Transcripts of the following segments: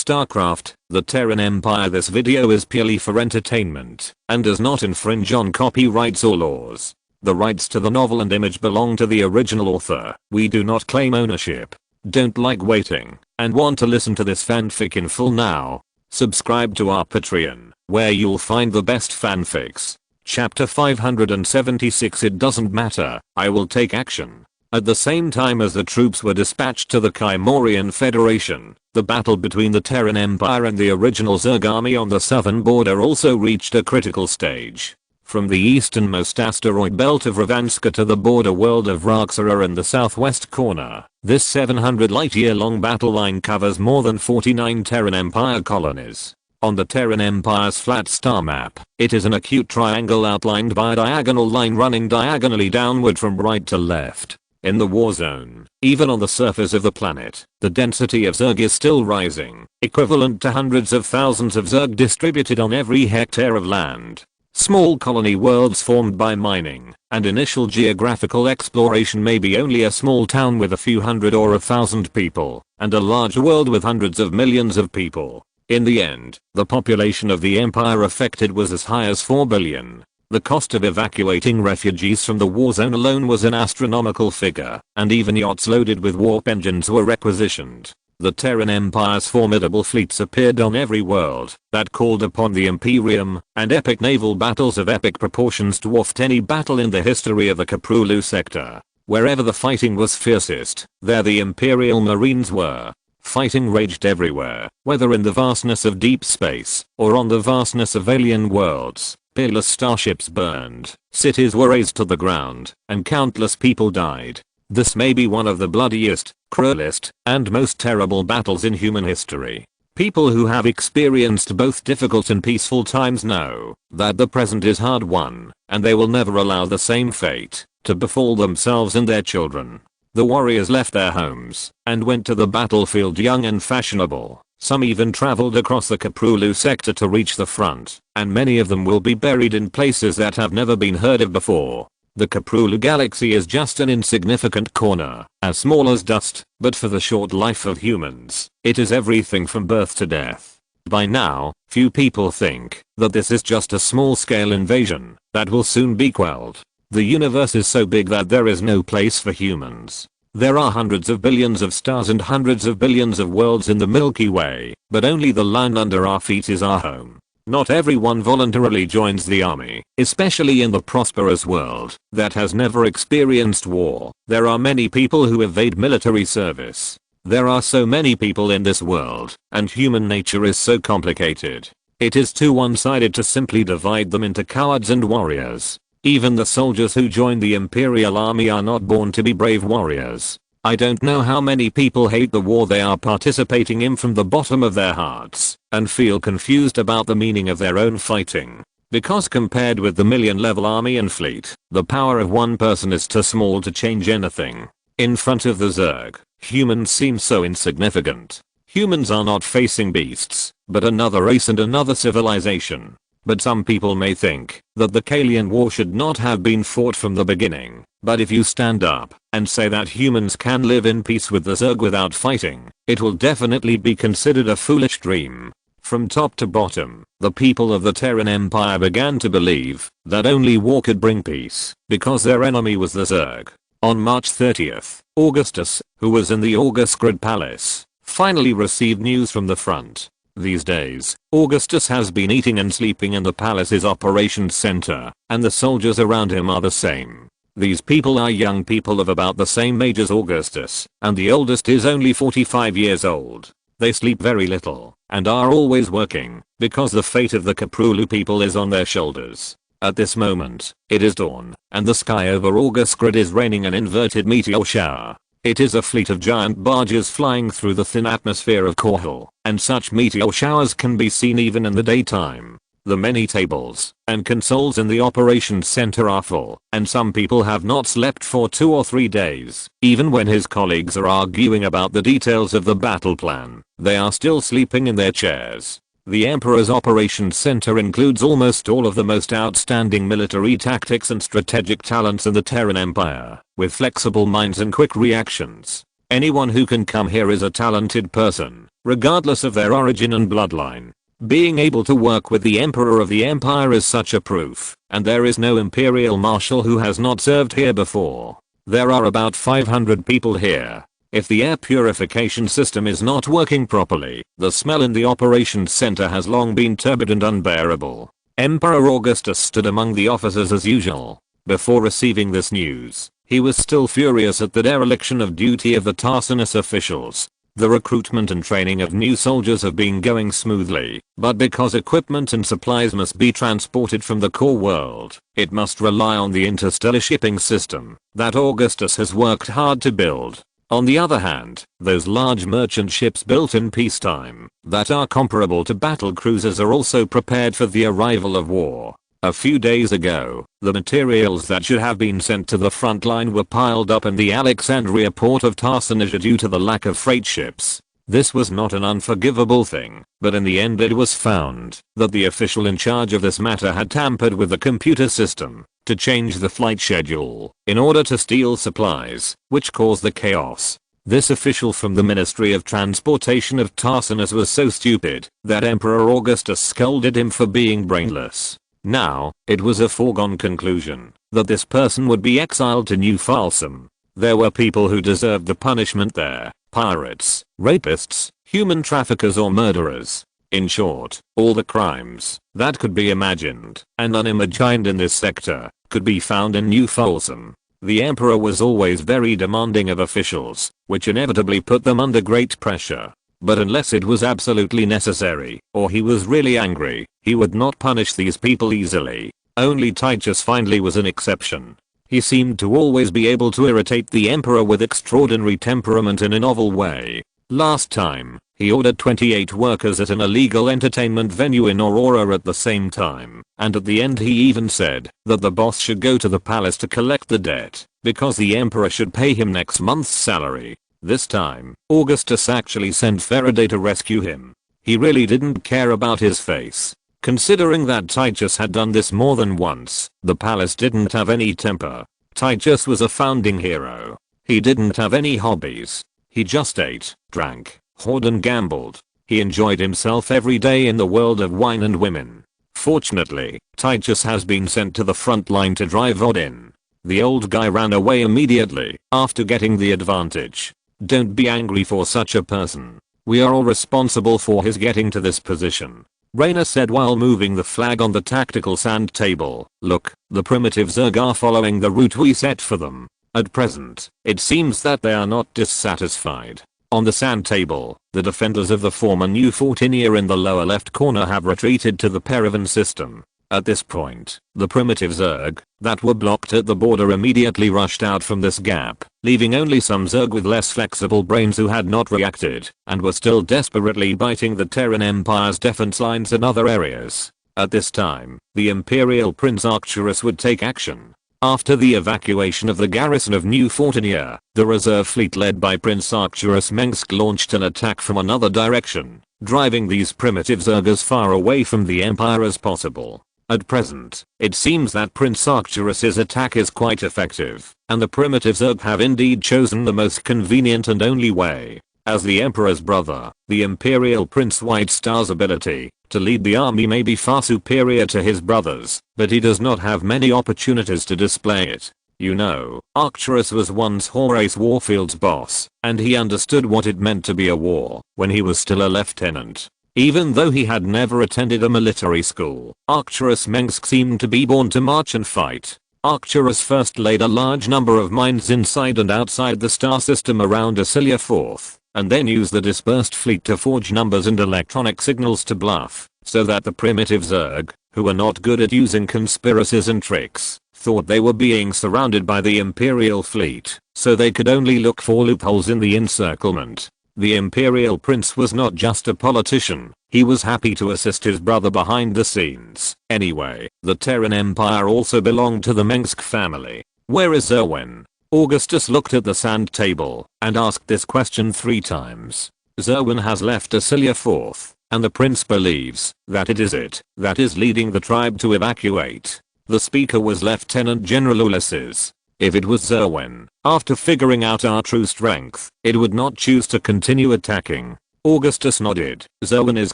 StarCraft, the Terran Empire. This video is purely for entertainment and does not infringe on copyrights or laws. The rights to the novel and image belong to the original author. We do not claim ownership. Don't like waiting and want to listen to this fanfic in full now? Subscribe to our Patreon, where you'll find the best fanfics. Chapter 576. It doesn't matter, I will take action. At the same time as the troops were dispatched to the Kel-morian Federation, the battle between the Terran Empire and the original Zerg army on the southern border also reached a critical stage. From the easternmost asteroid belt of Ravanska to the border world of Raksara in the southwest corner, this 700 light-year long battle line covers more than 49 Terran Empire colonies. On the Terran Empire's flat star map, it is an acute triangle outlined by a diagonal line running diagonally downward from right to left. In the war zone, even on the surface of the planet, the density of Zerg is still rising, equivalent to hundreds of thousands of Zerg distributed on every hectare of land. Small colony worlds formed by mining and initial geographical exploration may be only a small town with a few hundred or 1,000 people, and a large world with hundreds of millions of people. In the end, the population of the empire affected was as high as 4 billion. The cost of evacuating refugees from the war zone alone was an astronomical figure, and even yachts loaded with warp engines were requisitioned. The Terran Empire's formidable fleets appeared on every world that called upon the Imperium, and epic naval battles of epic proportions dwarfed any battle in the history of the Korhal sector. Wherever the fighting was fiercest, there the Imperial Marines were. Fighting raged everywhere, whether in the vastness of deep space or on the vastness of alien worlds. Peerless starships burned, cities were razed to the ground, and countless people died. This may be one of the bloodiest, cruelest, and most terrible battles in human history. People who have experienced both difficult and peaceful times know that the present is hard won, and they will never allow the same fate to befall themselves and their children. The warriors left their homes and went to the battlefield young and fashionable. Some even traveled across the Korhal sector to reach the front, and many of them will be buried in places that have never been heard of before. The Korhal galaxy is just an insignificant corner, as small as dust, but for the short life of humans, it is everything from birth to death. By now, few people think that this is just a small-scale invasion that will soon be quelled. The universe is so big that there is no place for humans. There are hundreds of billions of stars and hundreds of billions of worlds in the Milky Way, but only the land under our feet is our home. Not everyone voluntarily joins the army, especially in the prosperous world that has never experienced war. There are many people who evade military service. There are so many people in this world, and human nature is so complicated. It is too one-sided to simply divide them into cowards and warriors. Even the soldiers who join the Imperial Army are not born to be brave warriors. I don't know how many people hate the war they are participating in from the bottom of their hearts and feel confused about the meaning of their own fighting. Because compared with the million-level army and fleet, the power of one person is too small to change anything. In front of the Zerg, humans seem so insignificant. Humans are not facing beasts, but another race and another civilization. But some people may think that the Kalian War should not have been fought from the beginning. But if you stand up and say that humans can live in peace with the Zerg without fighting, it will definitely be considered a foolish dream. From top to bottom, the people of the Terran Empire began to believe that only war could bring peace, because their enemy was the Zerg. On March 30th, Augustus, who was in the Augustus Palace, finally received news from the front. These days, Augustus has been eating and sleeping in the palace's operations center, and the soldiers around him are the same. These people are young people of about the same age as Augustus, and the oldest is only 45 years old. They sleep very little, and are always working, because the fate of the Korhal people is on their shoulders. At this moment, it is dawn, and the sky over Augustus is raining an inverted meteor shower. It is a fleet of giant barges flying through the thin atmosphere of Korhal, and such meteor showers can be seen even in the daytime. The many tables and consoles in the operations center are full, and some people have not slept for 2 or 3 days. Even when his colleagues are arguing about the details of the battle plan, they are still sleeping in their chairs. The Emperor's operations center includes almost all of the most outstanding military tactics and strategic talents in the Terran Empire, with flexible minds and quick reactions. Anyone who can come here is a talented person, regardless of their origin and bloodline. Being able to work with the Emperor of the Empire is such a proof, and there is no Imperial Marshal who has not served here before. There are about 500 people here. If the air purification system is not working properly, the smell in the operations center has long been turbid and unbearable. Emperor Augustus stood among the officers as usual. Before receiving this news, he was still furious at the dereliction of duty of the Tarsinus officials. The recruitment and training of new soldiers have been going smoothly, but because equipment and supplies must be transported from the core world, it must rely on the interstellar shipping system that Augustus has worked hard to build. On the other hand, those large merchant ships built in peacetime that are comparable to battle cruisers are also prepared for the arrival of war. A few days ago, the materials that should have been sent to the front line were piled up in the Alexandria port of Tarsinisia due to the lack of freight ships. This was not an unforgivable thing, but in the end it was found that the official in charge of this matter had tampered with the computer system to change the flight schedule in order to steal supplies, which caused the chaos. This official from the Ministry of Transportation of Tarsinus was so stupid that Emperor Augustus scolded him for being brainless. Now, it was a foregone conclusion that this person would be exiled to New Falsum. There were people who deserved the punishment there: pirates, rapists, human traffickers or murderers. In short, all the crimes that could be imagined and unimagined in this sector could be found in New Falsum. The emperor was always very demanding of officials, which inevitably put them under great pressure. But unless it was absolutely necessary, or he was really angry, he would not punish these people easily. Only Titus finally was an exception. He seemed to always be able to irritate the emperor with extraordinary temperament in a novel way. Last time, he ordered 28 workers at an illegal entertainment venue in Aurora at the same time, and at the end he even said that the boss should go to the palace to collect the debt, because the emperor should pay him next month's salary. This time, Augustus actually sent Faraday to rescue him. He really didn't care about his face. Considering that Titus had done this more than once, the palace didn't have any temper. Titus was a founding hero. He didn't have any hobbies. He just ate, drank, whored and gambled. He enjoyed himself every day in the world of wine and women. Fortunately, Titus has been sent to the front line to drive Odin. The old guy ran away immediately after getting the advantage. Don't be angry for such a person. We are all responsible for his getting to this position. Raynor said while moving the flag on the tactical sand table. Look, the primitive Zerg are following the route we set for them. At present, it seems that they are not dissatisfied. On the sand table, the defenders of the former New Fortinia in the lower left corner have retreated to the Perivan system. At this point, the primitive Zerg that were blocked at the border immediately rushed out from this gap, leaving only some Zerg with less flexible brains who had not reacted and were still desperately biting the Terran Empire's defense lines in other areas. At this time, the Imperial Prince Arcturus would take action. After the evacuation of the garrison of New Fortinia, the reserve fleet led by Prince Augustus Mengsk launched an attack from another direction, driving these primitive Zerg as far away from the Empire as possible. At present, it seems that Prince Arcturus's attack is quite effective, and the primitive Zerg have indeed chosen the most convenient and only way. As the Emperor's brother, the Imperial Prince White Star's ability to lead the army may be far superior to his brother's, but he does not have many opportunities to display it. You know, Arcturus was once Horace Warfield's boss, and he understood what it meant to be a war when he was still a lieutenant. Even though he had never attended a military school, Augustus Mengsk seemed to be born to march and fight. Arcturus first laid a large number of mines inside and outside the star system around Acilia IV, and then used the dispersed fleet to forge numbers and electronic signals to bluff, so that the primitive Zerg, who were not good at using conspiracies and tricks, thought they were being surrounded by the Imperial fleet, so they could only look for loopholes in the encirclement. The Imperial Prince was not just a politician, he was happy to assist his brother behind the scenes. Anyway, the Terran Empire also belonged to the Mengsk family. Where is Zerwin? Augustus looked at the sand table and asked this question 3 times. Zerwin has left Acilia IV, and the prince believes that it that is leading the tribe to evacuate. The speaker was Lieutenant General Ulysses. If it was Zerwen, after figuring out our true strength, it would not choose to continue attacking. Augustus nodded. Zerwen is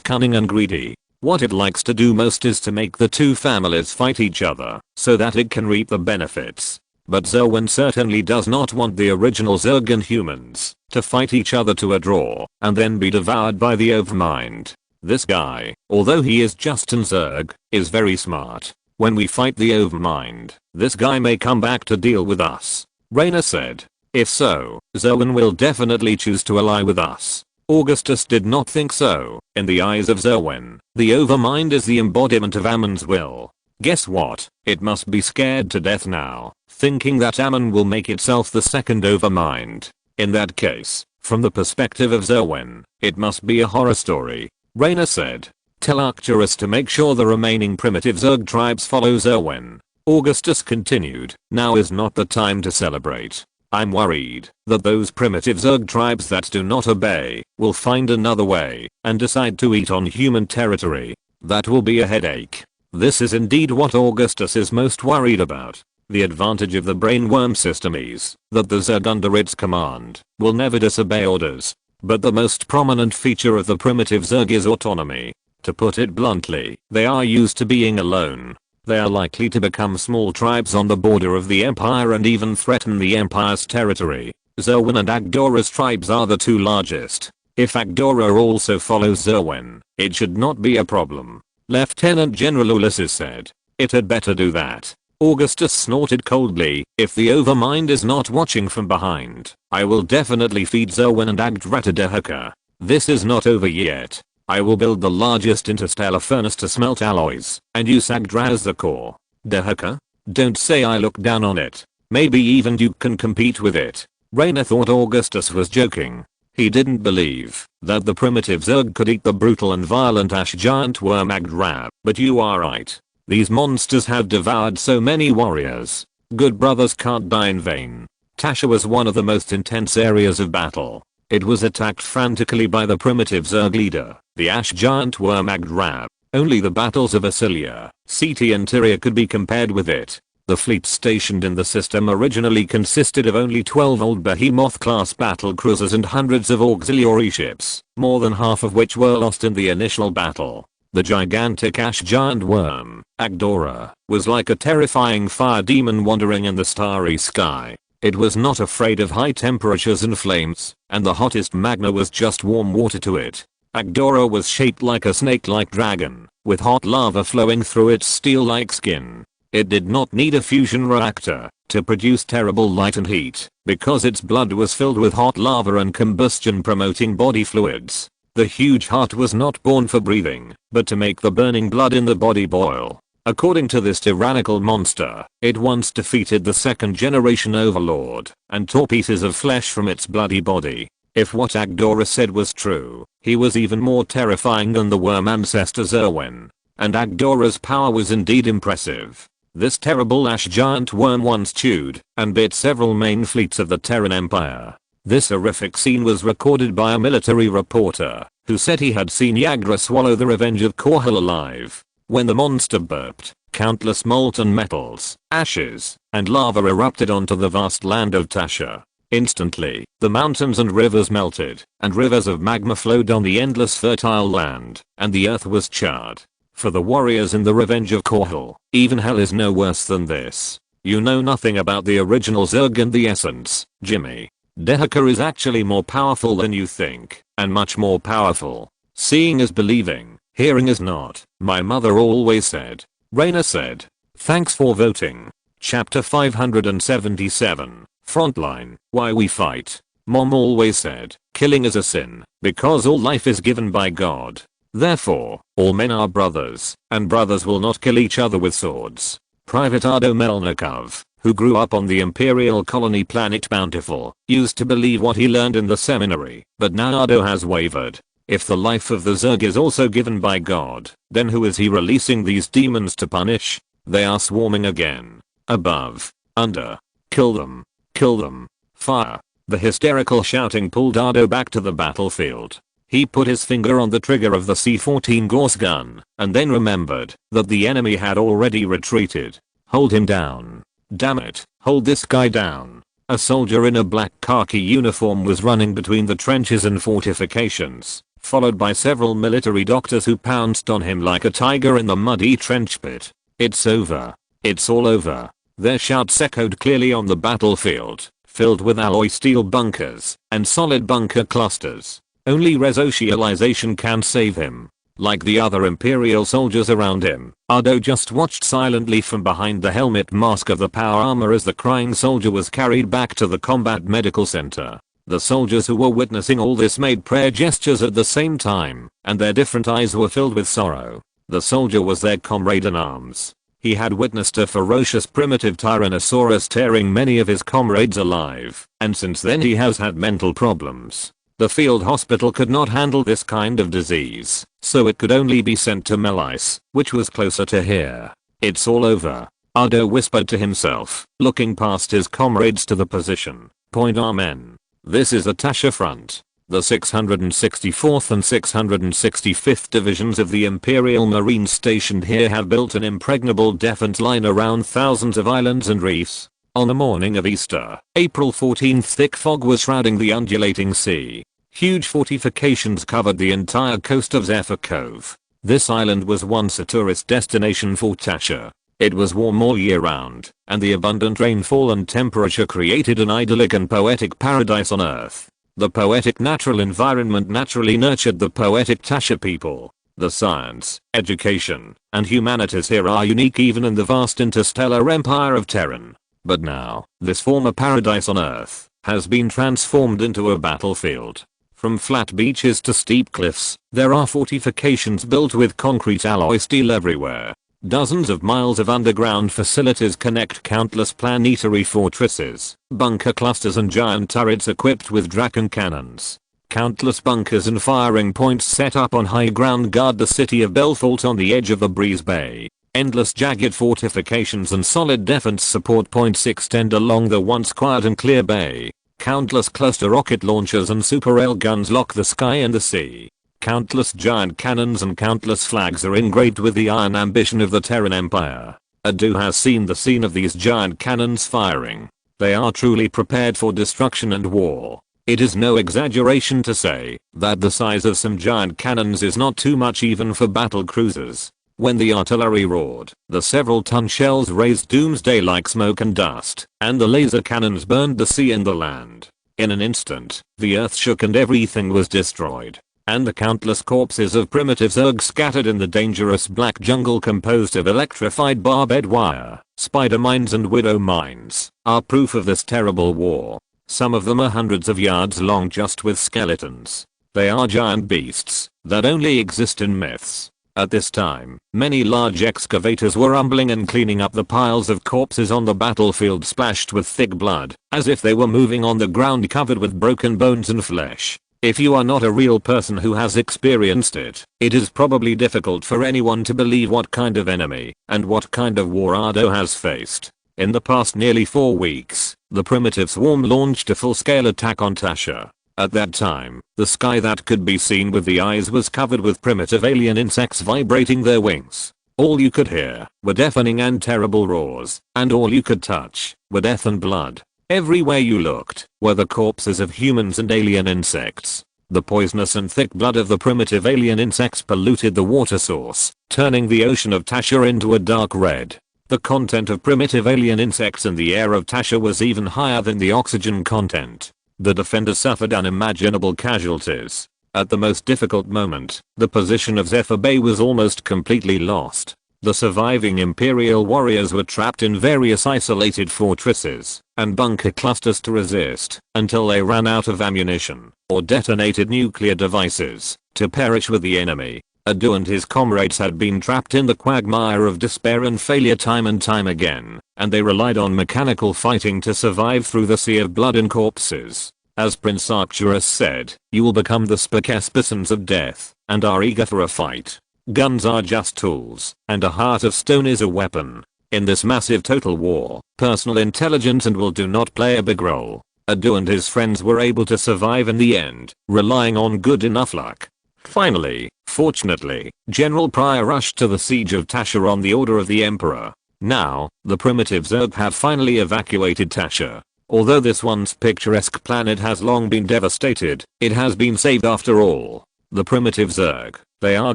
cunning and greedy. What it likes to do most is to make the two families fight each other, so that it can reap the benefits. But Zerwen certainly does not want the original Zerg and humans to fight each other to a draw, and then be devoured by the overmind. This guy, although he is just an Zerg, is very smart. When we fight the overmind, this guy may come back to deal with us, Raynor said. If so, Zerwen will definitely choose to ally with us. Augustus did not think so. In the eyes of Zerwen, the overmind is the embodiment of Ammon's will. Guess what? It must be scared to death now, thinking that Ammon will make itself the second overmind. In that case, from the perspective of Zerwen, it must be a horror story. Raynor said. Tell Arcturus to make sure the remaining primitive Zerg tribes follow Zerwen. Augustus continued. Now is not the time to celebrate. I'm worried that those primitive Zerg tribes that do not obey will find another way and decide to eat on human territory. That will be a headache. This is indeed what Augustus is most worried about. The advantage of the brainworm system is that the Zerg under its command will never disobey orders. But the most prominent feature of the primitive Zerg is autonomy. To put it bluntly, they are used to being alone. They are likely to become small tribes on the border of the Empire and even threaten the Empire's territory. Zerwen and Agdora's tribes are the two largest. If Agdora also follows Zerwen, it should not be a problem. Lieutenant General Ulysses said. It had better do that. Augustus snorted coldly. If the overmind is not watching from behind, I will definitely feed Zerwen and Agdra to Dehaka. This is not over yet. I will build the largest interstellar furnace to smelt alloys and use Agdra as the core. Dehaka? Don't say I look down on it. Maybe even you can compete with it. Raynor thought Augustus was joking. He didn't believe that the primitive Zerg could eat the brutal and violent ash giant worm Agdra, but you are right. These monsters have devoured so many warriors. Good brothers can't die in vain. Tasha was one of the most intense areas of battle. It was attacked frantically by the primitive Zerg leader, the ash giant worm Agdra. Only the battles of Acilia, Seti and Tyria could be compared with it. The fleet stationed in the system originally consisted of only 12 old Behemoth-class battle cruisers and hundreds of auxiliary ships, more than half of which were lost in the initial battle. The gigantic ash giant worm, Agdora, was like a terrifying fire demon wandering in the starry sky. It was not afraid of high temperatures and flames, and the hottest magma was just warm water to it. Agdora was shaped like a snake-like dragon, with hot lava flowing through its steel-like skin. It did not need a fusion reactor to produce terrible light and heat, because its blood was filled with hot lava and combustion-promoting body fluids. The huge heart was not born for breathing, but to make the burning blood in the body boil. According to this tyrannical monster, it once defeated the second generation overlord and tore pieces of flesh from its bloody body. If what Agdora said was true, he was even more terrifying than the worm ancestor Zerwen. And Agdora's power was indeed impressive. This terrible ash giant worm once chewed and bit several main fleets of the Terran Empire. This horrific scene was recorded by a military reporter who said he had seen Yagra swallow the revenge of Korhal alive. When the monster burped, countless molten metals, ashes, and lava erupted onto the vast land of Tasha. Instantly, the mountains and rivers melted, and rivers of magma flowed on the endless fertile land, and the earth was charred. For the warriors in the Revenge of Korhal, even hell is no worse than this. You know nothing about the original Zerg and the essence, Jimmy. Dehaka is actually more powerful than you think, and much more powerful. Seeing is believing, hearing is not, my mother always said. Raynor said. Thanks for voting. Chapter 577, Frontline, Why We Fight. Mom always said, killing is a sin, because all life is given by God. Therefore, all men are brothers, and brothers will not kill each other with swords. Private Ado Melnikov, who grew up on the imperial colony planet Bountiful, used to believe what he learned in the seminary, but now Ado has wavered. If the life of the Zerg is also given by God, then who is he releasing these demons to punish? They are swarming again. Above. Under. Kill them. Kill them. Fire. The hysterical shouting pulled Ado back to the battlefield. He put his finger on the trigger of the C-14 Gauss gun, and then remembered that the enemy had already retreated. Hold him down. Damn it, Hold this guy down. A soldier in a black khaki uniform was running between the trenches and fortifications, followed by several military doctors who pounced on him like a tiger in the muddy trench pit. It's over. It's all over. Their shouts echoed clearly on the battlefield, filled with alloy steel bunkers and solid bunker clusters. Only resocialization can save him. Like the other Imperial soldiers around him, Ardo just watched silently from behind the helmet mask of the power armor as the crying soldier was carried back to the combat medical center. The soldiers who were witnessing all this made prayer gestures at the same time, and their different eyes were filled with sorrow. The soldier was their comrade in arms. He had witnessed a ferocious primitive Tyrannosaurus tearing many of his comrades alive, and since then he has had mental problems. The field hospital could not handle this kind of disease, so it could only be sent to Melis, which was closer to here. It's all over, Ardo whispered to himself, looking past his comrades to the position. Point our men. This is the Tasha front. The 664th and 665th Divisions of the Imperial Marines stationed here have built an impregnable defense line around thousands of islands and reefs. On the morning of Easter, April 14th, thick fog was shrouding the undulating sea. Huge fortifications covered the entire coast of Zephyr Cove. This island was once a tourist destination for Tasha. It was warm all year round, and the abundant rainfall and temperature created an idyllic and poetic paradise on Earth. The poetic natural environment naturally nurtured the poetic Tasha people. The science, education, and humanities here are unique even in the vast interstellar empire of Terran. But now, this former paradise on Earth has been transformed into a battlefield. From flat beaches to steep cliffs, there are fortifications built with concrete alloy steel everywhere. Dozens of miles of underground facilities connect countless planetary fortresses, bunker clusters and giant turrets equipped with Draken cannons. Countless bunkers and firing points set up on high ground guard the city of Belfort on the edge of the Breeze Bay. Endless jagged fortifications and solid defense support points extend along the once quiet and clear bay. Countless cluster rocket launchers and super railguns lock the sky and the sea. Countless giant cannons and countless flags are engraved with the iron ambition of the Terran Empire. Adu has seen the scene of these giant cannons firing. They are truly prepared for destruction and war. It is no exaggeration to say that the size of some giant cannons is not too much even for battle cruisers. When the artillery roared, the several-ton shells raised doomsday-like smoke and dust, and the laser cannons burned the sea and the land. In an instant, the earth shook and everything was destroyed. And the countless corpses of primitive Zerg scattered in the dangerous black jungle composed of electrified barbed wire, spider mines and widow mines, are proof of this terrible war. Some of them are hundreds of yards long just with skeletons. They are giant beasts that only exist in myths. At this time, many large excavators were rumbling and cleaning up the piles of corpses on the battlefield splashed with thick blood, as if they were moving on the ground covered with broken bones and flesh. If you are not a real person who has experienced it, it is probably difficult for anyone to believe what kind of enemy and what kind of war Ardo has faced. In the past nearly 4 weeks, the primitive swarm launched a full-scale attack on Tasha. At that time, the sky that could be seen with the eyes was covered with primitive alien insects vibrating their wings. All you could hear were deafening and terrible roars, and all you could touch were death and blood. Everywhere you looked were the corpses of humans and alien insects. The poisonous and thick blood of the primitive alien insects polluted the water source, turning the ocean of Tasha into a dark red. The content of primitive alien insects in the air of Tasha was even higher than the oxygen content. The defenders suffered unimaginable casualties. At the most difficult moment, the position of Zephyr Bay was almost completely lost. The surviving Imperial warriors were trapped in various isolated fortresses and bunker clusters to resist until they ran out of ammunition or detonated nuclear devices to perish with the enemy. Adu and his comrades had been trapped in the quagmire of despair and failure time and time again, and they relied on mechanical fighting to survive through the sea of blood and corpses. As Prince Arcturus said, you will become the specimens of death and are eager for a fight. Guns are just tools, and a heart of stone is a weapon. In this massive total war, personal intelligence and will do not play a big role. Adu and his friends were able to survive in the end, relying on good enough luck. Finally, fortunately, General Pryor rushed to the siege of Tasha on the order of the Emperor. Now, the primitive Zerg have finally evacuated Tasha. Although this once picturesque planet has long been devastated, it has been saved after all. The primitive Zerg, they are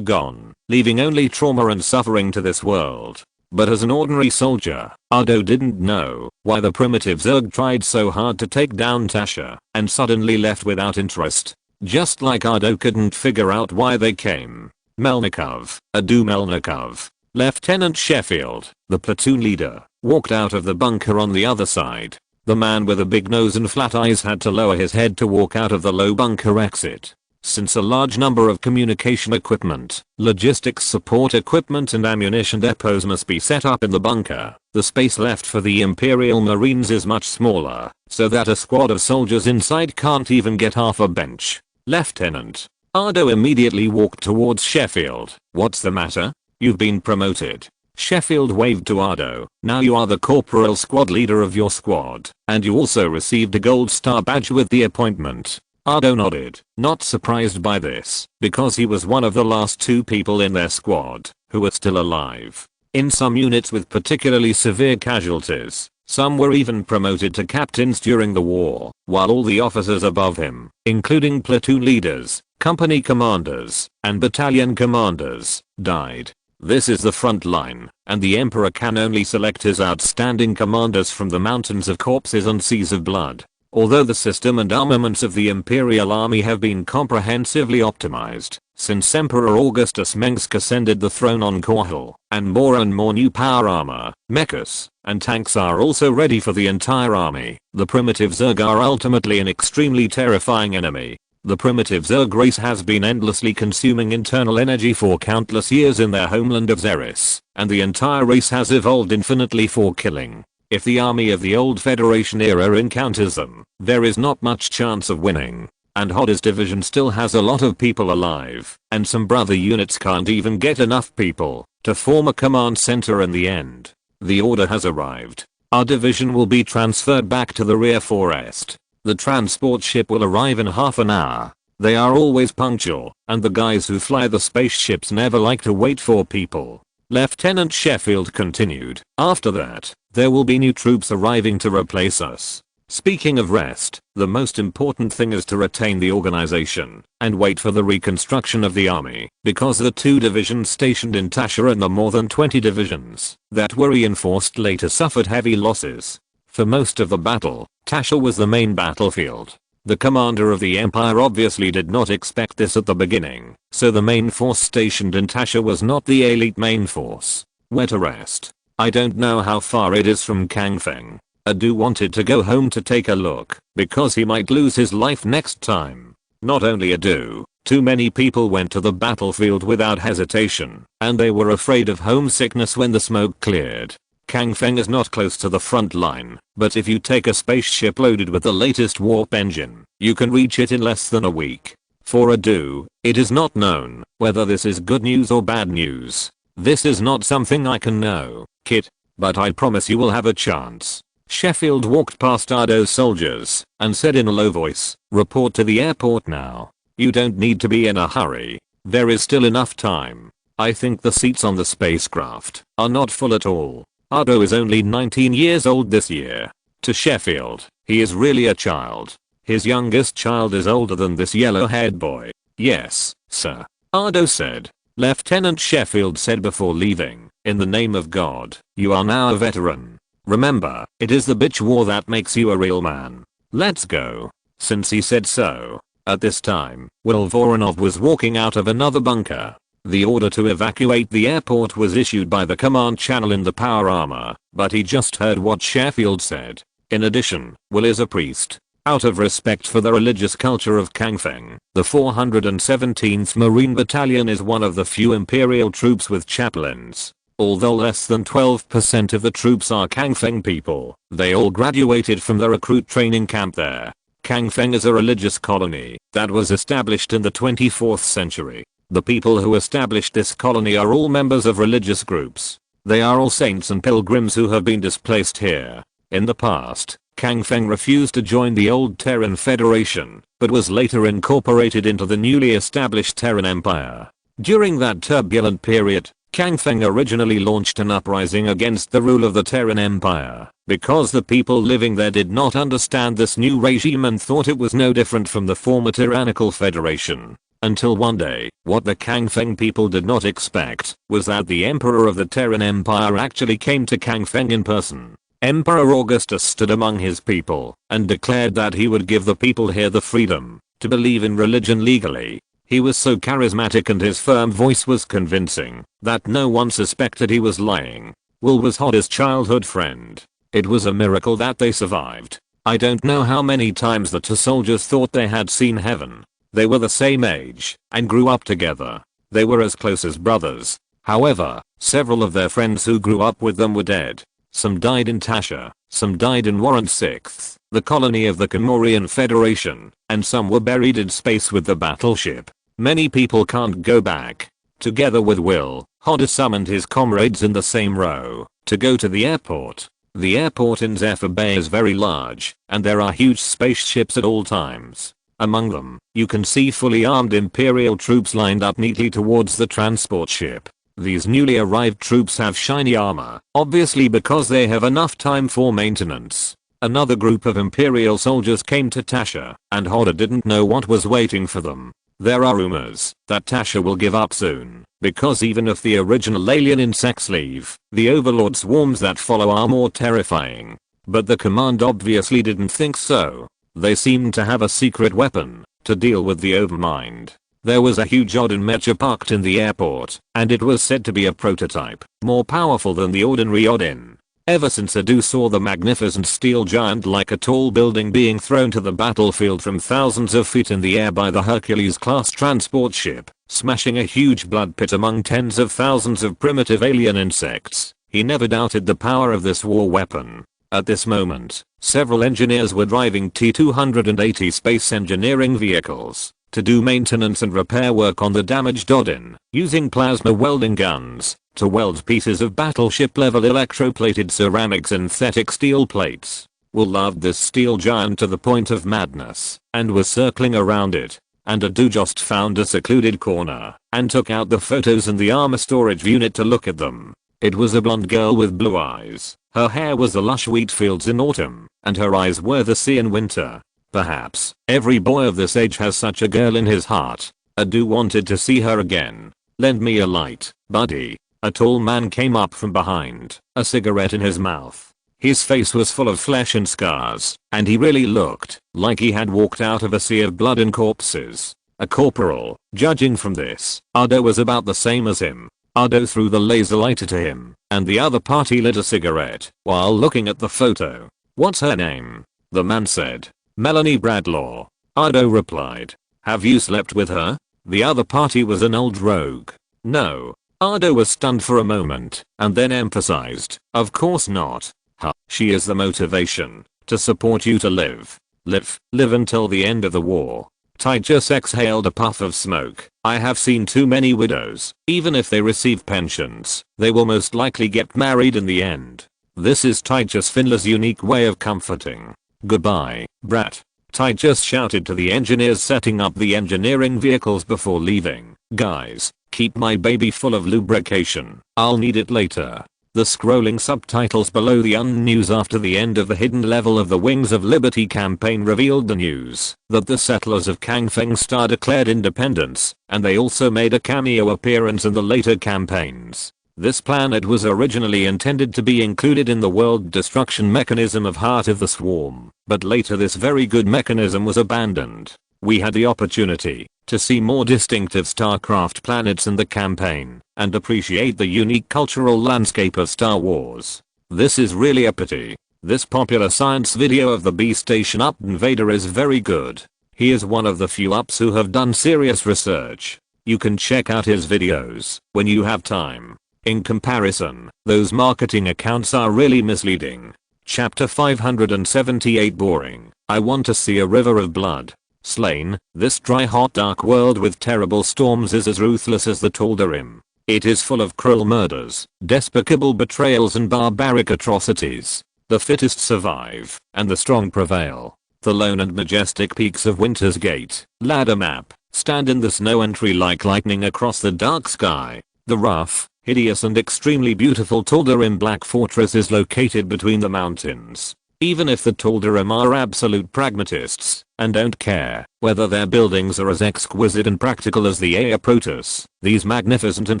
gone, leaving only trauma and suffering to this world. But as an ordinary soldier, Ardo didn't know why the primitive Zerg tried so hard to take down Tasha and suddenly left without interest. Just like Ardo couldn't figure out why they came. Melnikov, Adu Melnikov, Lieutenant Sheffield, the platoon leader, walked out of the bunker on the other side. The man with a big nose and flat eyes had to lower his head to walk out of the low bunker exit. Since a large number of communication equipment, logistics support equipment and ammunition depots must be set up in the bunker, the space left for the Imperial Marines is much smaller, so that a squad of soldiers inside can't even get half a bench. Lieutenant Ardo immediately walked towards Sheffield. What's the matter? You've been promoted. Sheffield waved to Ardo. Now you are the corporal squad leader of your squad, and you also received a gold star badge with the appointment. Ardo nodded, not surprised by this, because he was one of the last 2 people in their squad who were still alive. In some units with particularly severe casualties, some were even promoted to captains during the war, while all the officers above him, including platoon leaders, company commanders, and battalion commanders, died. This is the front line, and the Emperor can only select his outstanding commanders from the mountains of corpses and seas of blood. Although the system and armaments of the Imperial Army have been comprehensively optimized since Emperor Augustus Mengsk ascended the throne on Korhal, and more new power armor, mechas, and tanks are also ready for the entire army, the primitive Zerg are ultimately an extremely terrifying enemy. The primitive Zerg race has been endlessly consuming internal energy for countless years in their homeland of Xeris, and the entire race has evolved infinitely for killing. If the army of the old Federation era encounters them, there is not much chance of winning. And Hodder's division still has a lot of people alive, and some brother units can't even get enough people to form a command center in the end. The order has arrived. Our division will be transferred back to the rear forest. The transport ship will arrive in half an hour. They are always punctual, and the guys who fly the spaceships never like to wait for people. Lieutenant Sheffield continued. After that, there will be new troops arriving to replace us. Speaking of rest, the most important thing is to retain the organization and wait for the reconstruction of the army, because the 2 divisions stationed in Tasha and the more than 20 divisions that were reinforced later suffered heavy losses. For most of the battle, Tasha was the main battlefield. The commander of the Empire obviously did not expect this at the beginning, so the main force stationed in Tasha was not the elite main force. Where to rest? I don't know how far it is from Kangfeng. Adu wanted to go home to take a look, because he might lose his life next time. Not only Adu, too many people went to the battlefield without hesitation, and they were afraid of homesickness when the smoke cleared. Kangfeng is not close to the front line, but if you take a spaceship loaded with the latest warp engine, you can reach it in less than a week. For Adu, it is not known whether this is good news or bad news. This is not something I can know, kid, but I promise you will have a chance. Sheffield walked past Ardo's soldiers and said in a low voice, report to the airport now. You don't need to be in a hurry. There is still enough time. I think the seats on the spacecraft are not full at all. Ardo is only 19 years old this year. To Sheffield, he is really a child. His youngest child is older than this yellow-haired boy. Yes, sir. Ardo said. Lieutenant Sheffield said before leaving, in the name of God, you are now a veteran. Remember, it is the bitch war that makes you a real man. Let's go. Since he said so, at this time, Will Voronov was walking out of another bunker. The order to evacuate the airport was issued by the command channel in the power armor, but he just heard what Sheffield said. In addition, Will is a priest. Out of respect for the religious culture of Kangfeng, the 417th Marine Battalion is one of the few Imperial troops with chaplains. Although less than 12% of the troops are Kangfeng people, they all graduated from the recruit training camp there. Kangfeng is a religious colony that was established in the 24th century. The people who established this colony are all members of religious groups. They are all saints and pilgrims who have been displaced here. In the past, Kangfeng refused to join the old Terran Federation, but was later incorporated into the newly established Terran Empire. During that turbulent period, Kang Feng originally launched an uprising against the rule of the Terran Empire because the people living there did not understand this new regime and thought it was no different from the former tyrannical federation. Until one day, what the Kang Feng people did not expect was that the emperor of the Terran Empire actually came to Kang Feng in person. Emperor Augustus stood among his people and declared that he would give the people here the freedom to believe in religion legally. He was so charismatic and his firm voice was convincing that no one suspected he was lying. Will was Hodda's childhood friend. It was a miracle that they survived. I don't know how many times the two soldiers thought they had seen heaven. They were the same age and grew up together. They were as close as brothers. However, several of their friends who grew up with them were dead. Some died in Tasha, some died in Warrant 6th, the colony of the Kel-morian Federation, and some were buried in space with the battleship. Many people can't go back. Together with Will, Hodda summoned his comrades in the same row to go to the airport. The airport in Zephyr Bay is very large, and there are huge spaceships at all times. Among them, you can see fully armed Imperial troops lined up neatly towards the transport ship. These newly arrived troops have shiny armor, obviously because they have enough time for maintenance. Another group of Imperial soldiers came to Tasha, and Hodda didn't know what was waiting for them. There are rumors that Tasha will give up soon, because even if the original alien insects leave, the overlord swarms that follow are more terrifying. But the command obviously didn't think so. They seemed to have a secret weapon to deal with the overmind. There was a huge Odin mecha parked in the airport, and it was said to be a prototype, more powerful than the ordinary Odin. Ever since Adu saw the magnificent steel giant like a tall building being thrown to the battlefield from thousands of feet in the air by the Hercules-class transport ship, smashing a huge blood pit among tens of thousands of primitive alien insects, he never doubted the power of this war weapon. At this moment, several engineers were driving T-280 space engineering vehicles to do maintenance and repair work on the damaged Odin, using plasma welding guns to weld pieces of battleship-level electroplated ceramic synthetic steel plates. Will loved this steel giant to the point of madness and was circling around it, and Adu just found a secluded corner and took out the photos in the armor storage unit to look at them. It was a blonde girl with blue eyes. Her hair was the lush wheat fields in autumn, and her eyes were the sea in winter. Perhaps every boy of this age has such a girl in his heart. Adu wanted to see her again. Lend me a light, buddy. A tall man came up from behind, a cigarette in his mouth. His face was full of flesh and scars, and he really looked like he had walked out of a sea of blood and corpses. A corporal. Judging from this, Ado was about the same as him. Ado threw the laser lighter to him, and the other party lit a cigarette while looking at the photo. What's her name? The man said. Melanie Bradlaugh. Ado replied. Have you slept with her? The other party was an old rogue. No. Ado was stunned for a moment, and then emphasized. Of course not. Huh. She is the motivation to support you to live. Live until the end of the war. Titus exhaled a puff of smoke. I have seen too many widows. Even if they receive pensions, they will most likely get married in the end. This is Titus Finlay's unique way of comforting. Goodbye, brat. Titus shouted to the engineers setting up the engineering vehicles before leaving. Guys, keep my baby full of lubrication. I'll need it later. The scrolling subtitles below the news after the end of the hidden level of the Wings of Liberty campaign revealed the news that the settlers of Kang Feng Star declared independence, and they also made a cameo appearance in the later campaigns. This planet was originally intended to be included in the world destruction mechanism of Heart of the Swarm, but later this very good mechanism was abandoned. We had the opportunity to see more distinctive StarCraft planets in the campaign and appreciate the unique cultural landscape of Star Wars. This is really a pity. This popular science video of the B Station Up Invader is very good. He is one of the few ups who have done serious research. You can check out his videos when you have time. In comparison, those marketing accounts are really misleading. Chapter 578 boring. I want to see a river of blood. Slain, this dry hot dark world with terrible storms is as ruthless as the Tal'Darim. It is full of cruel murders, despicable betrayals and barbaric atrocities. The fittest survive, and the strong prevail. The lone and majestic peaks of Winter's Gate, ladder map, stand in the snow and tree like lightning across the dark sky. The rough, hideous and extremely beautiful Tal'Darim Black Fortress is located between the mountains. Even if the Tal'Darim are absolute pragmatists and don't care whether their buildings are as exquisite and practical as the Ea Protoss, these magnificent and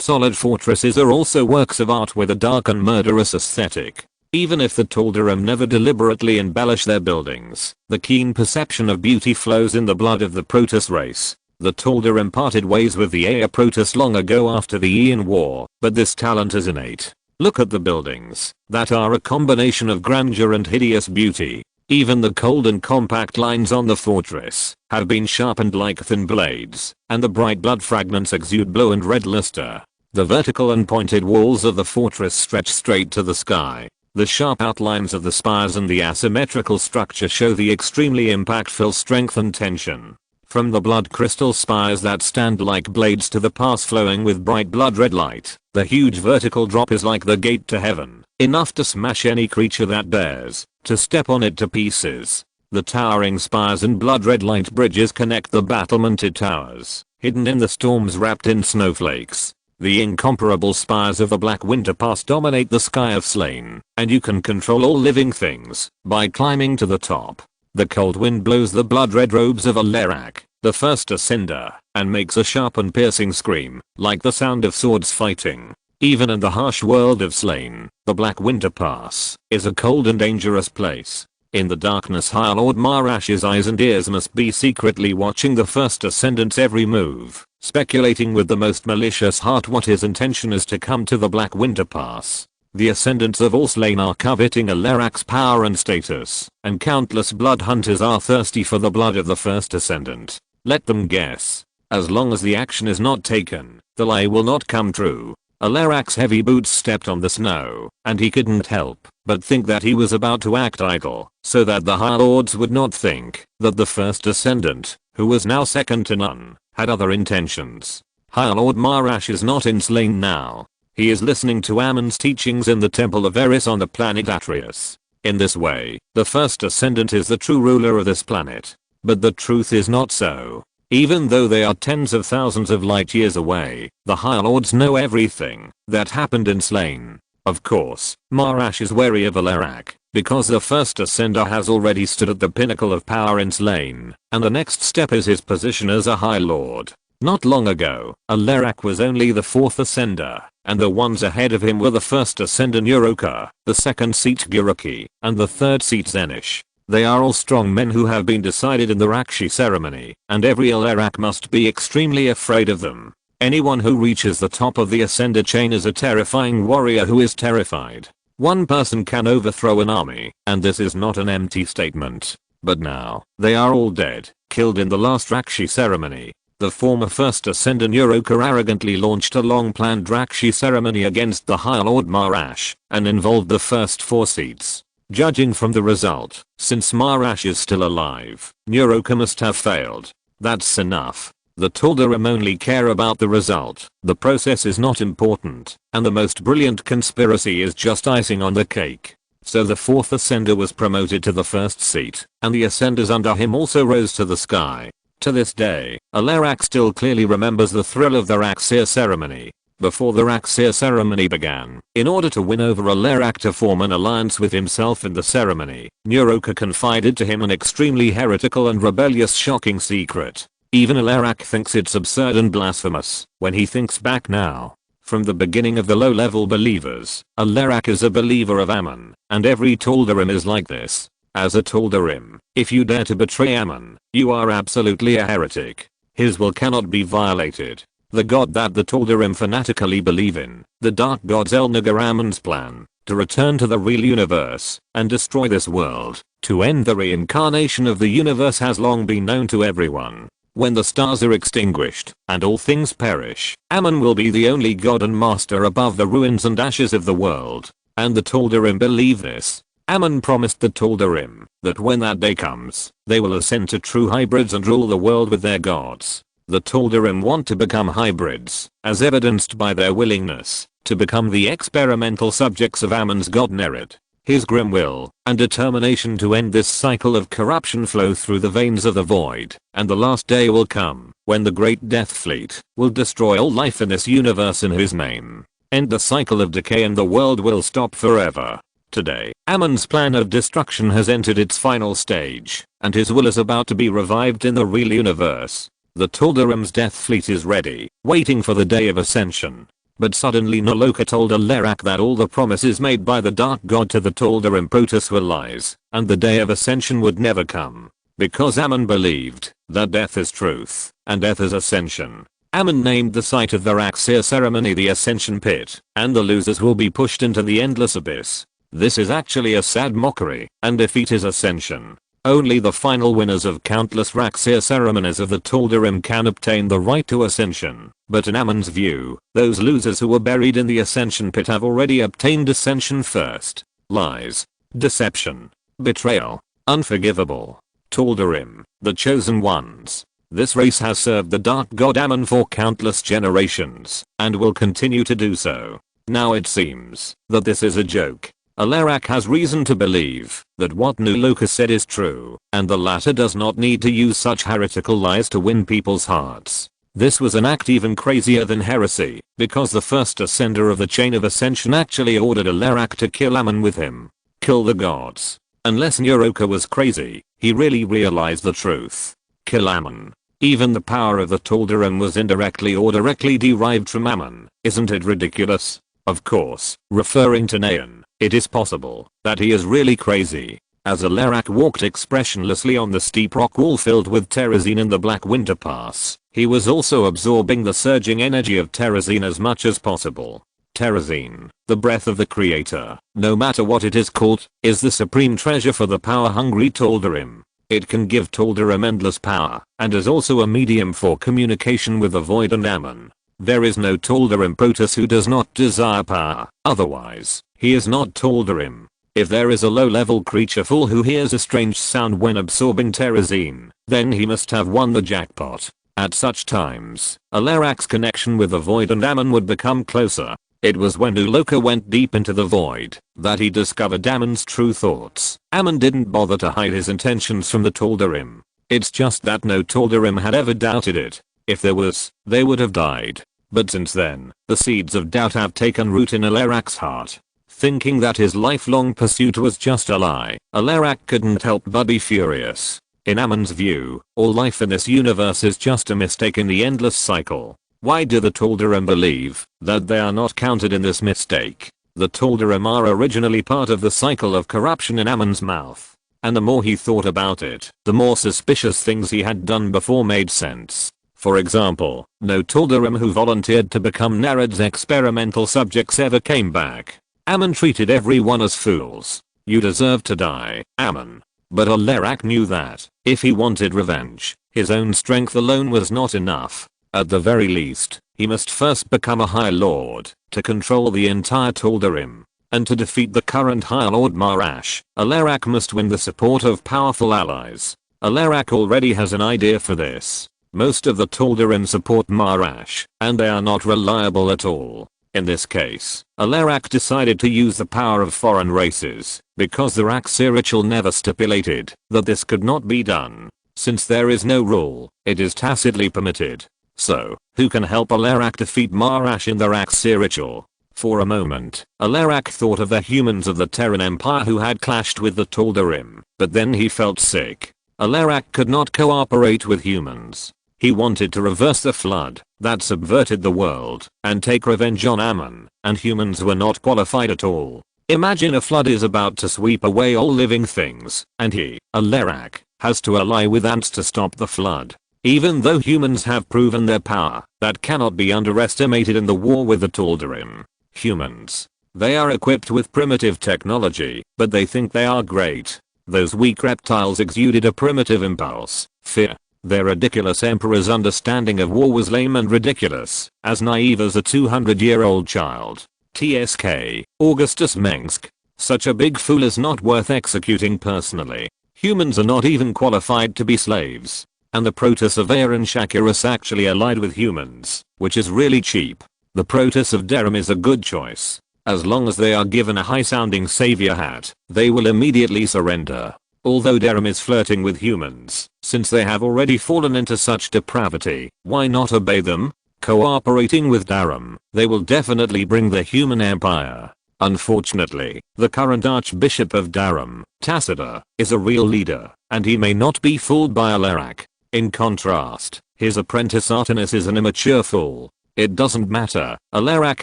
solid fortresses are also works of art with a dark and murderous aesthetic. Even if the Tal'Darim never deliberately embellish their buildings, the keen perception of beauty flows in the blood of the Protoss race. The Tal'Darim parted ways with the Ea Protoss long ago after the Aeon War, but this talent is innate. Look at the buildings that are a combination of grandeur and hideous beauty. Even the cold and compact lines on the fortress have been sharpened like thin blades, and the bright blood fragments exude blue and red luster. The vertical and pointed walls of the fortress stretch straight to the sky. The sharp outlines of the spires and the asymmetrical structure show the extremely impactful strength and tension. From the blood crystal spires that stand like blades to the pass flowing with bright blood red light, the huge vertical drop is like the gate to heaven, enough to smash any creature that dares to step on it to pieces. The towering spires and blood red light bridges connect the battlemented towers, hidden in the storms wrapped in snowflakes. The incomparable spires of the Black Winter Pass dominate the sky of Slayn, and you can control all living things by climbing to the top. The cold wind blows the blood-red robes of Alarak, the first ascender, and makes a sharp and piercing scream, like the sound of swords fighting. Even in the harsh world of Slayn, the Black Winter Pass is a cold and dangerous place. In the darkness, High Lord Marash's eyes and ears must be secretly watching the first ascendant's every move, speculating with the most malicious heart what his intention is to come to the Black Winter Pass. The ascendants of all Slayn are coveting Alarak's power and status, and countless blood hunters are thirsty for the blood of the first ascendant. Let them guess. As long as the action is not taken, the lie will not come true. Alarak's heavy boots stepped on the snow, and he couldn't help but think that he was about to act idle, so that the High Lords would not think that the first ascendant, who was now second to none, had other intentions. High Lord Marash is not in Slayn now. He is listening to Ammon's teachings in the Temple of Eris on the planet Atreus. In this way, the first ascendant is the true ruler of this planet. But the truth is not so. Even though they are tens of thousands of light years away, the High Lords know everything that happened in Slayn. Of course, Marash is wary of Alarak, because the first ascender has already stood at the pinnacle of power in Slayn, and the next step is his position as a High Lord. Not long ago, Alarak was only the fourth ascender, and the ones ahead of him were the first ascender Nuroka, the second seat Guraki, and the third seat Zenish. They are all strong men who have been decided in the Rakshi ceremony, and every Alarak must be extremely afraid of them. Anyone who reaches the top of the ascender chain is a terrifying warrior who is terrified. One person can overthrow an army, and this is not an empty statement. But now, they are all dead, killed in the last Rakshi ceremony. The former first ascender Nuroka arrogantly launched a long-planned Rakshi ceremony against the High Lord Marash, and involved the first 4 seats. Judging from the result, since Marash is still alive, Nuroka must have failed. That's enough. The Tal'Darim only care about the result. The process is not important, and the most brilliant conspiracy is just icing on the cake. So the fourth ascender was promoted to the first seat, and the ascenders under him also rose to the sky. To this day, Alarak still clearly remembers the thrill of the Raksir ceremony. Before the Raksir ceremony began, in order to win over Alarak to form an alliance with himself in the ceremony, Nuroka confided to him an extremely heretical and rebellious shocking secret. Even Alarak thinks it's absurd and blasphemous when he thinks back now. From the beginning of the low-level believers, Alarak is a believer of Ammon, and every Tal'Darim is like this. As a Tal'Darim, if you dare to betray Ammon, you are absolutely a heretic. His will cannot be violated. The god that the Tal'Darim fanatically believe in, the dark god Xel'Nagar Ammon's plan, to return to the real universe, and destroy this world, to end the reincarnation of the universe has long been known to everyone. When the stars are extinguished, and all things perish, Ammon will be the only god and master above the ruins and ashes of the world. And the Tal'Darim believe this. Ammon promised the Tal'Darim that when that day comes, they will ascend to true hybrids and rule the world with their gods. The Tal'Darim want to become hybrids, as evidenced by their willingness to become the experimental subjects of Ammon's god Nerid. His grim will and determination to end this cycle of corruption flow through the veins of the void, and the last day will come when the great death fleet will destroy all life in this universe in his name. end the cycle of decay, and the world will stop forever. Today, Ammon's plan of destruction has entered its final stage, and his will is about to be revived in the real universe. The Tal'Darim's death fleet is ready, waiting for the day of ascension. But suddenly Noloka told Alarak that all the promises made by the Dark God to the Tal'Darim Protoss were lies, and the day of ascension would never come. Because Ammon believed that death is truth, and death is ascension, Ammon named the site of the Raxir ceremony the Ascension Pit, and the losers will be pushed into the endless abyss. This is actually a sad mockery, and defeat is ascension. Only the final winners of countless Raxir ceremonies of the Tal'Darim can obtain the right to ascension, but in Ammon's view, those losers who were buried in the Ascension Pit have already obtained ascension first. Lies, deception, betrayal, unforgivable. Tal'Darim, the chosen ones. This race has served the Dark God Ammon for countless generations, and will continue to do so. Now it seems that this is a joke. Alarak has reason to believe that what Noloka said is true, and the latter does not need to use such heretical lies to win people's hearts. This was an act even crazier than heresy, because the first ascender of the Chain of Ascension actually ordered Alarak to kill Ammon with him. Kill the gods. Unless Noloka was crazy, he really realized the truth. Kill Ammon. Even the power of the Tal'Darim was indirectly or directly derived from Ammon. Isn't it ridiculous? Of course, referring to Nayan, it is possible that he is really crazy. As Alarak walked expressionlessly on the steep rock wall filled with Terrazine in the Black Winter Pass, he was also absorbing the surging energy of Terrazine as much as possible. Terrazine, the breath of the Creator, no matter what it is called, is the supreme treasure for the power-hungry Tal'Darim. It can give Tal'Darim endless power, and is also a medium for communication with the Void and Ammon. There is no Tal'Darim Protoss who does not desire power, otherwise, he is not Tal'Darim. If there is a low-level creature fool who hears a strange sound when absorbing Terrazine, then he must have won the jackpot. At such times, Alarak's connection with the Void and Ammon would become closer. It was when Noloka went deep into the Void that he discovered Ammon's true thoughts. Ammon didn't bother to hide his intentions from the Tal'Darim. It's just that no Tal'Darim had ever doubted it. If there was, they would have died. But since then, the seeds of doubt have taken root in Alarak's heart. Thinking that his lifelong pursuit was just a lie, Alarak couldn't help but be furious. In Ammon's view, all life in this universe is just a mistake in the endless cycle. Why do the Tal'Darim believe that they are not counted in this mistake? The Tal'Darim are originally part of the cycle of corruption in Ammon's mouth. And the more he thought about it, the more suspicious things he had done before made sense. For example, no Tal'Darim who volunteered to become Narad's experimental subjects ever came back. Ammon treated everyone as fools. You deserve to die, Ammon. But Alarak knew that, if he wanted revenge, his own strength alone was not enough. At the very least, he must first become a High Lord, to control the entire Tal'Darim. And to defeat the current High Lord Marash, Alarak must win the support of powerful allies. Alarak already has an idea for this. Most of the Tal'Darim support Marash, and they are not reliable at all. In this case, Alarak decided to use the power of foreign races, because the Raxir ritual never stipulated that this could not be done. Since there is no rule, it is tacitly permitted. So, who can help Alarak defeat Marash in the Raxir ritual? For a moment, Alarak thought of the humans of the Terran Empire who had clashed with the Tal'Darim, but then he felt sick. Alarak could not cooperate with humans. He wanted to reverse the flood that subverted the world and take revenge on Ammon, and humans were not qualified at all. Imagine a flood is about to sweep away all living things, and he, Alarak, has to ally with ants to stop the flood. Even though humans have proven their power, that cannot be underestimated in the war with the Tal'Darim. Humans. They are equipped with primitive technology, but they think they are great. Those weak reptiles exuded a primitive impulse, fear. Their ridiculous emperor's understanding of war was lame and ridiculous, as naive as a 200-year-old child. TSK, Augustus Mengsk. Such a big fool is not worth executing personally. Humans are not even qualified to be slaves. And the Protoss of Air and Shakiris actually allied with humans, which is really cheap. The Protoss of Derim is a good choice. As long as they are given a high-sounding savior hat, they will immediately surrender. Although Derim is flirting with humans, since they have already fallen into such depravity, why not obey them? Cooperating with Darum, they will definitely bring the human empire. Unfortunately, the current Archbishop of Darum, Tassida, is a real leader, and he may not be fooled by Alarak. In contrast, his apprentice Artemis is an immature fool. It doesn't matter, Alarak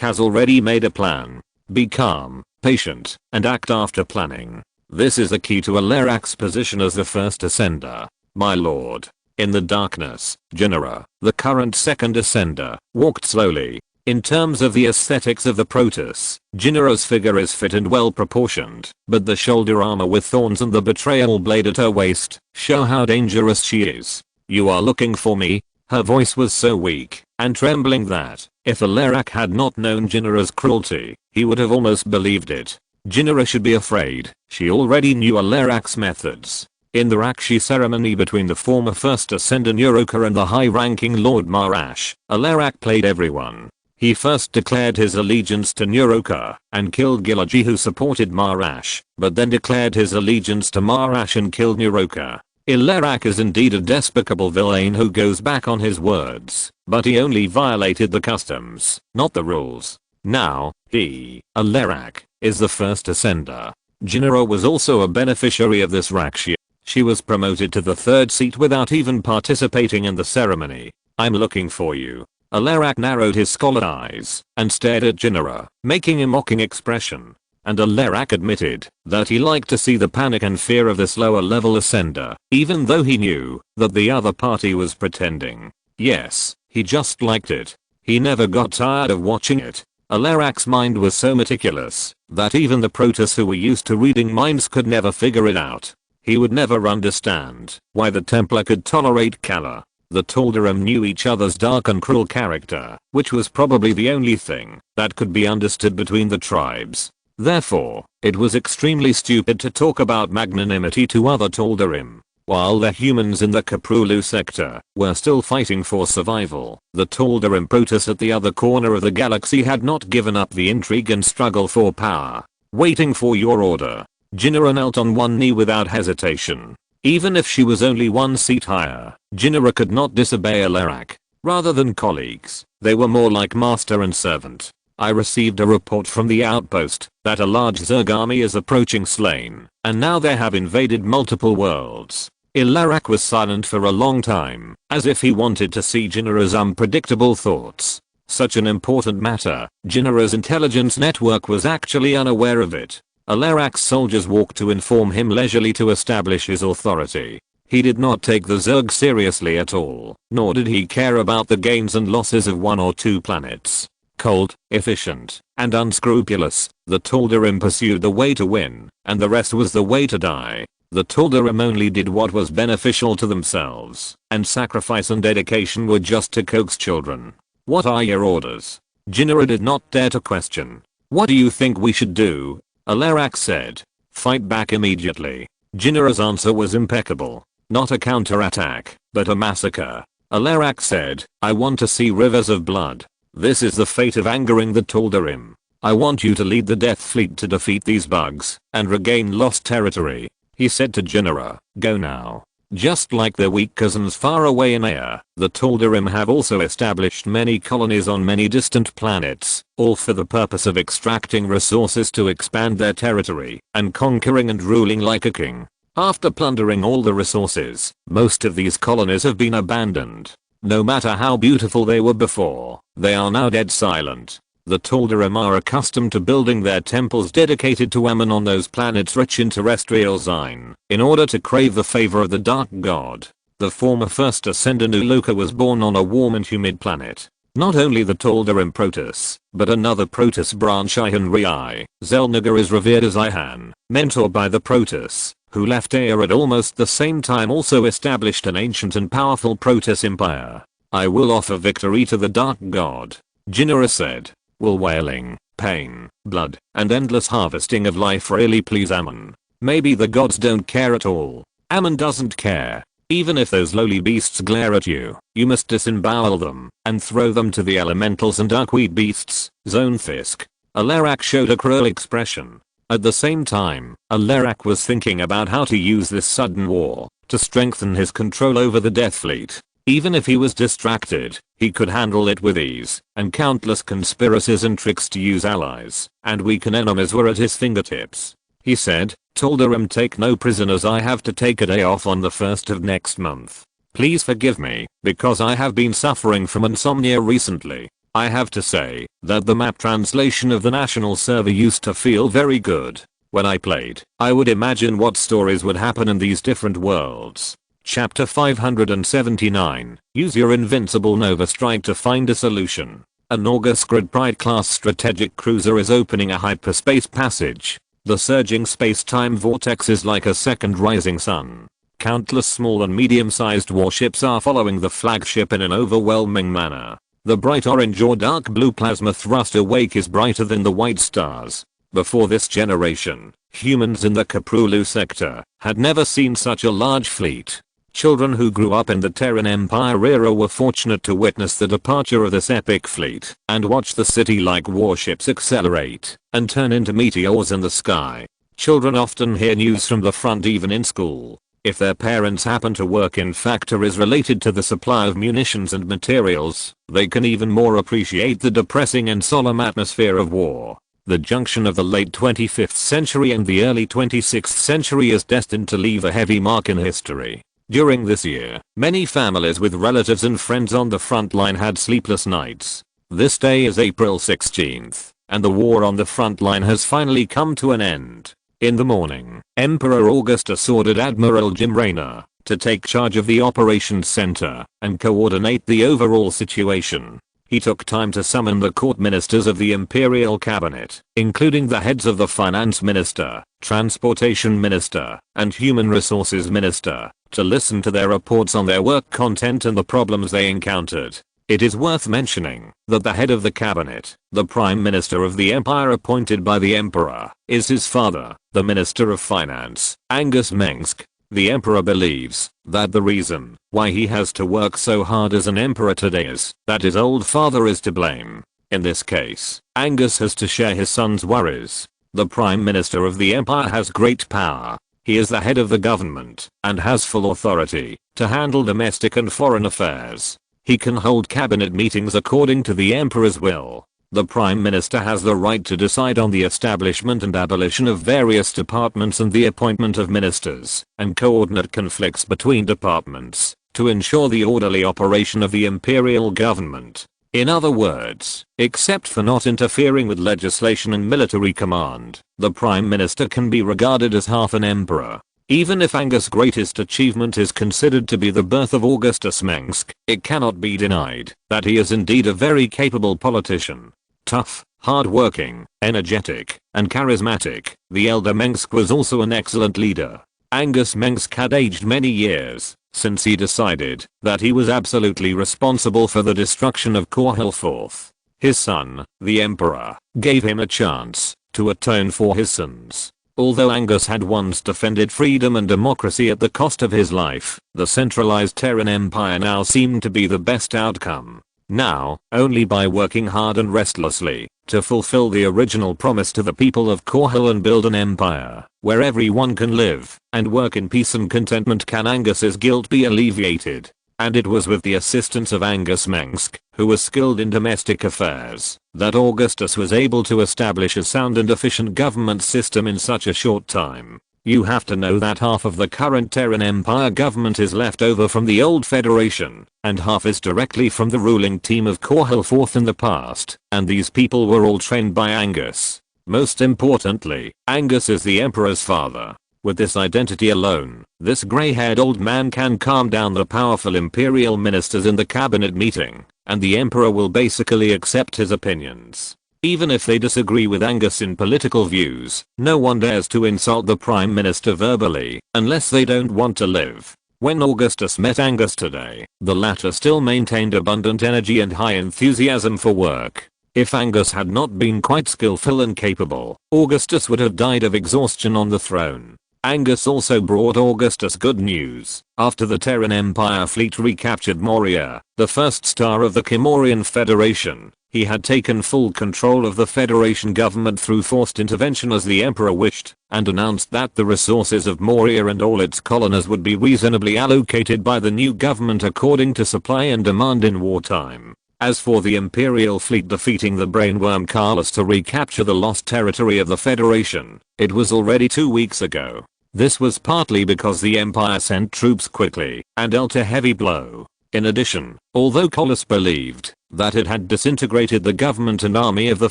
has already made a plan. Be calm, patient, and act after planning. This is the key to Alarak's position as the first ascender. My lord. In the darkness, Jynara, the current second ascender, walked slowly. In terms of the aesthetics of the Protoss, Jynara's figure is fit and well proportioned, but the shoulder armor with thorns and the betrayal blade at her waist show how dangerous she is. You are looking for me? Her voice was so weak and trembling that, if Alarak had not known Jynara's cruelty, he would have almost believed it. Jynara should be afraid, she already knew Alarak's methods. In the Rakshi ceremony between the former First Ascender Nuroka and the high-ranking Lord Marash, Alarak played everyone. He first declared his allegiance to Nuroka and killed Gilaji who supported Marash, but then declared his allegiance to Marash and killed Nuroka. Alarak is indeed a despicable villain who goes back on his words, but he only violated the customs, not the rules. Now, he, Alarak, is the first ascender. Jynara was also a beneficiary of this Rakshi. She was promoted to the third seat without even participating in the ceremony. I'm looking for you. Alarak narrowed his scholar eyes and stared at Jynara, making a mocking expression. And Alarak admitted that he liked to see the panic and fear of this lower level ascender, even though he knew that the other party was pretending. Yes, he just liked it. He never got tired of watching it. Alarak's mind was so meticulous that even the Protoss who were used to reading minds could never figure it out. He would never understand why the Templar could tolerate Kala. The Tal'Darim knew each other's dark and cruel character, which was probably the only thing that could be understood between the tribes. Therefore, it was extremely stupid to talk about magnanimity to other Tal'Darim. While the humans in the Kaprulu sector were still fighting for survival, the Tal'Darim Protoss at the other corner of the galaxy had not given up the intrigue and struggle for power. Waiting for your order. Jynara knelt on one knee without hesitation. Even if she was only one seat higher, Jynara could not disobey Alarak. Rather than colleagues, they were more like master and servant. I received a report from the outpost that a large Zerg army is approaching Slain, and now they have invaded multiple worlds. Alarak was silent for a long time, as if he wanted to see Jynara's unpredictable thoughts. Such an important matter, Jynara's intelligence network was actually unaware of it. Alarak's soldiers walked to inform him leisurely to establish his authority. He did not take the Zerg seriously at all, nor did he care about the gains and losses of one or two planets. Cold, efficient, and unscrupulous, the Tal'Darim pursued the way to win, and the rest was the way to die. The Tal'Darim only did what was beneficial to themselves, and sacrifice and dedication were just to coax children. What are your orders? Jynara did not dare to question. What do you think we should do? Alarak said. Fight back immediately. Jynara's answer was impeccable. Not a counterattack, but a massacre. Alarak said, I want to see rivers of blood. This is the fate of angering the Tal'Darim. I want you to lead the Death Fleet to defeat these bugs and regain lost territory. He said to Jynara, go now. Just like their weak cousins far away in air, the Tal'Darim have also established many colonies on many distant planets, all for the purpose of extracting resources to expand their territory and conquering and ruling like a king. After plundering all the resources, most of these colonies have been abandoned. No matter how beautiful they were before, they are now dead silent. The Tal'Darim are accustomed to building their temples dedicated to Ammon on those planets rich in terrestrial Zine, in order to crave the favor of the Dark God. The former First Ascender Nuluka was born on a warm and humid planet. Not only the Tal'Darim Protoss, but another Protoss branch Ihan Riai, Zelnaga is revered as Ihan, mentored by the Protoss, who left Air at almost the same time also established an ancient and powerful Protoss empire. I will offer victory to the Dark God, Jynara said. Will wailing, pain, blood, and endless harvesting of life really please Ammon? Maybe the gods don't care at all. Ammon doesn't care. Even if those lowly beasts glare at you, you must disembowel them and throw them to the elementals and darkweed beasts, Zone Fisk. Alarak showed a cruel expression. At the same time, Alarak was thinking about how to use this sudden war to strengthen his control over the Death Fleet. Even if he was distracted, he could handle it with ease, and countless conspiracies and tricks to use allies and weaken enemies were at his fingertips. He said, "Tal'Darim, take no prisoners. I have to take a day off on the 1st of next month. Please forgive me, because I have been suffering from insomnia recently. I have to say that the map translation of the national server used to feel very good. When I played, I would imagine what stories would happen in these different worlds." Chapter 579. Use your invincible Nova Strike to find a solution. An August Grid Pride class strategic cruiser is opening a hyperspace passage. The surging space-time vortex is like a second rising sun. Countless small and medium-sized warships are following the flagship in an overwhelming manner. The bright orange or dark blue plasma thruster wake is brighter than the white stars. Before this generation, humans in the Korhal sector had never seen such a large fleet. Children who grew up in the Terran Empire era were fortunate to witness the departure of this epic fleet and watch the city-like warships accelerate and turn into meteors in the sky. Children often hear news from the front even in school. If their parents happen to work in factories related to the supply of munitions and materials, they can even more appreciate the depressing and solemn atmosphere of war. The junction of the late 25th century and the early 26th century is destined to leave a heavy mark in history. During this year, many families with relatives and friends on the front line had sleepless nights. This day is April 16th, and the war on the front line has finally come to an end. In the morning, Emperor Augustus ordered Admiral Jim Raynor to take charge of the operations center and coordinate the overall situation. He took time to summon the court ministers of the Imperial Cabinet, including the heads of the Finance Minister, Transportation Minister, and Human Resources Minister, to listen to their reports on their work content and the problems they encountered. It is worth mentioning that the head of the cabinet, the Prime Minister of the Empire appointed by the Emperor, is his father, the Minister of Finance, Augustus Mengsk. The Emperor believes that the reason why he has to work so hard as an emperor today is that his old father is to blame. In this case, Angus has to share his son's worries. The Prime Minister of the Empire has great power. He is the head of the government and has full authority to handle domestic and foreign affairs. He can hold cabinet meetings according to the Emperor's will. The Prime Minister has the right to decide on the establishment and abolition of various departments and the appointment of ministers, and coordinate conflicts between departments, to ensure the orderly operation of the imperial government. In other words, except for not interfering with legislation and military command, the Prime Minister can be regarded as half an emperor. Even if Angus' greatest achievement is considered to be the birth of Augustus Mengsk, it cannot be denied that he is indeed a very capable politician. Tough, hard-working, energetic, and charismatic, the elder Mengsk was also an excellent leader. Augustus Mengsk had aged many years since he decided that he was absolutely responsible for the destruction of Korhal IV. His son, the Emperor, gave him a chance to atone for his sins. Although Angus had once defended freedom and democracy at the cost of his life, the centralized Terran Empire now seemed to be the best outcome. Now, only by working hard and restlessly to fulfill the original promise to the people of Korhal and build an empire where everyone can live and work in peace and contentment can Angus's guilt be alleviated. And it was with the assistance of Augustus Mengsk, who was skilled in domestic affairs, that Augustus was able to establish a sound and efficient government system in such a short time. You have to know that half of the current Terran Empire government is left over from the old Federation, and half is directly from the ruling team of Korhal IV in the past, and these people were all trained by Angus. Most importantly, Angus is the Emperor's father. With this identity alone, this grey-haired old man can calm down the powerful imperial ministers in the cabinet meeting, and the Emperor will basically accept his opinions. Even if they disagree with Angus in political views, no one dares to insult the Prime Minister verbally, unless they don't want to live. When Augustus met Angus today, the latter still maintained abundant energy and high enthusiasm for work. If Angus had not been quite skillful and capable, Augustus would have died of exhaustion on the throne. Angus also brought Augustus good news. After the Terran Empire fleet recaptured Moria, the first star of the Kel-morian Federation, he had taken full control of the Federation government through forced intervention as the Emperor wished, and announced that the resources of Moria and all its colonies would be reasonably allocated by the new government according to supply and demand in wartime. As for the Imperial fleet defeating the brainworm Carlos to recapture the lost territory of the Federation, it was already 2 weeks ago. This was partly because the Empire sent troops quickly and dealt a heavy blow. In addition, although Carlos believed that it had disintegrated the government and army of the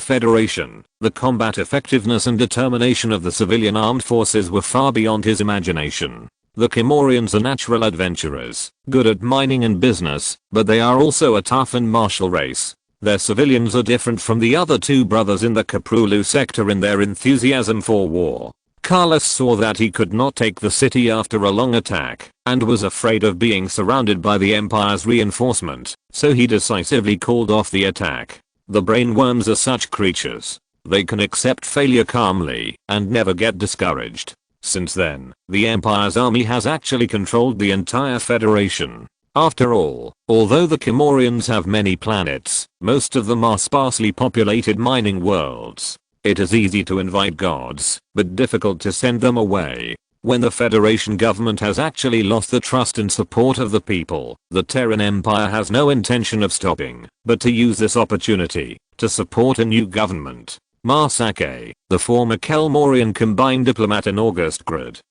Federation, the combat effectiveness and determination of the civilian armed forces were far beyond his imagination. The Kel-morians are natural adventurers, good at mining and business, but they are also a tough and martial race. Their civilians are different from the other two brothers in the Kaprulu sector in their enthusiasm for war. Carlos saw that he could not take the city after a long attack, and was afraid of being surrounded by the Empire's reinforcement, so he decisively called off the attack. The brainworms are such creatures. They can accept failure calmly, and never get discouraged. Since then, the Empire's army has actually controlled the entire Federation. After all, although the Kel-morians have many planets, most of them are sparsely populated mining worlds. It is easy to invite gods, but difficult to send them away. When the Federation government has actually lost the trust and support of the people, the Terran Empire has no intention of stopping, but to use this opportunity to support a new government. Masake, the former Kel-morian Combine diplomat in August,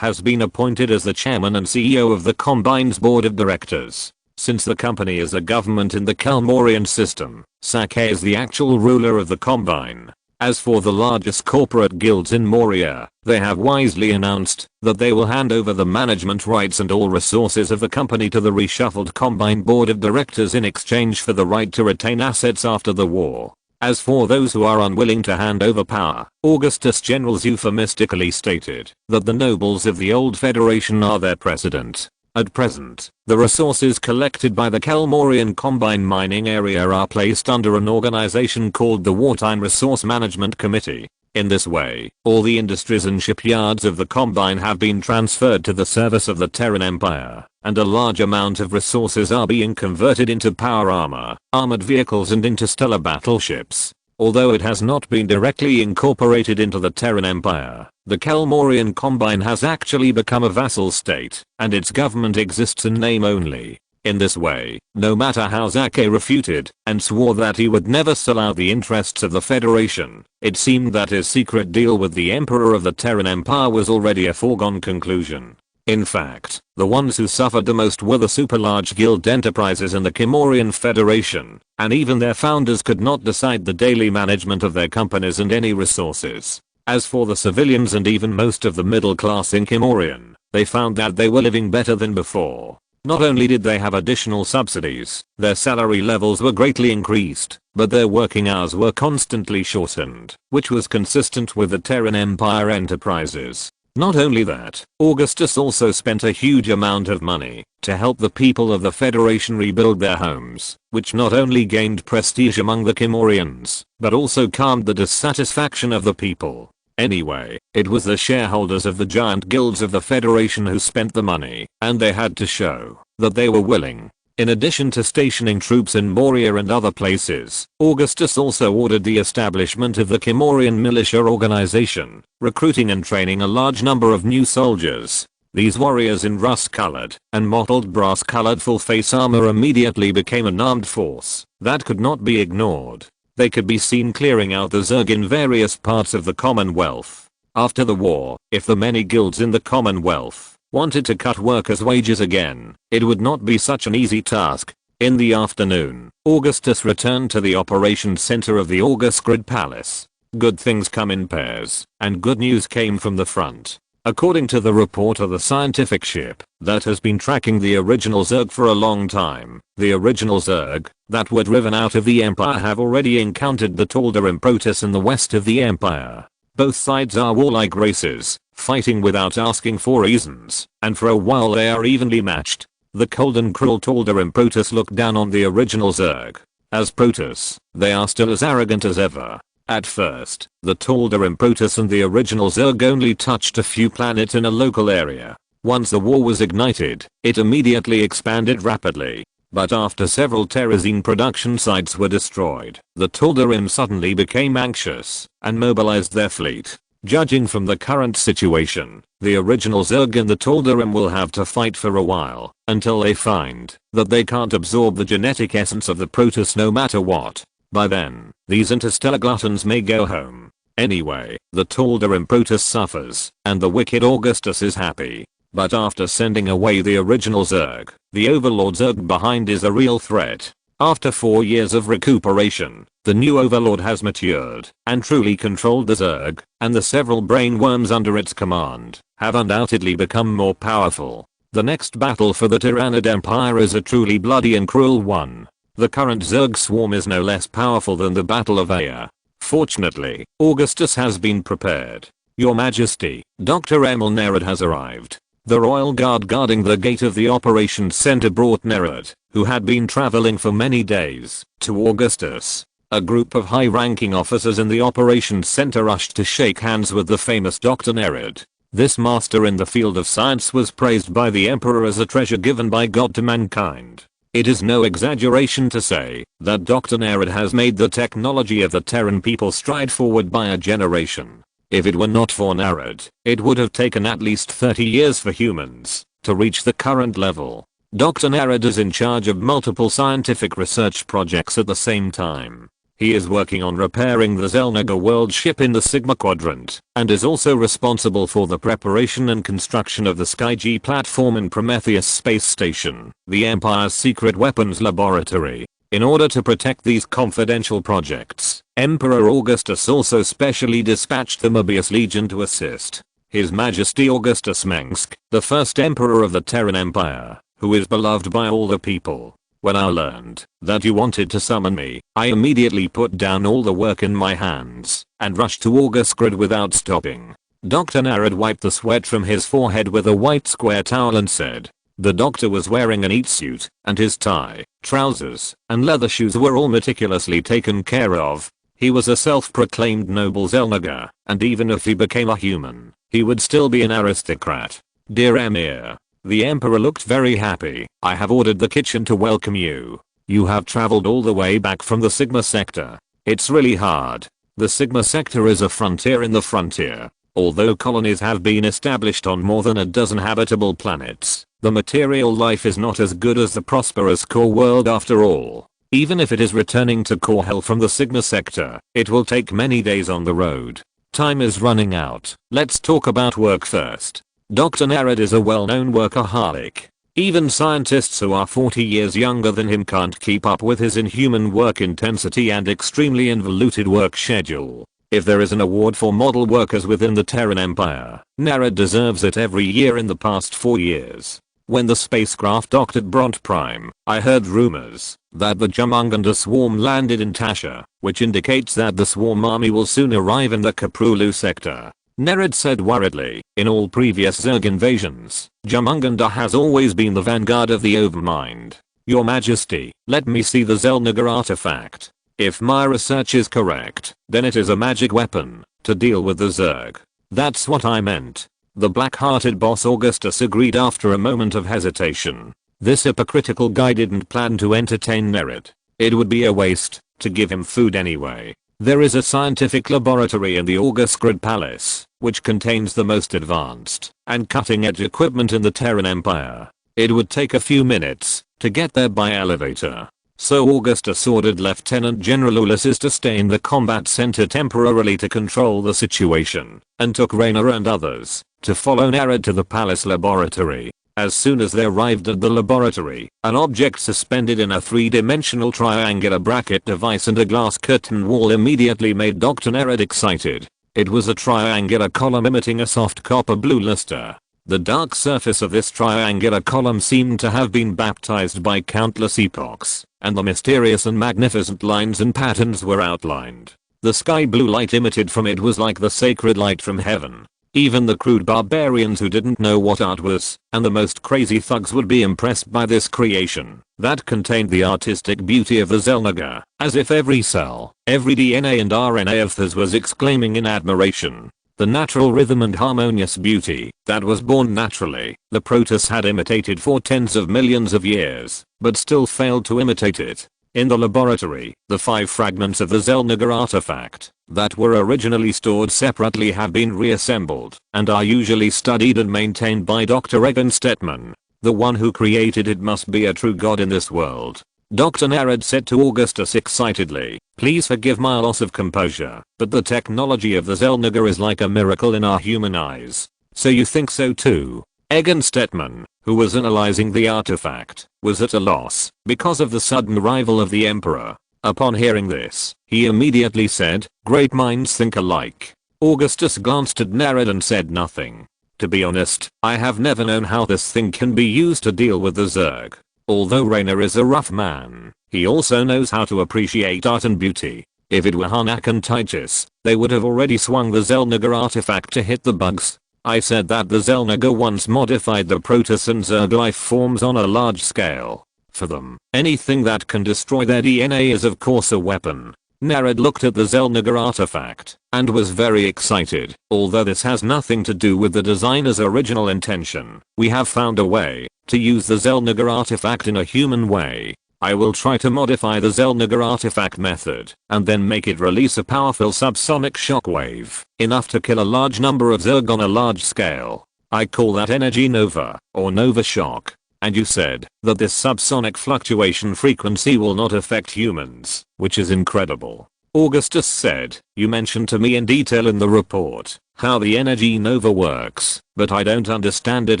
has been appointed as the chairman and CEO of the Combine's board of directors. Since the company is a government in the Kel-morian system, Sake is the actual ruler of the Combine. As for the largest corporate guilds in Moria, they have wisely announced that they will hand over the management rights and all resources of the company to the reshuffled Combine board of directors in exchange for the right to retain assets after the war. As for those who are unwilling to hand over power, Augustus generals euphemistically stated that the nobles of the old Federation are their precedent. At present, the resources collected by the Kel-morian Combine mining area are placed under an organization called the Wartime Resource Management Committee. In this way, all the industries and shipyards of the Combine have been transferred to the service of the Terran Empire, and a large amount of resources are being converted into power armor, armored vehicles and interstellar battleships. Although it has not been directly incorporated into the Terran Empire, the Kel-morian Combine has actually become a vassal state, and its government exists in name only. In this way, no matter how Sake refuted and swore that he would never sell out the interests of the Federation, it seemed that his secret deal with the Emperor of the Terran Empire was already a foregone conclusion. In fact, the ones who suffered the most were the super-large guild enterprises in the Kel-morian Federation, and even their founders could not decide the daily management of their companies and any resources. As for the civilians and even most of the middle class in Kel-morian, they found that they were living better than before. Not only did they have additional subsidies, their salary levels were greatly increased, but their working hours were constantly shortened, which was consistent with the Terran Empire enterprises. Not only that, Augustus also spent a huge amount of money to help the people of the Federation rebuild their homes, which not only gained prestige among the Kel-morians, but also calmed the dissatisfaction of the people. Anyway, it was the shareholders of the giant guilds of the Federation who spent the money, and they had to show that they were willing. In addition to stationing troops in Moria and other places, Augustus also ordered the establishment of the Kel-morian militia organization, recruiting and training a large number of new soldiers. These warriors in rust-colored and mottled brass-colored full-face armor immediately became an armed force that could not be ignored. They could be seen clearing out the Zerg in various parts of the Commonwealth. After the war, if the many guilds in the Commonwealth wanted to cut workers' wages again, it would not be such an easy task. In the afternoon, Augustus returned to the operations center of the August Palace. Good things come in pairs, and good news came from the front. According to the report of the scientific ship that has been tracking the original Zerg for a long time, the original Zerg that were driven out of the Empire have already encountered the Tal'Darim in the west of the Empire. Both sides are warlike races, fighting without asking for reasons, and for a while they are evenly matched. The cold and cruel Tal'Darim look down on the original Zerg. As Protoss, they are still as arrogant as ever. At first, the Tal'Darim Protoss and the original Zerg only touched a few planets in a local area. Once the war was ignited, it immediately expanded rapidly. But after several Terrazine production sites were destroyed, the Tal'Darim suddenly became anxious and mobilized their fleet. Judging from the current situation, the original Zerg and the Tal'Darim will have to fight for a while, until they find that they can't absorb the genetic essence of the Protoss no matter what. By then, these interstellar gluttons may go home. Anyway, the Tal'Darim Protoss suffers, and the wicked Augustus is happy. But after sending away the original Zerg, the Overlord Zerg behind is a real threat. After 4 years of recuperation, the new Overlord has matured and truly controlled the Zerg, and the several brain worms under its command have undoubtedly become more powerful. The next battle for the Terran Empire is a truly bloody and cruel one. The current Zerg swarm is no less powerful than the Battle of Aya. Fortunately, Augustus has been prepared. Your Majesty, Dr. Emil Nerad has arrived. The royal guard guarding the gate of the operations center brought Nerad, who had been traveling for many days, to Augustus. A group of high-ranking officers in the operations center rushed to shake hands with the famous Dr. Nerad. This master in the field of science was praised by the Emperor as a treasure given by God to mankind. It is no exaggeration to say that Dr. Nerad has made the technology of the Terran people stride forward by a generation. If it were not for Nerad, it would have taken at least 30 years for humans to reach the current level. Dr. Nerad is in charge of multiple scientific research projects at the same time. He is working on repairing the Xel'Naga world ship in the Sigma Quadrant, and is also responsible for the preparation and construction of the Sky-G platform and Prometheus space station, the Empire's secret weapons laboratory. In order to protect these confidential projects, Emperor Augustus also specially dispatched the Mobius Legion to assist. His Majesty Augustus Mengsk, the first Emperor of the Terran Empire, who is beloved by all the people. When I learned that you wanted to summon me, I immediately put down all the work in my hands and rushed to Augusgrad without stopping. Dr. Nerad wiped the sweat from his forehead with a white square towel and said, the doctor was wearing an eat suit, and his tie, trousers, and leather shoes were all meticulously taken care of. He was a self-proclaimed noble Xel'Naga, and even if he became a human, he would still be an aristocrat. Dear Emir. The Emperor looked very happy. I have ordered the kitchen to welcome you. You have traveled all the way back from the Sigma sector. It's really hard. The Sigma sector is a frontier in the frontier. Although colonies have been established on more than a dozen habitable planets, the material life is not as good as the prosperous core world after all. Even if it is returning to Korhal from the Sigma sector, it will take many days on the road. Time is running out. Let's talk about work first. Dr. Nerad is a well-known workaholic. Even scientists who are 40 years younger than him can't keep up with his inhuman work intensity and extremely involuted work schedule. If there is an award for model workers within the Terran Empire, Nerad deserves it every year in the past 4 years. When the spacecraft docked at Bront Prime, I heard rumors that the Jumunganda swarm landed in Tasha, which indicates that the swarm army will soon arrive in the Kaprulu sector. Nerad said worriedly, in all previous Zerg invasions, Jumunganda has always been the vanguard of the Overmind. Your Majesty, let me see the Xel'Naga artifact. If my research is correct, then it is a magic weapon to deal with the Zerg. That's what I meant. The black-hearted boss Augustus agreed after a moment of hesitation. This hypocritical guy didn't plan to entertain Nerad. It would be a waste to give him food anyway. There is a scientific laboratory in the Augusgrad Palace, which contains the most advanced and cutting-edge equipment in the Terran Empire. It would take a few minutes to get there by elevator. So Augustus ordered Lieutenant General Ulysses to stay in the combat center temporarily to control the situation, and took Raynor and others to follow Nerad to the palace laboratory. As soon as they arrived at the laboratory, an object suspended in a three-dimensional triangular bracket device and a glass curtain wall immediately made Dr. Nerad excited. It was a triangular column emitting a soft copper blue luster. The dark surface of this triangular column seemed to have been baptized by countless epochs, and the mysterious and magnificent lines and patterns were outlined. The sky blue light emitted from it was like the sacred light from heaven. Even the crude barbarians who didn't know what art was, and the most crazy thugs would be impressed by this creation that contained the artistic beauty of the Xel'Naga, as if every cell, every DNA and RNA of this was exclaiming in admiration. The natural rhythm and harmonious beauty that was born naturally, the Protoss had imitated for tens of millions of years, but still failed to imitate it. In the laboratory, the 5 fragments of the Xel'Naga artifact that were originally stored separately have been reassembled and are usually studied and maintained by Dr. Egon Stetman. The one who created it must be a true god in this world. Dr. Narad said to Augustus excitedly, "Please forgive my loss of composure, but the technology of the Xel'Naga is like a miracle in our human eyes. So you think so too?" Egon Stetman, who was analyzing the artifact, was at a loss because of the sudden arrival of the Emperor. Upon hearing this, he immediately said, "Great minds think alike." Augustus glanced at Narad and said nothing. "To be honest, I have never known how this thing can be used to deal with the Zerg. Although Raynor is a rough man, he also knows how to appreciate art and beauty. If it were Hanak and Titus, they would have already swung the Xel'Naga artifact to hit the bugs." I said that the Xel'Naga once modified the Protoss and Zerg life forms on a large scale. For them, anything that can destroy their DNA is of course a weapon. Narad looked at the Xel'Naga artifact and was very excited. "Although this has nothing to do with the designer's original intention, we have found a way to use the Xel'Naga artifact in a human way. I will try to modify the Xel'Naga artifact method and then make it release a powerful subsonic shockwave, enough to kill a large number of Zerg on a large scale. I call that energy nova, or nova shock. And you said that this subsonic fluctuation frequency will not affect humans, which is incredible." Augustus said, "You mentioned to me in detail in the report how the energy nova works, but I don't understand it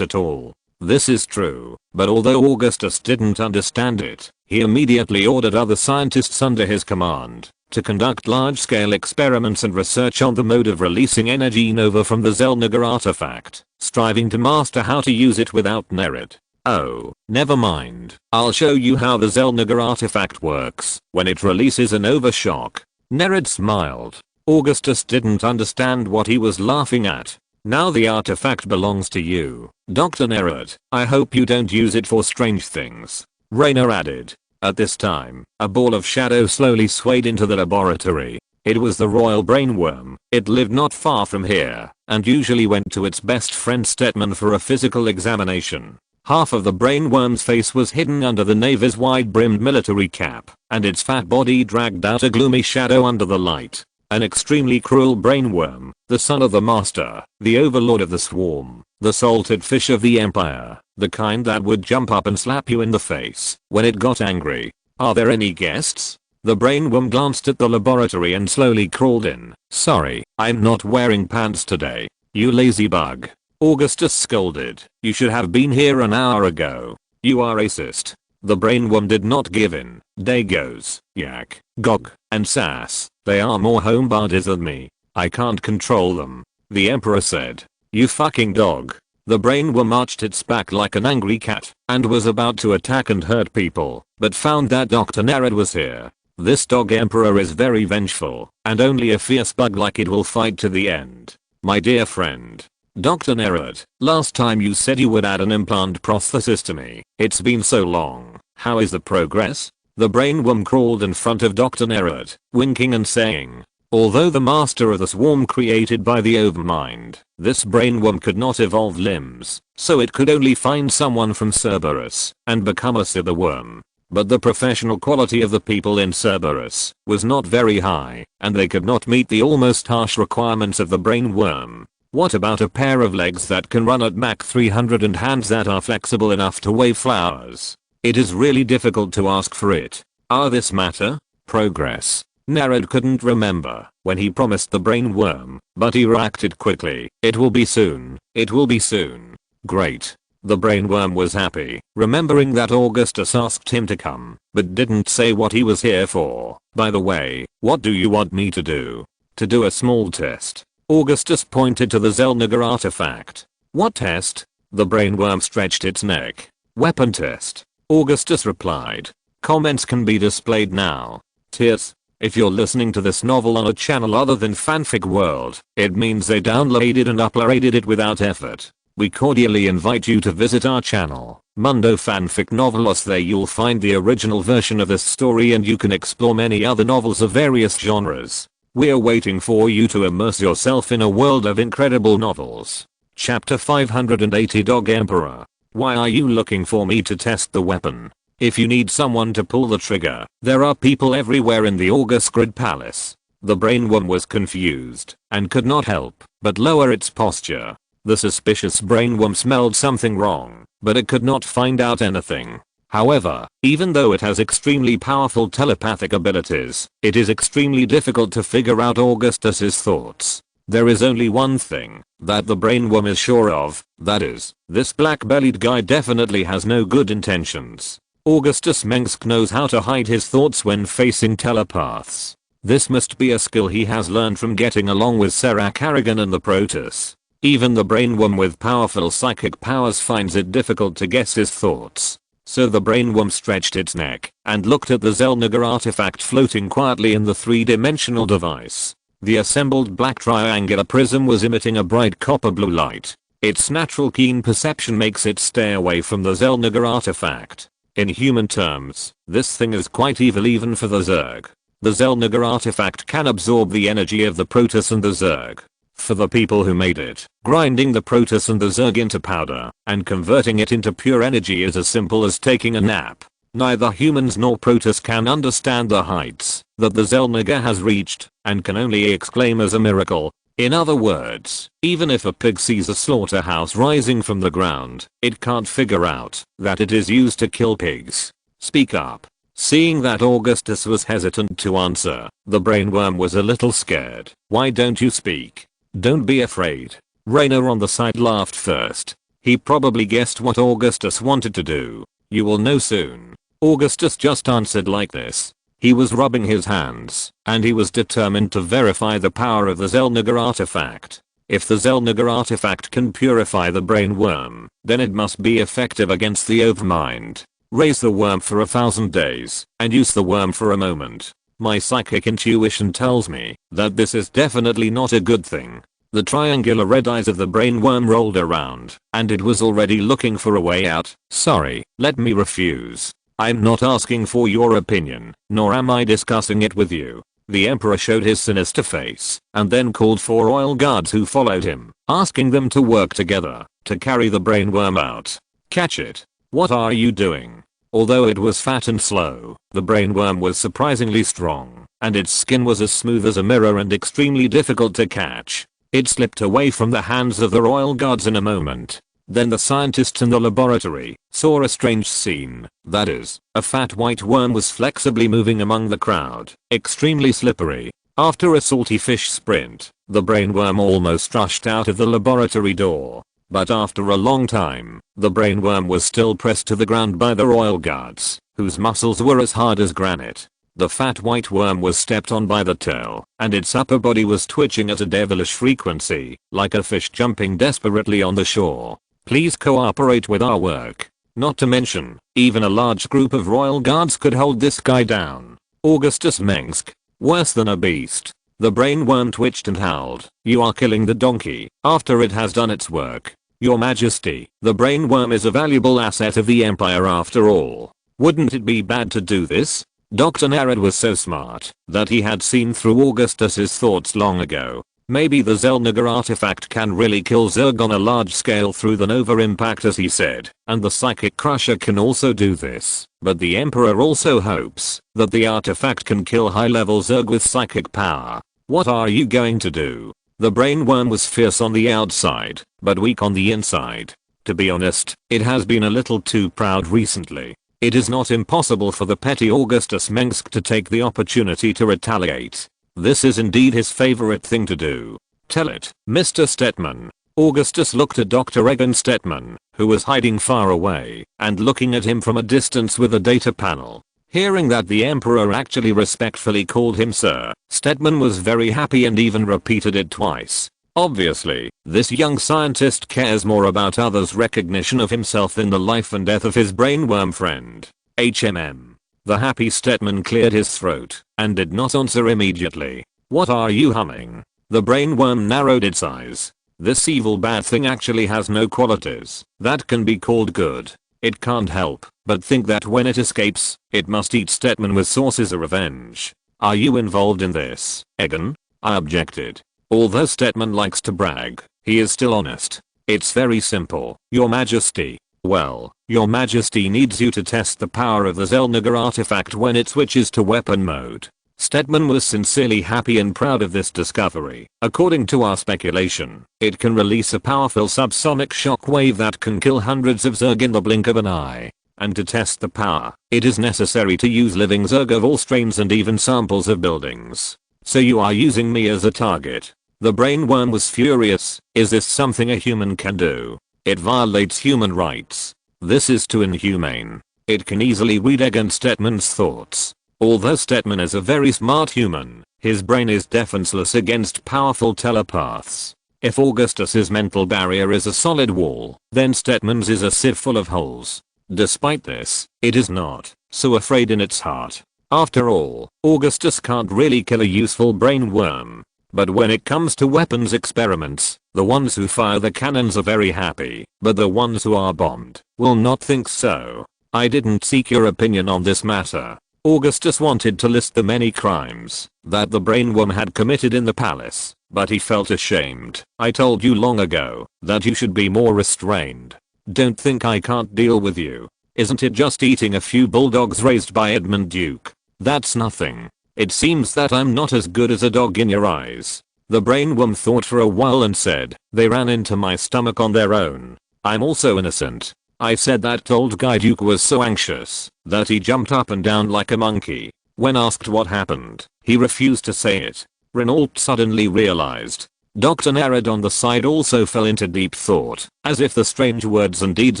at all." This is true, but although Augustus didn't understand it, he immediately ordered other scientists under his command to conduct large-scale experiments and research on the mode of releasing energy nova from the Xel'Naga artifact, striving to master how to use it without Narad. "Oh, never mind. I'll show you how the Xel'Naga artifact works when it releases a nova shock." Narad smiled. Augustus didn't understand what he was laughing at. "Now the artifact belongs to you, Dr. Narad. I hope you don't use it for strange things," Raynor added. At this time, a ball of shadow slowly swayed into the laboratory. It was the royal brainworm. It lived not far from here and usually went to its best friend Stetman for a physical examination. Half of the brainworm's face was hidden under the Navy's wide-brimmed military cap, and its fat body dragged out a gloomy shadow under the light. An extremely cruel brainworm, the son of the master, the overlord of the swarm, the salted fish of the empire, the kind that would jump up and slap you in the face when it got angry. "Are there any guests?" The brainworm glanced at the laboratory and slowly crawled in. "Sorry, I'm not wearing pants today, you lazy bug," Augustus scolded. "You should have been here an hour ago. You are racist." The brainworm did not give in. "Dagos, yak, gog, and sass. They are more homebodies than me. I can't control them," the emperor said. "You fucking dog." The brainworm arched its back like an angry cat and was about to attack and hurt people, but found that Dr. Narad was here. This dog emperor is very vengeful, and only a fierce bug like it will fight to the end. "My dear friend, Dr. Narad, last time you said you would add an implant prosthesis to me. It's been so long. How is the progress?" The brainworm crawled in front of Dr. Narad, winking and saying, "Although the master of the swarm created by the overmind, this brainworm could not evolve limbs, so it could only find someone from Cerberus and become a cyberworm. But the professional quality of the people in Cerberus was not very high, and they could not meet the almost harsh requirements of the brainworm. What about a pair of legs that can run at Mach 300 and hands that are flexible enough to wave flowers? It is really difficult to ask for it. This matter? Progress." Narad couldn't remember when he promised the brainworm, but he reacted quickly. "It will be soon. It will be soon." "Great." The brainworm was happy, remembering that Augustus asked him to come, but didn't say what he was here for. "By the way, what do you want me to do?" "To do a small test." Augustus pointed to the Xel'Naga artifact. "What test?" The brainworm stretched its neck. "Weapon test," Augustus replied. "Comments can be displayed now." "Tears." If you're listening to this novel on a channel other than Fanfic World, it means they downloaded and uploaded it without effort. We cordially invite you to visit our channel, Mundo Fanfic Novelos. There you'll find the original version of this story and you can explore many other novels of various genres. We're waiting for you to immerse yourself in a world of incredible novels. Chapter 580 Dog Emperor. Why are you looking for me to test the weapon? If you need someone to pull the trigger, there are people everywhere in the August Grid Palace. The brainworm was confused and could not help but lower its posture. The suspicious brainworm smelled something wrong, but it could not find out anything. However, even though it has extremely powerful telepathic abilities, it is extremely difficult to figure out Augustus's thoughts. There is only one thing that the brainworm is sure of, that is, this black-bellied guy definitely has no good intentions. Augustus Mengsk knows how to hide his thoughts when facing telepaths. This must be a skill he has learned from getting along with Serac Harrigan and the Protoss. Even the brainworm with powerful psychic powers finds it difficult to guess his thoughts. So the brainworm stretched its neck and looked at the Xel'Naga artifact floating quietly in the three-dimensional device. The assembled black triangular prism was emitting a bright copper blue light. Its natural keen perception makes it stay away from the Xel'Naga artifact. In human terms, this thing is quite evil even for the Zerg. The Xel'Naga artifact can absorb the energy of the Protoss and the Zerg. For the people who made it, grinding the Protoss and the Zerg into powder and converting it into pure energy is as simple as taking a nap. Neither humans nor Protoss can understand the heights that the Xel'Naga has reached and can only exclaim as a miracle. In other words, even if a pig sees a slaughterhouse rising from the ground, it can't figure out that it is used to kill pigs. Speak up. Seeing that Augustus was hesitant to answer, the brainworm was a little scared. Why don't you speak? Don't be afraid. Raynor on the side laughed first. He probably guessed what Augustus wanted to do. You will know soon. Augustus just answered like this. He was rubbing his hands, and he was determined to verify the power of the Xel'Naga artifact. If the Xel'Naga artifact can purify the brainworm, then it must be effective against the overmind. Raise the worm for 1,000 days, and use the worm for a moment. My psychic intuition tells me that this is definitely not a good thing. The triangular red eyes of the brainworm rolled around, and it was already looking for a way out. Sorry, let me refuse. I'm not asking for your opinion, nor am I discussing it with you. The Emperor showed his sinister face, and then called for royal guards who followed him, asking them to work together to carry the brainworm out. Catch it. What are you doing? Although it was fat and slow, the brainworm was surprisingly strong, and its skin was as smooth as a mirror and extremely difficult to catch. It slipped away from the hands of the royal guards in a moment. Then the scientists in the laboratory saw a strange scene. That is, a fat white worm was flexibly moving among the crowd, extremely slippery. After a salty fish sprint, the brainworm almost rushed out of the laboratory door. But after a long time, the brainworm was still pressed to the ground by the royal guards, whose muscles were as hard as granite. The fat white worm was stepped on by the tail, and its upper body was twitching at a devilish frequency, like a fish jumping desperately on the shore. Please cooperate with our work. Not to mention, even a large group of royal guards could hold this guy down. Augustus Mengsk. Worse than a beast. The brainworm twitched and howled. You are killing the donkey after it has done its work. Your Majesty, the brainworm is a valuable asset of the Empire after all. Wouldn't it be bad to do this? Dr. Narad was so smart that he had seen through Augustus's thoughts long ago. Maybe the Xel'Naga artifact can really kill Zerg on a large scale through the Nova impact, as he said, and the Psychic Crusher can also do this. But the Emperor also hopes that the artifact can kill high-level Zerg with psychic power. What are you going to do? The brainworm was fierce on the outside, but weak on the inside. To be honest, it has been a little too proud recently. It is not impossible for the petty Augustus Mengsk to take the opportunity to retaliate. This is indeed his favorite thing to do. Tell it, Mr. Stetman. Augustus looked at Dr. Egon Stetman, who was hiding far away and looking at him from a distance with a data panel. Hearing that the Emperor actually respectfully called him Sir, Stetman was very happy and even repeated it twice. Obviously, this young scientist cares more about others' recognition of himself than the life and death of his brainworm friend. HMM. The happy Stetman cleared his throat and did not answer immediately. What are you humming? The brainworm narrowed its eyes. This evil bad thing actually has no qualities that can be called good. It can't help but think that when it escapes, it must eat Stetman with sources of revenge. Are you involved in this, Egan? I objected. Although Stetman likes to brag, he is still honest. It's very simple, Your Majesty. Well, Your Majesty needs you to test the power of the Zelniger artifact when it switches to weapon mode. Stetman was sincerely happy and proud of this discovery. According to our speculation, it can release a powerful subsonic shockwave that can kill hundreds of Zerg in the blink of an eye. And to test the power, it is necessary to use living Zerg of all strains and even samples of buildings. So you are using me as a target. The brainworm was furious. Is this something a human can do? It violates human rights. This is too inhumane. It can easily read against Stetman's thoughts. Although Stetman is a very smart human, his brain is defenseless against powerful telepaths. If Augustus's mental barrier is a solid wall, then Stetman's is a sieve full of holes. Despite this, it is not so afraid in its heart. After all, Augustus can't really kill a useful brainworm. But when it comes to weapons experiments, the ones who fire the cannons are very happy, but the ones who are bombed will not think so. I didn't seek your opinion on this matter. Augustus wanted to list the many crimes that the brainworm had committed in the palace, but he felt ashamed. I told you long ago that you should be more restrained. Don't think I can't deal with you. Isn't it just eating a few bulldogs raised by Edmund Duke? That's nothing. It seems that I'm not as good as a dog in your eyes. The brainworm thought for a while and said, they ran into my stomach on their own. I'm also innocent. I said that old guy Duke was so anxious that he jumped up and down like a monkey. When asked what happened, he refused to say it. Renault suddenly realized. Dr. Nerad on the side also fell into deep thought, as if the strange words and deeds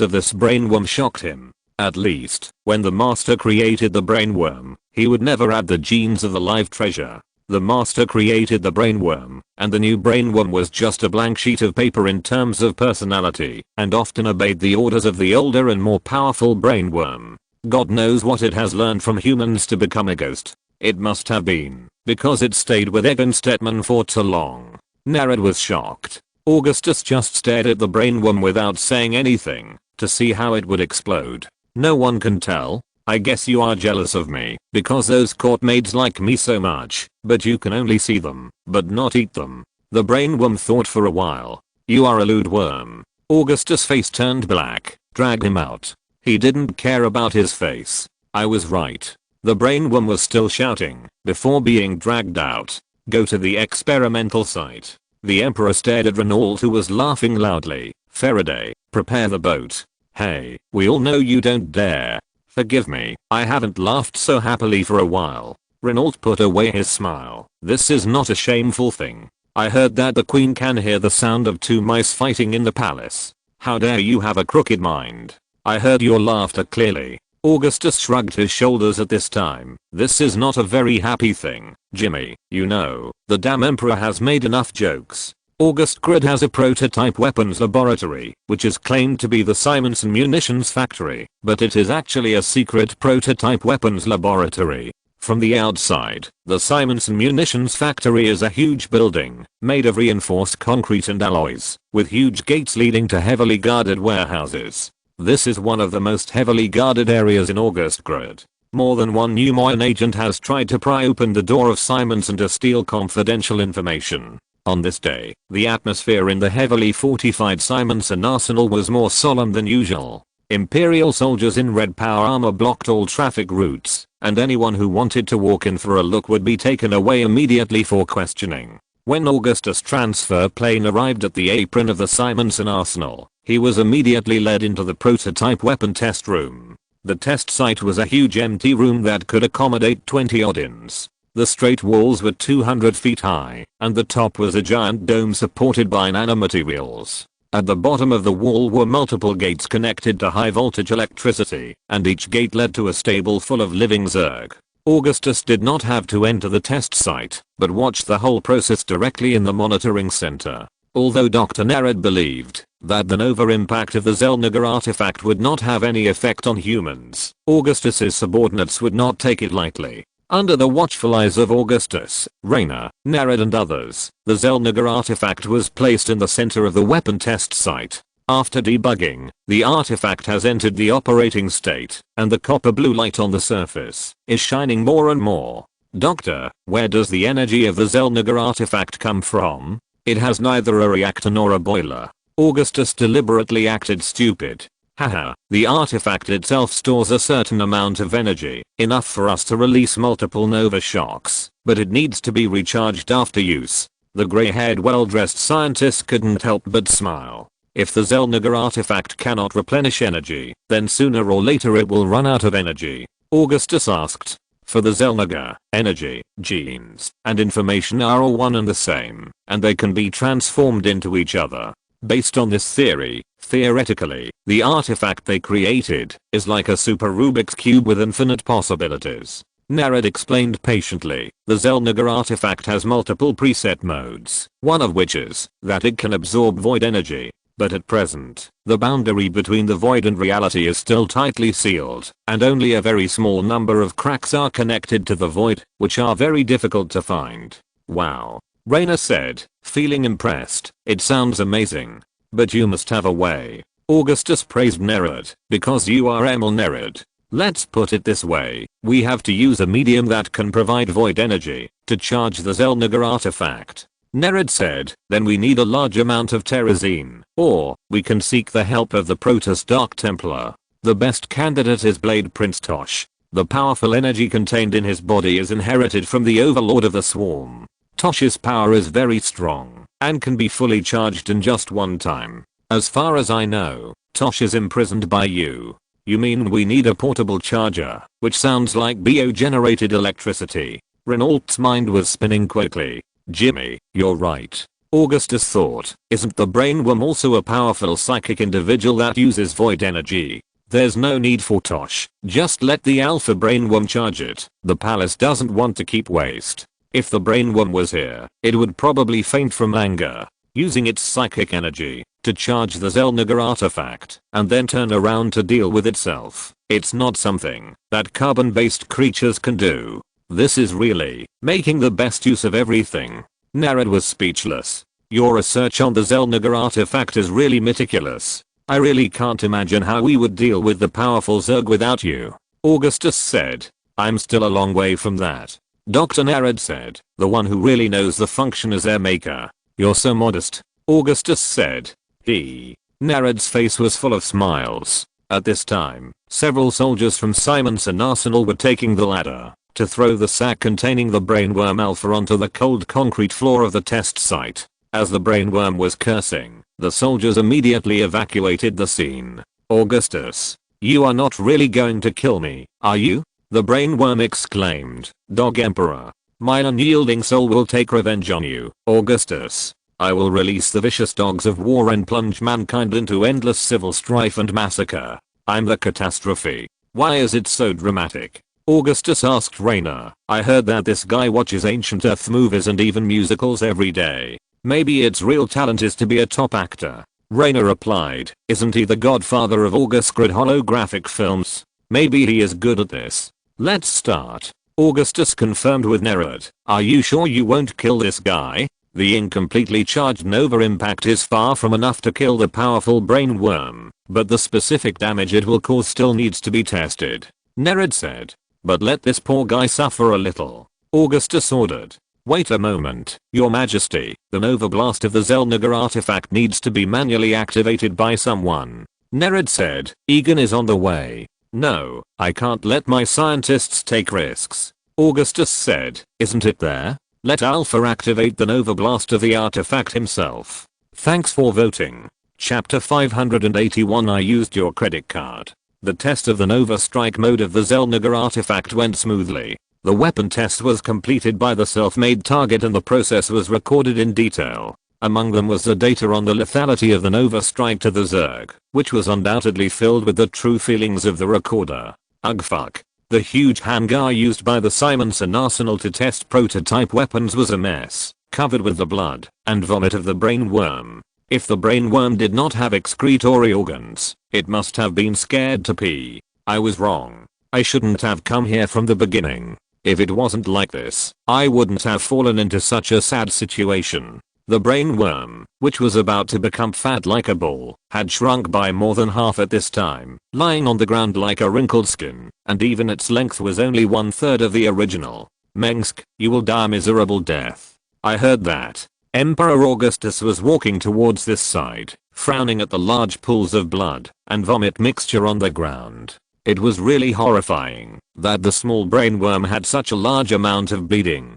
of this brainworm shocked him. At least, when the master created the brainworm, he would never add the genes of the live treasure. The master created the brainworm, and the new brainworm was just a blank sheet of paper in terms of personality, and often obeyed the orders of the older and more powerful brainworm. God knows what it has learned from humans to become a ghost. It must have been because it stayed with Egan Stetman for so long. Nerad was shocked. Augustus just stared at the brainworm without saying anything, to see how it would explode. No one can tell. I guess you are jealous of me, because those court maids like me so much, but you can only see them, but not eat them. The brainworm thought for a while. You are a lewd worm. Augustus' face turned black. Drag him out. He didn't care about his face. I was right. The brainworm was still shouting, before being dragged out. Go to the experimental site. The Emperor stared at Renault, who was laughing loudly. Faraday, prepare the boat. Hey, we all know you don't dare. Forgive me, I haven't laughed so happily for a while. Renault put away his smile. This is not a shameful thing. I heard that the queen can hear the sound of two mice fighting in the palace. How dare you have a crooked mind? I heard your laughter clearly. Augustus shrugged his shoulders at this time. This is not a very happy thing, Jimmy. You know, the damn emperor has made enough jokes. August Grid has a prototype weapons laboratory, which is claimed to be the Simonson munitions factory, but it is actually a secret prototype weapons laboratory. From the outside, the Simonson munitions factory is a huge building, made of reinforced concrete and alloys, with huge gates leading to heavily guarded warehouses. This is one of the most heavily guarded areas in August Grid. More than one Pneumon agent has tried to pry open the door of Simonson to steal confidential information. On this day, the atmosphere in the heavily fortified Simonson arsenal was more solemn than usual. Imperial soldiers in red power armor blocked all traffic routes, and anyone who wanted to walk in for a look would be taken away immediately for questioning. When Augustus' transfer plane arrived at the apron of the Simonson arsenal, he was immediately led into the prototype weapon test room. The test site was a huge empty room that could accommodate 20 audience. The straight walls were 200 feet high, and the top was a giant dome supported by nanomaterials. At the bottom of the wall were multiple gates connected to high voltage electricity, and each gate led to a stable full of living Zerg. Augustus did not have to enter the test site, but watched the whole process directly in the monitoring center. Although Dr. Nerid believed that the Nova impact of the Xel'Naga artifact would not have any effect on humans, Augustus's subordinates would not take it lightly. Under the watchful eyes of Augustus, Raynor, Nerid and others, the Xel'Naga artifact was placed in the center of the weapon test site. After debugging, the artifact has entered the operating state, and the copper blue light on the surface is shining more and more. Doctor, where does the energy of the Xel'Naga artifact come from? It has neither a reactor nor a boiler. Augustus deliberately acted stupid. Haha, the artifact itself stores a certain amount of energy, enough for us to release multiple nova shocks, but it needs to be recharged after use. The gray-haired well-dressed scientist couldn't help but smile. If the Xel'Naga artifact cannot replenish energy, then sooner or later it will run out of energy. Augustus asked. For the Xel'Naga, energy, genes, and information are all one and the same, and they can be transformed into each other. Based on this theory, theoretically, the artifact they created is like a super Rubik's Cube with infinite possibilities. Nerid explained patiently, the Xel'Naga artifact has multiple preset modes, one of which is that it can absorb void energy. But at present, the boundary between the void and reality is still tightly sealed, and only a very small number of cracks are connected to the void, which are very difficult to find. Wow. Raynor said, feeling impressed. It sounds amazing. But you must have a way. Augustus praised Nerid, because you are Emil Nerid. Let's put it this way, we have to use a medium that can provide void energy to charge the Xel'Naga artifact. Nerid said, then we need a large amount of terrazine, or we can seek the help of the Protoss Dark Templar. The best candidate is Blade Prince Tosh. The powerful energy contained in his body is inherited from the Overlord of the Swarm. Tosh's power is very strong, and can be fully charged in just one time. As far as I know, Tosh is imprisoned by you. You mean we need a portable charger, which sounds like bio-generated electricity. Renault's mind was spinning quickly. Jimmy, you're right. Augustus thought, isn't the brainworm also a powerful psychic individual that uses void energy? There's no need for Tosh, just let the alpha brainworm charge it. The palace doesn't want to keep waste. If the brainworm was here, it would probably faint from anger, using its psychic energy to charge the Xel'Naga artifact, and then turn around to deal with itself. It's not something that carbon-based creatures can do. This is really making the best use of everything. Nerid was speechless. Your research on the Xel'Naga artifact is really meticulous. I really can't imagine how we would deal with the powerful Zerg without you. Augustus said. I'm still a long way from that. Dr. Nerid said, the one who really knows the function is their maker. You're so modest. Augustus said. Nerid's face was full of smiles. At this time, several soldiers from Simonson Arsenal were taking the ladder to throw the sack containing the brainworm alpha onto the cold concrete floor of the test site. As the brainworm was cursing, the soldiers immediately evacuated the scene. Augustus, you are not really going to kill me, are you? The brainworm exclaimed. Dog Emperor, my unyielding soul will take revenge on you. Augustus, I will release the vicious dogs of war and plunge mankind into endless civil strife and massacre. I'm the catastrophe. Why is it so dramatic? Augustus asked Raynor. I heard that this guy watches ancient Earth movies and even musicals every day. Maybe its real talent is to be a top actor. Raynor replied, isn't he the godfather of August Grid holographic films? Maybe he is good at this. Let's start. Augustus confirmed with Nerid. Are you sure you won't kill this guy? The incompletely charged Nova impact is far from enough to kill the powerful brainworm, but the specific damage it will cause still needs to be tested. Nerid said. But let this poor guy suffer a little. Augustus ordered. Wait a moment, Your Majesty, the Nova Blast of the Xel'Naga artifact needs to be manually activated by someone. Nerid said. Egan is on the way. No, I can't let my scientists take risks. Augustus said. Isn't it there? Let Alpha activate the Nova Blast of the artifact himself. Thanks for voting. Chapter 581 I used your credit card. The test of the Nova Strike mode of the Xel'Naga artifact went smoothly. The weapon test was completed by the self-made target and the process was recorded in detail. Among them was the data on the lethality of the Nova Strike to the Zerg, which was undoubtedly filled with the true feelings of the recorder. Ugh fuck. The huge hangar used by the Simonson Arsenal to test prototype weapons was a mess. covered with the blood and vomit of the brain worm. If the brain worm did not have excretory organs, it must have been scared to pee. I was wrong. I shouldn't have come here from the beginning. If it wasn't like this, I wouldn't have fallen into such a sad situation. The brain worm, which was about to become fat like a bull, had shrunk by more than half at this time, lying on the ground like a wrinkled skin, and even its length was only 1/3 of the original. Mengsk, you will die a miserable death. I heard that. Emperor Augustus was walking towards this side, frowning at the large pools of blood and vomit mixture on the ground. It was really horrifying that the small brain worm had such a large amount of bleeding.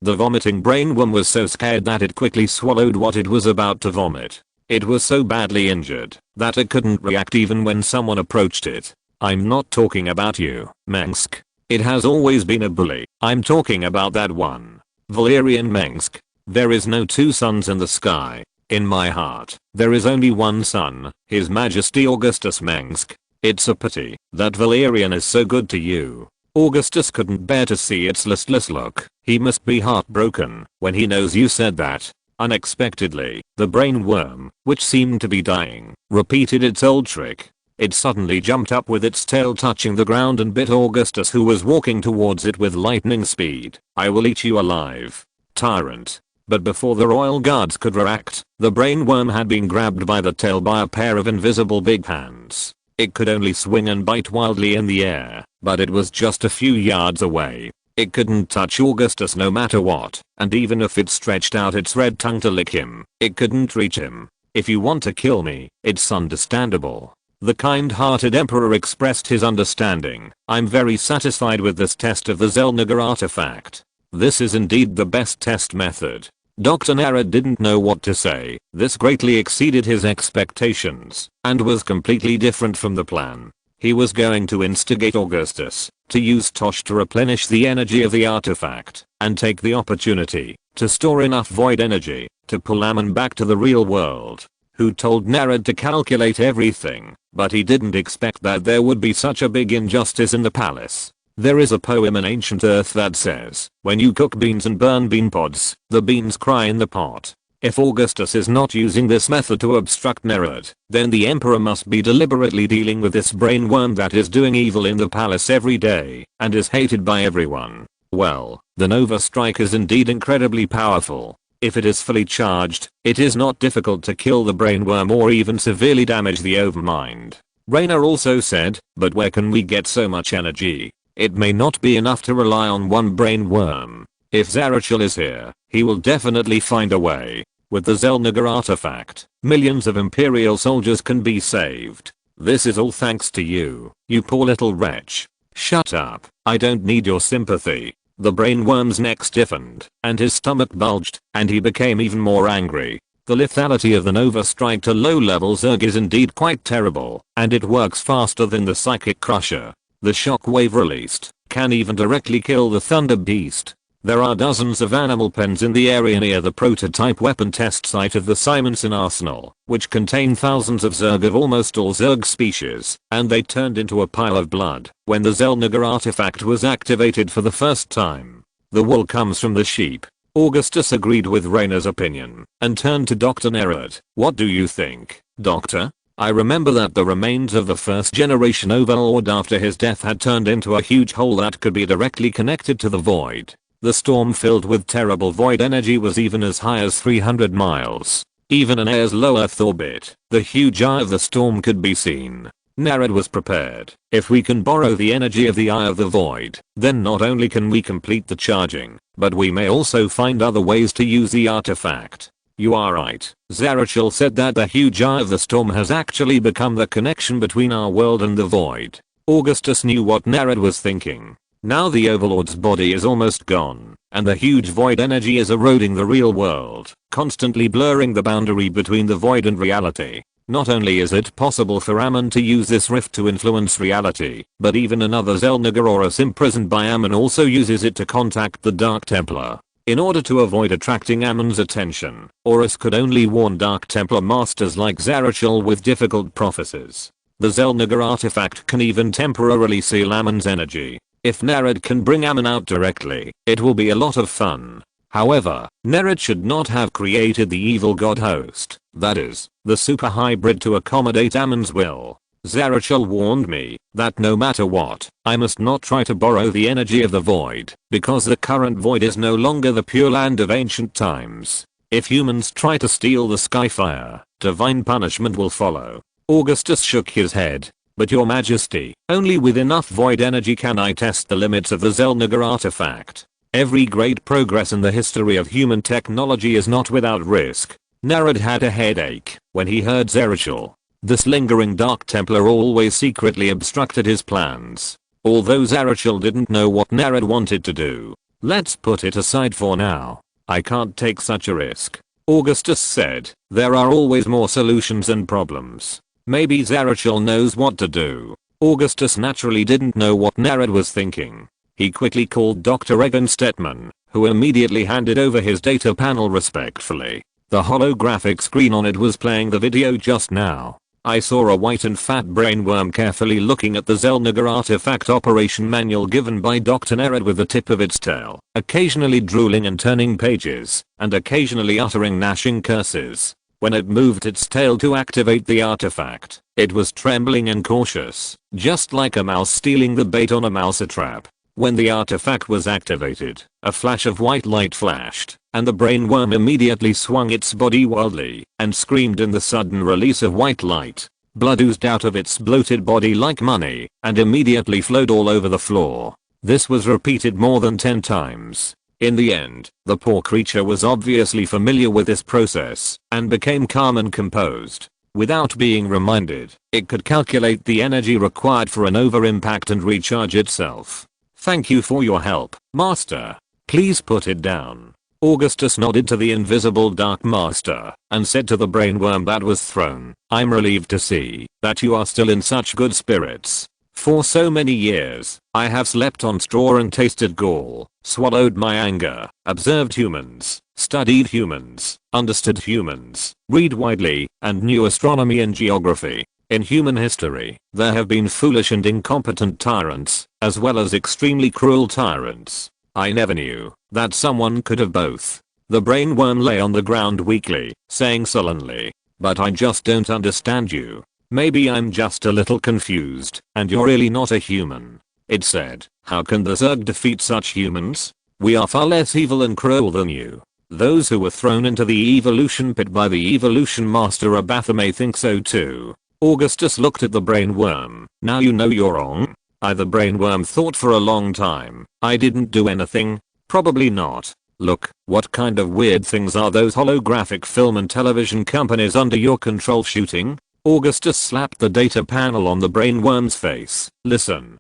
The vomiting brain worm was so scared that it quickly swallowed what it was about to vomit. It was so badly injured that it couldn't react even when someone approached it. I'm not talking about you, Mengsk. It has always been a bully. I'm talking about that one. Valerian Mengsk. There is no two suns in the sky. In my heart, there is only one sun, His Majesty Augustus Mengsk. It's a pity that Valerian is so good to you. Augustus couldn't bear to see its listless look. He must be heartbroken when he knows you said that. Unexpectedly, the brain worm, which seemed to be dying, repeated its old trick. It suddenly jumped up with its tail touching the ground and bit Augustus, who was walking towards it with lightning speed. I will eat you alive, tyrant. But before the royal guards could react, the brain worm had been grabbed by the tail by a pair of invisible big hands. It could only swing and bite wildly in the air, but it was just a few yards away. It couldn't touch Augustus no matter what, and even if it stretched out its red tongue to lick him, it couldn't reach him. If you want to kill me, it's understandable. The kind-hearted emperor expressed his understanding. I'm very satisfied with this test of the Xel'Naga artifact. This is indeed the best test method. Dr. Nerad didn't know what to say. This greatly exceeded his expectations and was completely different from the plan. He was going to instigate Augustus to use Tosh to replenish the energy of the artifact and take the opportunity to store enough void energy to pull Ammon back to the real world. Who told Nerad to calculate everything, but he didn't expect that there would be such a big injustice in the palace. There is a poem in ancient Earth that says, when you cook beans and burn bean pods, the beans cry in the pot. If Augustus is not using this method to obstruct Nerad, then the emperor must be deliberately dealing with this brain worm that is doing evil in the palace every day and is hated by everyone. Well, the Nova Strike is indeed incredibly powerful. If it is fully charged, it is not difficult to kill the brain worm or even severely damage the overmind. Raynor also said, but where can we get so much energy? It may not be enough to rely on one brain worm. If Zarachel is here, he will definitely find a way. With the Xel'Naga artifact, millions of Imperial soldiers can be saved. This is all thanks to you, you poor little wretch. Shut up, I don't need your sympathy. The brain worm's neck stiffened, and his stomach bulged, and he became even more angry. The lethality of the Nova Strike to low-level Zerg is indeed quite terrible, and it works faster than the Psychic Crusher. The shockwave released can even directly kill the Thunder Beast. There are dozens of animal pens in the area near the prototype weapon test site of the Simonson Arsenal, which contain thousands of Zerg of almost all Zerg species, and they turned into a pile of blood when the Xel'Naga artifact was activated for the first time. The wool comes from the sheep. Augustus agreed with Raynor's opinion and turned to Dr. Nerad. What do you think, Doctor? I remember that the remains of the first generation overlord after his death had turned into a huge hole that could be directly connected to the void. The storm filled with terrible void energy was even as high as 300 miles. Even in Air's low Earth orbit, the huge eye of the storm could be seen. Nerad was prepared. If we can borrow the energy of the Eye of the Void, then not only can we complete the charging, but we may also find other ways to use the artifact. You are right. Zarachel said that the huge Eye of the Storm has actually become the connection between our world and the Void. Augustus knew what Nerad was thinking. Now the Overlord's body is almost gone, and the huge void energy is eroding the real world, constantly blurring the boundary between the void and reality. Not only is it possible for Ammon to use this rift to influence reality, but even another Xel'Naga Horus imprisoned by Ammon also uses it to contact the Dark Templar. In order to avoid attracting Ammon's attention, Horus could only warn Dark Templar masters like Zarachel with difficult prophecies. The Xel'Naga artifact can even temporarily seal Ammon's energy. If Nerad can bring Ammon out directly, it will be a lot of fun. However, Nerid should not have created the evil god host, that is, the super hybrid to accommodate Ammon's will. Zerachel warned me that no matter what, I must not try to borrow the energy of the void, because the current void is no longer the pure land of ancient times. If humans try to steal the skyfire, divine punishment will follow. Augustus shook his head. But your majesty, only with enough void energy can I test the limits of the Xel'Naga artifact. Every great progress in the history of human technology is not without risk. Nerid had a headache when he heard Zerachel. This lingering Dark Templar always secretly obstructed his plans. Although Zerachel didn't know what Nerid wanted to do. Let's put it aside for now. I can't take such a risk. Augustus said, there are always more solutions than problems. Maybe Zerachel knows what to do. Augustus naturally didn't know what Nerid was thinking. He quickly called Dr. Egon Stetman, who immediately handed over his data panel respectfully. The holographic screen on it was playing the video just now. I saw a white and fat brainworm carefully looking at the Xel'Naga artifact operation manual given by Dr. Nerid with the tip of its tail, occasionally drooling and turning pages, and occasionally uttering gnashing curses. When it moved its tail to activate the artifact, it was trembling and cautious, just like a mouse stealing the bait on a mouse trap. When the artifact was activated, a flash of white light flashed, and the brainworm immediately swung its body wildly and screamed in the sudden release of white light. Blood oozed out of its bloated body like money and immediately flowed all over the floor. This was repeated more than 10 times. In the end, the poor creature was obviously familiar with this process and became calm and composed. Without being reminded, it could calculate the energy required for an over-impact and recharge itself. Thank you for your help, Master. Please put it down. Augustus nodded to the invisible Dark Master and said to the brainworm that was thrown, I'm relieved to see that you are still in such good spirits. For so many years, I have slept on straw and tasted gall, swallowed my anger, observed humans, studied humans, understood humans, read widely, and knew astronomy and geography. In human history, there have been foolish and incompetent tyrants, as well as extremely cruel tyrants. I never knew that someone could have both. The brainworm lay on the ground weakly, saying sullenly, but I just don't understand you. Maybe I'm just a little confused, and you're really not a human. It said, how can the Zerg defeat such humans? We are far less evil and cruel than you. Those who were thrown into the evolution pit by the evolution master Abatha may think so too. Augustus looked at the brainworm. Now you know you're wrong. The brainworm thought for a long time. I didn't do anything. Probably not. Look, what kind of weird things are those holographic film and television companies under your control shooting? Augustus slapped the data panel on the brainworm's face. Listen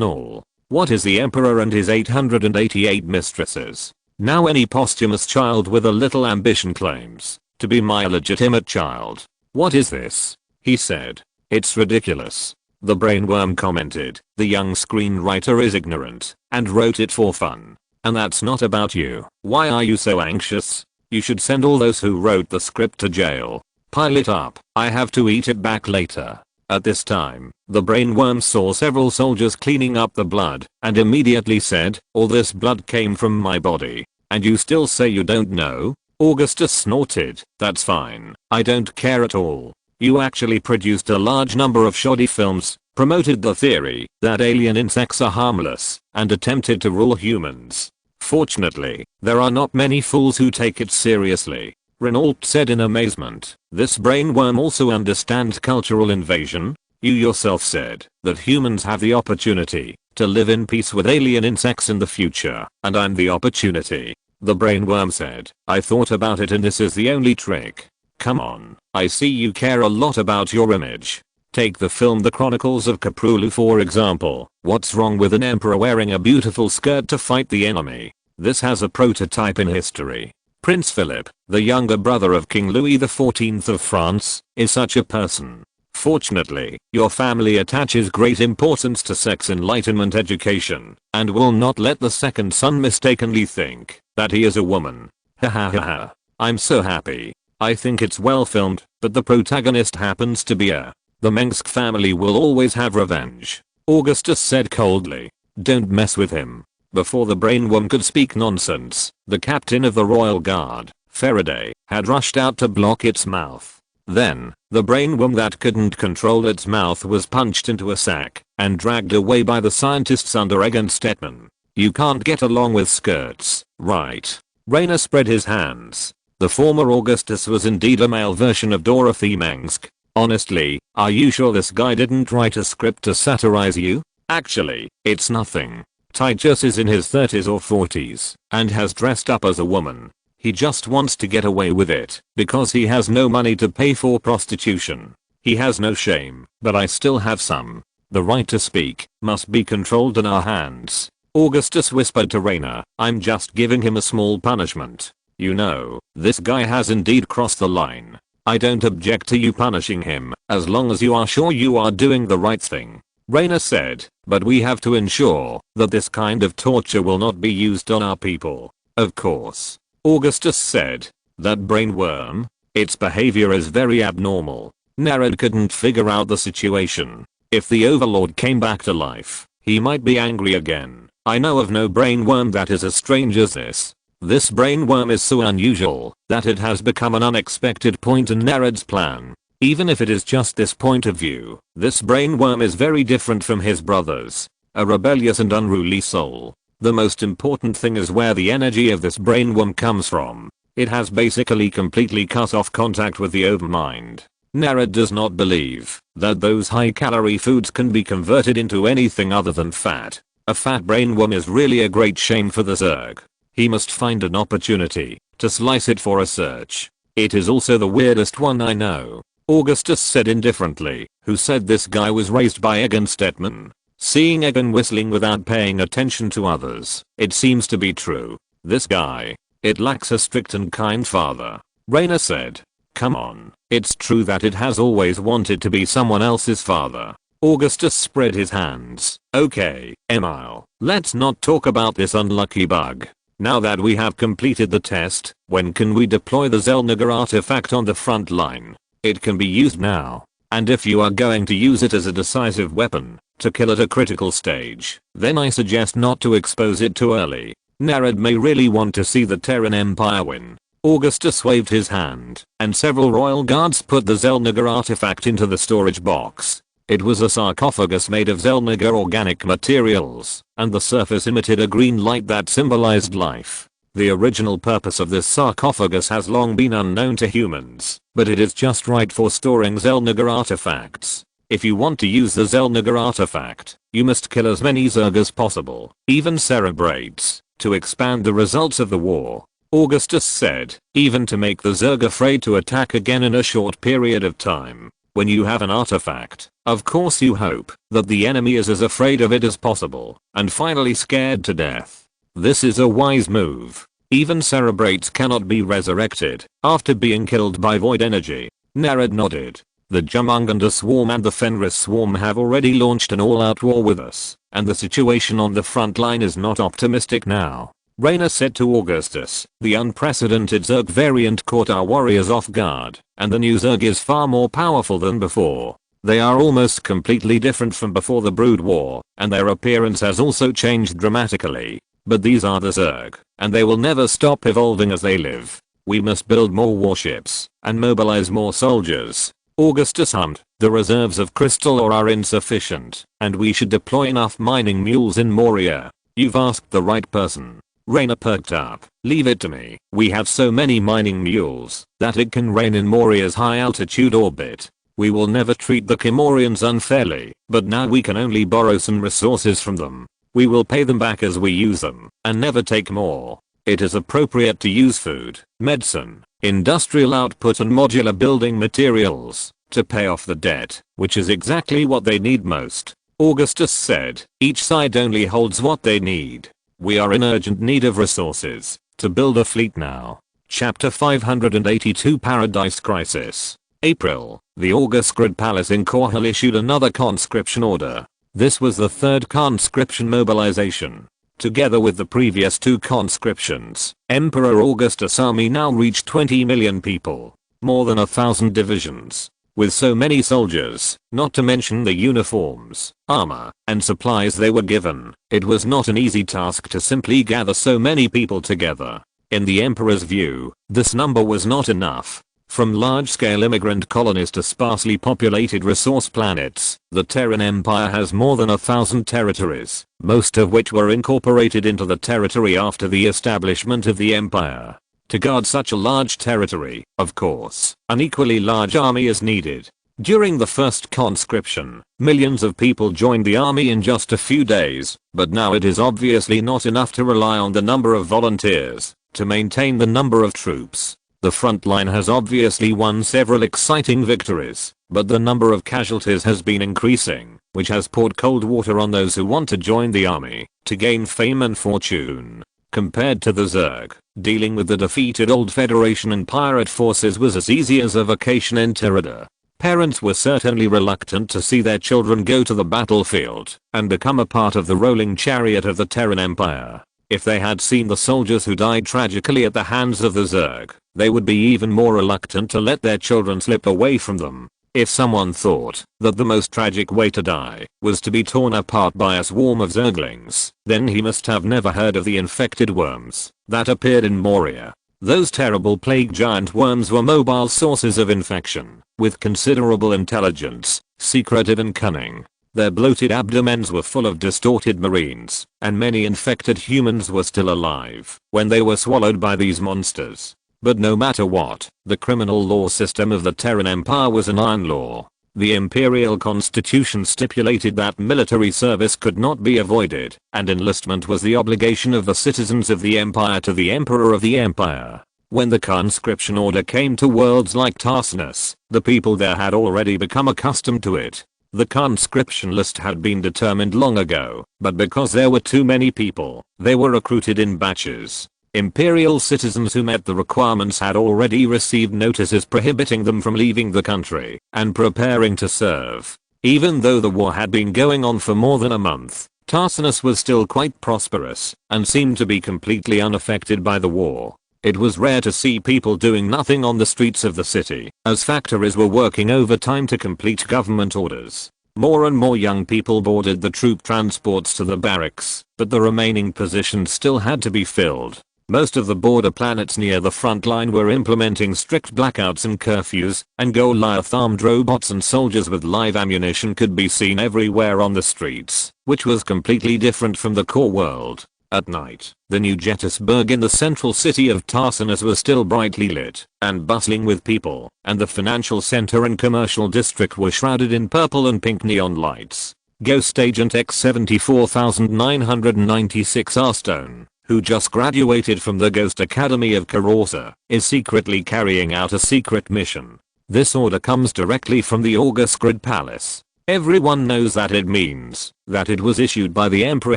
all. What is the Emperor and his 888 mistresses? Now any posthumous child with a little ambition claims to be my illegitimate child. What is this? He said. It's ridiculous. The brainworm commented. The young screenwriter is ignorant and wrote it for fun. And that's not about you. Why are you so anxious? You should send all those who wrote the script to jail. Pile it up. I have to eat it back later. At this time, the brainworm saw several soldiers cleaning up the blood and immediately said, all this blood came from my body. And you still say you don't know? Augustus snorted. That's fine. I don't care at all. You actually produced a large number of shoddy films, promoted the theory that alien insects are harmless, and attempted to rule humans. Fortunately, there are not many fools who take it seriously. Renault said in amazement. This brainworm also understands cultural invasion? You yourself said that humans have the opportunity to live in peace with alien insects in the future, and I'm the opportunity. The brainworm said. I thought about it and this is the only trick. Come on, I see you care a lot about your image. Take the film The Chronicles of Cthulhu for example. What's wrong with an emperor wearing a beautiful skirt to fight the enemy? This has a prototype in history. Prince Philip, the younger brother of King Louis XIV of France, is such a person. Fortunately, your family attaches great importance to sex enlightenment education, and will not let the second son mistakenly think that he is a woman. Ha ha ha ha. I'm so happy. I think it's well filmed, but the protagonist happens to be a. The Mengsk family will always have revenge. Augustus said coldly. Don't mess with him. Before the brainworm could speak nonsense, the captain of the Royal Guard, Faraday, had rushed out to block its mouth. Then, the brainworm that couldn't control its mouth was punched into a sack and dragged away by the scientists under Egon Stetman. You can't get along with skirts, right? Raynor spread his hands. The former Augustus was indeed a male version of Dorothy Mengsk. Honestly, are you sure this guy didn't write a script to satirize you? Actually, it's nothing. Titus is in his 30s or 40s and has dressed up as a woman. He just wants to get away with it because he has no money to pay for prostitution. He has no shame, but I still have some. The right to speak must be controlled in our hands. Augustus whispered to Raynor, I'm just giving him a small punishment. You know, this guy has indeed crossed the line. I don't object to you punishing him, as long as you are sure you are doing the right thing. Raynor said, but we have to ensure that this kind of torture will not be used on our people. Of course. Augustus said, that brainworm? Its behavior is very abnormal. Narad couldn't figure out the situation. If the Overlord came back to life, he might be angry again. I know of no brainworm that is as strange as this. This brainworm is so unusual that it has become an unexpected point in Narad's plan. Even if it is just this point of view, this brainworm is very different from his brothers. A rebellious and unruly soul. The most important thing is where the energy of this brainworm comes from. It has basically completely cut off contact with the overmind. Narad does not believe that those high-calorie foods can be converted into anything other than fat. A fat brainworm is really a great shame for the Zerg. He must find an opportunity to slice it for a search. It is also the weirdest one I know. Augustus said indifferently, who said this guy was raised by Egon Stetman. Seeing Egon whistling without paying attention to others, it seems to be true. This guy, it lacks a strict and kind father. Raynor said, come on, it's true that it has always wanted to be someone else's father. Augustus spread his hands. Okay, Emile, let's not talk about this unlucky bug. Now that we have completed the test, when can we deploy the Xel'Naga artifact on the front line? It can be used now. And if you are going to use it as a decisive weapon, to kill at a critical stage, then I suggest not to expose it too early. Narad may really want to see the Terran Empire win. Augustus waved his hand, and several royal guards put the Xel'Naga artifact into the storage box. It was a sarcophagus made of Xel'Naga organic materials, and the surface emitted a green light that symbolized life. The original purpose of this sarcophagus has long been unknown to humans, but it is just right for storing Xel'Naga artifacts. If you want to use the Xel'Naga artifact, you must kill as many Zerg as possible, even cerebrates, to expand the results of the war. Augustus said, even to make the Zerg afraid to attack again in a short period of time. When you have an artifact, of course you hope that the enemy is as afraid of it as possible, and finally scared to death. This is a wise move. Even cerebrates cannot be resurrected after being killed by void energy. Narad nodded. The Jumunganda swarm and the Fenris swarm have already launched an all-out war with us, and the situation on the front line is not optimistic now. Raynor said to Augustus, the unprecedented Zerg variant caught our warriors off guard, and the new Zerg is far more powerful than before. They are almost completely different from before the Brood War, and their appearance has also changed dramatically. But these are the Zerg, and they will never stop evolving as they live. We must build more warships, and mobilize more soldiers. Augustus hummed, the reserves of crystal ore are insufficient, and we should deploy enough mining mules in Moria. You've asked the right person. Raynor perked up. Leave it to me. We have so many mining mules that it can rain in Moria's high altitude orbit. We will never treat the Kel-morians unfairly, but now we can only borrow some resources from them. We will pay them back as we use them, and never take more. It is appropriate to use food, medicine, industrial output and modular building materials to pay off the debt, which is exactly what they need most. Augustus said, each side only holds what they need. We are in urgent need of resources to build a fleet now. Chapter 582 Paradise Crisis. April, the Augusgrid Palace in Korhal issued another conscription order. This was the third conscription mobilization. Together with the previous two conscriptions, Emperor Augustus' army now reached 20 million people. More than 1,000 divisions. With so many soldiers, not to mention the uniforms, armor, and supplies they were given, it was not an easy task to simply gather so many people together. In the Emperor's view, this number was not enough. From large-scale immigrant colonies to sparsely populated resource planets, the Terran Empire has more than 1,000 territories, most of which were incorporated into the territory after the establishment of the Empire. To guard such a large territory, of course, an equally large army is needed. During the first conscription, millions of people joined the army in just a few days, but now it is obviously not enough to rely on the number of volunteers to maintain the number of troops. The front line has obviously won several exciting victories, but the number of casualties has been increasing, which has poured cold water on those who want to join the army to gain fame and fortune. Compared to the Zerg, dealing with the defeated old Federation and pirate forces was as easy as a vacation in Tirada. Parents were certainly reluctant to see their children go to the battlefield and become a part of the rolling chariot of the Terran Empire. If they had seen the soldiers who died tragically at the hands of the Zerg, they would be even more reluctant to let their children slip away from them. If someone thought that the most tragic way to die was to be torn apart by a swarm of Zerglings, then he must have never heard of the infected worms that appeared in Moria. Those terrible plague giant worms were mobile sources of infection, with considerable intelligence, secretive and cunning. Their bloated abdomens were full of distorted marines, and many infected humans were still alive when they were swallowed by these monsters. But no matter what, the criminal law system of the Terran Empire was an iron law. The Imperial Constitution stipulated that military service could not be avoided, and enlistment was the obligation of the citizens of the Empire to the Emperor of the Empire. When the conscription order came to worlds like Tarsinus, the people there had already become accustomed to it. The conscription list had been determined long ago, but because there were too many people, they were recruited in batches. Imperial citizens who met the requirements had already received notices prohibiting them from leaving the country and preparing to serve. Even though the war had been going on for more than a month, Tarsinus was still quite prosperous and seemed to be completely unaffected by the war. It was rare to see people doing nothing on the streets of the city, as factories were working overtime to complete government orders. More and more young people boarded the troop transports to the barracks, but the remaining positions still had to be filled. Most of the border planets near the front line were implementing strict blackouts and curfews, and Goliath-armed robots and soldiers with live ammunition could be seen everywhere on the streets, which was completely different from the core world. At night, the New Gettysburg in the central city of Tarsinus was still brightly lit and bustling with people, and the financial center and commercial district were shrouded in purple and pink neon lights. Ghost Agent X-74996 Arstone, who just graduated from the Ghost Academy of Korhal, is secretly carrying out a secret mission. This order comes directly from the August Grid Palace. Everyone knows that it means that it was issued by the Emperor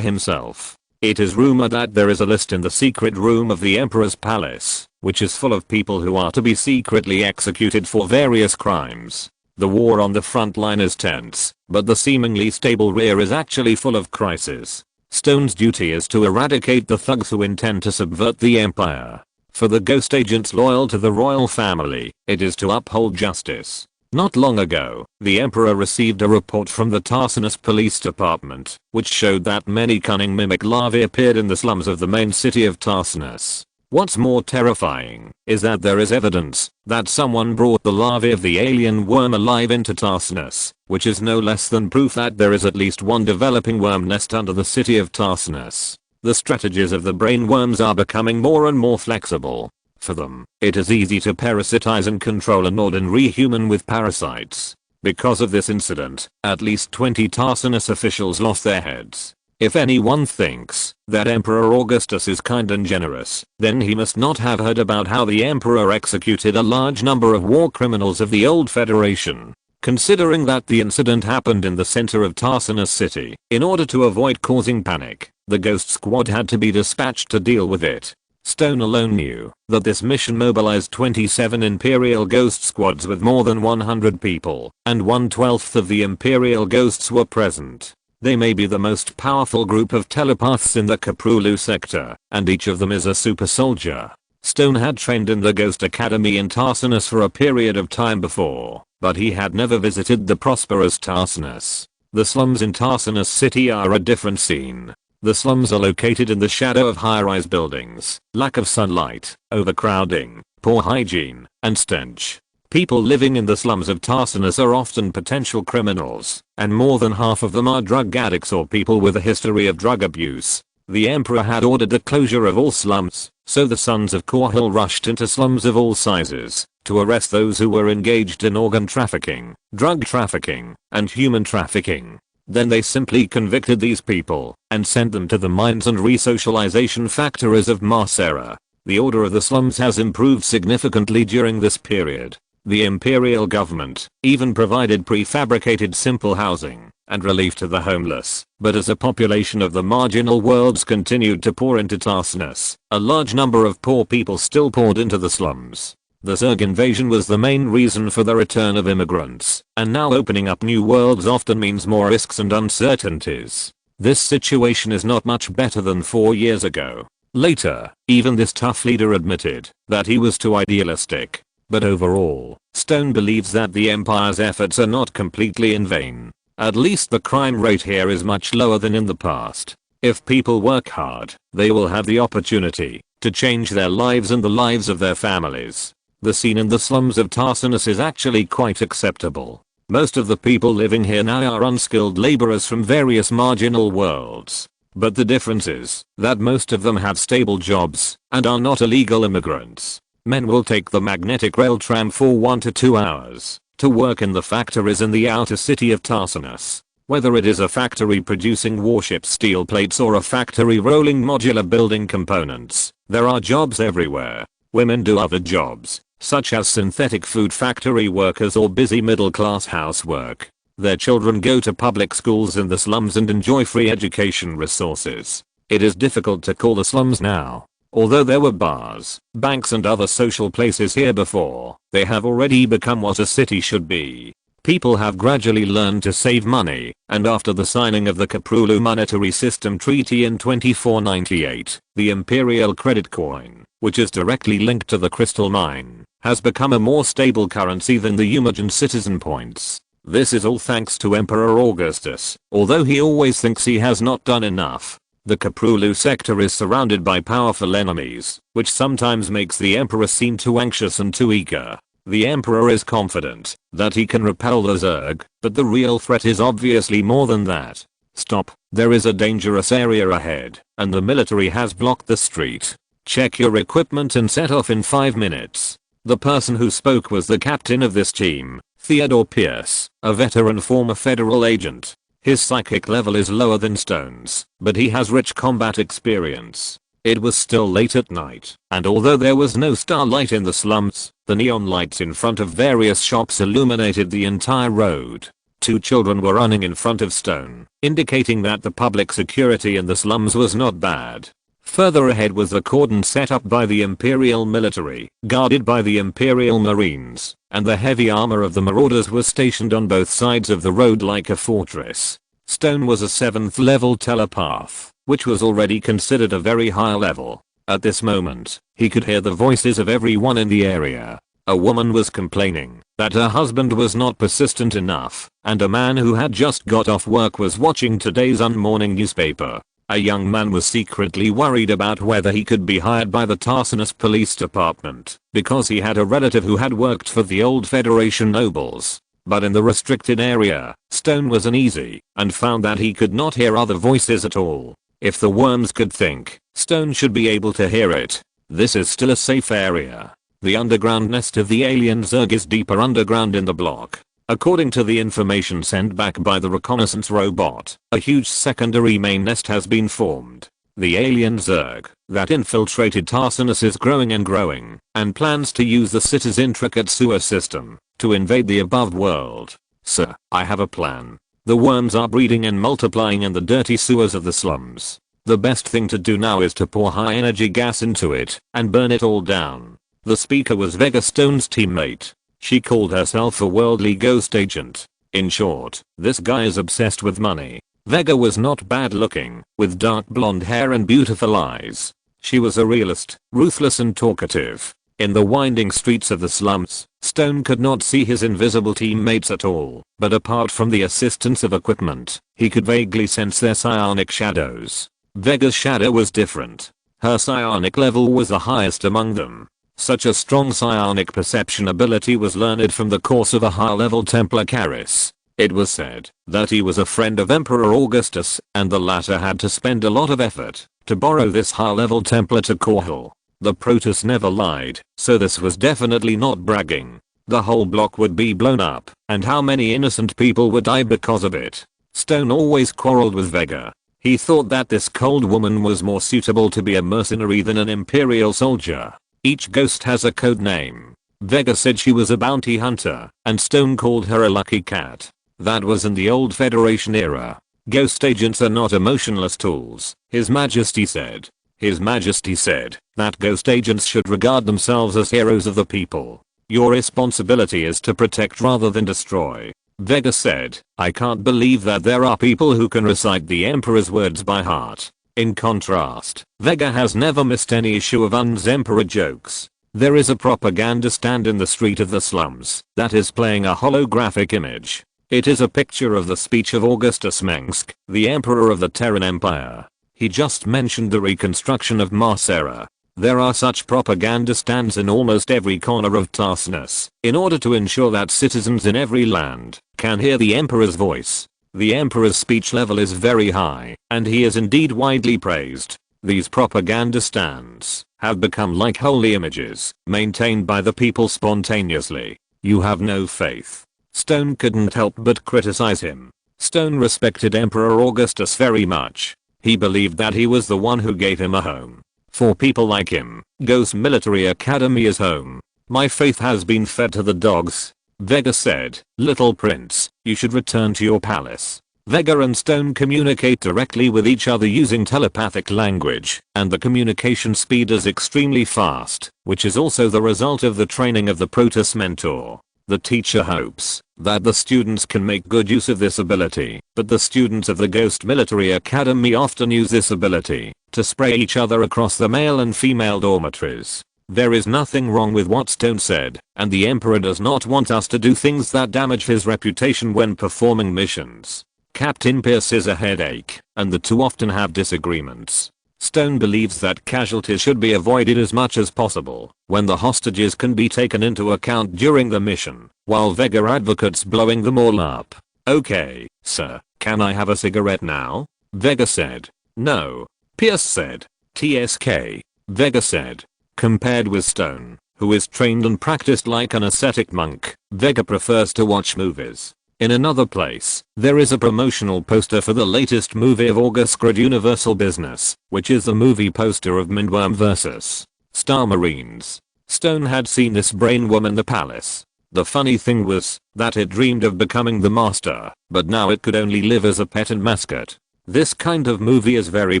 himself. It is rumored that there is a list in the secret room of the Emperor's palace, which is full of people who are to be secretly executed for various crimes. The war on the front line is tense, but the seemingly stable rear is actually full of crises. Stone's duty is to eradicate the thugs who intend to subvert the Empire. For the ghost agents loyal to the royal family, it is to uphold justice. Not long ago, the Emperor received a report from the Tarsinus Police Department, which showed that many cunning mimic larvae appeared in the slums of the main city of Tarsinus. What's more terrifying is that there is evidence that someone brought the larvae of the alien worm alive into Tarsinus, which is no less than proof that there is at least one developing worm nest under the city of Tarsinus. The strategies of the brain worms are becoming more and more flexible. For them, it is easy to parasitize and control an ordinary human with parasites. Because of this incident, at least 20 Tarsinus officials lost their heads. If anyone thinks that Emperor Augustus is kind and generous, then he must not have heard about how the Emperor executed a large number of war criminals of the old Federation. Considering that the incident happened in the center of Tarsinus City, in order to avoid causing panic, the Ghost Squad had to be dispatched to deal with it. Stone alone knew that this mission mobilized 27 Imperial Ghost Squads with more than 100 people, and 1/12 of the Imperial Ghosts were present. They may be the most powerful group of telepaths in the Korhal sector, and each of them is a super soldier. Stone had trained in the Ghost Academy in Tarsinus for a period of time before, but he had never visited the prosperous Tarsinus. The slums in Tarsinus City are a different scene. The slums are located in the shadow of high-rise buildings, lack of sunlight, overcrowding, poor hygiene, and stench. People living in the slums of Tarsinus are often potential criminals, and more than half of them are drug addicts or people with a history of drug abuse. The emperor had ordered the closure of all slums, so the sons of Korhal rushed into slums of all sizes to arrest those who were engaged in organ trafficking, drug trafficking, and human trafficking. Then they simply convicted these people and sent them to the mines and resocialization factories of Marcera. The order of the slums has improved significantly during this period. The imperial government even provided prefabricated simple housing and relief to the homeless, but as a population of the marginal worlds continued to pour into Tarsinus, a large number of poor people still poured into the slums. The Zerg invasion was the main reason for the return of immigrants, and now opening up new worlds often means more risks and uncertainties. This situation is not much better than 4 years ago. Later, even this tough leader admitted that he was too idealistic. But overall, Stone believes that the Empire's efforts are not completely in vain. At least the crime rate here is much lower than in the past. If people work hard, they will have the opportunity to change their lives and the lives of their families. The scene in the slums of Tarsinus is actually quite acceptable. Most of the people living here now are unskilled laborers from various marginal worlds. But the difference is that most of them have stable jobs and are not illegal immigrants. Men will take the magnetic rail tram for 1 to 2 hours to work in the factories in the outer city of Tarsinus. Whether it is a factory producing warship steel plates or a factory rolling modular building components, there are jobs everywhere. Women do other jobs, such as synthetic food factory workers or busy middle-class housework. Their children go to public schools in the slums and enjoy free education resources. It is difficult to call the slums now. Although there were bars, banks and other social places here before, they have already become what a city should be. People have gradually learned to save money, and after the signing of the Prelude Monetary System Treaty in 2498, the Imperial Credit Coin, which is directly linked to the crystal mine, has become a more stable currency than the Umajan citizen points. This is all thanks to Emperor Augustus, although he always thinks he has not done enough. The Prelude sector is surrounded by powerful enemies, which sometimes makes the Emperor seem too anxious and too eager. The Emperor is confident that he can repel the Zerg, but the real threat is obviously more than that. Stop, there is a dangerous area ahead, and the military has blocked the street. Check your equipment and set off in 5 minutes. The person who spoke was the captain of this team, Theodore Pierce, a veteran former federal agent. His psychic level is lower than Stone's, but he has rich combat experience. It was still late at night, and although there was no starlight in the slums, the neon lights in front of various shops illuminated the entire road. 2 children were running in front of Stone, indicating that the public security in the slums was not bad. Further ahead was a cordon set up by the Imperial military, guarded by the Imperial Marines, and the heavy armor of the marauders was stationed on both sides of the road like a fortress. Stone was a 7th level telepath, which was already considered a very high level. At this moment, he could hear the voices of everyone in the area. A woman was complaining that her husband was not persistent enough, and a man who had just got off work was watching today's morning newspaper. A young man was secretly worried about whether he could be hired by the Tarsinus Police Department, because he had a relative who had worked for the old Federation nobles. But in the restricted area, Stone was uneasy, and found that he could not hear other voices at all. If the worms could think, Stone should be able to hear it. This is still a safe area. The underground nest of the alien Zerg is deeper underground in the block. According to the information sent back by the reconnaissance robot, a huge secondary main nest has been formed. The alien Zerg that infiltrated Tarsinus is growing and growing, and plans to use the city's intricate sewer system to invade the above world. Sir, I have a plan. The worms are breeding and multiplying in the dirty sewers of the slums. The best thing to do now is to pour high energy gas into it and burn it all down. The speaker was Vega Stone's teammate. She called herself a worldly ghost agent. In short, this guy is obsessed with money. Vega was not bad looking, with dark blonde hair and beautiful eyes. She was a realist, ruthless and talkative. In the winding streets of the slums, Stone could not see his invisible teammates at all, but apart from the assistance of equipment, he could vaguely sense their psionic shadows. Vega's shadow was different. Her psionic level was the highest among them. Such a strong psionic perception ability was learned from the course of a high-level Templar Caris. It was said that he was a friend of Emperor Augustus, and the latter had to spend a lot of effort to borrow this high-level Templar to Korhal. The Protoss never lied, so this was definitely not bragging. The whole block would be blown up, and how many innocent people would die because of it? Stone always quarreled with Vega. He thought that this cold woman was more suitable to be a mercenary than an imperial soldier. Each ghost has a code name. Vega said she was a bounty hunter, and Stone called her a lucky cat. That was in the old Federation era. Ghost agents are not emotionless tools, His Majesty said. His Majesty said that ghost agents should regard themselves as heroes of the people. Your responsibility is to protect rather than destroy. Vega said, I can't believe that there are people who can recite the Emperor's words by heart. In contrast, Vega has never missed any issue of Un's Emperor jokes. There is a propaganda stand in the street of the slums that is playing a holographic image. It is a picture of the speech of Augustus Mengsk, the Emperor of the Terran Empire. He just mentioned the reconstruction of Marcera. There are such propaganda stands in almost every corner of Tarsinus, in order to ensure that citizens in every land can hear the Emperor's voice. The Emperor's speech level is very high, and he is indeed widely praised. These propaganda stands have become like holy images, maintained by the people spontaneously. You have no faith. Stone couldn't help but criticize him. Stone respected Emperor Augustus very much. He believed that he was the one who gave him a home. For people like him, Ghost Military Academy is home. My faith has been fed to the dogs. Vega said, Little Prince, you should return to your palace. Vega and Stone communicate directly with each other using telepathic language, and the communication speed is extremely fast, which is also the result of the training of the Protoss mentor. The teacher hopes that the students can make good use of this ability, but the students of the Ghost Military Academy often use this ability to spray each other across the male and female dormitories. There is nothing wrong with what Stone said, and the Emperor does not want us to do things that damage his reputation when performing missions. Captain Pierce is a headache, and the two often have disagreements. Stone believes that casualties should be avoided as much as possible when the hostages can be taken into account during the mission, while Vega advocates blowing them all up. Okay, sir, can I have a cigarette now? Vega said. No. Pierce said. TSK. Vega said. Compared with Stone, who is trained and practiced like an ascetic monk, Vega prefers to watch movies. In another place, there is a promotional poster for the latest movie of Augustus Universal Business, which is the movie poster of Mindworm vs. Star Marines. Stone had seen this brainworm in the palace. The funny thing was that it dreamed of becoming the master, but now it could only live as a pet and mascot. This kind of movie is very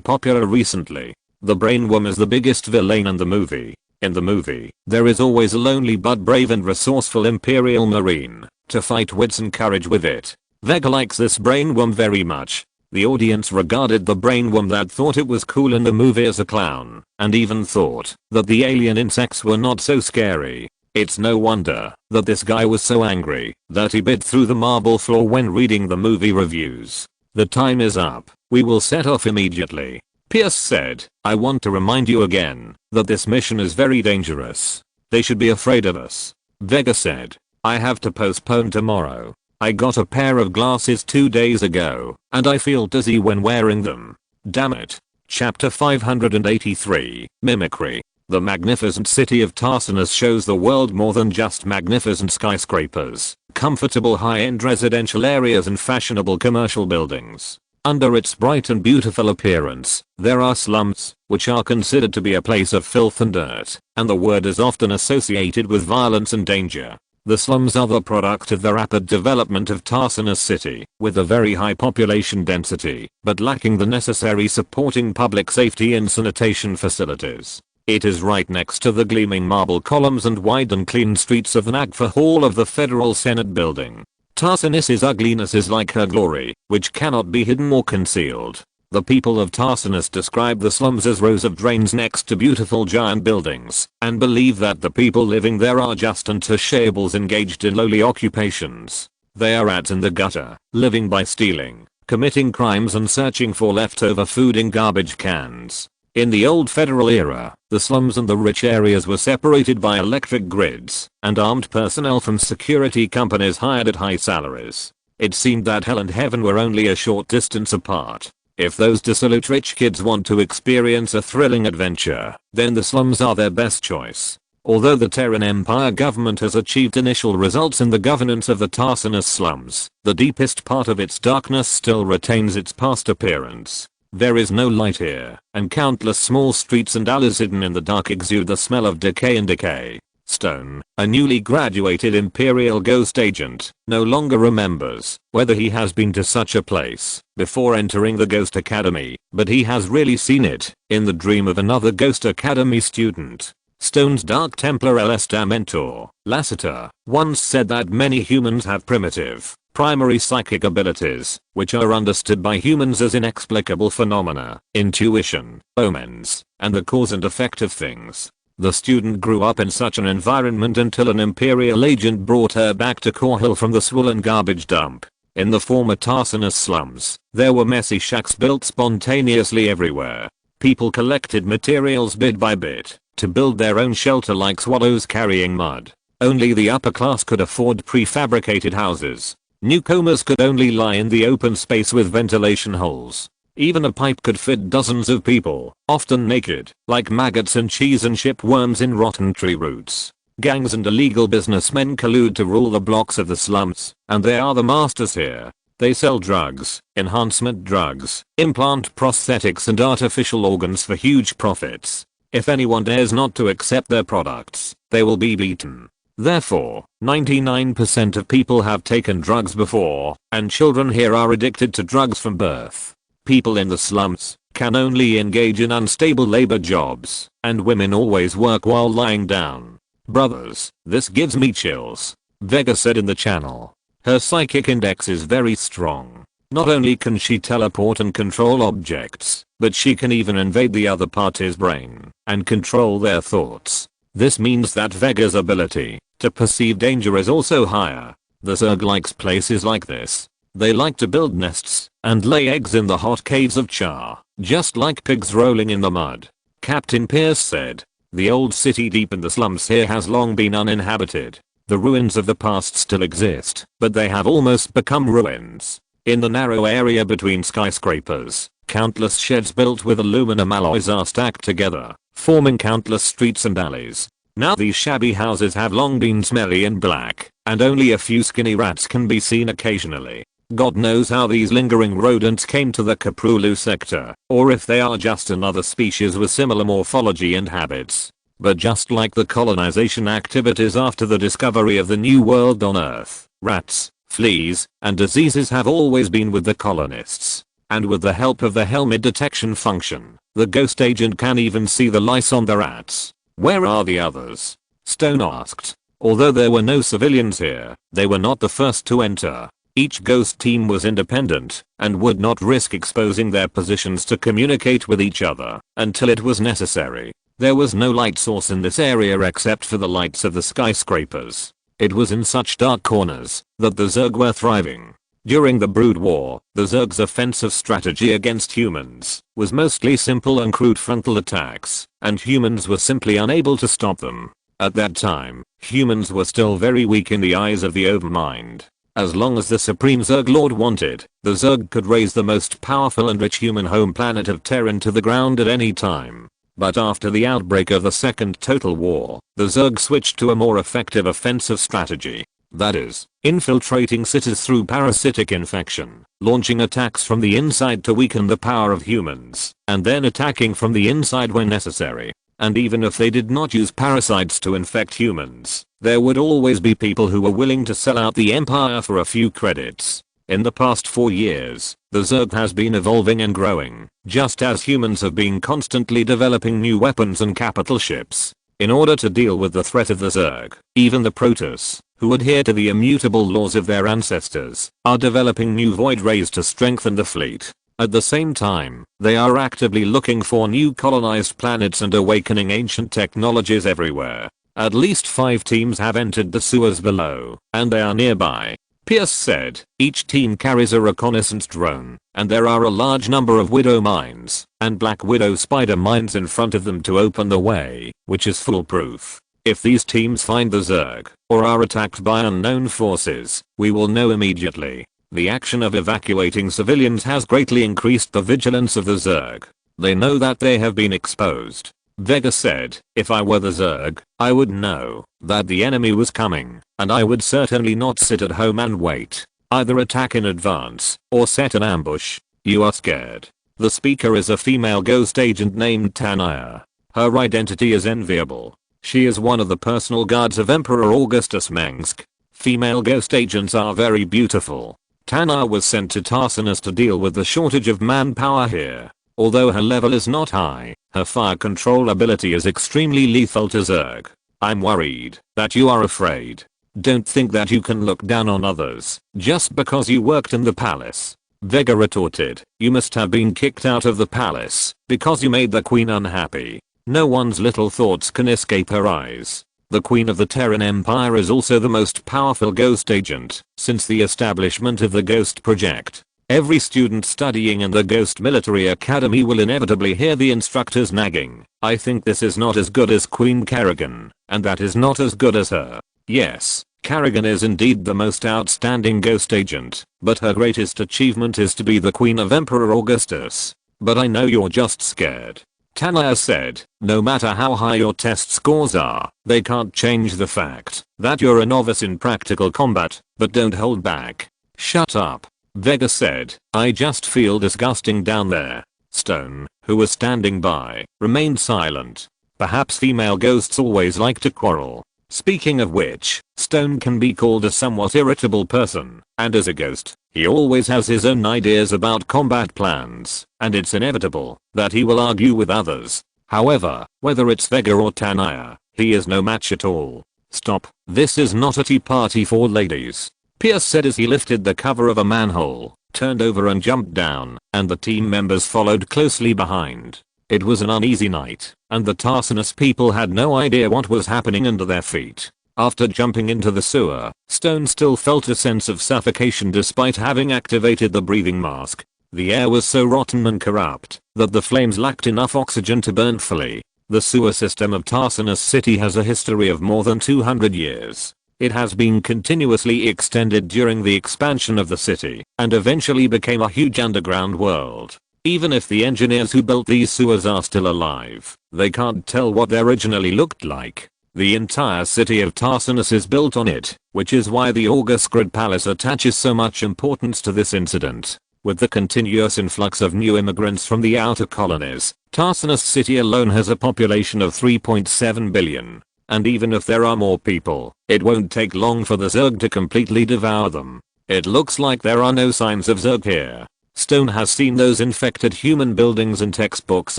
popular recently. The brainworm is the biggest villain in the movie. In the movie, there is always a lonely but brave and resourceful Imperial Marine to fight wits and courage with it. Vega likes this brainworm very much. The audience regarded the brainworm that thought it was cool in the movie as a clown, and even thought that the alien insects were not so scary. It's no wonder that this guy was so angry that he bit through the marble floor when reading the movie reviews. The time is up. We will set off immediately. Pierce said, I want to remind you again that this mission is very dangerous. They should be afraid of us. Vega said, I have to postpone tomorrow. I got a pair of glasses 2 days ago, and I feel dizzy when wearing them. Damn it. Chapter 583, Mimicry. The magnificent city of Tarsinus shows the world more than just magnificent skyscrapers, comfortable high-end residential areas and fashionable commercial buildings. Under its bright and beautiful appearance, there are slums, which are considered to be a place of filth and dirt, and the word is often associated with violence and danger. The slums are the product of the rapid development of Tarsinus City, with a very high population density, but lacking the necessary supporting public safety and sanitation facilities. It is right next to the gleaming marble columns and wide and clean streets of the Nagfa Hall of the Federal Senate building. Tarsinus's ugliness is like her glory, which cannot be hidden or concealed. The people of Tarsinus describe the slums as rows of drains next to beautiful giant buildings, and believe that the people living there are just untouchables engaged in lowly occupations. They are rats in the gutter, living by stealing, committing crimes and searching for leftover food in garbage cans. In the old federal era, the slums and the rich areas were separated by electric grids, and armed personnel from security companies hired at high salaries. It seemed that hell and heaven were only a short distance apart. If those dissolute rich kids want to experience a thrilling adventure, then the slums are their best choice. Although the Terran Empire government has achieved initial results in the governance of the Tarsinus slums, the deepest part of its darkness still retains its past appearance. There is no light here, and countless small streets and alleys hidden in the dark exude the smell of decay and decay. Stone, a newly graduated Imperial ghost agent, no longer remembers whether he has been to such a place before entering the Ghost Academy, but he has really seen it in the dream of another Ghost Academy student. Stone's Dark Templar LSTA mentor, Lassiter, once said that many humans have primitive, primary psychic abilities, which are understood by humans as inexplicable phenomena, intuition, omens, and the cause and effect of things. The student grew up in such an environment until an Imperial agent brought her back to Korhal from the swollen garbage dump. In the former Tarsinus slums, there were messy shacks built spontaneously everywhere. People collected materials bit by bit to build their own shelter like swallows carrying mud. Only the upper class could afford prefabricated houses. Newcomers could only lie in the open space with ventilation holes. Even a pipe could fit dozens of people, often naked, like maggots and cheese and shipworms in rotten tree roots. Gangs and illegal businessmen collude to rule the blocks of the slums, and they are the masters here. They sell drugs, enhancement drugs, implant prosthetics and artificial organs for huge profits. If anyone dares not to accept their products, they will be beaten. Therefore, 99% of people have taken drugs before, and children here are addicted to drugs from birth. People in the slums can only engage in unstable labor jobs, and women always work while lying down. Brothers, this gives me chills, Vega said in the channel. Her psychic index is very strong. Not only can she teleport and control objects, but she can even invade the other party's brain and control their thoughts. This means that Vega's ability to perceive danger is also higher. The Zerg likes places like this. They like to build nests and lay eggs in the hot caves of Char, just like pigs rolling in the mud. Captain Pierce said, the old city deep in the slums here has long been uninhabited. The ruins of the past still exist, but they have almost become ruins. In the narrow area between skyscrapers, countless sheds built with aluminum alloys are stacked together, forming countless streets and alleys. Now these shabby houses have long been smelly and black, and only a few skinny rats can be seen occasionally. God knows how these lingering rodents came to the Kaprulu sector, or if they are just another species with similar morphology and habits. But just like the colonization activities after the discovery of the new world on Earth, rats, fleas, and diseases have always been with the colonists. And with the help of the helmet detection function, the ghost agent can even see the lice on the rats. Where are the others? Stone asked. Although there were no civilians here, they were not the first to enter. Each ghost team was independent and would not risk exposing their positions to communicate with each other until it was necessary. There was no light source in this area except for the lights of the skyscrapers. It was in such dark corners that the Zerg were thriving. During the Brood War, the Zerg's offensive strategy against humans was mostly simple and crude frontal attacks, and humans were simply unable to stop them. At that time, humans were still very weak in the eyes of the Overmind. As long as the Supreme Zerg Lord wanted, the Zerg could raise the most powerful and rich human home planet of Terran to the ground at any time. But after the outbreak of the Second Total War, the Zerg switched to a more effective offensive strategy. That is, infiltrating cities through parasitic infection, launching attacks from the inside to weaken the power of humans, and then attacking from the inside when necessary. And even if they did not use parasites to infect humans, there would always be people who were willing to sell out the Empire for a few credits. In the past 4 years, the Zerg has been evolving and growing, just as humans have been constantly developing new weapons and capital ships. In order to deal with the threat of the Zerg, even the Protoss, who adhere to the immutable laws of their ancestors, are developing new void rays to strengthen the fleet. At the same time, they are actively looking for new colonized planets and awakening ancient technologies everywhere. At least 5 teams have entered the sewers below, and they are nearby. Pierce said, each team carries a reconnaissance drone, and there are a large number of Widow mines and Black Widow spider mines in front of them to open the way, which is foolproof. If these teams find the Zerg, or are attacked by unknown forces, we will know immediately. The action of evacuating civilians has greatly increased the vigilance of the Zerg. They know that they have been exposed. Vega said, if I were the Zerg, I would know that the enemy was coming, and I would certainly not sit at home and wait. Either attack in advance, or set an ambush. You are scared. The speaker is a female ghost agent named Tanaya. Her identity is enviable. She is one of the personal guards of Emperor Augustus Mengsk. Female ghost agents are very beautiful. Tanaya was sent to Tarsinus to deal with the shortage of manpower here. Although her level is not high, her fire control ability is extremely lethal to Zerg. I'm worried that you are afraid. Don't think that you can look down on others just because you worked in the palace. Vega retorted, you must have been kicked out of the palace because you made the queen unhappy. No one's little thoughts can escape her eyes. The Queen of the Terran Empire is also the most powerful ghost agent since the establishment of the Ghost Project. Every student studying in the Ghost Military Academy will inevitably hear the instructors nagging. I think this is not as good as Queen Kerrigan, and that is not as good as her. Yes, Kerrigan is indeed the most outstanding ghost agent, but her greatest achievement is to be the Queen of Emperor Augustus. But I know you're just scared. Tanaya said, no matter how high your test scores are, they can't change the fact that you're a novice in practical combat, but don't hold back. Shut up. Vega said, I just feel disgusting down there. Stone, who was standing by, remained silent. Perhaps female ghosts always like to quarrel. Speaking of which, Stone can be called a somewhat irritable person, and as a ghost, he always has his own ideas about combat plans, and it's inevitable that he will argue with others. However, whether it's Vega or Tanaya, he is no match at all. Stop, this is not a tea party for ladies. Pierce said as he lifted the cover of a manhole, turned over and jumped down, and the team members followed closely behind. It was an uneasy night, and the Tarsinus people had no idea what was happening under their feet. After jumping into the sewer, Stone still felt a sense of suffocation despite having activated the breathing mask. The air was so rotten and corrupt that the flames lacked enough oxygen to burn fully. The sewer system of Tarsinus City has a history of more than 200 years. It has been continuously extended during the expansion of the city, and eventually became a huge underground world. Even if the engineers who built these sewers are still alive, they can't tell what they originally looked like. The entire city of Tarsinus is built on it, which is why the Augustus Palace attaches so much importance to this incident. With the continuous influx of new immigrants from the outer colonies, Tarsinus City alone has a population of 3.7 billion. And even if there are more people, it won't take long for the Zerg to completely devour them. It looks like there are no signs of Zerg here. Stone has seen those infected human buildings in textbooks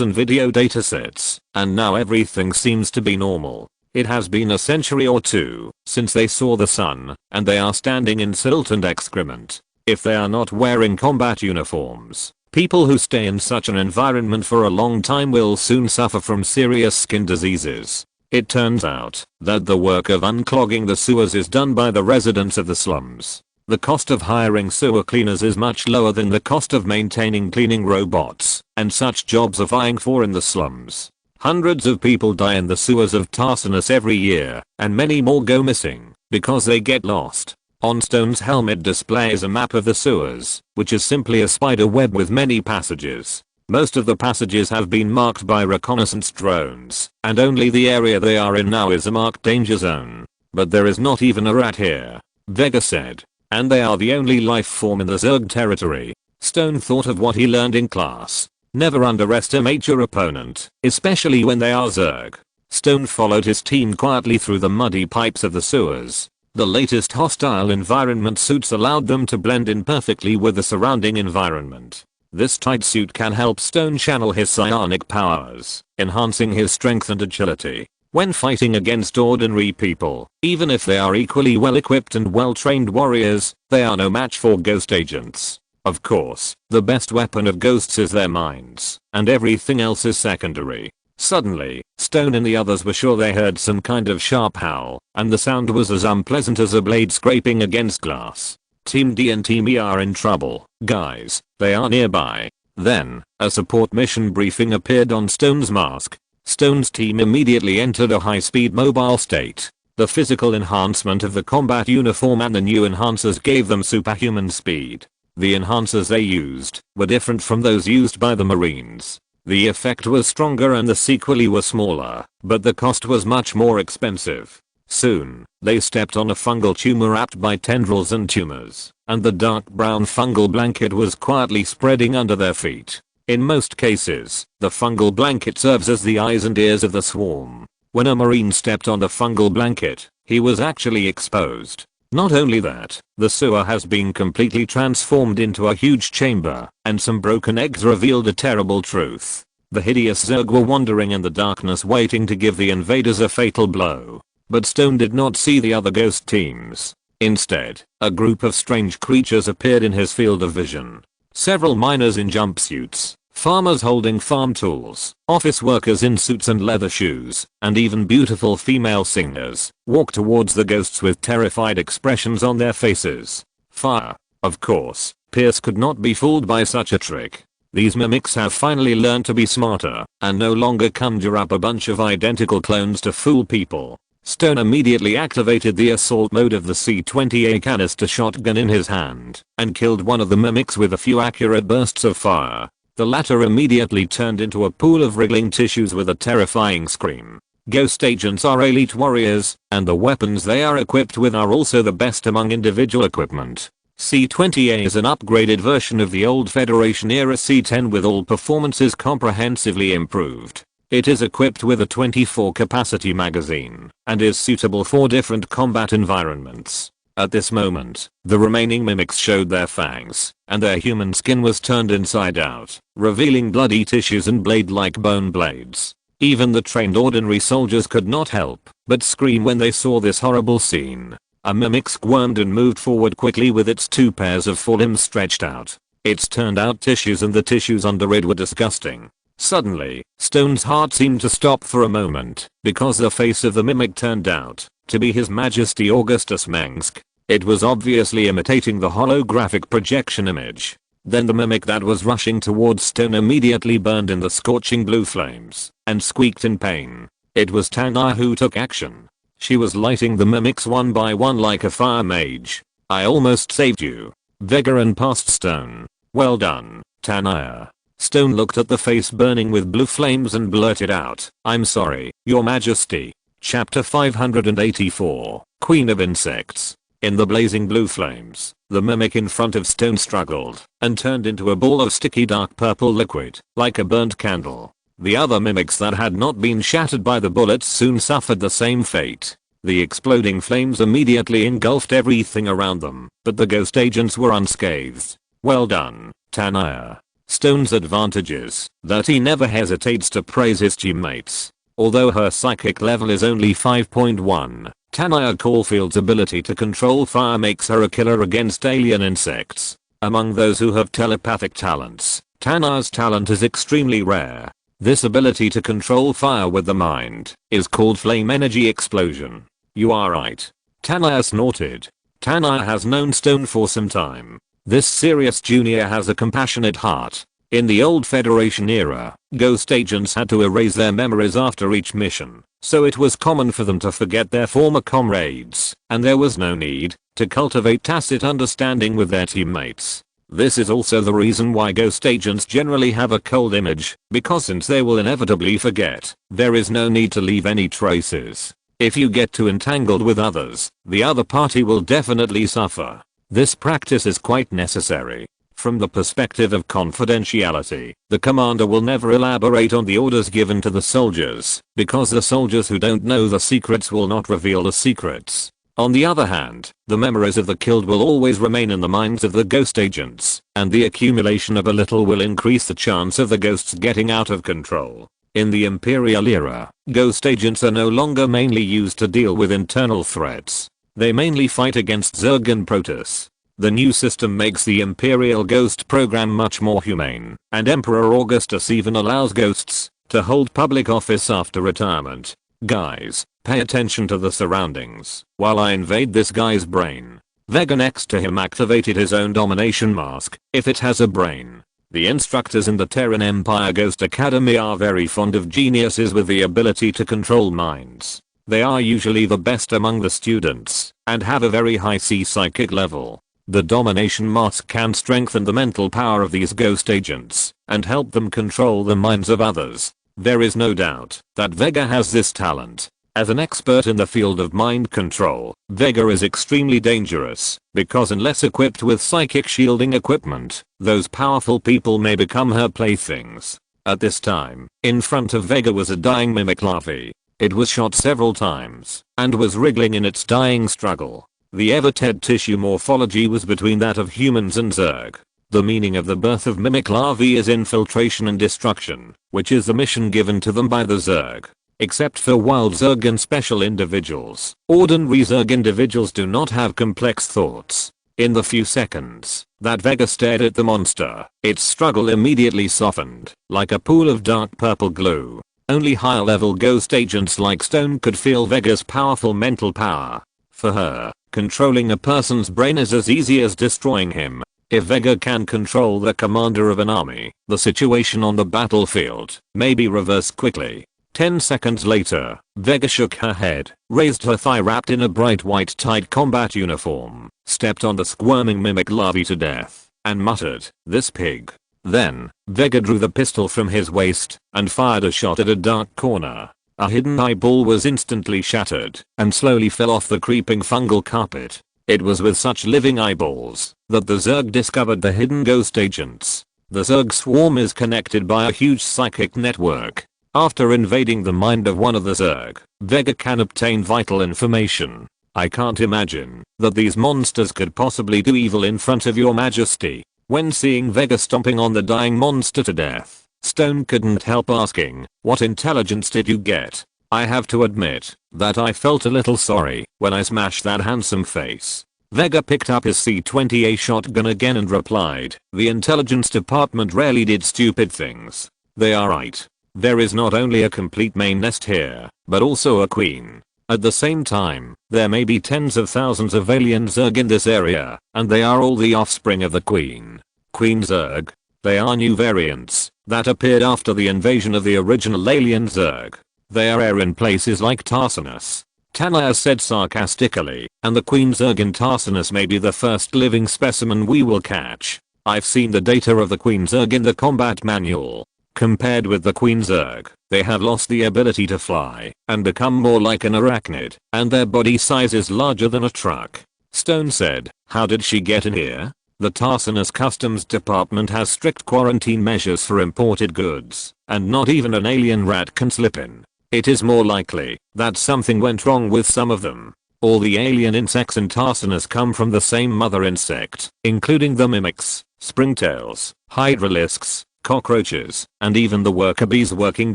and video datasets, and now everything seems to be normal. It has been a century or two since they saw the sun, and they are standing in silt and excrement. If they are not wearing combat uniforms, people who stay in such an environment for a long time will soon suffer from serious skin diseases. It turns out that the work of unclogging the sewers is done by the residents of the slums. The cost of hiring sewer cleaners is much lower than the cost of maintaining cleaning robots, and such jobs are vying for in the slums. Hundreds of people die in the sewers of Tarsinus every year, and many more go missing because they get lost. On Stone's helmet displays a map of the sewers, which is simply a spider web with many passages. Most of the passages have been marked by reconnaissance drones, and only the area they are in now is a marked danger zone. But there is not even a rat here, Vega said. And they are the only life form in the Zerg territory. Stone thought of what he learned in class. Never underestimate your opponent, especially when they are Zerg. Stone followed his team quietly through the muddy pipes of the sewers. The latest hostile environment suits allowed them to blend in perfectly with the surrounding environment. This tight suit can help Stone channel his psionic powers, enhancing his strength and agility. When fighting against ordinary people, even if they are equally well equipped and well trained warriors, they are no match for ghost agents. Of course, the best weapon of ghosts is their minds, and everything else is secondary. Suddenly, Stone and the others were sure they heard some kind of sharp howl, and the sound was as unpleasant as a blade scraping against glass. Team D and Team E are in trouble, guys, they are nearby. Then, a support mission briefing appeared on Stone's mask. Stone's team immediately entered a high-speed mobile state. The physical enhancement of the combat uniform and the new enhancers gave them superhuman speed. The enhancers they used were different from those used by the Marines. The effect was stronger and the sequelae were smaller, but the cost was much more expensive. Soon, they stepped on a fungal tumor wrapped by tendrils and tumors, and the dark brown fungal blanket was quietly spreading under their feet. In most cases, the fungal blanket serves as the eyes and ears of the swarm. When a Marine stepped on the fungal blanket, he was actually exposed. Not only that, the sewer has been completely transformed into a huge chamber, and some broken eggs revealed a terrible truth. The hideous Zerg were wandering in the darkness waiting to give the invaders a fatal blow. But Stone did not see the other ghost teams. Instead, a group of strange creatures appeared in his field of vision. Several miners in jumpsuits, farmers holding farm tools, office workers in suits and leather shoes, and even beautiful female singers walked towards the ghosts with terrified expressions on their faces. Fire. Of course, Pierce could not be fooled by such a trick. These mimics have finally learned to be smarter and no longer conjure up a bunch of identical clones to fool people. Stone immediately activated the assault mode of the C-20A canister shotgun in his hand and killed one of the mimics with a few accurate bursts of fire. The latter immediately turned into a pool of wriggling tissues with a terrifying scream. Ghost agents are elite warriors, and the weapons they are equipped with are also the best among individual equipment. C-20A is an upgraded version of the old Federation era C-10 with all performances comprehensively improved. It is equipped with a 24 capacity magazine and is suitable for different combat environments. At this moment, the remaining mimics showed their fangs, and their human skin was turned inside out, revealing bloody tissues and blade-like bone blades. Even the trained ordinary soldiers could not help but scream when they saw this horrible scene. A mimic squirmed and moved forward quickly with its two pairs of forelimbs stretched out. Its turned out tissues and the tissues under it were disgusting. Suddenly, Stone's heart seemed to stop for a moment, because the face of the mimic turned out to be His Majesty Augustus Mengsk. It was obviously imitating the holographic projection image. Then the mimic that was rushing towards Stone immediately burned in the scorching blue flames and squeaked in pain. It was Tanaya who took action. She was lighting the mimics one by one like a fire mage. "I almost saved you." Vegaran passed Stone. "Well done, Tanaya." Stone looked at the face burning with blue flames and blurted out, "I'm sorry, Your Majesty." Chapter 584, Queen of Insects. In the blazing blue flames, the mimic in front of Stone struggled and turned into a ball of sticky dark purple liquid, like a burnt candle. The other mimics that had not been shattered by the bullets soon suffered the same fate. The exploding flames immediately engulfed everything around them, but the ghost agents were unscathed. "Well done, Tanaya." Stone's advantage is that he never hesitates to praise his teammates. Although her psychic level is only 5.1, Tanaya Caulfield's ability to control fire makes her a killer against alien insects. Among those who have telepathic talents, Tanaya's talent is extremely rare. This ability to control fire with the mind is called Flame Energy Explosion. "You are right." Tanaya snorted. Tanaya has known Stone for some time. This serious junior has a compassionate heart. In the old Federation era, ghost agents had to erase their memories after each mission, so it was common for them to forget their former comrades, and there was no need to cultivate tacit understanding with their teammates. This is also the reason why ghost agents generally have a cold image, because since they will inevitably forget, there is no need to leave any traces. If you get too entangled with others, the other party will definitely suffer. This practice is quite necessary. From the perspective of confidentiality, the commander will never elaborate on the orders given to the soldiers, because the soldiers who don't know the secrets will not reveal the secrets. On the other hand, the memories of the killed will always remain in the minds of the ghost agents, and the accumulation of a little will increase the chance of the ghosts getting out of control. In the Imperial era, ghost agents are no longer mainly used to deal with internal threats. They mainly fight against Zerg and Protoss. The new system makes the Imperial Ghost program much more humane, and Emperor Augustus even allows ghosts to hold public office after retirement. Guys, pay attention to the surroundings while I invade this guy's brain. Vega next to him activated his own domination mask, if it has a brain. The instructors in the Terran Empire Ghost Academy are very fond of geniuses with the ability to control minds. They are usually the best among the students, and have a very high psychic level. The domination mask can strengthen the mental power of these ghost agents, and help them control the minds of others. There is no doubt that Vega has this talent. As an expert in the field of mind control, Vega is extremely dangerous, because unless equipped with psychic shielding equipment, those powerful people may become her playthings. At this time, in front of Vega was a dying mimic larvae. It was shot several times, and was wriggling in its dying struggle. The everted tissue morphology was between that of humans and Zerg. The meaning of the birth of mimic larvae is infiltration and destruction, which is the mission given to them by the Zerg. Except for wild Zerg and special individuals, ordinary Zerg individuals do not have complex thoughts. In the few seconds that Vega stared at the monster, its struggle immediately softened, like a pool of dark purple glue. Only higher level ghost agents like Stone could feel Vega's powerful mental power. For her, controlling a person's brain is as easy as destroying him. If Vega can control the commander of an army, the situation on the battlefield may be reversed quickly. 10 seconds later, Vega shook her head, raised her thigh wrapped in a bright white tight combat uniform, stepped on the squirming mimic larvae to death, and muttered, "This pig." Then, Vega drew the pistol from his waist and fired a shot at a dark corner. A hidden eyeball was instantly shattered and slowly fell off the creeping fungal carpet. It was with such living eyeballs that the Zerg discovered the hidden ghost agents. The Zerg swarm is connected by a huge psychic network. After invading the mind of one of the Zerg, Vega can obtain vital information. I can't imagine that these monsters could possibly do evil in front of your majesty. When seeing Vega stomping on the dying monster to death, Stone couldn't help asking, "What intelligence did you get?" I have to admit that I felt a little sorry when I smashed that handsome face. Vega picked up his C-20A shotgun again and replied, "The intelligence department rarely did stupid things. They are right. There is not only a complete main nest here, but also a queen. At the same time, there may be tens of thousands of alien Zerg in this area, and they are all the offspring of the queen. Queen Zerg. They are new variants that appeared after the invasion of the original alien Zerg. They are rare in places like Tarsinus," Tanaya said sarcastically, "and the Queen Zerg in Tarsinus may be the first living specimen we will catch. I've seen the data of the Queen Zerg in the combat manual. Compared with the Queen Zerg, they have lost the ability to fly and become more like an arachnid, and their body size is larger than a truck." Stone said, "How did she get in here?" The Tarsinus Customs Department has strict quarantine measures for imported goods, and not even an alien rat can slip in. It is more likely that something went wrong with some of them. All the alien insects in Tarsinus come from the same mother insect, including the mimics, springtails, hydralisks, cockroaches, and even the worker bees working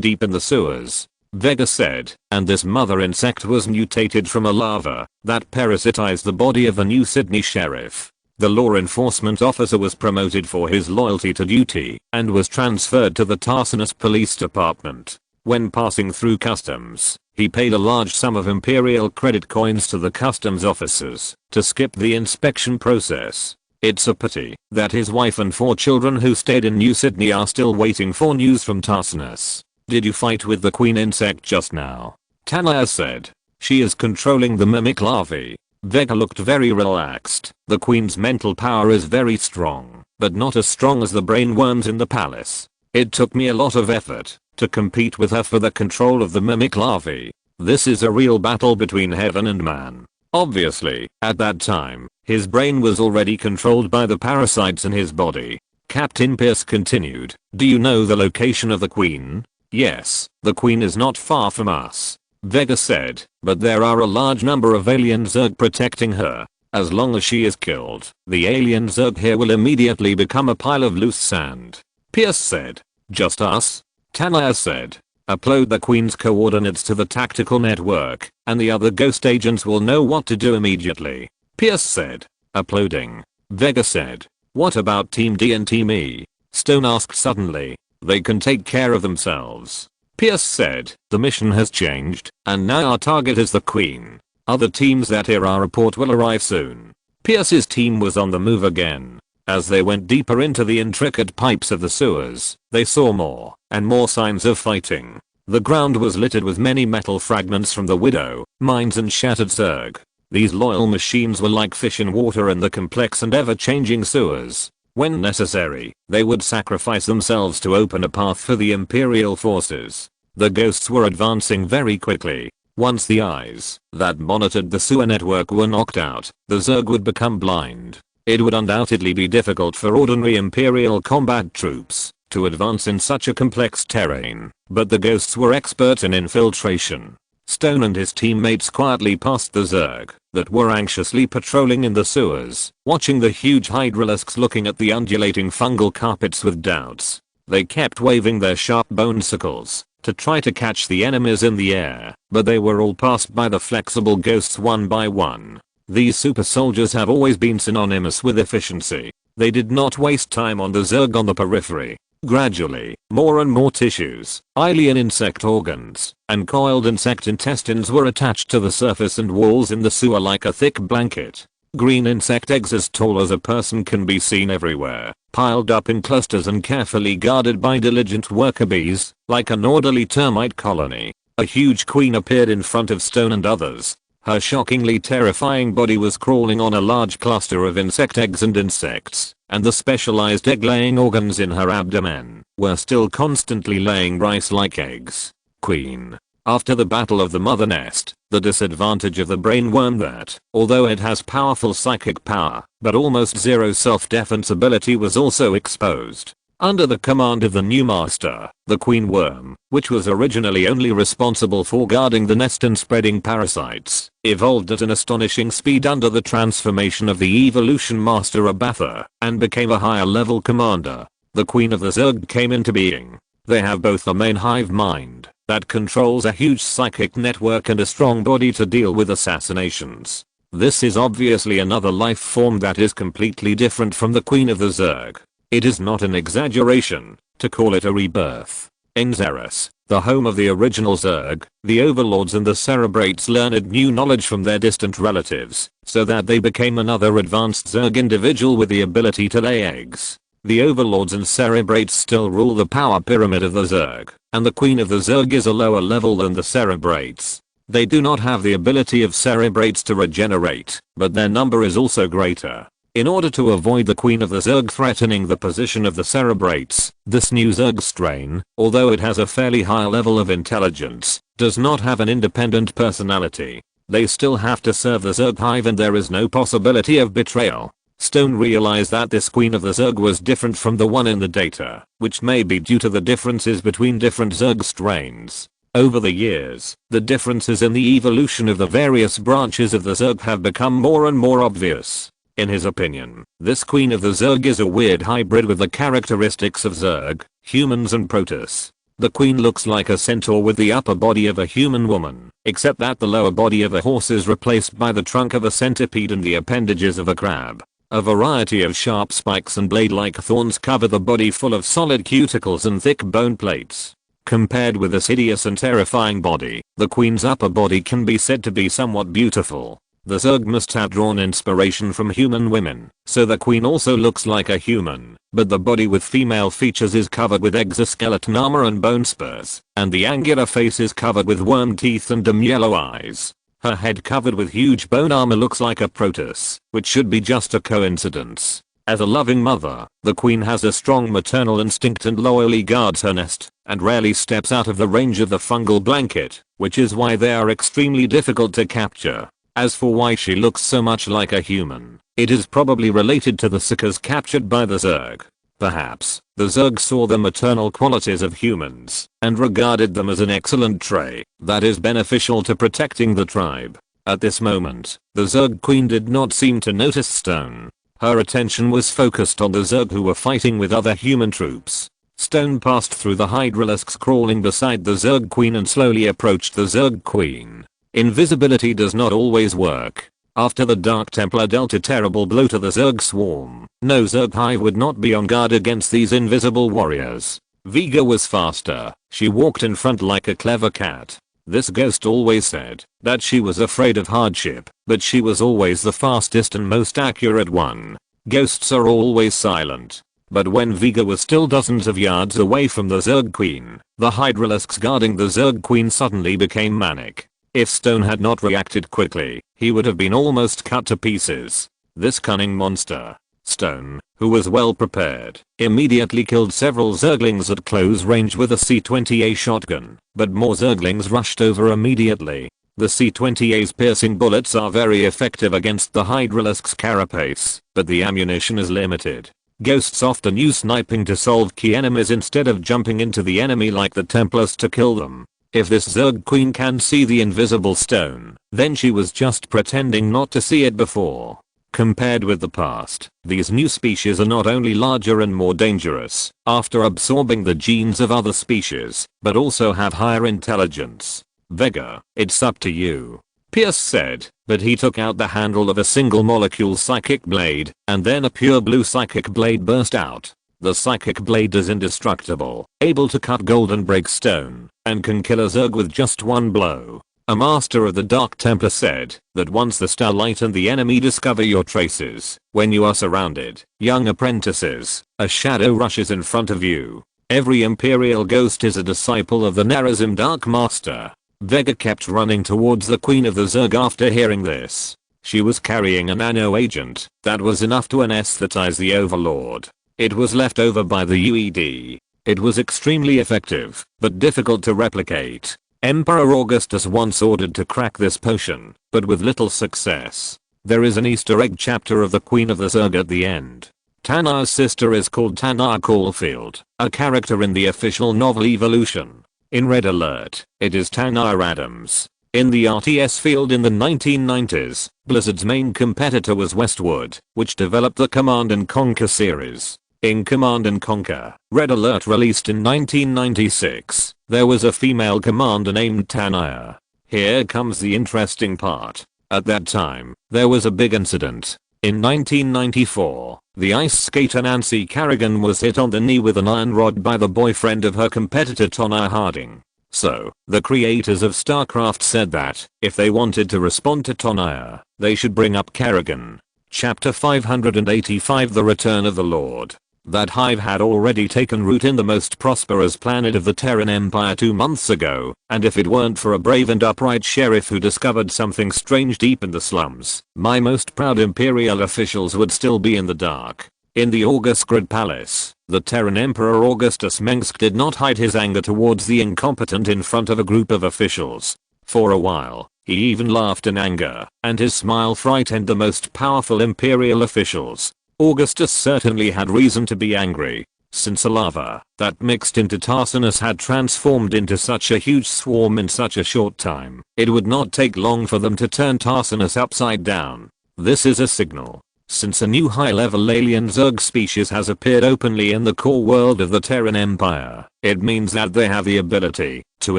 deep in the sewers," Vega said, "and this mother insect was mutated from a larva that parasitized the body of the new Sydney sheriff. The law enforcement officer was promoted for his loyalty to duty and was transferred to the Tarsinus Police Department. When passing through customs, he paid a large sum of Imperial credit coins to the customs officers to skip the inspection process. It's a pity that his wife and 4 children who stayed in New Sydney are still waiting for news from Tarsinus." "Did you fight with the queen insect just now?" Tanaya said. "She is controlling the mimic larvae." Vega looked very relaxed. "The queen's mental power is very strong, but not as strong as the brain worms in the palace. It took me a lot of effort to compete with her for the control of the mimic larvae. This is a real battle between heaven and man." Obviously, at that time, his brain was already controlled by the parasites in his body. Captain Pierce continued, "Do you know the location of the queen?" "Yes, the queen is not far from us," Vega said, "but there are a large number of alien Zerg protecting her. As long as she is killed, the alien Zerg here will immediately become a pile of loose sand." Pierce said, "Just us?" Tanaya said, "Upload the queen's coordinates to the tactical network, and the other ghost agents will know what to do immediately." Pierce said, "Uploading." Vega said. What about Team D and Team E? Stone asked suddenly. They can take care of themselves. Pierce said. The mission has changed, and now our target is the Queen. Other teams that hear our report will arrive soon. Pierce's team was on the move again. As they went deeper into the intricate pipes of the sewers, they saw more and more signs of fighting. The ground was littered with many metal fragments from the Widow, mines and shattered Zerg. These loyal machines were like fish in water in the complex and ever-changing sewers. When necessary, they would sacrifice themselves to open a path for the Imperial forces. The ghosts were advancing very quickly. Once the eyes that monitored the sewer network were knocked out, the Zerg would become blind. It would undoubtedly be difficult for ordinary Imperial combat troops to advance in such a complex terrain, but the ghosts were expert in infiltration. Stone and his teammates quietly passed the Zerg that were anxiously patrolling in the sewers, watching the huge hydralisks looking at the undulating fungal carpets with doubts. They kept waving their sharp bone sickles to try to catch the enemies in the air, but they were all passed by the flexible ghosts one by one. These super soldiers have always been synonymous with efficiency. They did not waste time on the Zerg on the periphery. Gradually, more and more tissues, alien insect organs, and coiled insect intestines were attached to the surface and walls in the sewer like a thick blanket. Green insect eggs as tall as a person can be seen everywhere, piled up in clusters and carefully guarded by diligent worker bees, like an orderly termite colony. A huge queen appeared in front of Stone and others. Her shockingly terrifying body was crawling on a large cluster of insect eggs and insects, and the specialized egg-laying organs in her abdomen were still constantly laying rice-like eggs. Queen. After the battle of the mother nest, the disadvantage of the brainworm that, although it has powerful psychic power, but almost zero self-defense ability was also exposed. Under the command of the new master, the queen worm, which was originally only responsible for guarding the nest and spreading parasites, evolved at an astonishing speed under the transformation of the evolution master Abatha, and became a higher level commander. The queen of the Zerg came into being. They have both the main hive mind that controls a huge psychic network and a strong body to deal with assassinations. This is obviously another life form that is completely different from the queen of the Zerg. It is not an exaggeration to call it a rebirth. In Xeris, the home of the original Zerg, the overlords and the cerebrates learned new knowledge from their distant relatives, so that they became another advanced Zerg individual with the ability to lay eggs. The overlords and cerebrates still rule the power pyramid of the Zerg, and the queen of the Zerg is a lower level than the cerebrates. They do not have the ability of cerebrates to regenerate, but their number is also greater. In order to avoid the queen of the Zerg threatening the position of the cerebrates, this new Zerg strain, although it has a fairly high level of intelligence, does not have an independent personality. They still have to serve the Zerg hive and there is no possibility of betrayal. Stone realized that this queen of the Zerg was different from the one in the data, which may be due to the differences between different Zerg strains. Over the years, the differences in the evolution of the various branches of the Zerg have become more and more obvious. In his opinion, this queen of the Zerg is a weird hybrid with the characteristics of Zerg, humans and Protoss. The queen looks like a centaur with the upper body of a human woman, except that the lower body of a horse is replaced by the trunk of a centipede and the appendages of a crab. A variety of sharp spikes and blade-like thorns cover the body full of solid cuticles and thick bone plates. Compared with this hideous and terrifying body, the queen's upper body can be said to be somewhat beautiful. The Zerg must have drawn inspiration from human women, so the queen also looks like a human, but the body with female features is covered with exoskeleton armor and bone spurs, and the angular face is covered with worm teeth and dim yellow eyes. Her head covered with huge bone armor looks like a Protoss, which should be just a coincidence. As a loving mother, the queen has a strong maternal instinct and loyally guards her nest, and rarely steps out of the range of the fungal blanket, which is why they are extremely difficult to capture. As for why she looks so much like a human, it is probably related to the Seekers captured by the Zerg. Perhaps, the Zerg saw the maternal qualities of humans, and regarded them as an excellent trait that is beneficial to protecting the tribe. At this moment, the Zerg queen did not seem to notice Stone. Her attention was focused on the Zerg who were fighting with other human troops. Stone passed through the hydralisks crawling beside the Zerg queen and slowly approached the Zerg queen. Invisibility does not always work. After the Dark Templar dealt a terrible blow to the Zerg swarm, no Zerg hive would not be on guard against these invisible warriors. Vega was faster. She walked in front like a clever cat. This ghost always said that she was afraid of hardship, but she was always the fastest and most accurate one. Ghosts are always silent. But when Vega was still dozens of yards away from the Zerg Queen, the Hydralisks guarding the Zerg Queen suddenly became manic. If Stone had not reacted quickly, he would have been almost cut to pieces. This cunning monster, Stone, who was well prepared, immediately killed several Zerglings at close range with a C-20A shotgun, but more Zerglings rushed over immediately. The C-20A's piercing bullets are very effective against the Hydralisk's carapace, but the ammunition is limited. Ghosts often use sniping to solve key enemies instead of jumping into the enemy like the Templars to kill them. If this Zerg Queen can see the invisible stone, then she was just pretending not to see it before. Compared with the past, these new species are not only larger and more dangerous after absorbing the genes of other species, but also have higher intelligence. Vega, it's up to you, Pierce said, but he took out the handle of a single molecule psychic blade, and then a pure blue psychic blade burst out. The psychic blade is indestructible, able to cut gold and break stone, and can kill a Zerg with just one blow. A master of the Dark Templar said that once the starlight and the enemy discover your traces, when you are surrounded, young apprentices, a shadow rushes in front of you. Every Imperial ghost is a disciple of the Nerazim Dark Master. Vega kept running towards the Queen of the Zerg after hearing this. She was carrying a nano agent that was enough to anesthetize the Overlord. It was left over by the UED. It was extremely effective, but difficult to replicate. Emperor Augustus once ordered to crack this potion, but with little success. There is an Easter egg chapter of the Queen of the Zerg at the end. Tanar's sister is called Tanar Caulfield, a character in the official novel Evolution. In Red Alert, it is Tanar Adams. In the RTS field in the 1990s, Blizzard's main competitor was Westwood, which developed the Command & Conquer series. In Command & Conquer, Red Alert released in 1996, there was a female commander named Tanaya. Here comes the interesting part. At that time, there was a big incident. In 1994, the ice skater Nancy Kerrigan was hit on the knee with an iron rod by the boyfriend of her competitor Tanaya Harding. So, the creators of StarCraft said that, if they wanted to respond to Tanaya, they should bring up Kerrigan. Chapter 585 The Return of the Lord. That hive had already taken root in the most prosperous planet of the Terran Empire 2 months ago, and if it weren't for a brave and upright sheriff who discovered something strange deep in the slums, my most proud Imperial officials would still be in the dark. In the Augusgrad Palace, the Terran Emperor Augustus Mengsk did not hide his anger towards the incompetent in front of a group of officials. For a while, he even laughed in anger, and his smile frightened the most powerful Imperial officials. Augustus certainly had reason to be angry, since a lava that mixed into Tarsinus had transformed into such a huge swarm in such a short time. It would not take long for them to turn Tarsinus upside down. This is a signal. Since a new high-level alien Zerg species has appeared openly in the core world of the Terran Empire, it means that they have the ability to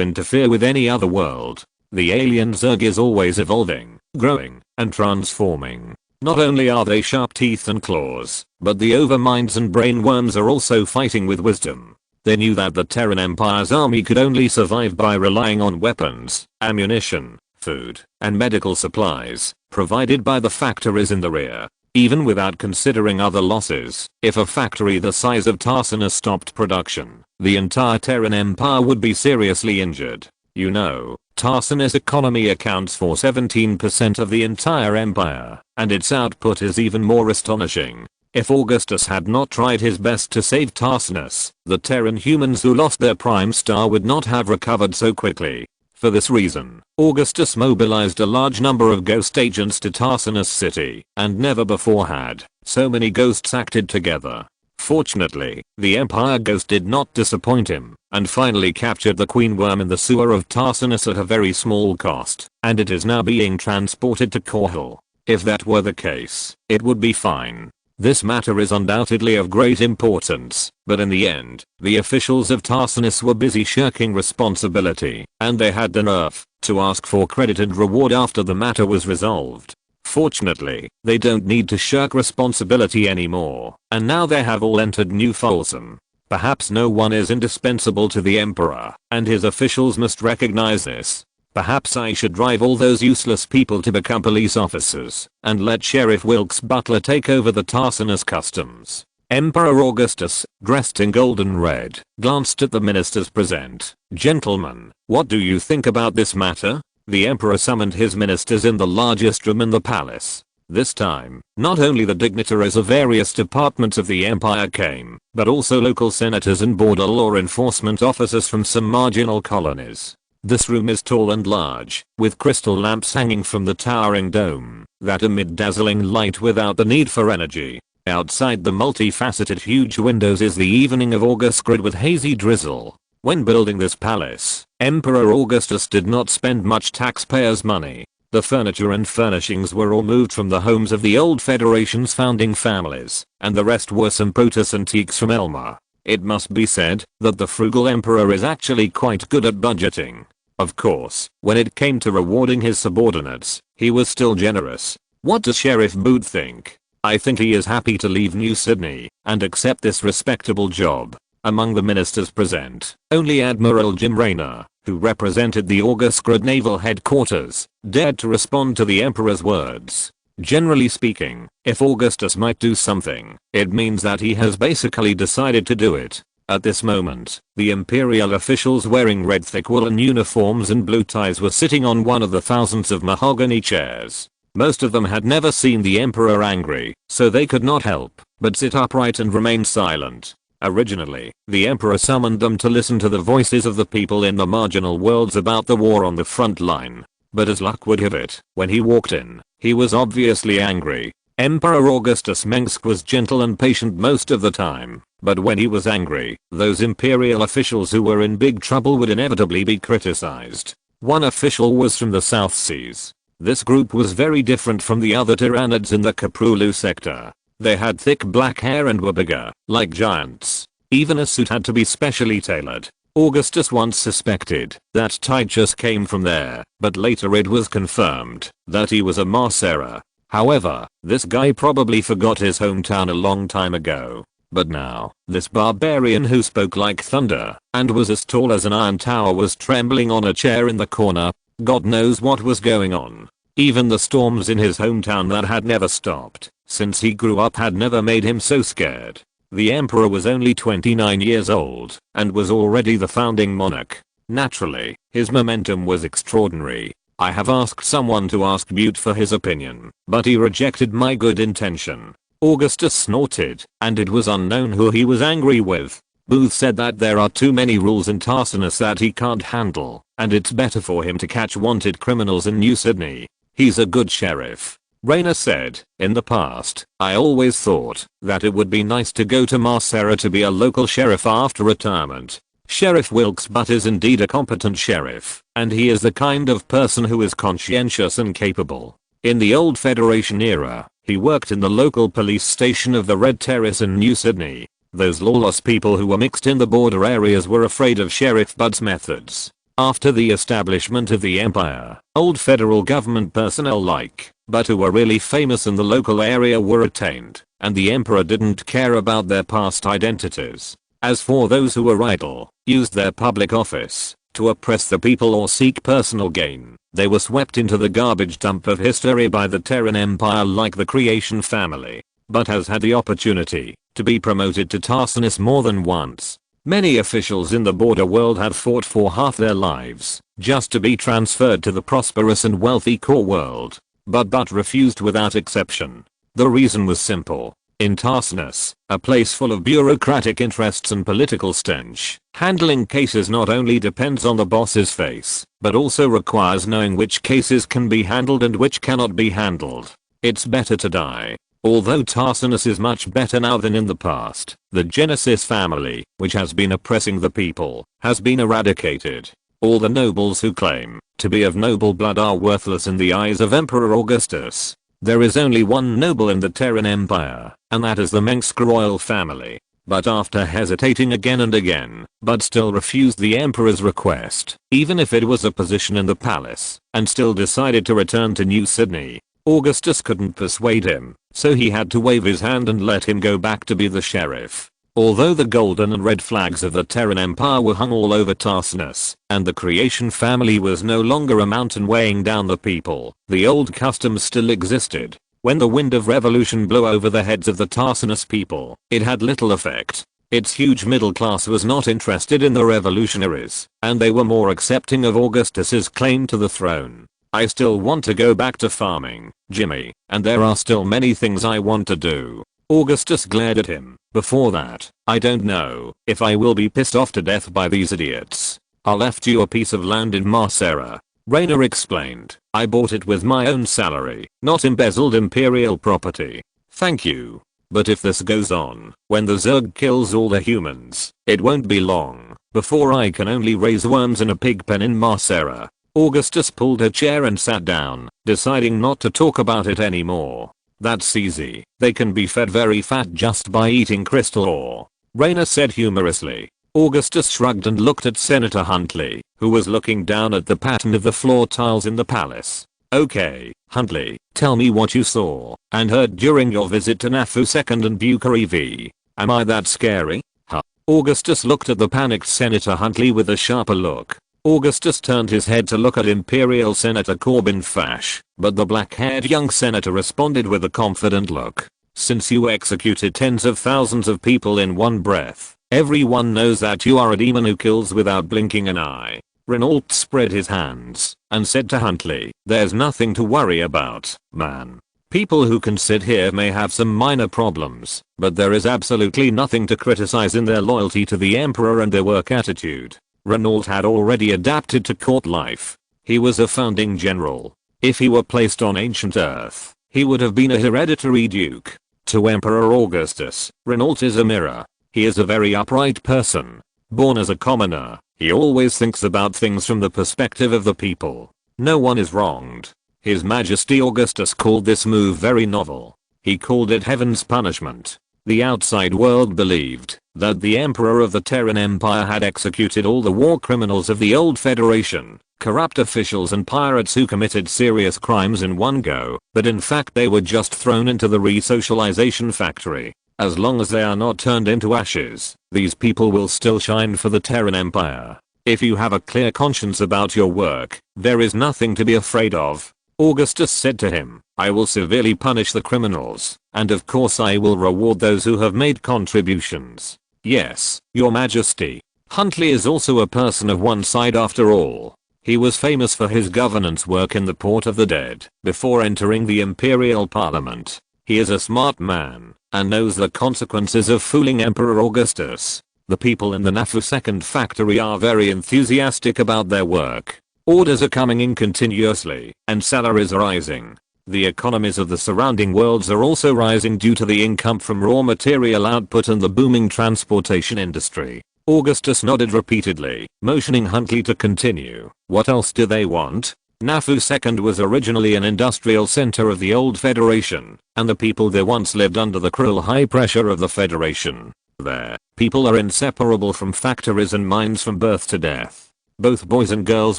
interfere with any other world. The alien Zerg is always evolving, growing, and transforming. Not only are they sharp teeth and claws, but the overminds and brainworms are also fighting with wisdom. They knew that the Terran Empire's army could only survive by relying on weapons, ammunition, food, and medical supplies, provided by the factories in the rear. Even without considering other losses, if a factory the size of Tarsinus stopped production, the entire Terran Empire would be seriously injured. You know, Tarsinus' economy accounts for 17% of the entire empire, and its output is even more astonishing. If Augustus had not tried his best to save Tarsinus, the Terran humans who lost their prime star would not have recovered so quickly. For this reason, Augustus mobilized a large number of ghost agents to Tarsinus City, and never before had so many ghosts acted together. Fortunately, the Empire Ghost did not disappoint him, and finally captured the Queen Worm in the sewer of Tarsinus at a very small cost, and it is now being transported to Korhal. If that were the case, it would be fine. This matter is undoubtedly of great importance, but in the end, the officials of Tarsinus were busy shirking responsibility, and they had the nerve to ask for credit and reward after the matter was resolved. Fortunately, they don't need to shirk responsibility anymore, and now they have all entered New Folsom. Perhaps no one is indispensable to the Emperor, and his officials must recognize this. Perhaps I should drive all those useless people to become police officers, and let Sheriff Wilkes Butler take over the Tarsinus customs. Emperor Augustus, dressed in gold and red, glanced at the ministers present. Gentlemen, what do you think about this matter? The emperor summoned his ministers in the largest room in the palace. This time, not only the dignitaries of various departments of the empire came, but also local senators and border law enforcement officers from some marginal colonies. This room is tall and large, with crystal lamps hanging from the towering dome that emit dazzling light without the need for energy. Outside the multifaceted huge windows is the evening of August grid with hazy drizzle. When building this palace, Emperor Augustus did not spend much taxpayers' money. The furniture and furnishings were all moved from the homes of the old Federation's founding families, and the rest were some Protus antiques from Elma. It must be said that the frugal emperor is actually quite good at budgeting. Of course, when it came to rewarding his subordinates, he was still generous. What does Sheriff Booth think? I think he is happy to leave New Sydney and accept this respectable job. Among the ministers present, only Admiral Jim Raynor, who represented the August Grid Naval Headquarters, dared to respond to the Emperor's words. Generally speaking, if Augustus might do something, it means that he has basically decided to do it. At this moment, the imperial officials wearing red thick woolen uniforms and blue ties were sitting on one of the thousands of mahogany chairs. Most of them had never seen the emperor angry, so they could not help but sit upright and remain silent. Originally, the emperor summoned them to listen to the voices of the people in the marginal worlds about the war on the front line. But as luck would have it, when he walked in, he was obviously angry. Emperor Augustus Mengsk was gentle and patient most of the time, but when he was angry, those imperial officials who were in big trouble would inevitably be criticized. One official was from the South Seas. This group was very different from the other Tyranids in the Kaprulu sector. They had thick black hair and were bigger, like giants. Even a suit had to be specially tailored. Augustus once suspected that Titus came from there, but later it was confirmed that he was a Marcera. However, this guy probably forgot his hometown a long time ago. But now, this barbarian who spoke like thunder and was as tall as an iron tower was trembling on a chair in the corner. God knows what was going on. Even the storms in his hometown that had never stopped since he grew up had never made him so scared. The emperor was only 29 years old and was already the founding monarch. Naturally, his momentum was extraordinary. I have asked someone to ask Butte for his opinion, but he rejected my good intention. Augustus snorted, and it was unknown who he was angry with. Booth said that there are too many rules in Tarsinus that he can't handle, and it's better for him to catch wanted criminals in New Sydney. He's a good sheriff. Raynor said, in the past, I always thought that it would be nice to go to Marcera to be a local sheriff after retirement. Sheriff Wilkes Butt is indeed a competent sheriff, and he is the kind of person who is conscientious and capable. In the old Federation era, he worked in the local police station of the Red Terrace in New Sydney. Those lawless people who were mixed in the border areas were afraid of Sheriff Butt's methods. After the establishment of the empire, old federal government personnel like Butt who were really famous in the local area were retained, and the emperor didn't care about their past identities. As for those who were idle, used their public office to oppress the people or seek personal gain, they were swept into the garbage dump of history by the Terran Empire like the Creation family. Butt has had the opportunity to be promoted to Tarsinus more than once. Many officials in the border world have fought for half their lives just to be transferred to the prosperous and wealthy core world. But Butt refused without exception. The reason was simple. In Tarsinus, a place full of bureaucratic interests and political stench, handling cases not only depends on the boss's face, but also requires knowing which cases can be handled and which cannot be handled. It's better to die. Although Tarsinus is much better now than in the past, the Genesis family, which has been oppressing the people, has been eradicated. All the nobles who claim to be of noble blood are worthless in the eyes of Emperor Augustus. There is only one noble in the Terran Empire, and that is the Mengsk royal family. But after hesitating again and again, Butt still refused the emperor's request, even if it was a position in the palace, and still decided to return to New Sydney. Augustus couldn't persuade him, so he had to wave his hand and let him go back to be the sheriff. Although the golden and red flags of the Terran Empire were hung all over Tarsus, and the creation family was no longer a mountain weighing down the people, the old customs still existed. When the wind of revolution blew over the heads of the Tarsus people, it had little effect. Its huge middle class was not interested in the revolutionaries, and they were more accepting of Augustus's claim to the throne. I still want to go back to farming, Jimmy, and there are still many things I want to do. Augustus glared at him. Before that, I don't know if I will be pissed off to death by these idiots. I left you a piece of land in Marcera, Raynor explained. I bought it with my own salary, not embezzled imperial property. Thank you. But if this goes on, when the Zerg kills all the humans, it won't be long before I can only raise worms in a pig pen in Marcera. Augustus pulled a chair and sat down, deciding not to talk about it anymore. That's easy. They can be fed very fat just by eating crystal ore, Raynor said humorously. Augustus shrugged and looked at Senator Huntley, who was looking down at the pattern of the floor tiles in the palace. Okay, Huntley, tell me what you saw and heard during your visit to Nafu II and Buka EV. Am I that scary? Huh? Augustus looked at the panicked Senator Huntley with a sharper look. Augustus turned his head to look at Imperial Senator Corbin Fash, but the black-haired young senator responded with a confident look. Since you executed tens of thousands of people in one breath, everyone knows that you are a demon who kills without blinking an eye. Renault spread his hands and said to Huntley, there's nothing to worry about, man. People who can sit here may have some minor problems, but there is absolutely nothing to criticize in their loyalty to the Emperor and their work attitude. Renault had already adapted to court life. He was a founding general. If he were placed on ancient Earth, he would have been a hereditary duke. To Emperor Augustus, Renault is a mirror. He is a very upright person. Born as a commoner, he always thinks about things from the perspective of the people. No one is wronged. His Majesty Augustus called this move very novel. He called it heaven's punishment. The outside world believed that the Emperor of the Terran Empire had executed all the war criminals of the old Federation, corrupt officials and pirates who committed serious crimes in one go, but in fact they were just thrown into the resocialization factory. As long as they are not turned into ashes, these people will still shine for the Terran Empire. If you have a clear conscience about your work, there is nothing to be afraid of. Augustus said to him, I will severely punish the criminals, and of course I will reward those who have made contributions. Yes, Your Majesty. Huntley is also a person of one side after all. He was famous for his governance work in the Port of the Dead before entering the Imperial Parliament. He is a smart man and knows the consequences of fooling Emperor Augustus. The people in the Nafu II factory are very enthusiastic about their work. Orders are coming in continuously, and salaries are rising. The economies of the surrounding worlds are also rising due to the income from raw material output and the booming transportation industry. Augustus nodded repeatedly, motioning Huntley to continue. What else do they want? Nafu II was originally an industrial center of the old Federation, and the people there once lived under the cruel high pressure of the Federation. There, people are inseparable from factories and mines from birth to death. Both boys and girls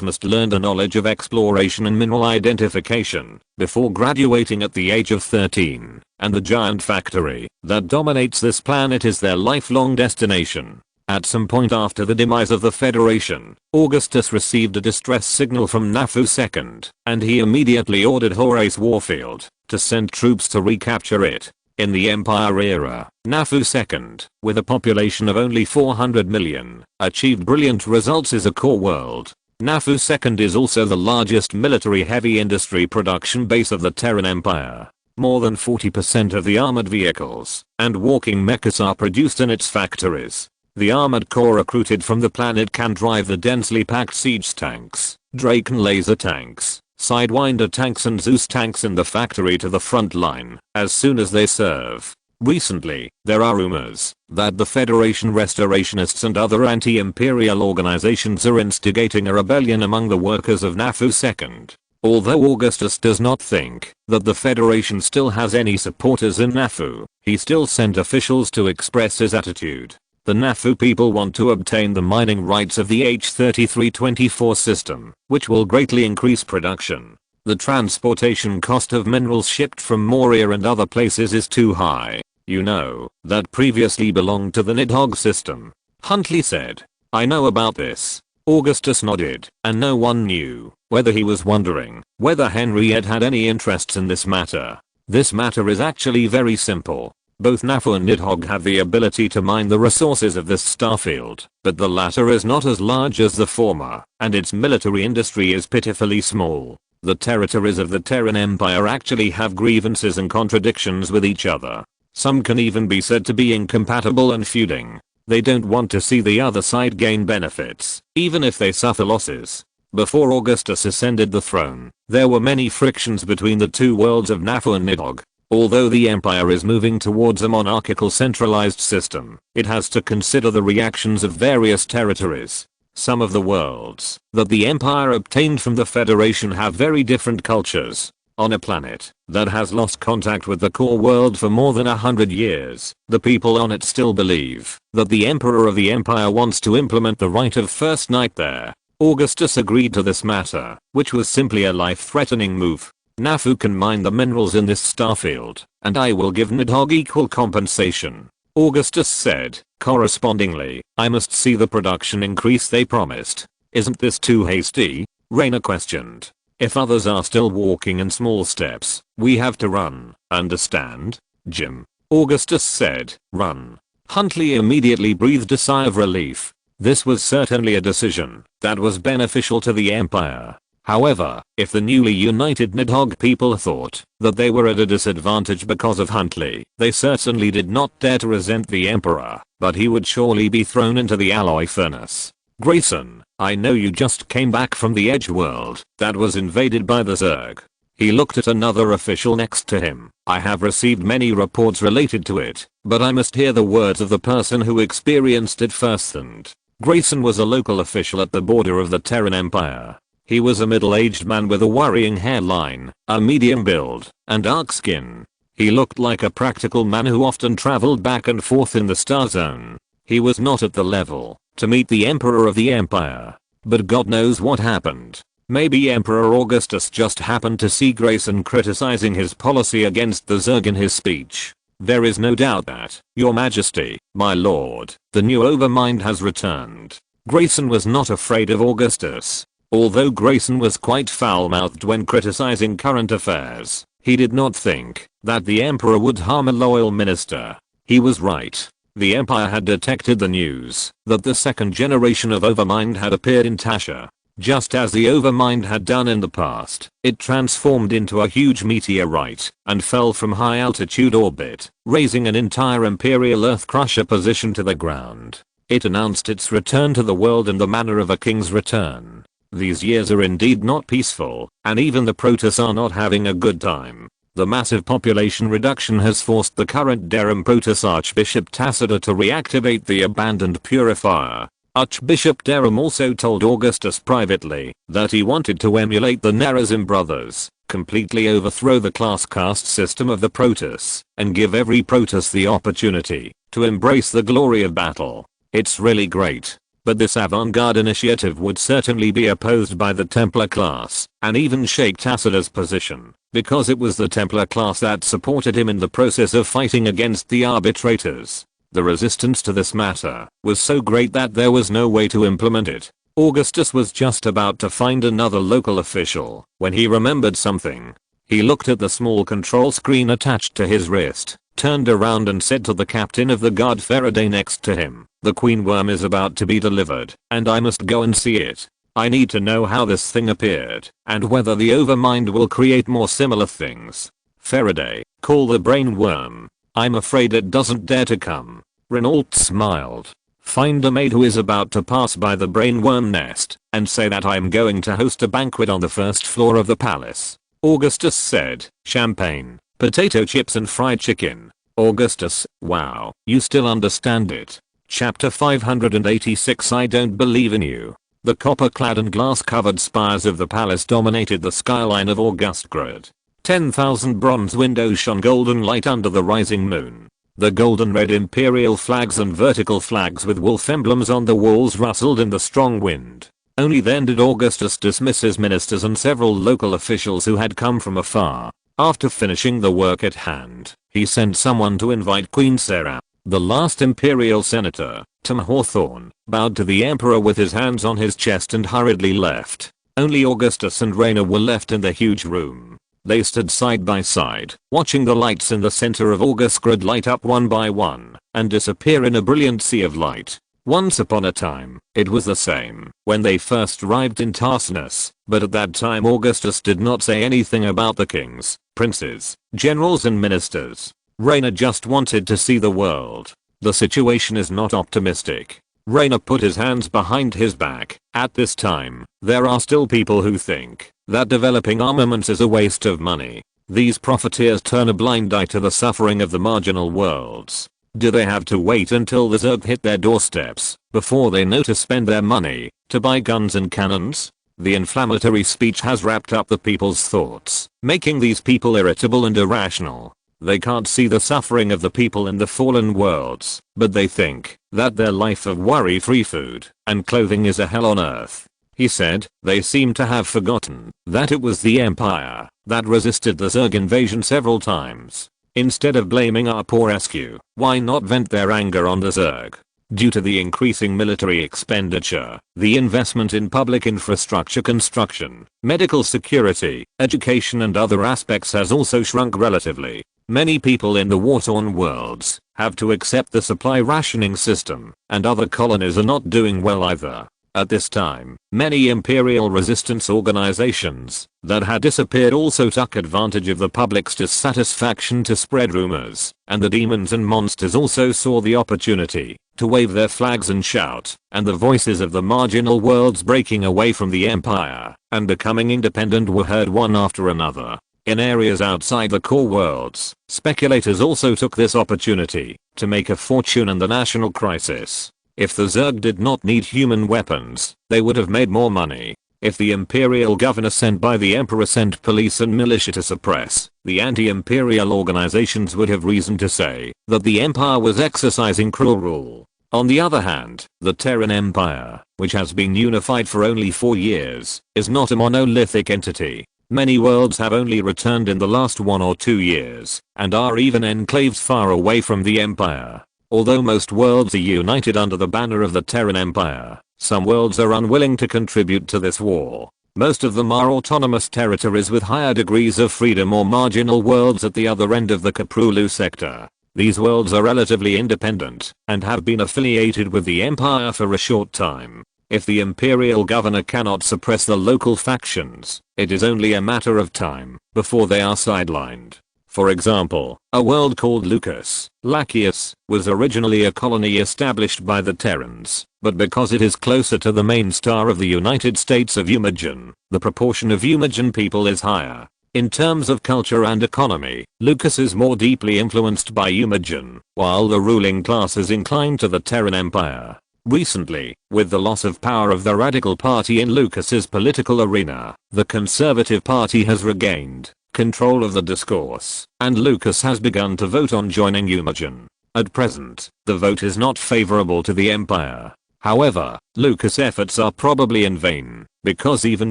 must learn the knowledge of exploration and mineral identification before graduating at the age of 13, and the giant factory that dominates this planet is their lifelong destination. At some point after the demise of the Federation, Augustus received a distress signal from Nafu II, and he immediately ordered Horace Warfield to send troops to recapture it. In the Empire era, Nafu II, with a population of only 400 million, achieved brilliant results as a core world. Nafu II is also the largest military heavy industry production base of the Terran Empire. More than 40% of the armored vehicles and walking mechas are produced in its factories. The armored corps recruited from the planet can drive the densely packed siege tanks, Draken laser tanks, Sidewinder tanks and Zeus tanks in the factory to the front line as soon as they serve. Recently, there are rumors that the Federation restorationists and other anti-imperial organizations are instigating a rebellion among the workers of Nafu II. Although Augustus does not think that the Federation still has any supporters in Nafu, he still sent officials to express his attitude. The Nafu people want to obtain the mining rights of the H3324 system, which will greatly increase production. The transportation cost of minerals shipped from Moria and other places is too high. You know, that previously belonged to the Nidhogg system. Huntley said. I know about this. Augustus nodded, and no one knew whether he was wondering whether Henriette had any interests in this matter. This matter is actually very simple. Both NAFU and Nidhogg have the ability to mine the resources of this starfield, but the latter is not as large as the former, and its military industry is pitifully small. The territories of the Terran Empire actually have grievances and contradictions with each other. Some can even be said to be incompatible and feuding. They don't want to see the other side gain benefits, even if they suffer losses. Before Augustus ascended the throne, there were many frictions between the two worlds of NAFU and Nidhogg. Although the Empire is moving towards a monarchical centralized system, it has to consider the reactions of various territories. Some of the worlds that the Empire obtained from the Federation have very different cultures. On a planet that has lost contact with the core world for more than 100 years, the people on it still believe that the Emperor of the Empire wants to implement the right of first night there. Augustus agreed to this matter, which was simply a life-threatening move. NAFU can mine the minerals in this starfield, and I will give Nidhogg equal compensation. Augustus said. Correspondingly, I must see the production increase they promised. Isn't this too hasty? Raynor questioned. If others are still walking in small steps, we have to run, understand? Jim. Augustus said. Run. Huntley immediately breathed a sigh of relief. This was certainly a decision that was beneficial to the Empire. However, if the newly united Nidhogg people thought that they were at a disadvantage because of Huntley, they certainly did not dare to resent the Emperor, but he would surely be thrown into the alloy furnace. Grayson, I know you just came back from the Edge world that was invaded by the Zerg. He looked at another official next to him. I have received many reports related to it, but I must hear the words of the person who experienced it firsthand. Grayson was a local official at the border of the Terran Empire. He was a middle-aged man with a worrying hairline, a medium build, and dark skin. He looked like a practical man who often traveled back and forth in the Star Zone. He was not at the level to meet the Emperor of the Empire. But God knows what happened. Maybe Emperor Augustus just happened to see Grayson criticizing his policy against the Zerg in his speech. There is no doubt that, Your Majesty, my lord, the new Overmind has returned. Grayson was not afraid of Augustus. Although Grayson was quite foul-mouthed when criticizing current affairs, he did not think that the Emperor would harm a loyal minister. He was right. The Empire had detected the news that the second generation of Overmind had appeared in Tasha. Just as the Overmind had done in the past, it transformed into a huge meteorite and fell from high altitude orbit, raising an entire Imperial Earthcrusher position to the ground. It announced its return to the world in the manner of a king's return. These years are indeed not peaceful, and even the Protoss are not having a good time. The massive population reduction has forced the current Durham Protoss Archbishop Tacitus to reactivate the abandoned purifier. Archbishop Durham also told Augustus privately that he wanted to emulate the Nerazim brothers, completely overthrow the class caste system of the Protoss, and give every Protoss the opportunity to embrace the glory of battle. It's really great. But this avant-garde initiative would certainly be opposed by the Templar class, and even shake Tacitus' position, because it was the Templar class that supported him in the process of fighting against the arbitrators. The resistance to this matter was so great that there was no way to implement it. Augustus was just about to find another local official when he remembered something. He looked at the small control screen attached to his wrist, turned around and said to the captain of the guard Faraday next to him, "The Queen Worm is about to be delivered, and I must go and see it. I need to know how this thing appeared, and whether the Overmind will create more similar things." Faraday, call the Brain Worm. I'm afraid it doesn't dare to come. Renault smiled. Find a maid who is about to pass by the Brain Worm nest, and say that I'm going to host a banquet on the first floor of the palace. Augustus said, champagne, potato chips and fried chicken. Augustus, wow, you still understand it. Chapter 586 I don't believe in you. The copper-clad and glass-covered spires of the palace dominated the skyline of Augustgrad. 10,000 bronze windows shone golden light under the rising moon. The golden-red imperial flags and vertical flags with wolf emblems on the walls rustled in the strong wind. Only then did Augustus dismiss his ministers and several local officials who had come from afar. After finishing the work at hand, he sent someone to invite Queen Sarah. The last imperial senator, Tom Hawthorne, bowed to the emperor with his hands on his chest and hurriedly left. Only Augustus and Raynor were left in the huge room. They stood side by side, watching the lights in the center of August's grid light up one by one and disappear in a brilliant sea of light. Once upon a time, it was the same when they first arrived in Tarsus, but at that time Augustus did not say anything about the kings, princes, generals and ministers. Raynor just wanted to see the world. The situation is not optimistic. Raynor put his hands behind his back. At this time, there are still people who think that developing armaments is a waste of money. These profiteers turn a blind eye to the suffering of the marginal worlds. Do they have to wait until the Zerg hit their doorsteps before they know to spend their money to buy guns and cannons? The inflammatory speech has wrapped up the people's thoughts, making these people irritable and irrational. They can't see the suffering of the people in the fallen worlds, but they think that their life of worry-free food and clothing is a hell on earth. He said, they seem to have forgotten that it was the Empire that resisted the Zerg invasion several times. Instead of blaming our poor SQ, why not vent their anger on the Zerg? Due to the increasing military expenditure, the investment in public infrastructure construction, medical security, education and other aspects has also shrunk relatively. Many people in the war-torn worlds have to accept the supply rationing system, and other colonies are not doing well either. At this time, many imperial resistance organizations that had disappeared also took advantage of the public's dissatisfaction to spread rumors, and the demons and monsters also saw the opportunity to wave their flags and shout, and the voices of the marginal worlds breaking away from the empire and becoming independent were heard one after another. In areas outside the core worlds, speculators also took this opportunity to make a fortune in the national crisis. If the Zerg did not need human weapons, they would have made more money. If the imperial governor sent by the emperor sent police and militia to suppress, the anti-imperial organizations would have reason to say that the empire was exercising cruel rule. On the other hand, the Terran Empire, which has been unified for only 4 years, is not a monolithic entity. Many worlds have only returned in the last 1 or 2 years, and are even enclaves far away from the empire. Although most worlds are united under the banner of the Terran Empire, some worlds are unwilling to contribute to this war. Most of them are autonomous territories with higher degrees of freedom or marginal worlds at the other end of the Korhal sector. These worlds are relatively independent and have been affiliated with the empire for a short time. If the imperial governor cannot suppress the local factions, it is only a matter of time before they are sidelined. For example, a world called Lacus was originally a colony established by the Terrans, but because it is closer to the main star of the United States of Umagen, the proportion of Umagen people is higher. In terms of culture and economy, Lucas is more deeply influenced by Umagen, while the ruling class is inclined to the Terran Empire. Recently, with the loss of power of the Radical Party in Lucas's political arena, the Conservative Party has regained control of the discourse, and Lucas has begun to vote on joining Umagen. At present, the vote is not favorable to the Empire. However, Lucas' efforts are probably in vain, because even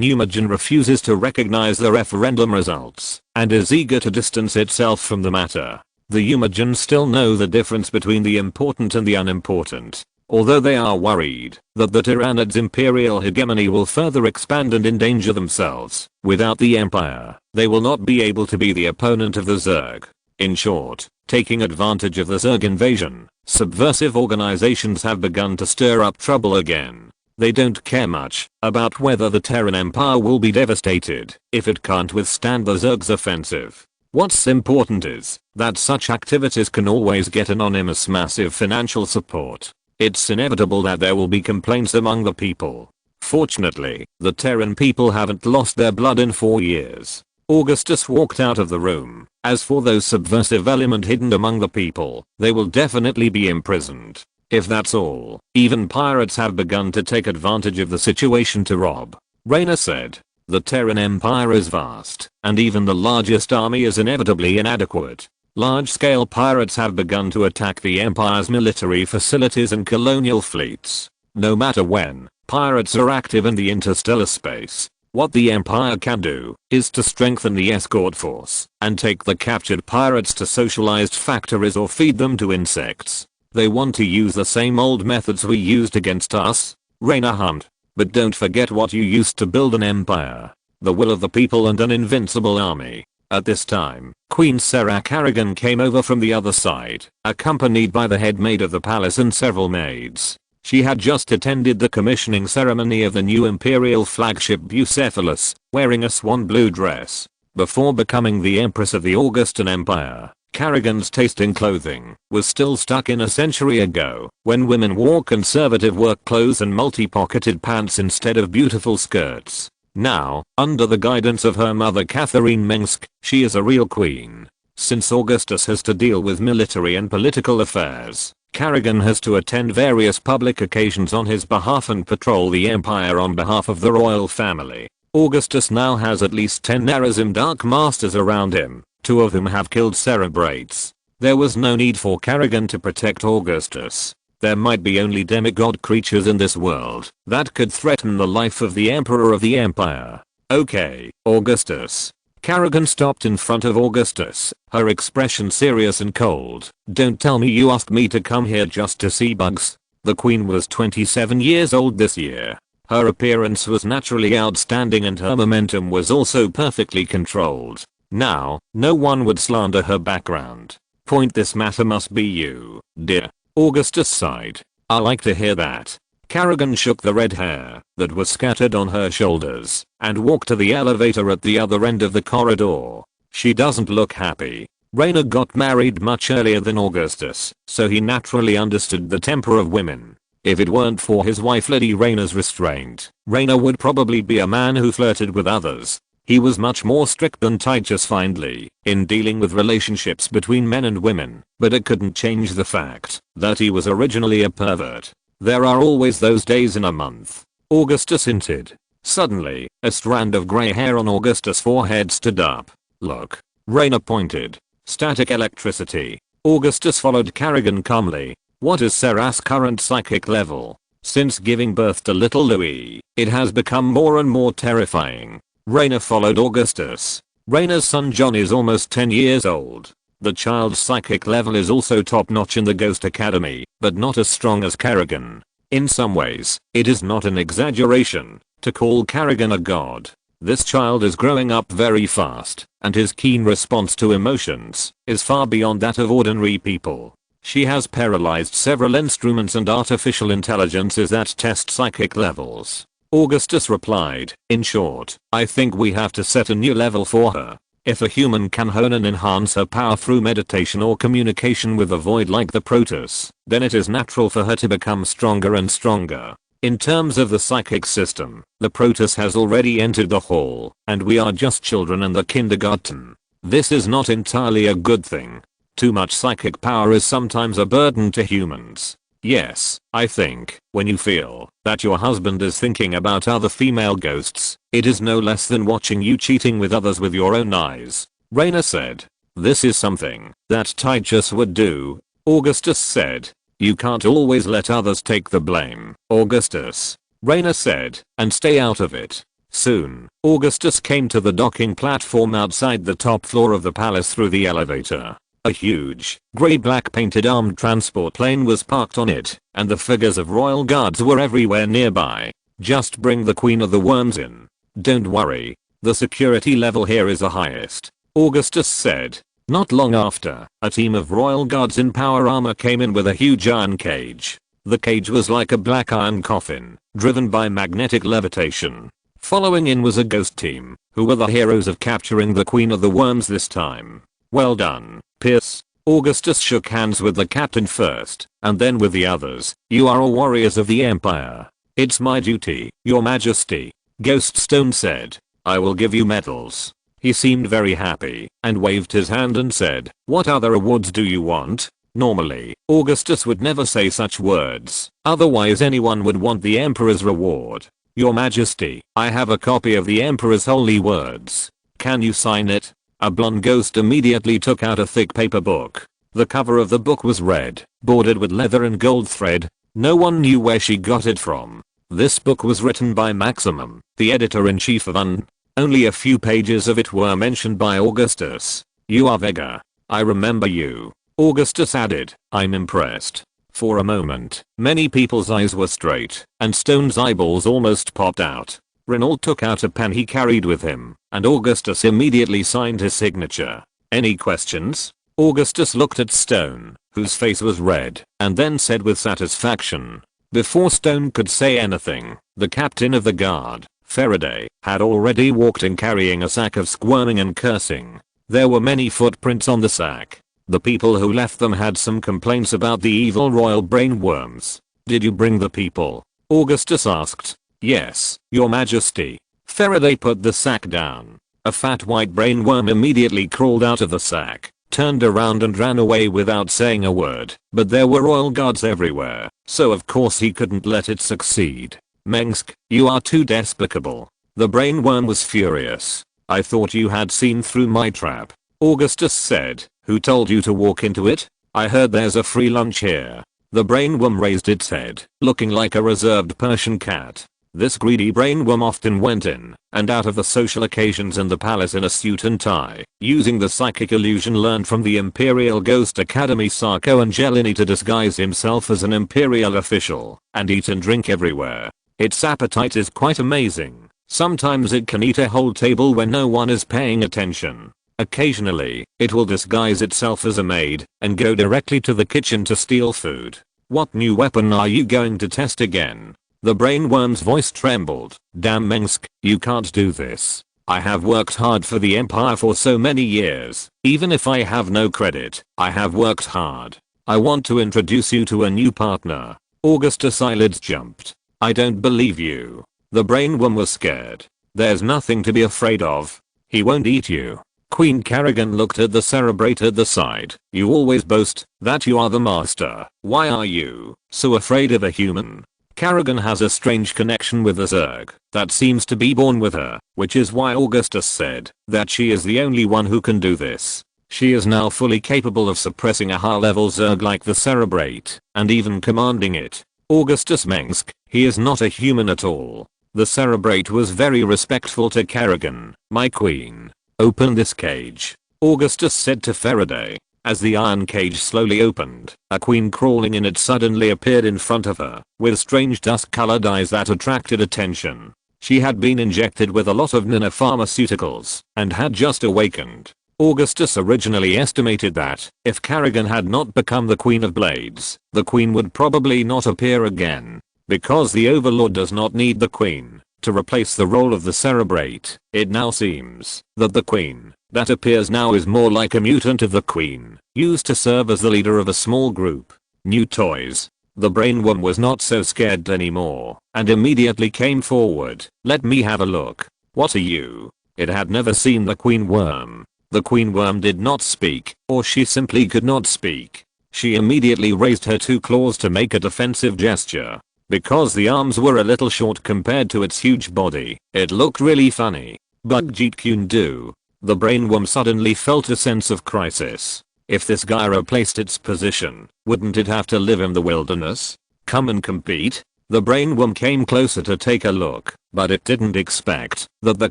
Umagen refuses to recognize the referendum results, and is eager to distance itself from the matter. The Umagen still know the difference between the important and the unimportant. Although they are worried that the Tyranids' imperial hegemony will further expand and endanger themselves, without the empire, they will not be able to be the opponent of the Zerg. In short, taking advantage of the Zerg invasion, subversive organizations have begun to stir up trouble again. They don't care much about whether the Terran Empire will be devastated if it can't withstand the Zerg's offensive. What's important is that such activities can always get anonymous massive financial support. It's inevitable that there will be complaints among the people. Fortunately, the Terran people haven't lost their blood in 4 years. Augustus walked out of the room. As for those subversive elements hidden among the people, they will definitely be imprisoned. If that's all, even pirates have begun to take advantage of the situation to rob. Raynor said, the Terran Empire is vast, and even the largest army is inevitably inadequate. Large-scale pirates have begun to attack the Empire's military facilities and colonial fleets. No matter when, Pirates are active in the interstellar space. What the Empire can do is to strengthen the escort force and take the captured pirates to socialized factories or feed them to insects. They want to use the same old methods we used against us. Raynor Hunt. But don't forget what you used to build: an empire, the will of the people, and an invincible army. At this time, Queen Sarah Carrigan came over from the other side, accompanied by the head maid of the palace and several maids. She had just attended the commissioning ceremony of the new imperial flagship Bucephalus, wearing a swan blue dress. Before becoming the Empress of the Augustan Empire, Carrigan's taste in clothing was still stuck in a century ago, when women wore conservative work clothes and multi-pocketed pants instead of beautiful skirts. Now, under the guidance of her mother Catherine Mengsk, she is a real queen. Since Augustus has to deal with military and political affairs, Carrigan has to attend various public occasions on his behalf and patrol the empire on behalf of the royal family. Augustus now has at least 10 Narazim Dark Masters around him, 2 of whom have killed Cerebrates. There was no need for Carrigan to protect Augustus. There might be only demigod creatures in this world that could threaten the life of the Emperor of the Empire. Okay, Augustus. Carrigan stopped in front of Augustus, her expression serious and cold. Don't tell me you asked me to come here just to see bugs. The queen was 27 years old this year. Her appearance was naturally outstanding and her momentum was also perfectly controlled. Now, no one would slander her background. Point: this matter must be you, dear. Augustus sighed. I like to hear that. Carrigan shook the red hair that was scattered on her shoulders and walked to the elevator at the other end of the corridor. She doesn't look happy. Raynor got married much earlier than Augustus, so he naturally understood the temper of women. If it weren't for his wife Lady Raynor's restraint, Raynor would probably be a man who flirted with others. He was much more strict than Titus Findlay in dealing with relationships between men and women, but it couldn't change the fact that he was originally a pervert. There are always those days in a month, Augustus hinted. Suddenly, a strand of grey hair on Augustus' forehead stood up. Look. Raynor pointed. Static electricity. Augustus followed Carrigan calmly. What is Sarah's current psychic level? Since giving birth to little Louis, it has become more and more terrifying. Raynor followed Augustus. Raynor's son John is almost 10 years old. The child's psychic level is also top-notch in the Ghost Academy, but not as strong as Carrigan. In some ways, it is not an exaggeration to call Carrigan a god. This child is growing up very fast, and his keen response to emotions is far beyond that of ordinary people. She has paralyzed several instruments and artificial intelligences that test psychic levels. Augustus replied, in short, I think we have to set a new level for her. If a human can hone and enhance her power through meditation or communication with the void like the Protoss, then it is natural for her to become stronger and stronger. In terms of the psychic system, the Protoss has already entered the hall, and we are just children in the kindergarten. This is not entirely a good thing. Too much psychic power is sometimes a burden to humans. Yes, I think, when you feel that your husband is thinking about other female ghosts, it is no less than watching you cheating with others with your own eyes. Raynor said. This is something that Titus would do. Augustus said. You can't always let others take the blame, Augustus. Raynor said, and stay out of it. Soon, Augustus came to the docking platform outside the top floor of the palace through the elevator. A huge, grey-black painted armed transport plane was parked on it, and the figures of royal guards were everywhere nearby. Just bring the Queen of the Worms in. Don't worry. The security level here is the highest, Augustus said. Not long after, a team of royal guards in power armor came in with a huge iron cage. The cage was like a black iron coffin, driven by magnetic levitation. Following in was a ghost team, who were the heroes of capturing the Queen of the Worms this time. Well done, Pierce. Augustus shook hands with the captain first, and then with the others. You are all warriors of the Empire. It's my duty, Your Majesty. Ghoststone said. I will give you medals. He seemed very happy, and waved his hand and said, what other awards do you want? Normally, Augustus would never say such words, otherwise anyone would want the Emperor's reward. Your Majesty, I have a copy of the Emperor's holy words. Can you sign it? A blonde ghost immediately took out a thick paper book. The cover of the book was red, bordered with leather and gold thread. No one knew where she got it from. This book was written by Maximum, the editor-in-chief of UN. Only a few pages of it were mentioned by Augustus. You are Vega. I remember you. Augustus added, I'm impressed. For a moment, many people's eyes were straight, and Stone's eyeballs almost popped out. Raynor took out a pen he carried with him, and Augustus immediately signed his signature. Any questions? Augustus looked at Stone, whose face was red, and then said with satisfaction. Before Stone could say anything, the captain of the guard, Faraday, had already walked in carrying a sack of squirming and cursing. There were many footprints on the sack. The people who left them had some complaints about the evil royal brainworms. Did you bring the people? Augustus asked. Yes, your majesty. Faraday put the sack down. A fat white brainworm immediately crawled out of the sack, turned around and ran away without saying a word, but there were royal guards everywhere, so of course he couldn't let it succeed. Mengsk, you are too despicable. The brainworm was furious. I thought you had seen through my trap. Augustus said. Who told you to walk into it? I heard there's a free lunch here. The brainworm raised its head, looking like a reserved Persian cat. This greedy brainworm often went in and out of the social occasions in the palace in a suit and tie, using the psychic illusion learned from the Imperial Ghost Academy Sarko and Jelini to disguise himself as an Imperial official and eat and drink everywhere. Its appetite is quite amazing. Sometimes it can eat a whole table when no one is paying attention. Occasionally, it will disguise itself as a maid and go directly to the kitchen to steal food. What new weapon are you going to test again? The brainworm's voice trembled. Damn Mengsk, you can't do this. I have worked hard for the Empire for so many years. Even if I have no credit, I have worked hard. I want to introduce you to a new partner. Augustus' eyelids jumped. I don't believe you. The brainworm was scared. There's nothing to be afraid of. He won't eat you. Queen Kerrigan looked at the cerebrate at the side. You always boast that you are the master. Why are you so afraid of a human? Kerrigan has a strange connection with the Zerg that seems to be born with her, which is why Augustus said that she is the only one who can do this. She is now fully capable of suppressing a high-level Zerg like the cerebrate, and even commanding it. Augustus Mengsk, he is not a human at all. The cerebrate was very respectful to Kerrigan, my queen. Open this cage, Augustus said to Faraday. As the iron cage slowly opened, a queen crawling in it suddenly appeared in front of her, with strange dusk-colored eyes that attracted attention. She had been injected with a lot of nanopharmaceuticals, and had just awakened. Augustus originally estimated that, if Kerrigan had not become the Queen of Blades, the queen would probably not appear again. Because the Overlord does not need the queen to replace the role of the cerebrate, it now seems that the queen that appears now is more like a mutant of the queen, used to serve as the leader of a small group. New toys. The brainworm was not so scared anymore, and immediately came forward. Let me have a look. What are you? It had never seen the queen worm. The queen worm did not speak, or she simply could not speak. She immediately raised her two claws to make a defensive gesture. Because the arms were a little short compared to its huge body, it looked really funny. Bugjit Kun do. The brainworm suddenly felt a sense of crisis. If this guy replaced its position, wouldn't it have to live in the wilderness? Come and compete? The brainworm came closer to take a look, but it didn't expect that the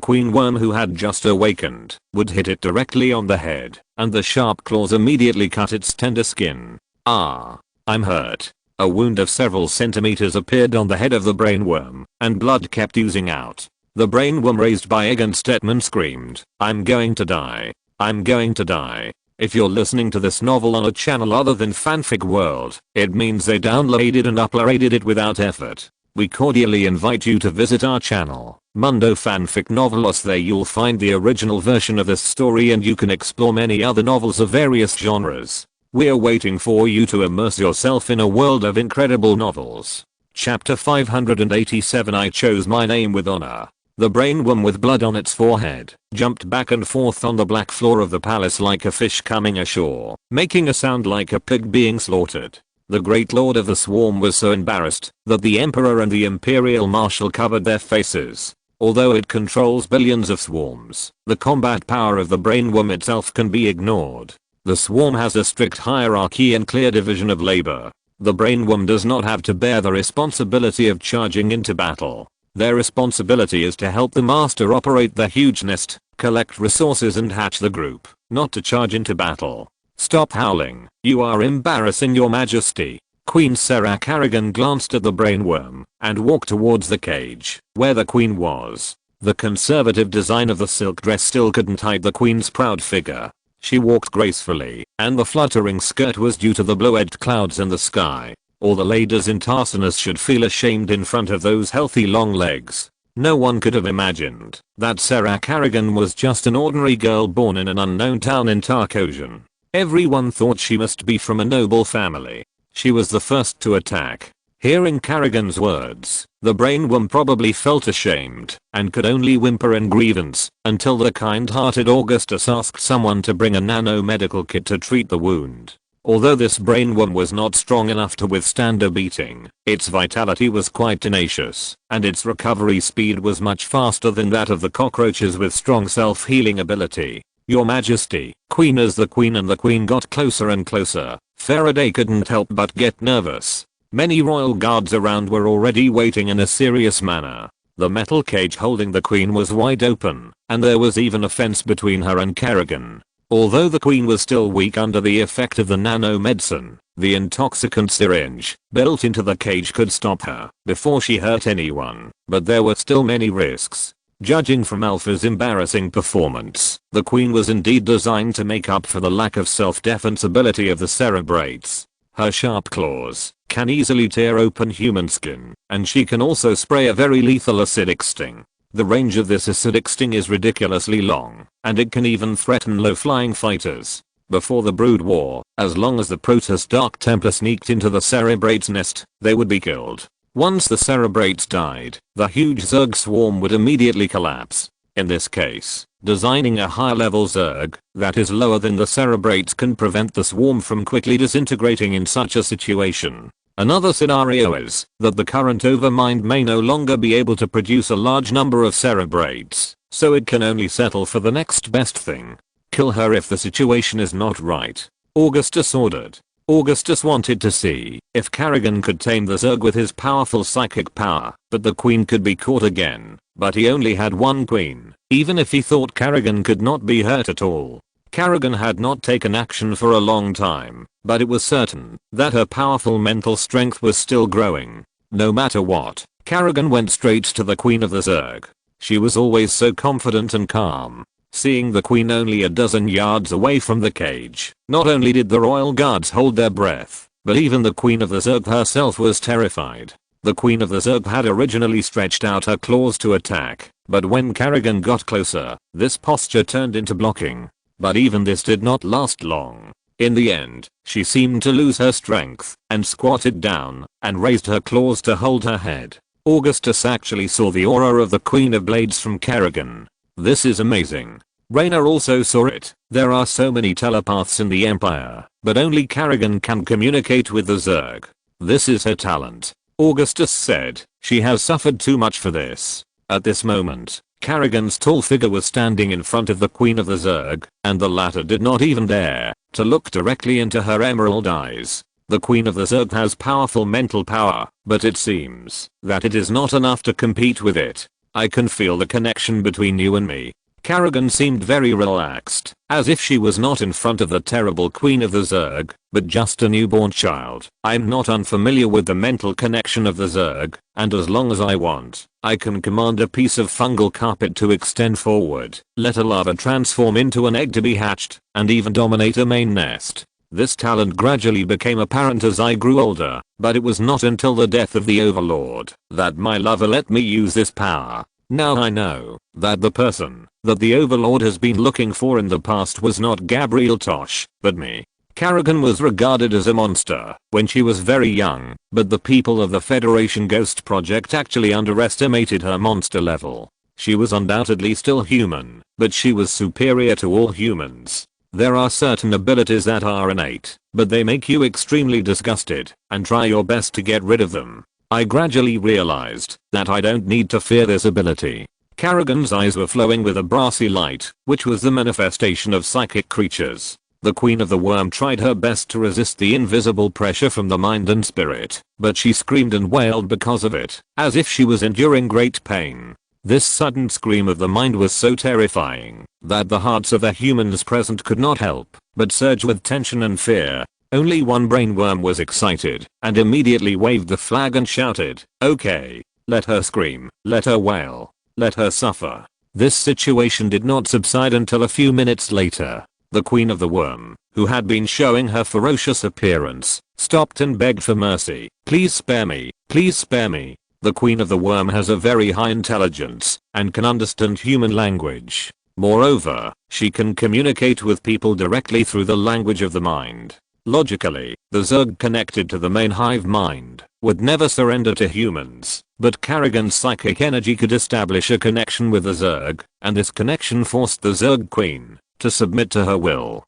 queen worm who had just awakened would hit it directly on the head, and the sharp claws immediately cut its tender skin. Ah, I'm hurt. A wound of several centimeters appeared on the head of the brainworm, and blood kept oozing out. The brainworm raised by Egg and Stetman screamed, I'm going to die. I'm going to die. If you're listening to this novel on a channel other than Fanfic World, it means they downloaded and uploaded it without effort. We cordially invite you to visit our channel, Mundo Fanfic Novelos. There you'll find the original version of this story and you can explore many other novels of various genres. We're waiting for you to immerse yourself in a world of incredible novels. Chapter 587. I chose my name with honor. The brainworm with blood on its forehead jumped back and forth on the black floor of the palace like a fish coming ashore, making a sound like a pig being slaughtered. The great lord of the swarm was so embarrassed that the emperor and the imperial marshal covered their faces. Although it controls billions of swarms, the combat power of the brainworm itself can be ignored. The swarm has a strict hierarchy and clear division of labor. The brainworm does not have to bear the responsibility of charging into battle. Their responsibility is to help the master operate the huge nest, collect resources and hatch the group, not to charge into battle. Stop howling, you are embarrassing your majesty. Queen Sarah Carrigan glanced at the brainworm and walked towards the cage where the queen was. The conservative design of the silk dress still couldn't hide the queen's proud figure. She walked gracefully, and the fluttering skirt was due to the blue-edged clouds in the sky. All the ladies in Tarsinus should feel ashamed in front of those healthy long legs. No one could have imagined that Sarah Carrigan was just an ordinary girl born in an unknown town in Tarkosian. Everyone thought she must be from a noble family. She was the first to attack. Hearing Carrigan's words, the brainworm probably felt ashamed and could only whimper in grievance until the kind-hearted Augustus asked someone to bring a nano-medical kit to treat the wound. Although this brainworm was not strong enough to withstand a beating, its vitality was quite tenacious, and its recovery speed was much faster than that of the cockroaches with strong self-healing ability. Your Majesty, Queen as the Queen and the Queen got closer and closer. Faraday couldn't help but get nervous. Many royal guards around were already waiting in a serious manner. The metal cage holding the queen was wide open, and there was even a fence between her and Carrigan. Although the queen was still weak under the effect of the nano-medicine, the intoxicant syringe built into the cage could stop her before she hurt anyone, but there were still many risks. Judging from Alpha's embarrassing performance, the queen was indeed designed to make up for the lack of self-defense ability of the Cerebrates. Her sharp claws can easily tear open human skin, and she can also spray a very lethal acidic sting. The range of this acidic sting is ridiculously long, and it can even threaten low-flying fighters. Before the Brood War, as long as the Protoss Dark Templar sneaked into the Cerebrates' nest, they would be killed. Once the Cerebrates died, the huge Zerg swarm would immediately collapse. In this case, designing a high-level Zerg that is lower than the Cerebrates can prevent the swarm from quickly disintegrating in such a situation. Another scenario is that the current Overmind may no longer be able to produce a large number of Cerebrates, so it can only settle for the next best thing. Kill her if the situation is not right, Augustus ordered. Augustus wanted to see if Carrigan could tame the Zerg with his powerful psychic power, but the queen could be caught again. But he only had one queen, even if he thought Carrigan could not be hurt at all. Carrigan had not taken action for a long time, but it was certain that her powerful mental strength was still growing. No matter what, Carrigan went straight to the queen of the Zerg. She was always so confident and calm. Seeing the queen only a dozen yards away from the cage, not only did the royal guards hold their breath, but even the queen of the Zerg herself was terrified. The queen of the Zerg had originally stretched out her claws to attack, but when Carrigan got closer, this posture turned into blocking. But even this did not last long. In the end, she seemed to lose her strength and squatted down and raised her claws to hold her head. Augustus actually saw the aura of the Queen of Blades from Carrigan. This is amazing. Raynor also saw it. There are so many telepaths in the Empire, but only Carrigan can communicate with the Zerg. This is her talent. Augustus said, she has suffered too much for this. At this moment, Carrigan's tall figure was standing in front of the Queen of the Zerg, and the latter did not even dare to look directly into her emerald eyes. The Queen of the Zerg has powerful mental power, but it seems that it is not enough to compete with it. I can feel the connection between you and me. Carrigan seemed very relaxed, as if she was not in front of the terrible Queen of the Zerg, but just a newborn child. I'm not unfamiliar with the mental connection of the Zerg, and as long as I want, I can command a piece of fungal carpet to extend forward, let a larva transform into an egg to be hatched, and even dominate a main nest. This talent gradually became apparent as I grew older, but it was not until the death of the Overlord that my lover let me use this power. Now I know that the person that the Overlord has been looking for in the past was not Gabriel Tosh, but me. Carrigan was regarded as a monster when she was very young, but the people of the Federation Ghost Project actually underestimated her monster level. She was undoubtedly still human, but she was superior to all humans. There are certain abilities that are innate, but they make you extremely disgusted, and try your best to get rid of them. I gradually realized that I don't need to fear this ability. Carrigan's eyes were flowing with a brassy light, which was the manifestation of psychic creatures. The Queen of the Worm tried her best to resist the invisible pressure from the mind and spirit, but she screamed and wailed because of it, as if she was enduring great pain. This sudden scream of the mind was so terrifying that the hearts of the humans present could not help but surge with tension and fear. Only one brainworm was excited and immediately waved the flag and shouted, "Okay, let her scream, let her wail, let her suffer." This situation did not subside until a few minutes later. The Queen of the Worm, who had been showing her ferocious appearance, stopped and begged for mercy. "Please spare me, please spare me." The Queen of the Worm has a very high intelligence and can understand human language. Moreover, she can communicate with people directly through the language of the mind. Logically, the Zerg connected to the main hive mind would never surrender to humans, but Kerrigan's psychic energy could establish a connection with the Zerg, and this connection forced the Zerg Queen to submit to her will.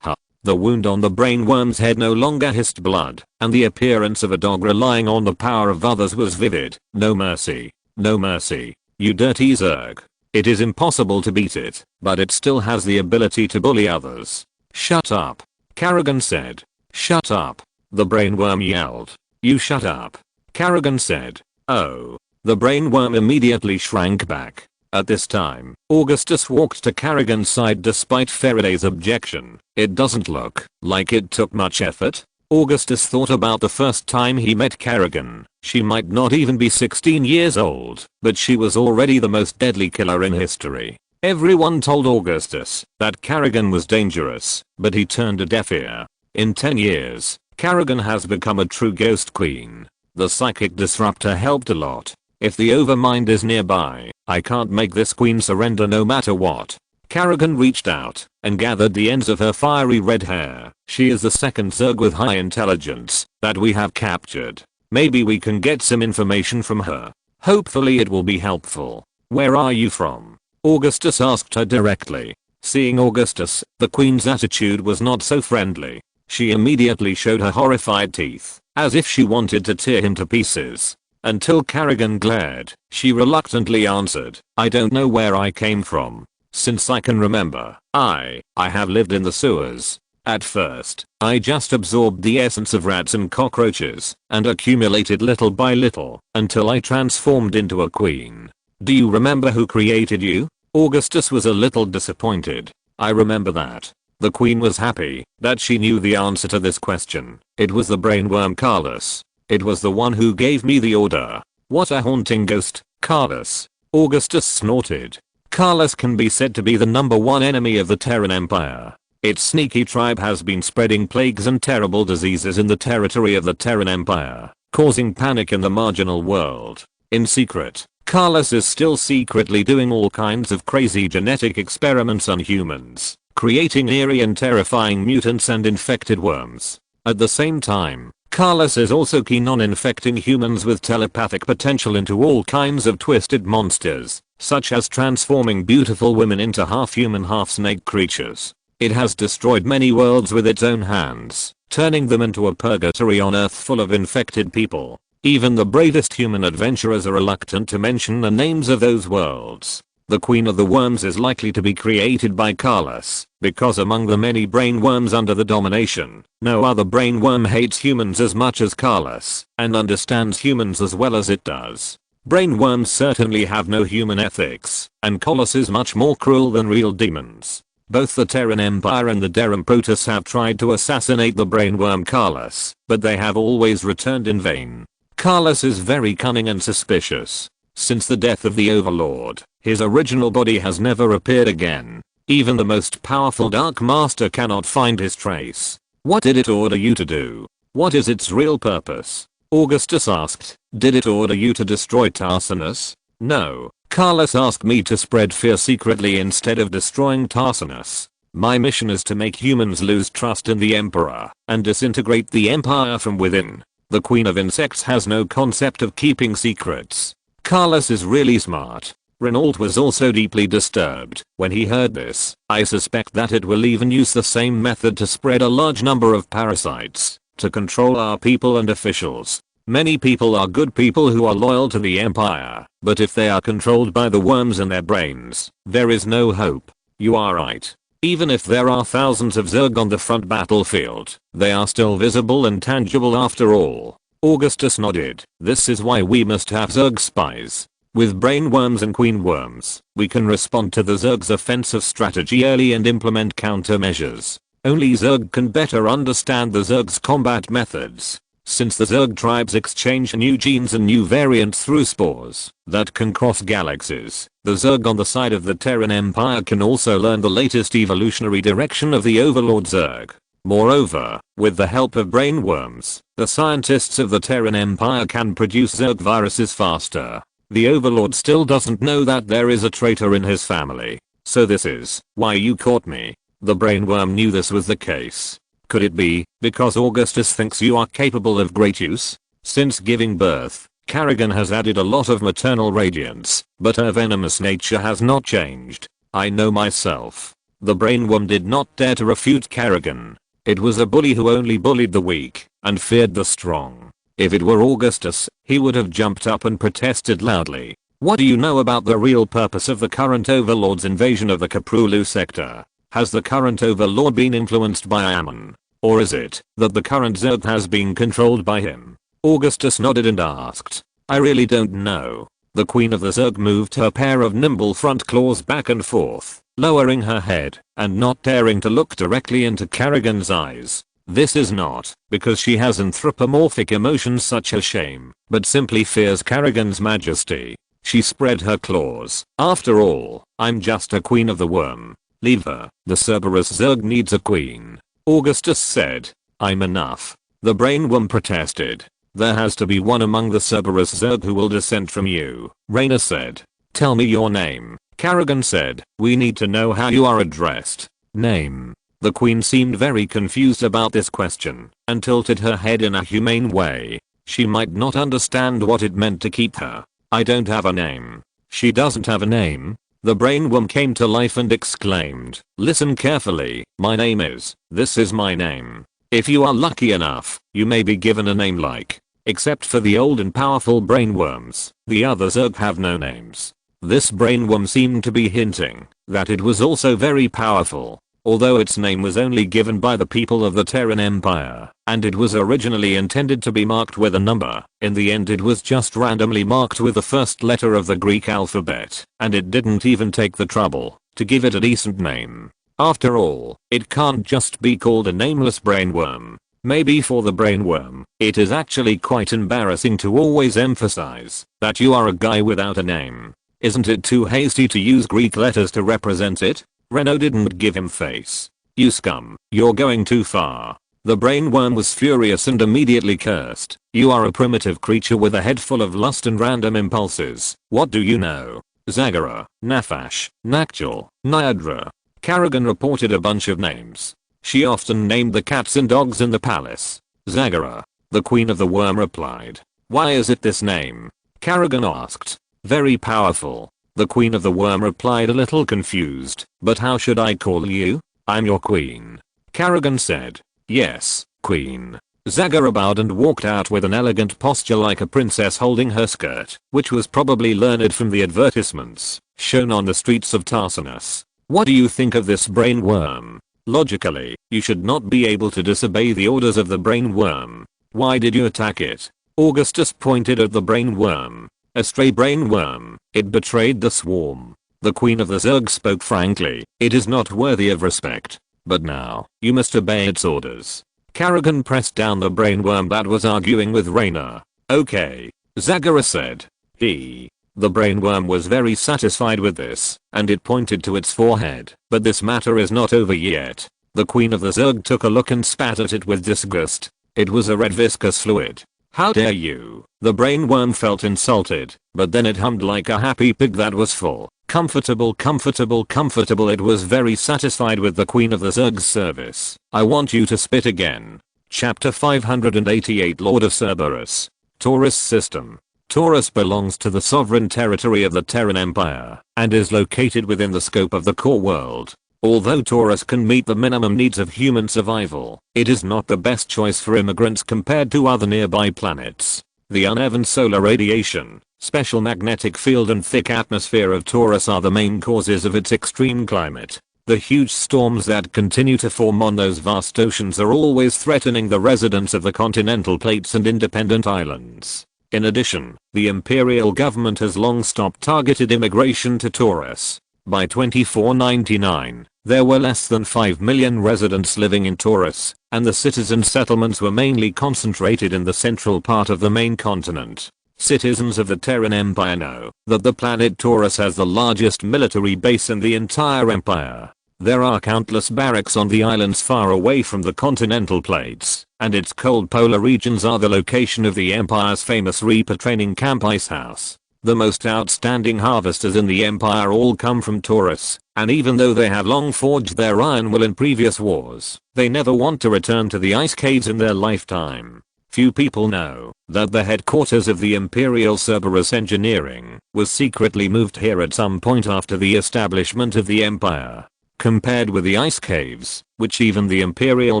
The wound on the brainworm's head no longer hissed blood, and the appearance of a dog relying on the power of others was vivid. "No mercy. No mercy. You dirty Zerg. It is impossible to beat it, but it still has the ability to bully others." "Shut up," Kerrigan said. "Shut up," the brainworm yelled. "You shut up," Kerrigan said. "Oh." The brainworm immediately shrank back. At this time, Augustus walked to Kerrigan's side despite Faraday's objection. "It doesn't look like it took much effort." Augustus thought about the first time he met Kerrigan. She might not even be 16 years old, but she was already the most deadly killer in history. Everyone told Augustus that Kerrigan was dangerous, but he turned a deaf ear. In 10 years, Kerrigan has become a true ghost queen. The psychic disruptor helped a lot. If the overmind is nearby, I can't make this queen surrender no matter what. Kerrigan reached out and gathered the ends of her fiery red hair. "She is the second Zerg with high intelligence that we have captured. Maybe we can get some information from her. Hopefully it will be helpful." "Where are you from?" Augustus asked her directly. Seeing Augustus, the queen's attitude was not so friendly. She immediately showed her horrified teeth, as if she wanted to tear him to pieces. Until Kerrigan glared, she reluctantly answered, "I don't know where I came from. Since I can remember, I have lived in the sewers. At first, I just absorbed the essence of rats and cockroaches, and accumulated little by little, until I transformed into a queen." "Do you remember who created you?" Augustus was a little disappointed. "I remember that." The queen was happy that she knew the answer to this question. "It was the brainworm Carlos. It was the one who gave me the order." "What a haunting ghost, Carlos." Augustus snorted. "Carlos can be said to be the #1 enemy of the Terran Empire. Its sneaky tribe has been spreading plagues and terrible diseases in the territory of the Terran Empire, causing panic in the marginal world. In secret, Carlos is still secretly doing all kinds of crazy genetic experiments on humans, creating eerie and terrifying mutants and infected worms. At the same time, Carlos is also keen on infecting humans with telepathic potential into all kinds of twisted monsters, such as transforming beautiful women into half-human half-snake creatures. It has destroyed many worlds with its own hands, turning them into a purgatory on Earth full of infected people. Even the bravest human adventurers are reluctant to mention the names of those worlds. The Queen of the Worms is likely to be created by Carlos, because among the many brainworms under the domination, no other brainworm hates humans as much as Carlos, and understands humans as well as it does. Brainworms certainly have no human ethics, and Carlos is much more cruel than real demons. Both the Terran Empire and the Terran Protoss have tried to assassinate the brainworm Carlos, but they have always returned in vain. Carlos is very cunning and suspicious. Since the death of the Overlord, his original body has never appeared again. Even the most powerful Dark Master cannot find his trace. "What did it order you to do? What is its real purpose?" Augustus asked. "Did it order you to destroy Tarsinus?" "No. Carlos asked me to spread fear secretly instead of destroying Tarsinus. My mission is to make humans lose trust in the Emperor and disintegrate the Empire from within. The Queen of Insects has no concept of keeping secrets. Carlos is really smart." Renault was also deeply disturbed when he heard this. "I suspect that it will even use the same method to spread a large number of parasites to control our people and officials. Many people are good people who are loyal to the Empire, but if they are controlled by the worms in their brains, there is no hope." "You are right. Even if there are thousands of Zerg on the front battlefield, they are still visible and tangible after all. Augustus nodded. This is why we must have Zerg spies. With brainworms and queen worms, we can respond to the Zerg's offensive strategy early and implement countermeasures. Only Zerg can better understand the Zerg's combat methods. Since the Zerg tribes exchange new genes and new variants through spores that can cross galaxies, the Zerg on the side of the Terran Empire can also learn the latest evolutionary direction of the Overlord Zerg. Moreover, with the help of brainworms, the scientists of the Terran Empire can produce Zerg viruses faster. The Overlord still doesn't know that there is a traitor in his family. So this is why you caught me. The brainworm knew this was the case. Could it be because Augustus thinks you are capable of great use? Since giving birth, Kerrigan has added a lot of maternal radiance, but her venomous nature has not changed. I know myself. The brainworm did not dare to refute Kerrigan. It was a bully who only bullied the weak and feared the strong. If it were Augustus, he would have jumped up and protested loudly. What do you know about the real purpose of the current Overlord's invasion of the Korhal sector? Has the current Overlord been influenced by Ammon? Or is it that the current Zerg has been controlled by him? Augustus nodded and asked. I really don't know. The queen of the Zerg moved her pair of nimble front claws back and forth, lowering her head and not daring to look directly into Kerrigan's eyes. This is not because she has anthropomorphic emotions such as shame, but simply fears Kerrigan's majesty. She spread her claws. After all, I'm just a queen of the worm. Leave her. The Cerberus Zerg needs a queen. Augustus said. I'm enough. The brainworm protested. There has to be one among the Cerberus Zerg who will dissent from you. Raynor said. Tell me your name. Kerrigan said. We need to know how you are addressed. Name. The queen seemed very confused about this question and tilted her head in a humane way. She might not understand what it meant to keep her. I don't have a name. She doesn't have a name? The brainworm came to life and exclaimed. Listen carefully. My name is. This is my name. If you are lucky enough, you may be given a name like. Except for the old and powerful brainworms, the other Zerg have no names. This brainworm seemed to be hinting that it was also very powerful. Although its name was only given by the people of the Terran Empire, and it was originally intended to be marked with a number, in the end it was just randomly marked with the first letter of the Greek alphabet, and it didn't even take the trouble to give it a decent name. After all, it can't just be called a nameless brainworm. Maybe for the brainworm, it is actually quite embarrassing to always emphasize that you are a guy without a name. Isn't it too hasty to use Greek letters to represent it? Raynor didn't give him face. You scum, you're going too far. The brainworm was furious and immediately cursed. You are a primitive creature with a head full of lust and random impulses. What do you know? Zagara, Nafash, Nakjal, Nyadra. Kerrigan reported a bunch of names. She often named the cats and dogs in the palace. Zagara. The queen of the worm replied. Why is it this name? Kerrigan asked. Very powerful. The queen of the worm replied a little confused. But how should I call you? I'm your queen. Kerrigan said. Yes, queen. Zagara bowed and walked out with an elegant posture like a princess holding her skirt, which was probably learned from the advertisements shown on the streets of Tarsinus. What do you think of this brainworm? Logically, you should not be able to disobey the orders of the brainworm. Why did you attack it? Augustus pointed at the brainworm. A stray brainworm. It betrayed the swarm. The queen of the Zerg spoke frankly. It is not worthy of respect. But now, you must obey its orders. Kerrigan pressed down the brainworm that was arguing with Raynor. Okay. Zagara said. The brainworm was very satisfied with this, and it pointed to its forehead. But this matter is not over yet. The queen of the Zerg took a look and spat at it with disgust. It was a red viscous fluid. How dare you? The brainworm felt insulted, but then it hummed like a happy pig that was full. Comfortable. It was very satisfied with the queen of the Zerg's service. I want you to spit again. Chapter 588 Lord of Cerberus. Taurus System. Taurus belongs to the sovereign territory of the Terran Empire, and is located within the scope of the core world. Although Taurus can meet the minimum needs of human survival, it is not the best choice for immigrants compared to other nearby planets. The uneven solar radiation, special magnetic field and thick atmosphere of Taurus are the main causes of its extreme climate. The huge storms that continue to form on those vast oceans are always threatening the residents of the continental plates and independent islands. In addition, the imperial government has long stopped targeted immigration to Taurus. By 2499, there were less than 5 million residents living in Taurus, and the citizen settlements were mainly concentrated in the central part of the main continent. Citizens of the Terran Empire know that the planet Taurus has the largest military base in the entire empire. There are countless barracks on the islands far away from the continental plates, and its cold polar regions are the location of the Empire's famous Reaper training camp Ice House. The most outstanding harvesters in the Empire all come from Taurus, and even though they have long forged their iron will in previous wars, they never want to return to the ice caves in their lifetime. Few people know that the headquarters of the Imperial Cerberus Engineering was secretly moved here at some point after the establishment of the Empire. Compared with the ice caves, which even the Imperial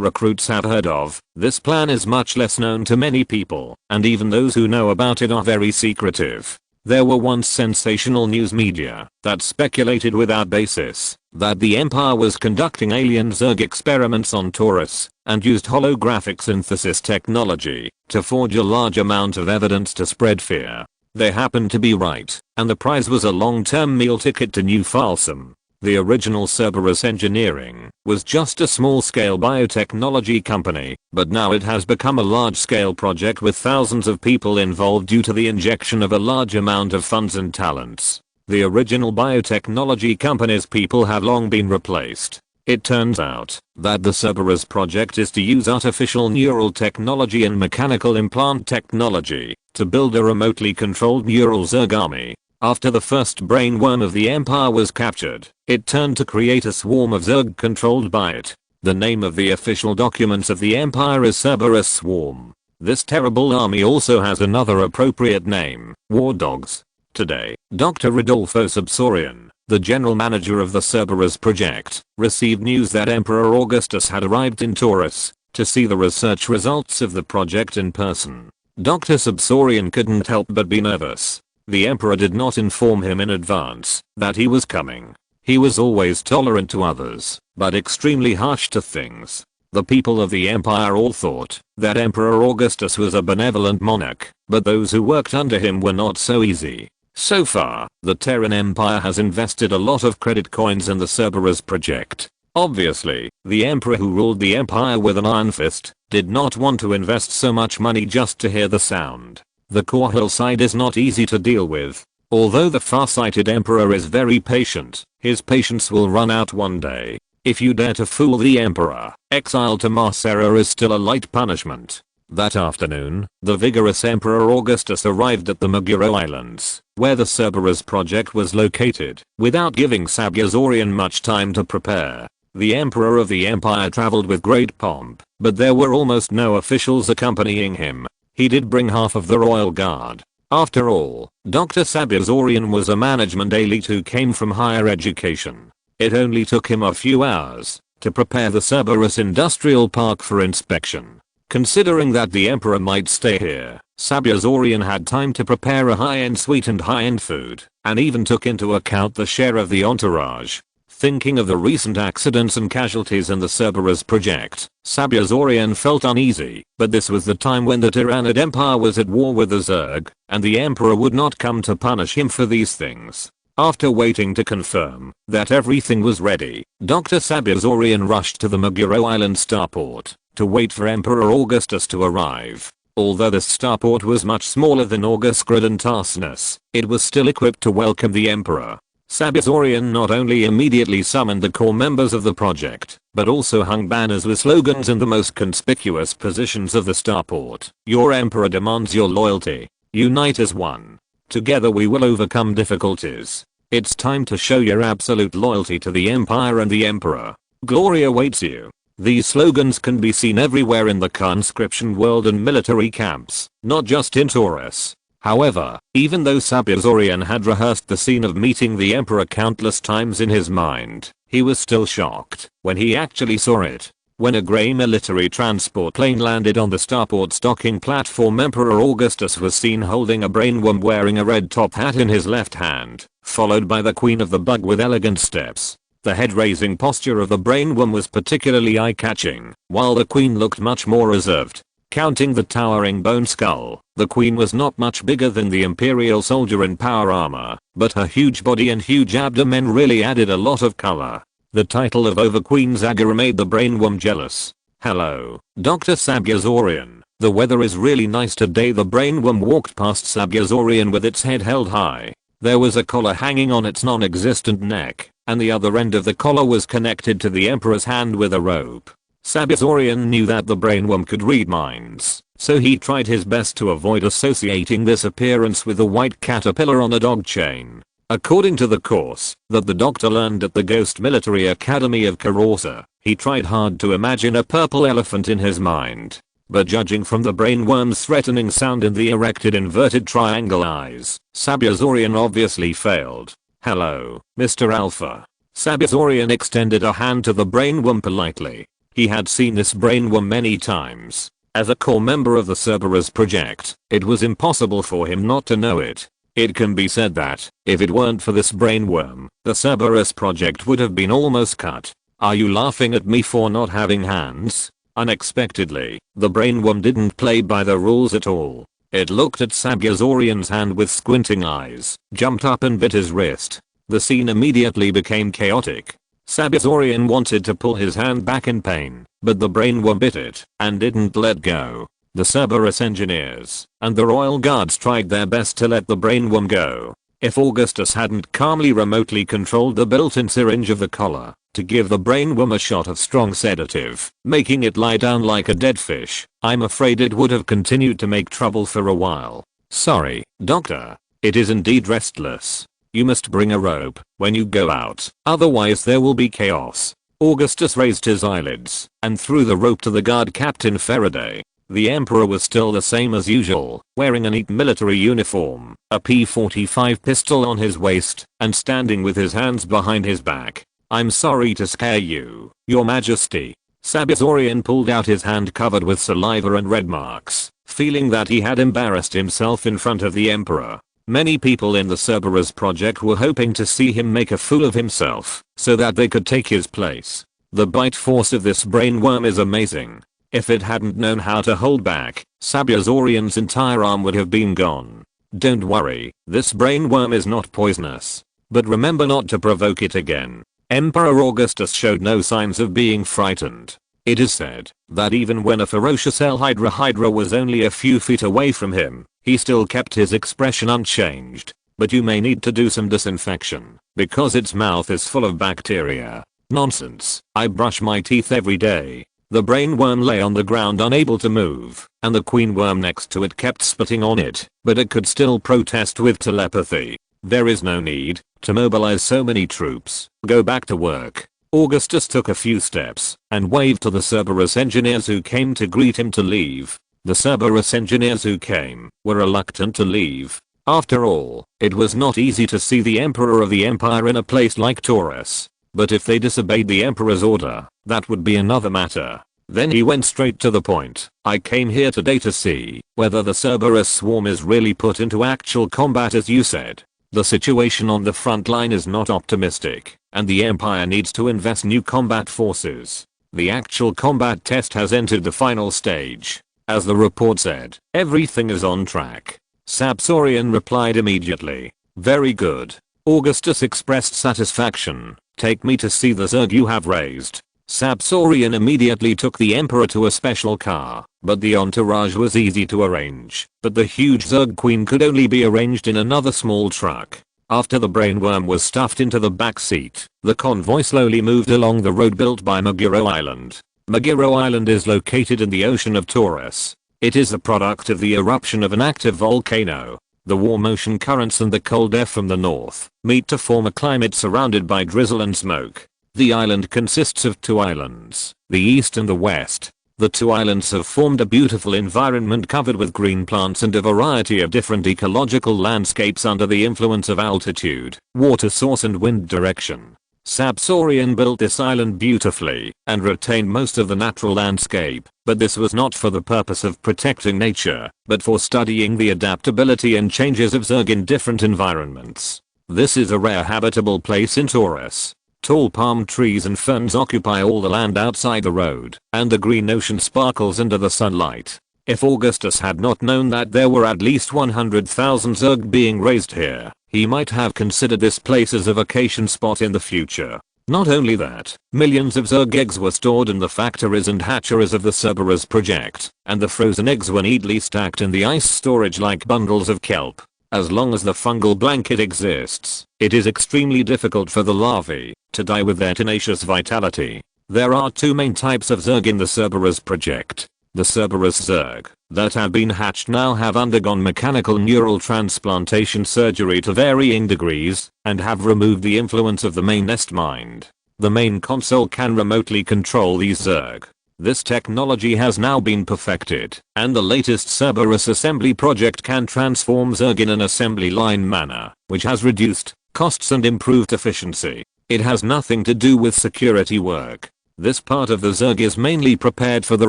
recruits have heard of, this plan is much less known to many people, and even those who know about it are very secretive. There were once sensational news media that speculated without basis that the Empire was conducting alien Zerg experiments on Taurus and used holographic synthesis technology to forge a large amount of evidence to spread fear. They happened to be right, and the prize was a long-term meal ticket to New Falsum. The original Cerberus Engineering was just a small-scale biotechnology company, but now it has become a large-scale project with thousands of people involved due to the injection of a large amount of funds and talents. The original biotechnology company's people have long been replaced. It turns out that the Cerberus project is to use artificial neural technology and mechanical implant technology to build a remotely controlled neural Zerg army. After the first brainworm of the Empire was captured, it turned to create a swarm of Zerg controlled by it. The name of the official documents of the Empire is Cerberus Swarm. This terrible army also has another appropriate name, War Dogs. Today, Dr. Rodolfo Subsorian, the general manager of the Cerberus project, received news that Emperor Augustus had arrived in Taurus to see the research results of the project in person. Dr. Subsorian couldn't help but be nervous. The Emperor did not inform him in advance that he was coming. He was always tolerant to others, but extremely harsh to things. The people of the Empire all thought that Emperor Augustus was a benevolent monarch, but those who worked under him were not so easy. So far, the Terran Empire has invested a lot of credit coins in the Cerberus project. Obviously, the Emperor who ruled the Empire with an iron fist did not want to invest so much money just to hear the sound. The Korhal side is not easy to deal with. Although the far-sighted Emperor is very patient, his patience will run out one day. If you dare to fool the Emperor, exile to Marcera is still a light punishment. That afternoon, the vigorous Emperor Augustus arrived at the Maguro Islands, where the Cerberus project was located, without giving Sabyazorian much time to prepare. The Emperor of the Empire traveled with great pomp, but there were almost no officials accompanying him. He did bring half of the royal guard. After all, Dr. Sabyazorian was a management elite who came from higher education. It only took him a few hours to prepare the Cerberus Industrial Park for inspection. Considering that the Emperor might stay here, Sabyazorian had time to prepare a high-end suite and high-end food, and even took into account the share of the entourage. Thinking of the recent accidents and casualties in the Cerberus project, Sabyazorian felt uneasy, but this was the time when the Tyranid Empire was at war with the Zerg, and the Emperor would not come to punish him for these things. After waiting to confirm that everything was ready, Dr. Sabyazorian rushed to the Maguro Island starport to wait for Emperor Augustus to arrive. Although the starport was much smaller than Augusgrad and Tarsinus, it was still equipped to welcome the Emperor. Sabyazorian not only immediately summoned the core members of the project, but also hung banners with slogans in the most conspicuous positions of the starport. Your Emperor demands your loyalty. Unite as one. Together we will overcome difficulties. It's time to show your absolute loyalty to the Empire and the Emperor. Glory awaits you. These slogans can be seen everywhere in the conscription world and military camps, not just in Taurus. However, even though Sabyazorian had rehearsed the scene of meeting the Emperor countless times in his mind, he was still shocked when he actually saw it. When a grey military transport plane landed on the starport's docking platform, Emperor Augustus was seen holding a brainworm wearing a red top hat in his left hand, followed by the Queen of the Bug with elegant steps. The head-raising posture of the brainworm was particularly eye-catching, while the queen looked much more reserved. Counting the towering bone skull, the queen was not much bigger than the imperial soldier in power armor, but her huge body and huge abdomen really added a lot of color. The title of Overqueen Zagara made the brainworm jealous. "Hello, Dr. Sabyasaurian. The weather is really nice today." The brainworm walked past Sabyasaurian with its head held high. There was a collar hanging on its non-existent neck, and the other end of the collar was connected to the Emperor's hand with a rope. Sabyasaurian knew that the brainworm could read minds, so he tried his best to avoid associating this appearance with the white caterpillar on a dog chain. According to the course that the doctor learned at the Ghost Military Academy of Korhal, he tried hard to imagine a purple elephant in his mind. But judging from the brainworm's threatening sound and the erected inverted triangle eyes, Sabyasaurian obviously failed. "Hello, Mr. Alpha." Sabyasaurian extended a hand to the brainworm politely. He had seen this brainworm many times. As a core member of the Cerberus project, it was impossible for him not to know it. It can be said that, if it weren't for this brainworm, the Cerberus project would have been almost cut. "Are you laughing at me for not having hands?" Unexpectedly, the brainworm didn't play by the rules at all. It looked at Sabyasaurian's hand with squinting eyes, jumped up and bit his wrist. The scene immediately became chaotic. Sabyasaurian wanted to pull his hand back in pain, but the brainworm bit it and didn't let go. The Cerberus engineers and the royal guards tried their best to let the brainworm go. If Augustus hadn't calmly remotely controlled the built-in syringe of the collar to give the brainworm a shot of strong sedative, making it lie down like a dead fish, I'm afraid it would have continued to make trouble for a while. "Sorry, Doctor. It is indeed restless. You must bring a rope when you go out, otherwise there will be chaos." Augustus raised his eyelids and threw the rope to the guard Captain Faraday. The Emperor was still the same as usual, wearing a neat military uniform, a P-45 pistol on his waist, and standing with his hands behind his back. "I'm sorry to scare you, Your Majesty." Sabyasaurian pulled out his hand covered with saliva and red marks, feeling that he had embarrassed himself in front of the Emperor. Many people in the Cerberus project were hoping to see him make a fool of himself, so that they could take his place. The bite force of this brainworm is amazing. If it hadn't known how to hold back, Sabyasaurian's entire arm would have been gone. "Don't worry, this brainworm is not poisonous. But remember not to provoke it again." Emperor Augustus showed no signs of being frightened. It is said that even when a ferocious Hydra was only a few feet away from him, he still kept his expression unchanged. "But you may need to do some disinfection, because its mouth is full of bacteria." "Nonsense, I brush my teeth every day." The brainworm lay on the ground unable to move, and the queen worm next to it kept spitting on it, but it could still protest with telepathy. "There is no need to mobilize so many troops. Go back to work." Augustus took a few steps and waved to the Cerberus engineers who came to greet him to leave. The Cerberus engineers who came were reluctant to leave. After all, it was not easy to see the Emperor of the Empire in a place like Taurus. But if they disobeyed the Emperor's order, that would be another matter. Then he went straight to the point. "I came here today to see whether the Cerberus swarm is really put into actual combat as you said. The situation on the front line is not optimistic, and the Empire needs to invest new combat forces. The actual combat test has entered the final stage. As the report said, everything is on track." Sabyasaurian replied immediately. "Very good." Augustus expressed satisfaction. "Take me to see the Zerg you have raised." Sabyasaurian immediately took the Emperor to a special car, but the entourage was easy to arrange, but the huge Zerg Queen could only be arranged in another small truck. After the brainworm was stuffed into the back seat, the convoy slowly moved along the road built by Meguro Island. Meguro Island is located in the ocean of Taurus. It is a product of the eruption of an active volcano. The warm ocean currents and the cold air from the north meet to form a climate surrounded by drizzle and smoke. The island consists of two islands, the east and the west. The two islands have formed a beautiful environment covered with green plants and a variety of different ecological landscapes under the influence of altitude, water source and wind direction. Sabyasaurian built this island beautifully and retained most of the natural landscape, but this was not for the purpose of protecting nature, but for studying the adaptability and changes of Zerg in different environments. This is a rare habitable place in Taurus. Tall palm trees and ferns occupy all the land outside the road, and the green ocean sparkles under the sunlight. If Augustus had not known that there were at least 100,000 Zerg being raised here, he might have considered this place as a vacation spot in the future. Not only that, millions of Zerg eggs were stored in the factories and hatcheries of the Cerberus project, and the frozen eggs were neatly stacked in the ice storage like bundles of kelp. As long as the fungal blanket exists, it is extremely difficult for the larvae to die with their tenacious vitality. There are two main types of Zerg in the Cerberus project. The Cerberus Zerg that have been hatched now have undergone mechanical neural transplantation surgery to varying degrees and have removed the influence of the main nest mind. The main console can remotely control these Zerg. This technology has now been perfected, and the latest Cerberus assembly project can transform Zerg in an assembly line manner, which has reduced costs and improved efficiency. It has nothing to do with security work. This part of the Zerg is mainly prepared for the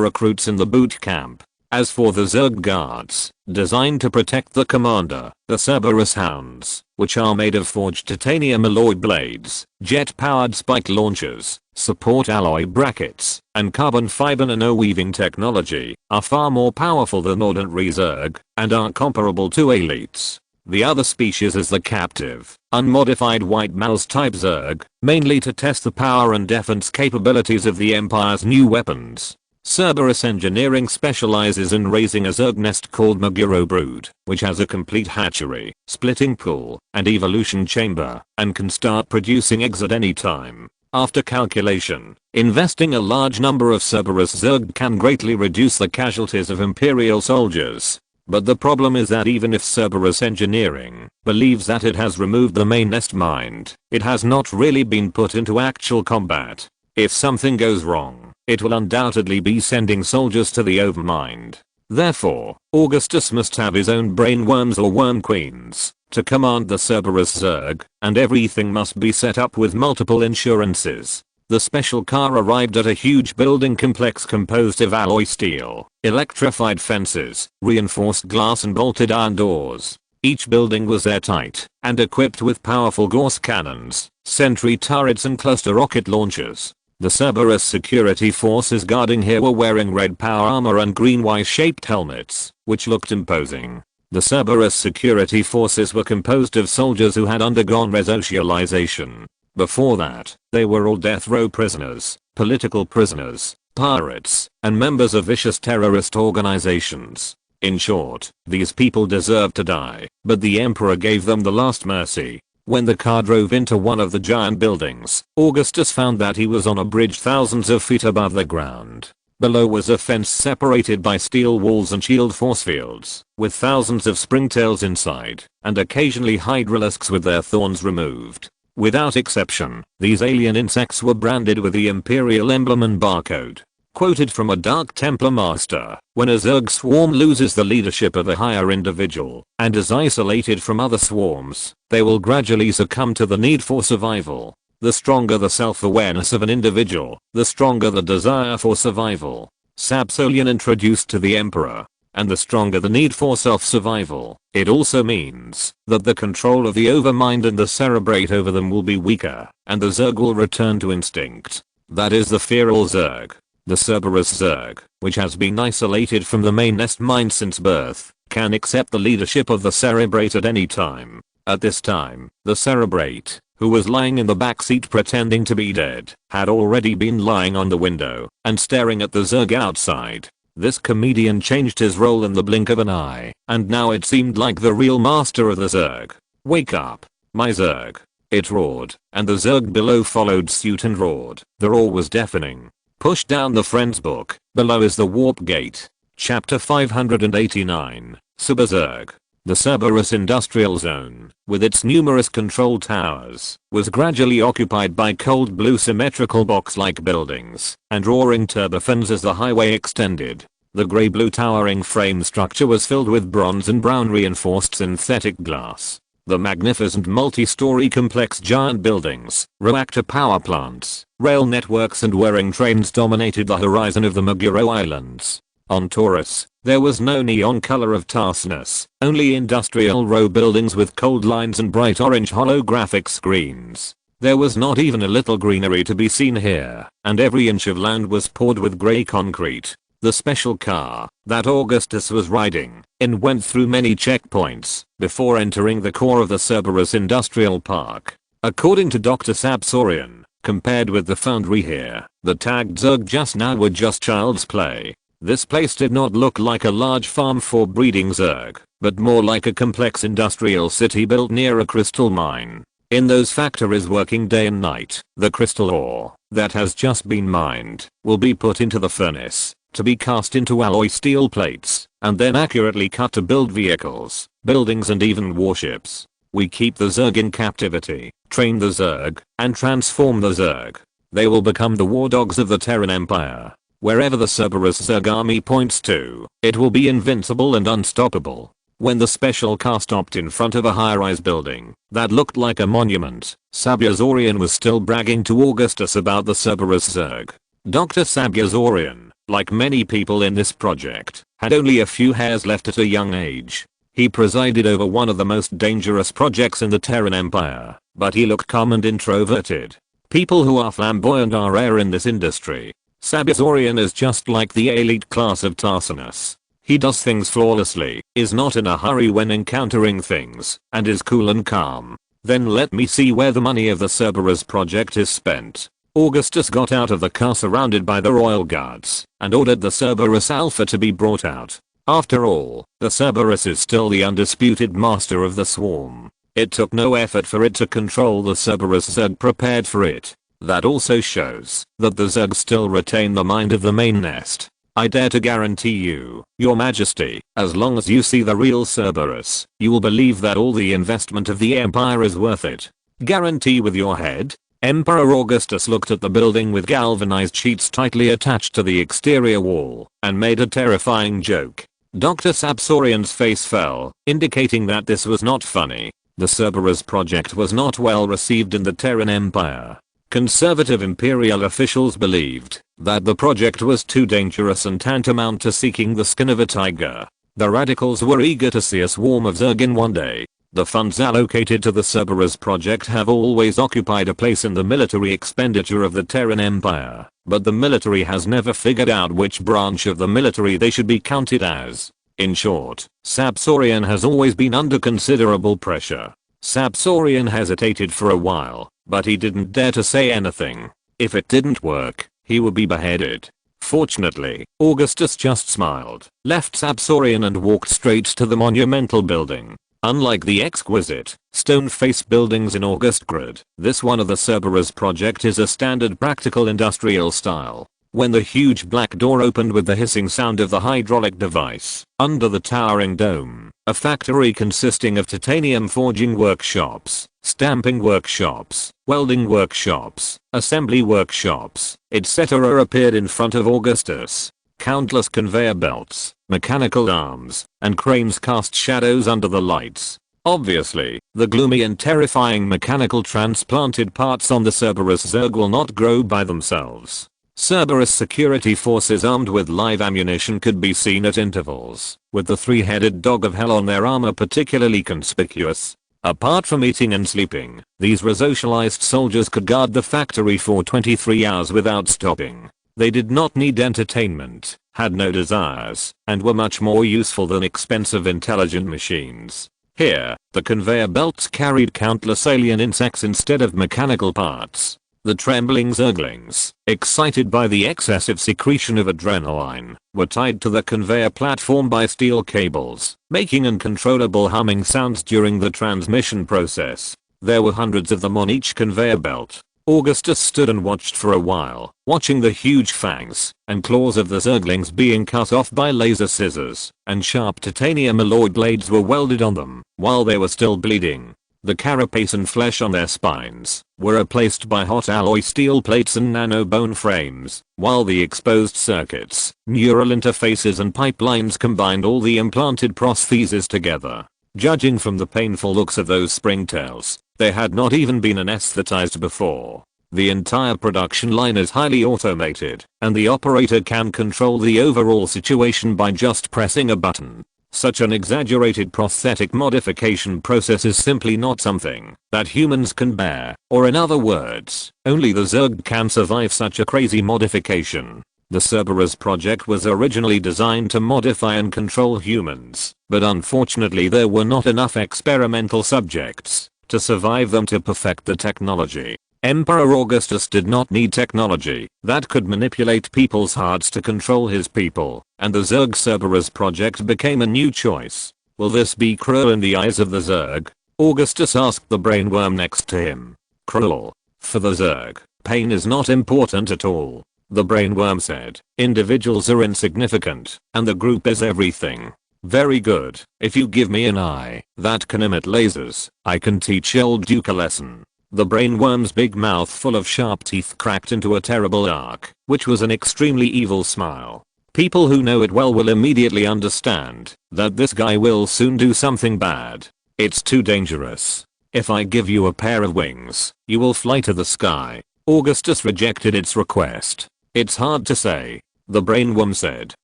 recruits in the boot camp. As for the Zerg guards, designed to protect the commander, the Cerberus hounds, which are made of forged titanium alloy blades, jet-powered spike launchers, support alloy brackets, and carbon fiber nano-weaving technology, are far more powerful than ordinary Zerg, and are comparable to elites. The other species is the captive, unmodified white mouse type Zerg, mainly to test the power and defense capabilities of the Empire's new weapons. Cerberus Engineering specializes in raising a Zerg nest called Meguro Brood, which has a complete hatchery, splitting pool, and evolution chamber, and can start producing eggs at any time. After calculation, investing a large number of Cerberus Zerg can greatly reduce the casualties of Imperial soldiers. But the problem is that even if Cerberus Engineering believes that it has removed the main nest mind, it has not really been put into actual combat. If something goes wrong, it will undoubtedly be sending soldiers to the overmind. Therefore, Augustus must have his own brain worms or worm queens to command the Cerberus Zerg, and everything must be set up with multiple insurances. The special car arrived at a huge building complex composed of alloy steel, electrified fences, reinforced glass and bolted iron doors. Each building was airtight and equipped with powerful Gauss cannons, sentry turrets and cluster rocket launchers. The Cerberus security forces guarding here were wearing red power armor and green Y-shaped helmets, which looked imposing. The Cerberus security forces were composed of soldiers who had undergone resocialization. Before that, they were all death row prisoners, political prisoners, pirates, and members of vicious terrorist organizations. In short, these people deserved to die, but the Emperor gave them the last mercy. When the car drove into one of the giant buildings, Augustus found that he was on a bridge thousands of feet above the ground. Below was a fence separated by steel walls and shield force fields, with thousands of springtails inside, and occasionally hydralisks with their thorns removed. Without exception, these alien insects were branded with the Imperial emblem and barcode. Quoted from a Dark Templar master, when a Zerg swarm loses the leadership of a higher individual and is isolated from other swarms, they will gradually succumb to the need for survival. The stronger the self-awareness of an individual, the stronger the desire for survival. Sabsolian introduced to the Emperor. And the stronger the need for self-survival, it also means that the control of the overmind and the cerebrate over them will be weaker, and the Zerg will return to instinct. That is the feral Zerg. The Cerberus Zerg, which has been isolated from the main nest mind since birth, can accept the leadership of the cerebrate at any time. At this time, the cerebrate, who was lying in the back seat pretending to be dead, had already been lying on the window and staring at the Zerg outside. This comedian changed his role in the blink of an eye, and now it seemed like the real master of the Zerg. "Wake up, my Zerg," it roared, and the Zerg below followed suit and roared. The roar was deafening. Push down the friend's book. Below is the warp gate. Chapter 589, Super Zerg. The Cerberus Industrial Zone, with its numerous control towers, was gradually occupied by cold blue symmetrical box-like buildings and roaring turbofans as the highway extended. The grey-blue towering frame structure was filled with bronze and brown reinforced synthetic glass. The magnificent multi-story complex giant buildings, reactor power plants, rail networks and whirring trains dominated the horizon of the Meguro Islands. On Taurus, there was no neon color of tarseness, only industrial row buildings with cold lines and bright orange holographic screens. There was not even a little greenery to be seen here, and every inch of land was poured with grey concrete. The special car that Augustus was riding in went through many checkpoints before entering the core of the Cerberus Industrial Park. According to Dr. Sabsorian, compared with the foundry here, the tagged Zerg just now were just child's play. This place did not look like a large farm for breeding Zerg, but more like a complex industrial city built near a crystal mine. In those factories working day and night, the crystal ore that has just been mined will be put into the furnace to be cast into alloy steel plates and then accurately cut to build vehicles, buildings and even warships. We keep the Zerg in captivity, train the Zerg, and transform the Zerg. They will become the war dogs of the Terran Empire. Wherever the Cerberus Zerg army points to, it will be invincible and unstoppable. When the special car stopped in front of a high-rise building that looked like a monument, Sabsorian was still bragging to Augustus about the Cerberus Zerg. Dr. Sabsorian, like many people in this project, had only a few hairs left at a young age. He presided over one of the most dangerous projects in the Terran Empire, but he looked calm and introverted. People who are flamboyant are rare in this industry. Sabsorian is just like the elite class of Tarsinus. He does things flawlessly, is not in a hurry when encountering things, and is cool and calm. Then let me see where the money of the Cerberus project is spent. Augustus got out of the car surrounded by the royal guards and ordered the Cerberus Alpha to be brought out. After all, the Cerberus is still the undisputed master of the swarm. It took no effort for it to control the Cerberus Zerg prepared for it. That also shows that the Zerg still retain the mind of the main nest. I dare to guarantee you, your majesty, as long as you see the real Cerberus, you will believe that all the investment of the empire is worth it. Guarantee with your head? Emperor Augustus looked at the building with galvanized sheets tightly attached to the exterior wall and made a terrifying joke. Dr. Sabsorian's face fell, indicating that this was not funny. The Cerberus project was not well received in the Terran Empire. Conservative imperial officials believed that the project was too dangerous and tantamount to seeking the skin of a tiger. The radicals were eager to see a swarm of Zerg in one day. The funds allocated to the Cerberus project have always occupied a place in the military expenditure of the Terran Empire, but the military has never figured out which branch of the military they should be counted as. In short, Sabsorian has always been under considerable pressure. Sabsorian hesitated for a while, but he didn't dare to say anything. If it didn't work, he would be beheaded. Fortunately, Augustus just smiled, left Sabsorian and walked straight to the monumental building. Unlike the exquisite, stone-faced buildings in Augustgrad, this one of the Cerberus project is a standard practical industrial style. When the huge black door opened with the hissing sound of the hydraulic device, under the towering dome, a factory consisting of titanium forging workshops, stamping workshops, welding workshops, assembly workshops, etc. appeared in front of Augustus. Countless conveyor belts, mechanical arms, and cranes cast shadows under the lights. Obviously, the gloomy and terrifying mechanical transplanted parts on the Cerberus Zerg will not grow by themselves. Cerberus security forces armed with live ammunition could be seen at intervals, with the three-headed dog of hell on their armor particularly conspicuous. Apart from eating and sleeping, these resocialized soldiers could guard the factory for 23 hours without stopping. They did not need entertainment, had no desires, and were much more useful than expensive intelligent machines. Here, the conveyor belts carried countless alien insects instead of mechanical parts. The trembling Zerglings, excited by the excessive secretion of adrenaline, were tied to the conveyor platform by steel cables, making uncontrollable humming sounds during the transmission process. There were hundreds of them on each conveyor belt. Augustus stood and watched for a while, watching the huge fangs and claws of the Zerglings being cut off by laser scissors, and sharp titanium alloy blades were welded on them while they were still bleeding. The carapace and flesh on their spines were replaced by hot alloy steel plates and nano bone frames, while the exposed circuits, neural interfaces and pipelines combined all the implanted prostheses together. Judging from the painful looks of those springtails, they had not even been anesthetized before. The entire production line is highly automated, and the operator can control the overall situation by just pressing a button. Such an exaggerated prosthetic modification process is simply not something that humans can bear, or in other words, only the Zerg can survive such a crazy modification. The Cerberus project was originally designed to modify and control humans, but unfortunately there were not enough experimental subjects to survive them to perfect the technology. Emperor Augustus did not need technology that could manipulate people's hearts to control his people, and the Zerg Cerberus project became a new choice. Will this be cruel in the eyes of the Zerg? Augustus asked the brainworm next to him. Cruel. For the Zerg, pain is not important at all. The brainworm said, individuals are insignificant, and the group is everything. Very good. If you give me an eye that can emit lasers, I can teach old Duke a lesson. The brainworm's big mouth full of sharp teeth cracked into a terrible arc, which was an extremely evil smile. People who know it well will immediately understand that this guy will soon do something bad. It's too dangerous. If I give you a pair of wings, you will fly to the sky. Augustus rejected its request. It's hard to say. The brainworm said.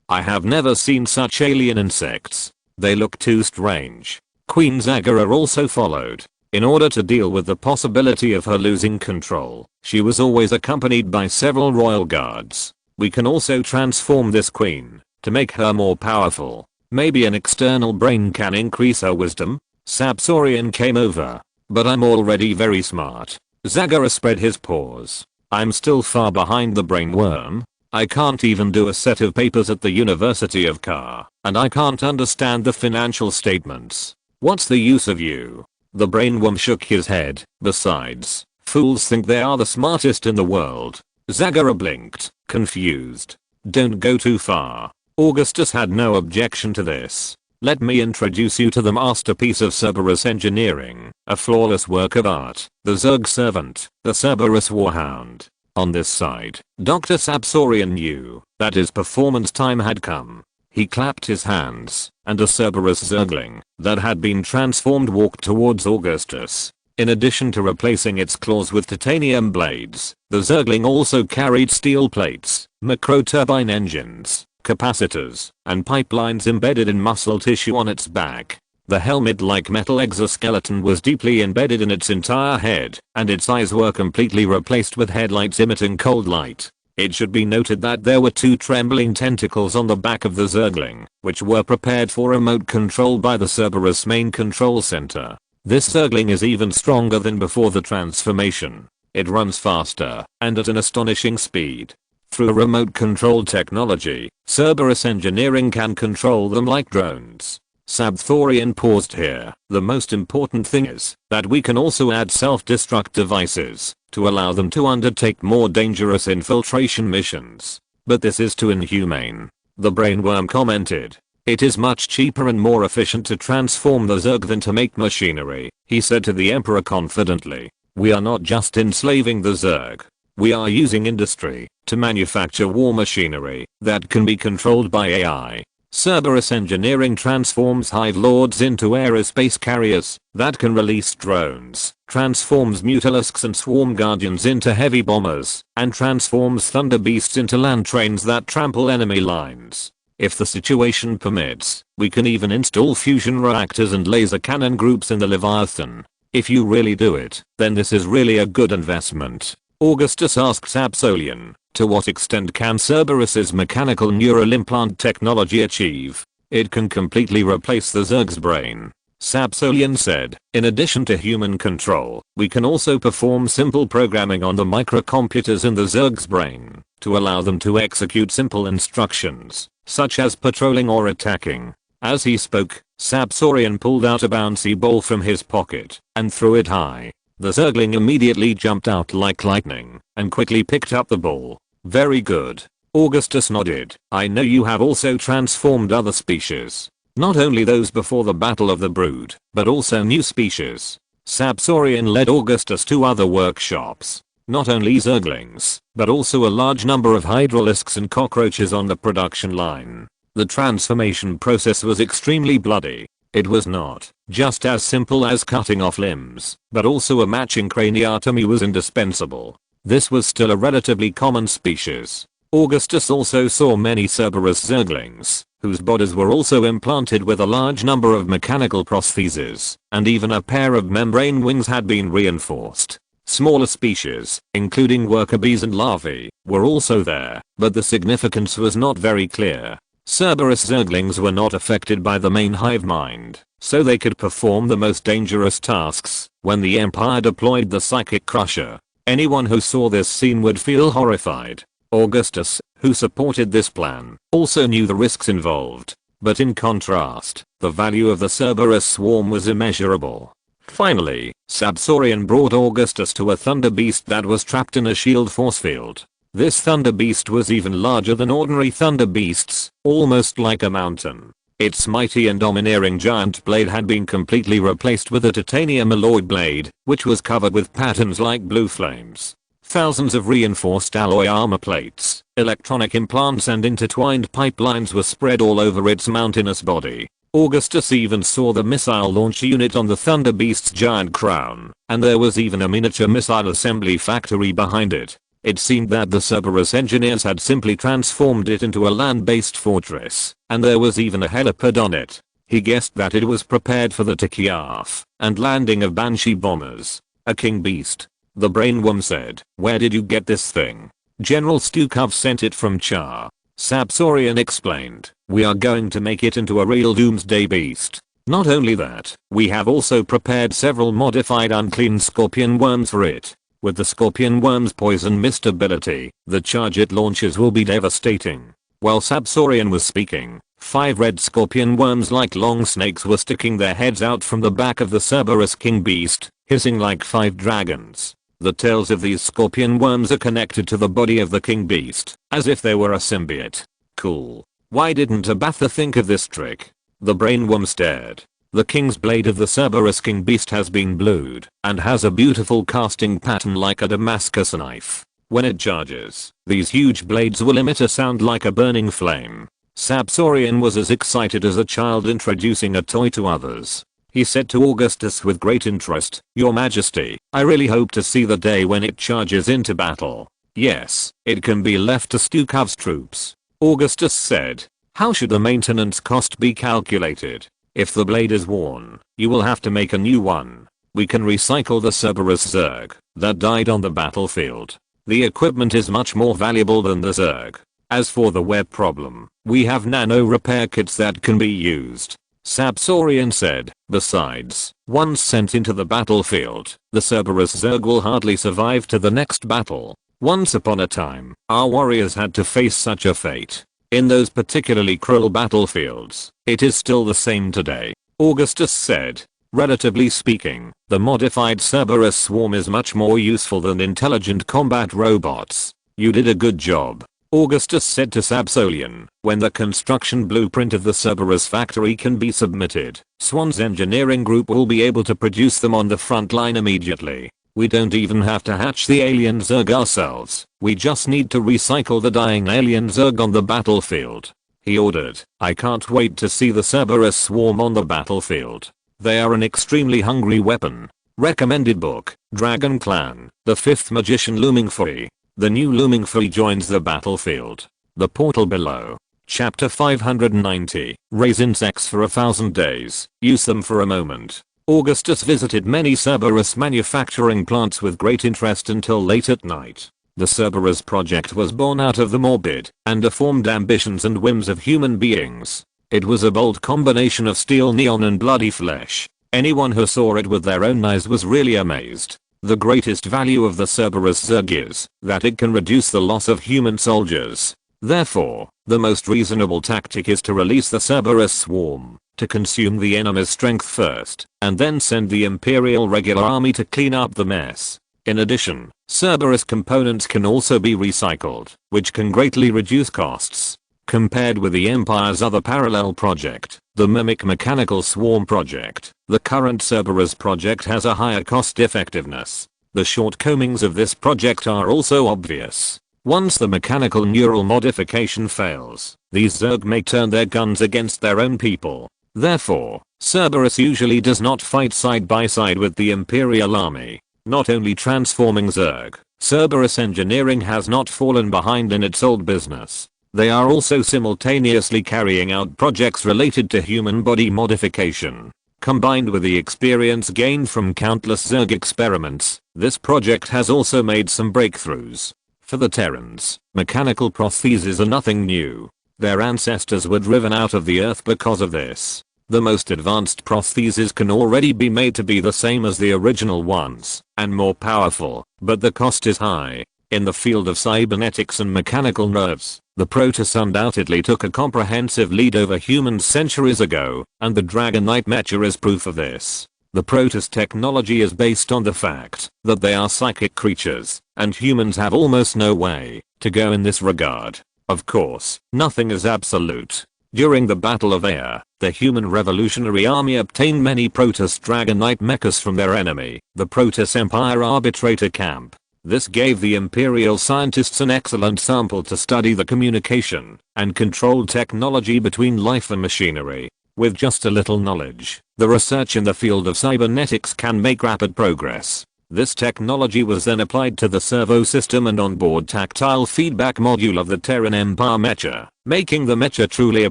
I have never seen such alien insects. They look too strange. Queen Zagara also followed. In order to deal with the possibility of her losing control, she was always accompanied by several royal guards. We can also transform this queen to make her more powerful. Maybe an external brain can increase her wisdom? Sapsorian came over. But I'm already very smart. Zagara spread his paws. I'm still far behind the brainworm. I can't even do a set of papers at the University of Kar, and I can't understand the financial statements. What's the use of you? The brainworm shook his head. Besides, fools think they are the smartest in the world. Zagara blinked, confused. Don't go too far. Augustus had no objection to this. Let me introduce you to the masterpiece of Cerberus engineering, a flawless work of art, the Zerg Servant, the Cerberus Warhound. On this side, Dr. Sapsorian knew that his performance time had come. He clapped his hands, and a Cerberus Zergling that had been transformed walked towards Augustus. In addition to replacing its claws with titanium blades, the Zergling also carried steel plates, macro-turbine engines, capacitors, and pipelines embedded in muscle tissue on its back. The helmet-like metal exoskeleton was deeply embedded in its entire head, and its eyes were completely replaced with headlights emitting cold light. It should be noted that there were two trembling tentacles on the back of the Zergling, which were prepared for remote control by the Cerberus main control center. This Zergling is even stronger than before the transformation. It runs faster, and at an astonishing speed. Through remote control technology, Cerberus engineering can control them like drones. Sapsorian paused here. The most important thing is that we can also add self-destruct devices to allow them to undertake more dangerous infiltration missions. But this is too inhumane. The brainworm commented. It is much cheaper and more efficient to transform the Zerg than to make machinery, he said to the Emperor confidently. We are not just enslaving the Zerg. We are using industry to manufacture war machinery that can be controlled by AI. Cerberus engineering transforms Hive Lords into aerospace carriers that can release drones, transforms Mutalisks and Swarm Guardians into heavy bombers, and transforms Thunder Beasts into land trains that trample enemy lines. If the situation permits, we can even install fusion reactors and laser cannon groups in the Leviathan. If you really do it, then this is really a good investment. Augustus asked Sapsorian, to what extent can Cerberus's mechanical neural implant technology achieve? It can completely replace the Zerg's brain. Sapsorian said, in addition to human control, we can also perform simple programming on the microcomputers in the Zerg's brain to allow them to execute simple instructions, such as patrolling or attacking. As he spoke, Sapsorian pulled out a bouncy ball from his pocket and threw it high. The Zergling immediately jumped out like lightning and quickly picked up the ball. Very good. Augustus nodded. I know you have also transformed other species. Not only those before the Battle of the Brood, but also new species. Sapsorian led Augustus to other workshops. Not only Zerglings, but also a large number of Hydralisks and cockroaches on the production line. The transformation process was extremely bloody. It was not just as simple as cutting off limbs, but also a matching craniotomy was indispensable. This was still a relatively common species. Augustus also saw many Cerberus Zerglings whose bodies were also implanted with a large number of mechanical prostheses, and even a pair of membrane wings had been reinforced. Smaller species, including worker bees and larvae, were also there, but the significance was not very clear. Cerberus zerglings were not affected by the main hive mind, so they could perform the most dangerous tasks. When the Empire deployed the Psychic Crusher, anyone who saw this scene would feel horrified. Augustus, who supported this plan, also knew the risks involved, but in contrast, the value of the Cerberus swarm was immeasurable. Finally, Sabsorian brought Augustus to a thunder beast that was trapped in a shield force field. This thunder beast was even larger than ordinary thunder beasts, almost like a mountain. Its mighty and domineering giant blade had been completely replaced with a titanium alloy blade, which was covered with patterns like blue flames. Thousands of reinforced alloy armor plates, electronic implants and intertwined pipelines were spread all over its mountainous body. Augustus even saw the missile launch unit on the Thunder Beast's giant crown, and there was even a miniature missile assembly factory behind it. It seemed that the Cerberus engineers had simply transformed it into a land-based fortress, and there was even a helipad on it. He guessed that it was prepared for the takeoff and landing of Banshee bombers. A king beast. The brainworm said, "Where did you get this thing?" "General Stukov sent it from Char." Sabsorian explained, "We are going to make it into a real doomsday beast. Not only that, we have also prepared several modified unclean scorpion worms for it. With the scorpion worm's poison mist ability, the charge it launches will be devastating." While Sabsorian was speaking, 5 red scorpion worms like long snakes were sticking their heads out from the back of the Cerberus king beast, hissing like 5 dragons. The tails of these scorpion worms are connected to the body of the king beast, as if they were a symbiote. Cool. Why didn't Abatha think of this trick? The brainworm stared. The king's blade of the Cerberus king beast has been blued, and has a beautiful casting pattern like a Damascus knife. When it charges, these huge blades will emit a sound like a burning flame. Sabsorian was as excited as a child introducing a toy to others. He said to Augustus with great interest, "Your Majesty, I really hope to see the day when it charges into battle." "Yes, it can be left to Stukov's troops." Augustus said, "How should the maintenance cost be calculated? If the blade is worn, you will have to make a new one. We can recycle the Cerberus Zerg that died on the battlefield. The equipment is much more valuable than the Zerg. As for the web problem, we have nano repair kits that can be used." Sabsorian said, "Besides, once sent into the battlefield, the Cerberus Zerg will hardly survive to the next battle. Once upon a time, our warriors had to face such a fate. In those particularly cruel battlefields, it is still the same today." Augustus said, "Relatively speaking, the modified Cerberus swarm is much more useful than intelligent combat robots. You did a good job." Augustus said to Sabsorian, "When the construction blueprint of the Cerberus factory can be submitted, Swan's engineering group will be able to produce them on the front line immediately. We don't even have to hatch the alien Zerg ourselves, we just need to recycle the dying alien Zerg on the battlefield." He ordered, "I can't wait to see the Cerberus swarm on the battlefield. They are an extremely hungry weapon." Recommended book, Dragon Clan, The Fifth Magician looming free. The new looming free joins the battlefield. The portal below. Chapter 590, Raise insects for 1,000 days, use them for a moment. Augustus visited many Cerberus manufacturing plants with great interest until late at night. The Cerberus project was born out of the morbid and deformed ambitions and whims of human beings. It was a bold combination of steel, neon and bloody flesh. Anyone who saw it with their own eyes was really amazed. The greatest value of the Cerberus Zerg is that it can reduce the loss of human soldiers. Therefore, the most reasonable tactic is to release the Cerberus swarm, to consume the enemy's strength first, and then send the Imperial regular army to clean up the mess. In addition, Cerberus components can also be recycled, which can greatly reduce costs. Compared with the Empire's other parallel project, the Mimic Mechanical Swarm project, the current Cerberus project has a higher cost effectiveness. The shortcomings of this project are also obvious. Once the mechanical neural modification fails, these Zerg may turn their guns against their own people. Therefore, Cerberus usually does not fight side by side with the Imperial army. Not only transforming Zerg, Cerberus engineering has not fallen behind in its old business. They are also simultaneously carrying out projects related to human body modification. Combined with the experience gained from countless Zerg experiments, this project has also made some breakthroughs. For the Terrans, mechanical prostheses are nothing new. Their ancestors were driven out of the earth because of this. The most advanced prostheses can already be made to be the same as the original ones, and more powerful, but the cost is high. In the field of cybernetics and mechanical nerves, the Protoss undoubtedly took a comprehensive lead over humans centuries ago, and the Dragon Knight mecha is proof of this. The Protoss technology is based on the fact that they are psychic creatures, and humans have almost no way to go in this regard. Of course, nothing is absolute. During the Battle of Air, the human revolutionary army obtained many Protoss Dragon Knight mechas from their enemy, the Protoss Empire arbitrator camp. This gave the Imperial scientists an excellent sample to study the communication and control technology between life and machinery. With just a little knowledge, the research in the field of cybernetics can make rapid progress. This technology was then applied to the servo system and onboard tactile feedback module of the Terran Empire mecha, making the mecha truly a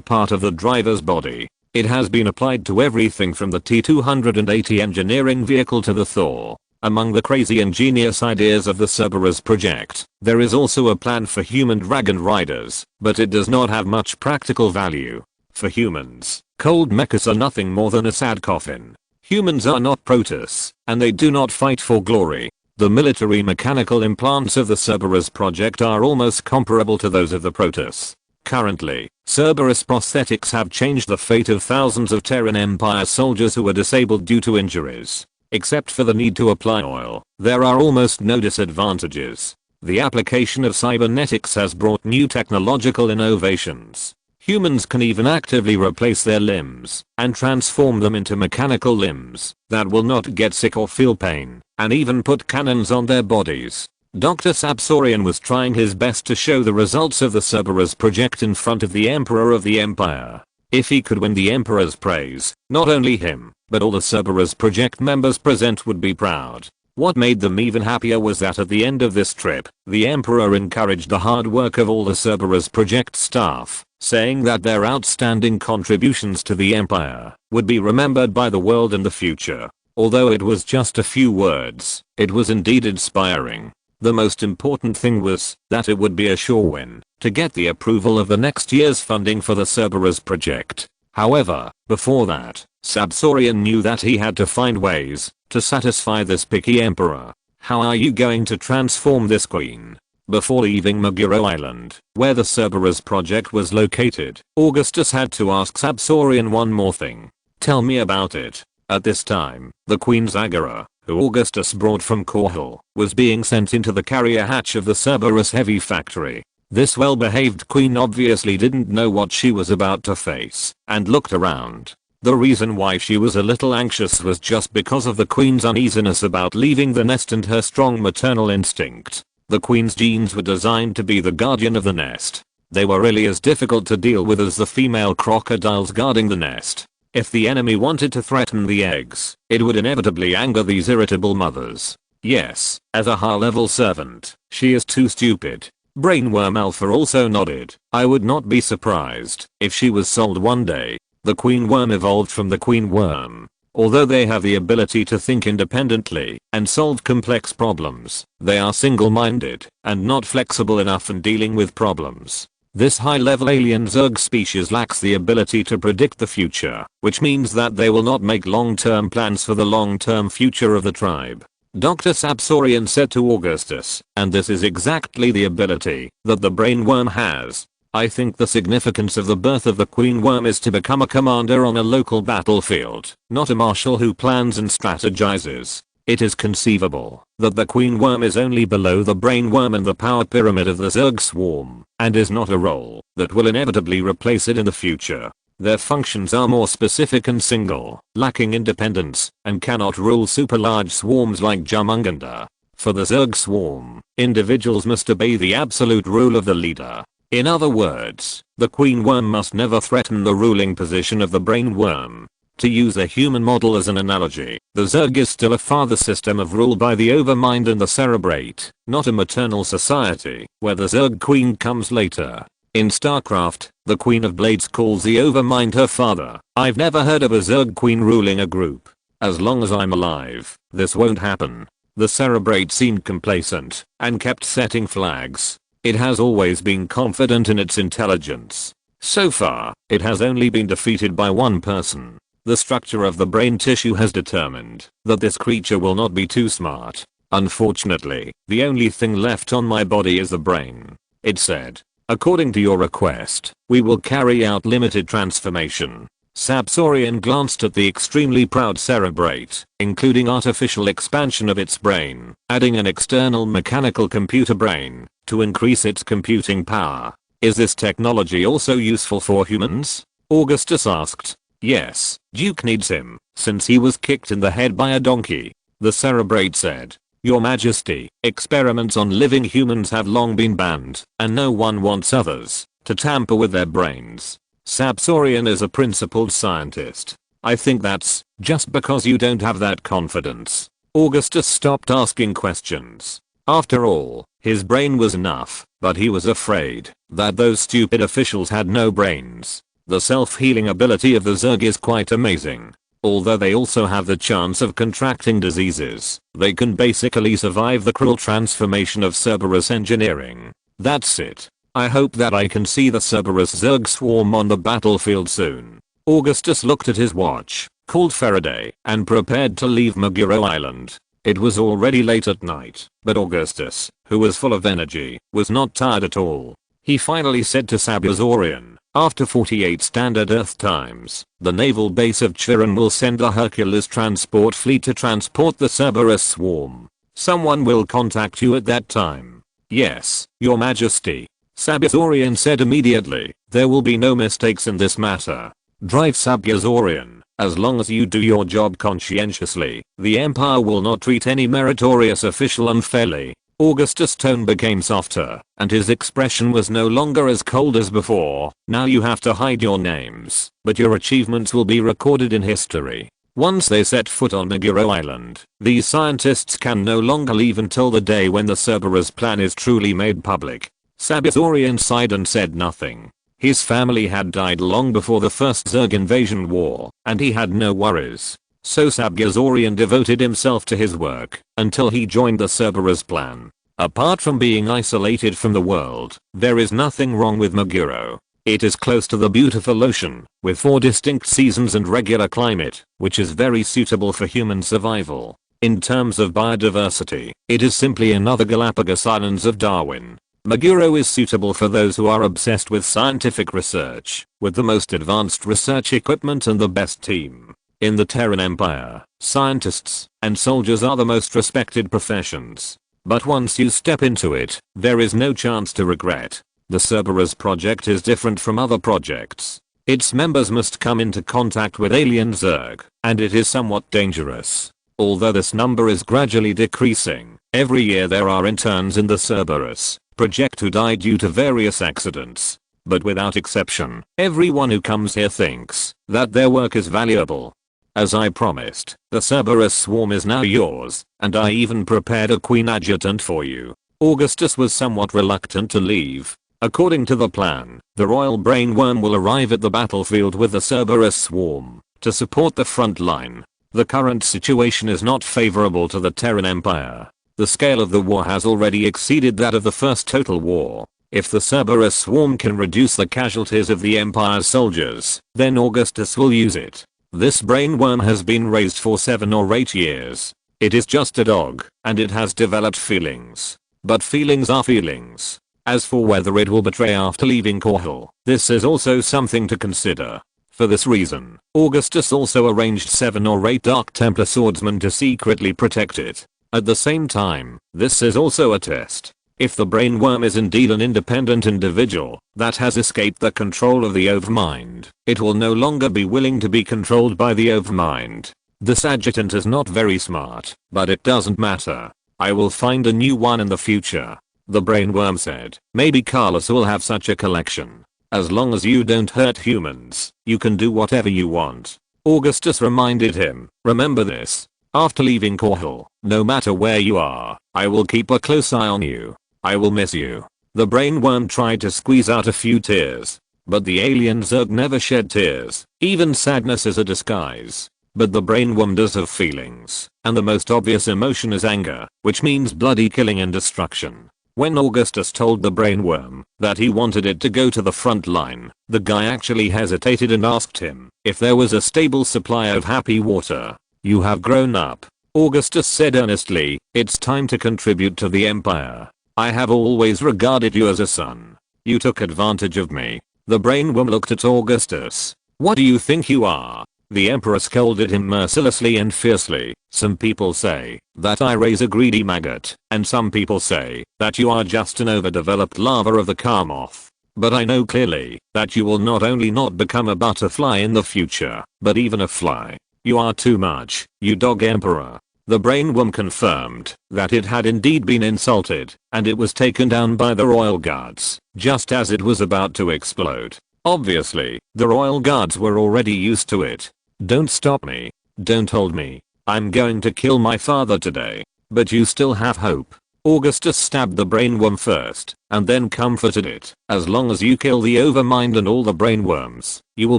part of the driver's body. It has been applied to everything from the T-280 engineering vehicle to the Thor. Among the crazy ingenious ideas of the Cerberus project, there is also a plan for human dragon riders, but it does not have much practical value. For humans, cold mechas are nothing more than a sad coffin. Humans are not Protoss, and they do not fight for glory. The military mechanical implants of the Cerberus project are almost comparable to those of the Protoss. Currently, Cerberus prosthetics have changed the fate of thousands of Terran Empire soldiers who were disabled due to injuries. Except for the need to apply oil, there are almost no disadvantages. The application of cybernetics has brought new technological innovations. Humans can even actively replace their limbs and transform them into mechanical limbs that will not get sick or feel pain, and even put cannons on their bodies. Dr. Sabsorian was trying his best to show the results of the Cerberus project in front of the Emperor of the Empire. If he could win the Emperor's praise, not only him, but all the Cerberus project members present would be proud. What made them even happier was that at the end of this trip, the Emperor encouraged the hard work of all the Cerberus project staff, saying that their outstanding contributions to the Empire would be remembered by the world in the future. Although it was just a few words, it was indeed inspiring. The most important thing was that it would be a sure win to get the approval of the next year's funding for the Cerberus project. However, before that, Sabsorian knew that he had to find ways to satisfy this picky emperor. How are you going to transform this queen? Before leaving Meguro Island, where the Cerberus project was located, Augustus had to ask Sabsorian one more thing. Tell me about it. At this time, the Queen Zagara, who Augustus brought from Korhal, was being sent into the carrier hatch of the Cerberus heavy factory. This well-behaved queen obviously didn't know what she was about to face, and looked around. The reason why she was a little anxious was just because of the queen's uneasiness about leaving the nest and her strong maternal instinct. The queen's genes were designed to be the guardian of the nest. They were really as difficult to deal with as the female crocodiles guarding the nest. If the enemy wanted to threaten the eggs, it would inevitably anger these irritable mothers. Yes, as a high-level servant, she is too stupid. Brainworm Alpha also nodded. I would not be surprised if she was sold one day. The queen worm evolved from the queen worm. Although they have the ability to think independently and solve complex problems, they are single-minded and not flexible enough in dealing with problems. This high-level alien Zerg species lacks the ability to predict the future, which means that they will not make long-term plans for the long-term future of the tribe. Dr. Sabsorian said to Augustus, and this is exactly the ability that the brain worm has. I think the significance of the birth of the queen worm is to become a commander on a local battlefield, not a marshal who plans and strategizes. It is conceivable that the queen worm is only below the brain worm in the power pyramid of the Zerg swarm, and is not a role that will inevitably replace it in the future. Their functions are more specific and single, lacking independence, and cannot rule super large swarms like Jumunganda. For the Zerg swarm, individuals must obey the absolute rule of the leader. In other words, the queen worm must never threaten the ruling position of the brain worm. To use a human model as an analogy, the Zerg is still a father system of rule by the overmind and the cerebrate, not a maternal society, where the Zerg queen comes later. In StarCraft, the Queen of Blades calls the Overmind her father. I've never heard of a Zerg queen ruling a group. As long as I'm alive, this won't happen. The Cerebrate seemed complacent and kept setting flags. It has always been confident in its intelligence. So far, it has only been defeated by one person. The structure of the brain tissue has determined that this creature will not be too smart. Unfortunately, the only thing left on my body is the brain. It said, according to your request, we will carry out limited transformation. Sapsorian glanced at the extremely proud Cerebrate, including artificial expansion of its brain, adding an external mechanical computer brain to increase its computing power. Is this technology also useful for humans? Augustus asked. Yes, Duke needs him, since he was kicked in the head by a donkey. The Cerebrate said, Your Majesty, experiments on living humans have long been banned, and no one wants others to tamper with their brains. Sapsorian is a principled scientist. I think that's just because you don't have that confidence. Augustus stopped asking questions. After all, his brain was enough, but he was afraid that those stupid officials had no brains. The self-healing ability of the Zerg is quite amazing. Although they also have the chance of contracting diseases, they can basically survive the cruel transformation of Cerberus engineering. That's it. I hope that I can see the Cerberus Zerg swarm on the battlefield soon. Augustus looked at his watch, called Faraday, and prepared to leave Meguro Island. It was already late at night, but Augustus, who was full of energy, was not tired at all. He finally said to Sabazorian, after 48 standard Earth times, the naval base of Chiron will send a Hercules transport fleet to transport the Cerberus swarm. Someone will contact you at that time. Yes, Your Majesty. Sabazorian said immediately, there will be no mistakes in this matter. Drive Sabazorian, as long as you do your job conscientiously, the Empire will not treat any meritorious official unfairly. Augustus' tone became softer, and his expression was no longer as cold as before. Now you have to hide your names, but your achievements will be recorded in history. Once they set foot on Meguro Island, these scientists can no longer leave until the day when the Cerberus plan is truly made public. Sabazorian sighed and said nothing. His family had died long before the first Zerg invasion war, and he had no worries. So Sabazorian devoted himself to his work until he joined the Cerberus plan. Apart from being isolated from the world, there is nothing wrong with Meguro. It is close to the beautiful ocean, with 4 distinct seasons and regular climate, which is very suitable for human survival. In terms of biodiversity, it is simply another Galapagos Islands of Darwin. Meguro is suitable for those who are obsessed with scientific research, with the most advanced research equipment and the best team. In the Terran Empire, scientists and soldiers are the most respected professions. But once you step into it, there is no chance to regret. The Cerberus project is different from other projects. Its members must come into contact with alien Zerg, and it is somewhat dangerous. Although this number is gradually decreasing, every year there are interns in the Cerberus project who die due to various accidents. But without exception, everyone who comes here thinks that their work is valuable. As I promised, the Cerberus swarm is now yours, and I even prepared a queen adjutant for you. Augustus was somewhat reluctant to leave. According to the plan, the royal brainworm will arrive at the battlefield with the Cerberus swarm to support the front line. The current situation is not favorable to the Terran Empire. The scale of the war has already exceeded that of the first total war. If the Cerberus swarm can reduce the casualties of the Empire's soldiers, then Augustus will use it. This brainworm has been raised for 7 or 8 years. It is just a dog, and it has developed feelings. But feelings are feelings. As for whether it will betray after leaving Korhal, this is also something to consider. For this reason, Augustus also arranged 7 or 8 Dark Templar swordsmen to secretly protect it. At the same time, this is also a test. If the brainworm is indeed an independent individual that has escaped the control of the Overmind, it will no longer be willing to be controlled by the Overmind. This adjutant is not very smart, but it doesn't matter. I will find a new one in the future. The brainworm said, maybe Carlos will have such a collection. As long as you don't hurt humans, you can do whatever you want. Augustus reminded him, remember this. After leaving Korhal, no matter where you are, I will keep a close eye on you. I will miss you. The brainworm tried to squeeze out a few tears. But the alien Zerg never shed tears. Even sadness is a disguise. But the brainworm does have feelings. And the most obvious emotion is anger, which means bloody killing and destruction. When Augustus told the brainworm that he wanted it to go to the front line, the guy actually hesitated and asked him if there was a stable supply of happy water. "You have grown up," Augustus said earnestly. "It's time to contribute to the Empire. I have always regarded you as a son. You took advantage of me." The brainworm looked at Augustus. "What do you think you are?" The Emperor scolded him mercilessly and fiercely. "Some people say that I raise a greedy maggot, and some people say that you are just an overdeveloped larva of the Karmoth. But I know clearly that you will not only not become a butterfly in the future, but even a fly. You are too much, you dog Emperor." The brainworm confirmed that it had indeed been insulted, and it was taken down by the royal guards, just as it was about to explode. Obviously, the royal guards were already used to it. "Don't stop me. Don't hold me. I'm going to kill my father today. But you still have hope." Augustus stabbed the brainworm first, and then comforted it. "As long as you kill the overmind and all the brainworms, you will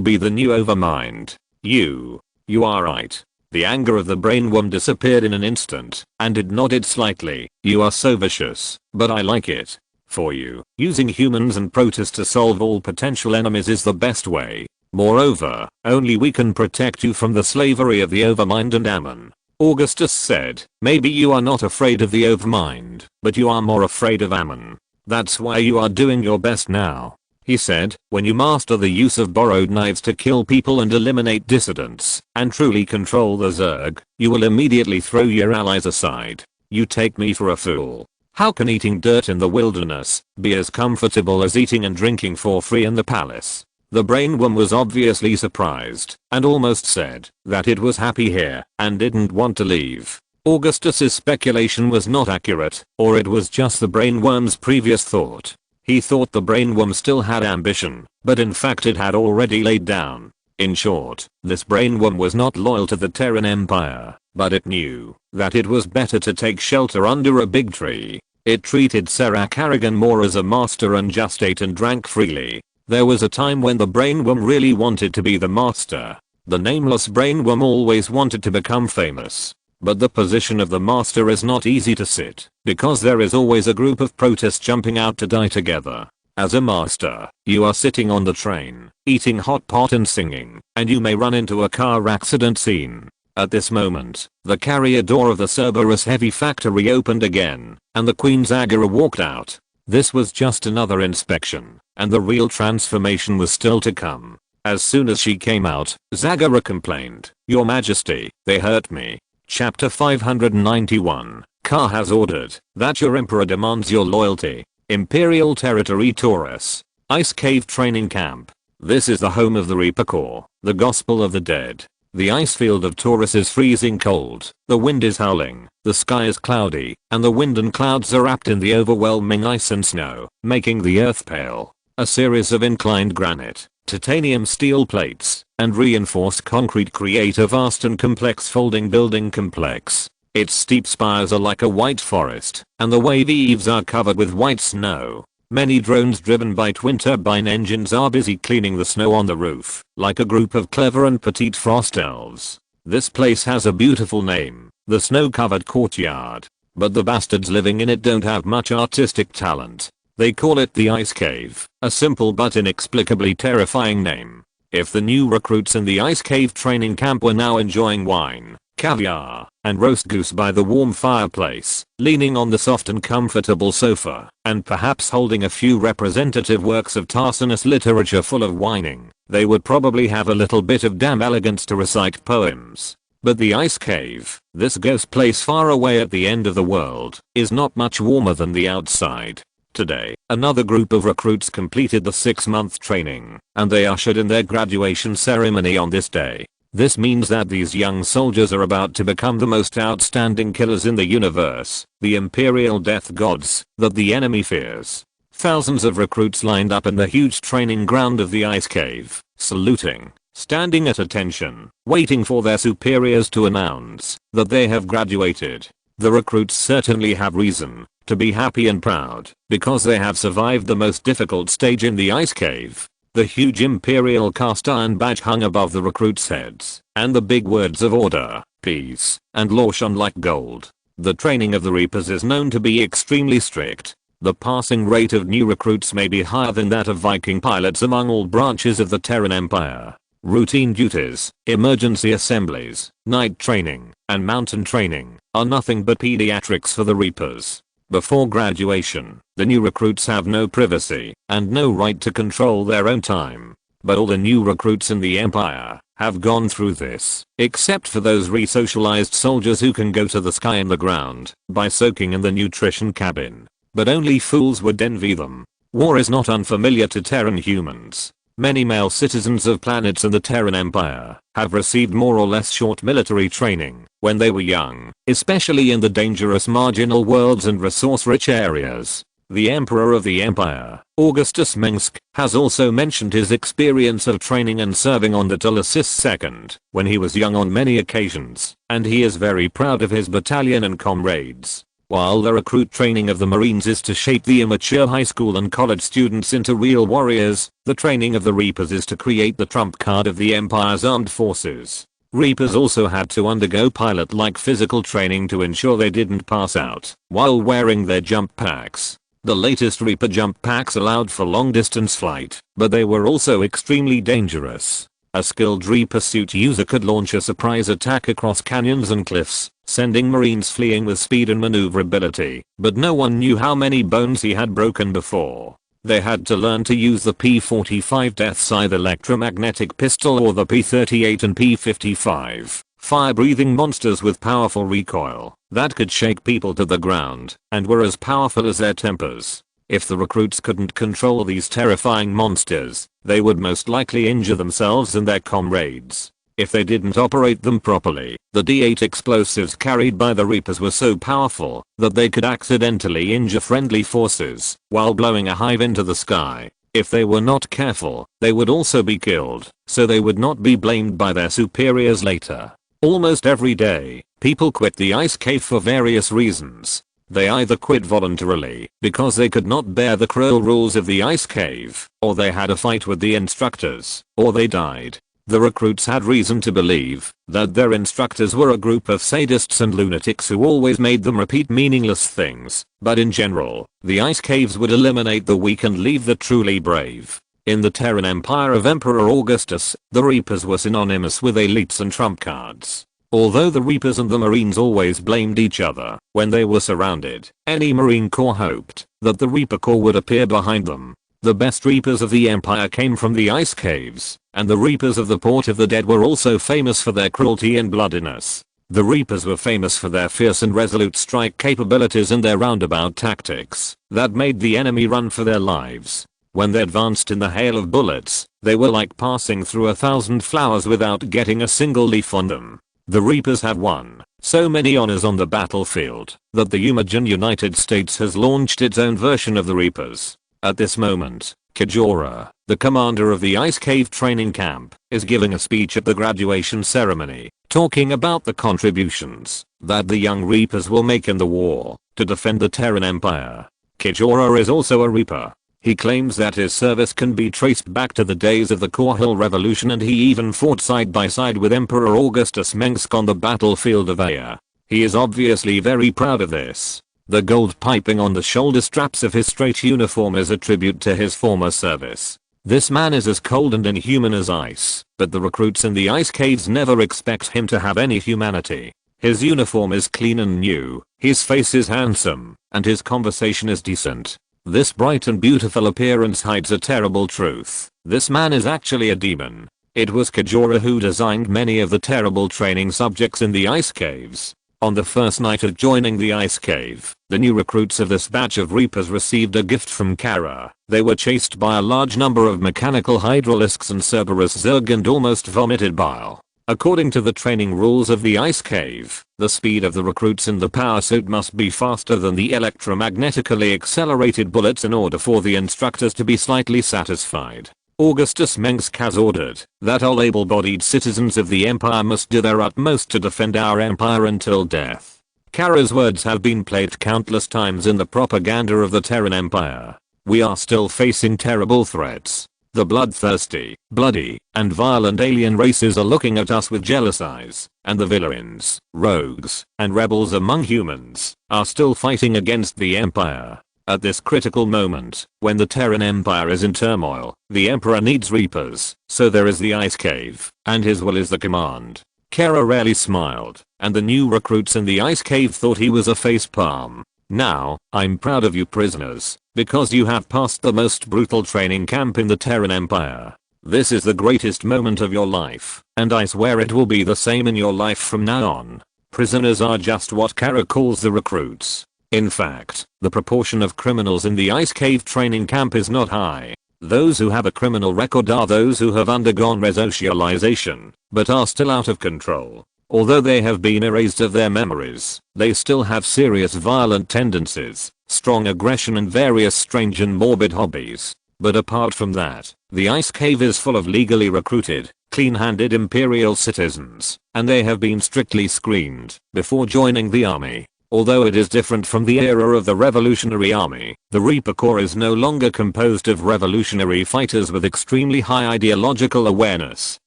be the new overmind. You are right." The anger of the brainworm disappeared in an instant, and it nodded slightly. "You are so vicious, but I like it. For you, using humans and protists to solve all potential enemies is the best way. Moreover, only we can protect you from the slavery of the overmind and Ammon." Augustus said, "Maybe you are not afraid of the overmind, but you are more afraid of Ammon. That's why you are doing your best now." He said, "When you master the use of borrowed knives to kill people and eliminate dissidents, and truly control the Zerg, you will immediately throw your allies aside. You take me for a fool. How can eating dirt in the wilderness be as comfortable as eating and drinking for free in the palace?" The brainworm was obviously surprised, and almost said that it was happy here and didn't want to leave. Augustus's speculation was not accurate, or it was just the brainworm's previous thought. He thought the brainworm still had ambition, but in fact it had already laid down. In short, this brainworm was not loyal to the Terran Empire, but it knew that it was better to take shelter under a big tree. It treated Serak Harrigan more as a master and just ate and drank freely. There was a time when the brainworm really wanted to be the master. The nameless brainworm always wanted to become famous. But the position of the master is not easy to sit, because there is always a group of protists jumping out to die together. As a master, you are sitting on the train, eating hot pot and singing, and you may run into a car accident scene. At this moment, the carrier door of the Cerberus heavy factory opened again, and the Queen Zagara walked out. This was just another inspection, and the real transformation was still to come. As soon as she came out, Zagara complained, "Your Majesty, they hurt me." Chapter 591. Ka has ordered that your emperor demands your loyalty. Imperial Territory Taurus. Ice Cave Training Camp. This is the home of the Reaper Corps, the Gospel of the Dead. The ice field of Taurus is freezing cold, the wind is howling, the sky is cloudy, and the wind and clouds are wrapped in the overwhelming ice and snow, making the earth pale. A series of inclined granite, titanium steel plates, and reinforced concrete create a vast and complex folding building complex. Its steep spires are like a white forest, and the wavy eaves are covered with white snow. Many drones driven by twin turbine engines are busy cleaning the snow on the roof, like a group of clever and petite frost elves. This place has a beautiful name, the snow-covered courtyard, but the bastards living in it don't have much artistic talent. They call it the Ice Cave, a simple but inexplicably terrifying name. If the new recruits in the Ice Cave training camp were now enjoying wine, caviar, and roast goose by the warm fireplace, leaning on the soft and comfortable sofa, and perhaps holding a few representative works of Tarsinus literature full of whining, they would probably have a little bit of damn elegance to recite poems. But the Ice Cave, this ghost place far away at the end of the world, is not much warmer than the outside. Today, another group of recruits completed the 6-month training, and they ushered in their graduation ceremony on this day. This means that these young soldiers are about to become the most outstanding killers in the universe, the Imperial Death Gods that the enemy fears. Thousands of recruits lined up in the huge training ground of the Ice Cave, saluting, standing at attention, waiting for their superiors to announce that they have graduated. The recruits certainly have reason to be happy and proud because they have survived the most difficult stage in the ice cave. The huge imperial cast iron badge hung above the recruits' heads, and the big words of order, peace, and law shone like gold. The training of the Reapers is known to be extremely strict. The passing rate of new recruits may be higher than that of Viking pilots among all branches of the Terran Empire. Routine duties, emergency assemblies, night training, and mountain training are nothing but pediatrics for the Reapers. Before graduation, the new recruits have no privacy and no right to control their own time. But all the new recruits in the Empire have gone through this, except for those re-socialized soldiers who can go to the sky and the ground by soaking in the nutrition cabin. But only fools would envy them. War is not unfamiliar to Terran humans. Many male citizens of planets in the Terran Empire have received more or less short military training when they were young, especially in the dangerous marginal worlds and resource-rich areas. The Emperor of the Empire, Augustus Mengsk, has also mentioned his experience of training and serving on the Augustus II when he was young on many occasions, and he is very proud of his battalion and comrades. While the recruit training of the Marines is to shape the immature high school and college students into real warriors, the training of the Reapers is to create the trump card of the Empire's armed forces. Reapers also had to undergo pilot-like physical training to ensure they didn't pass out while wearing their jump packs. The latest Reaper jump packs allowed for long-distance flight, but they were also extremely dangerous. A skilled Reaper suit user could launch a surprise attack across canyons and cliffs, sending Marines fleeing with speed and maneuverability, but no one knew how many bones he had broken before. They had to learn to use the P-45 Deathscythe electromagnetic pistol or the P-38 and P-55, fire-breathing monsters with powerful recoil that could shake people to the ground and were as powerful as their tempers. If the recruits couldn't control these terrifying monsters, they would most likely injure themselves and their comrades. If they didn't operate them properly, the D8 explosives carried by the Reapers were so powerful that they could accidentally injure friendly forces while blowing a hive into the sky. If they were not careful, they would also be killed, so they would not be blamed by their superiors later. Almost every day, people quit the ice cave for various reasons. They either quit voluntarily because they could not bear the cruel rules of the ice cave, or they had a fight with the instructors, or they died. The recruits had reason to believe that their instructors were a group of sadists and lunatics who always made them repeat meaningless things, but in general, the ice caves would eliminate the weak and leave the truly brave. In the Terran Empire of Emperor Augustus, the Reapers were synonymous with elites and trump cards. Although the Reapers and the Marines always blamed each other when they were surrounded, any Marine Corps hoped that the Reaper Corps would appear behind them. The best Reapers of the Empire came from the ice caves, and the Reapers of the Port of the Dead were also famous for their cruelty and bloodiness. The Reapers were famous for their fierce and resolute strike capabilities and their roundabout tactics that made the enemy run for their lives. When they advanced in the hail of bullets, they were like passing through 1,000 flowers without getting a single leaf on them. The Reapers have won so many honors on the battlefield that the United States has launched its own version of the Reapers. At this moment, Kijora, the commander of the Ice Cave training camp, is giving a speech at the graduation ceremony, talking about the contributions that the young Reapers will make in the war to defend the Terran Empire. Kijora is also a Reaper. He claims that his service can be traced back to the days of the Korhal Revolution, and he even fought side by side with Emperor Augustus Mengsk on the battlefield of Aya. He is obviously very proud of this. The gold piping on the shoulder straps of his straight uniform is a tribute to his former service. This man is as cold and inhuman as ice, but the recruits in the ice caves never expect him to have any humanity. His uniform is clean and new, his face is handsome, and his conversation is decent. This bright and beautiful appearance hides a terrible truth. This man is actually a demon. It was Kijora who designed many of the terrible training subjects in the ice caves. On the first night of joining the ice cave, the new recruits of this batch of Reapers received a gift from Kara. They were chased by a large number of mechanical hydralisks and Cerberus Zerg and almost vomited bile. According to the training rules of the ice cave, the speed of the recruits in the power suit must be faster than the electromagnetically accelerated bullets in order for the instructors to be slightly satisfied. Augustus Mengsk has ordered that all able-bodied citizens of the Empire must do their utmost to defend our Empire until death. Kara's words have been played countless times in the propaganda of the Terran Empire. We are still facing terrible threats. The bloodthirsty, bloody, and violent alien races are looking at us with jealous eyes, and the villains, rogues, and rebels among humans are still fighting against the Empire. At this critical moment, when the Terran Empire is in turmoil, the Emperor needs reapers, so there is the ice cave, and his will is the command. Kara rarely smiled, and the new recruits in the ice cave thought he was a facepalm. Now, I'm proud of you prisoners, because you have passed the most brutal training camp in the Terran Empire. This is the greatest moment of your life, and I swear it will be the same in your life from now on. Prisoners are just what Kara calls the recruits. In fact, the proportion of criminals in the ice cave training camp is not high. Those who have a criminal record are those who have undergone resocialization, but are still out of control. Although they have been erased of their memories, they still have serious violent tendencies, strong aggression and various strange and morbid hobbies. But apart from that, the ice cave is full of legally recruited, clean-handed imperial citizens, and they have been strictly screened before joining the army. Although it is different from the era of the Revolutionary Army, the Reaper Corps is no longer composed of revolutionary fighters with extremely high ideological awareness,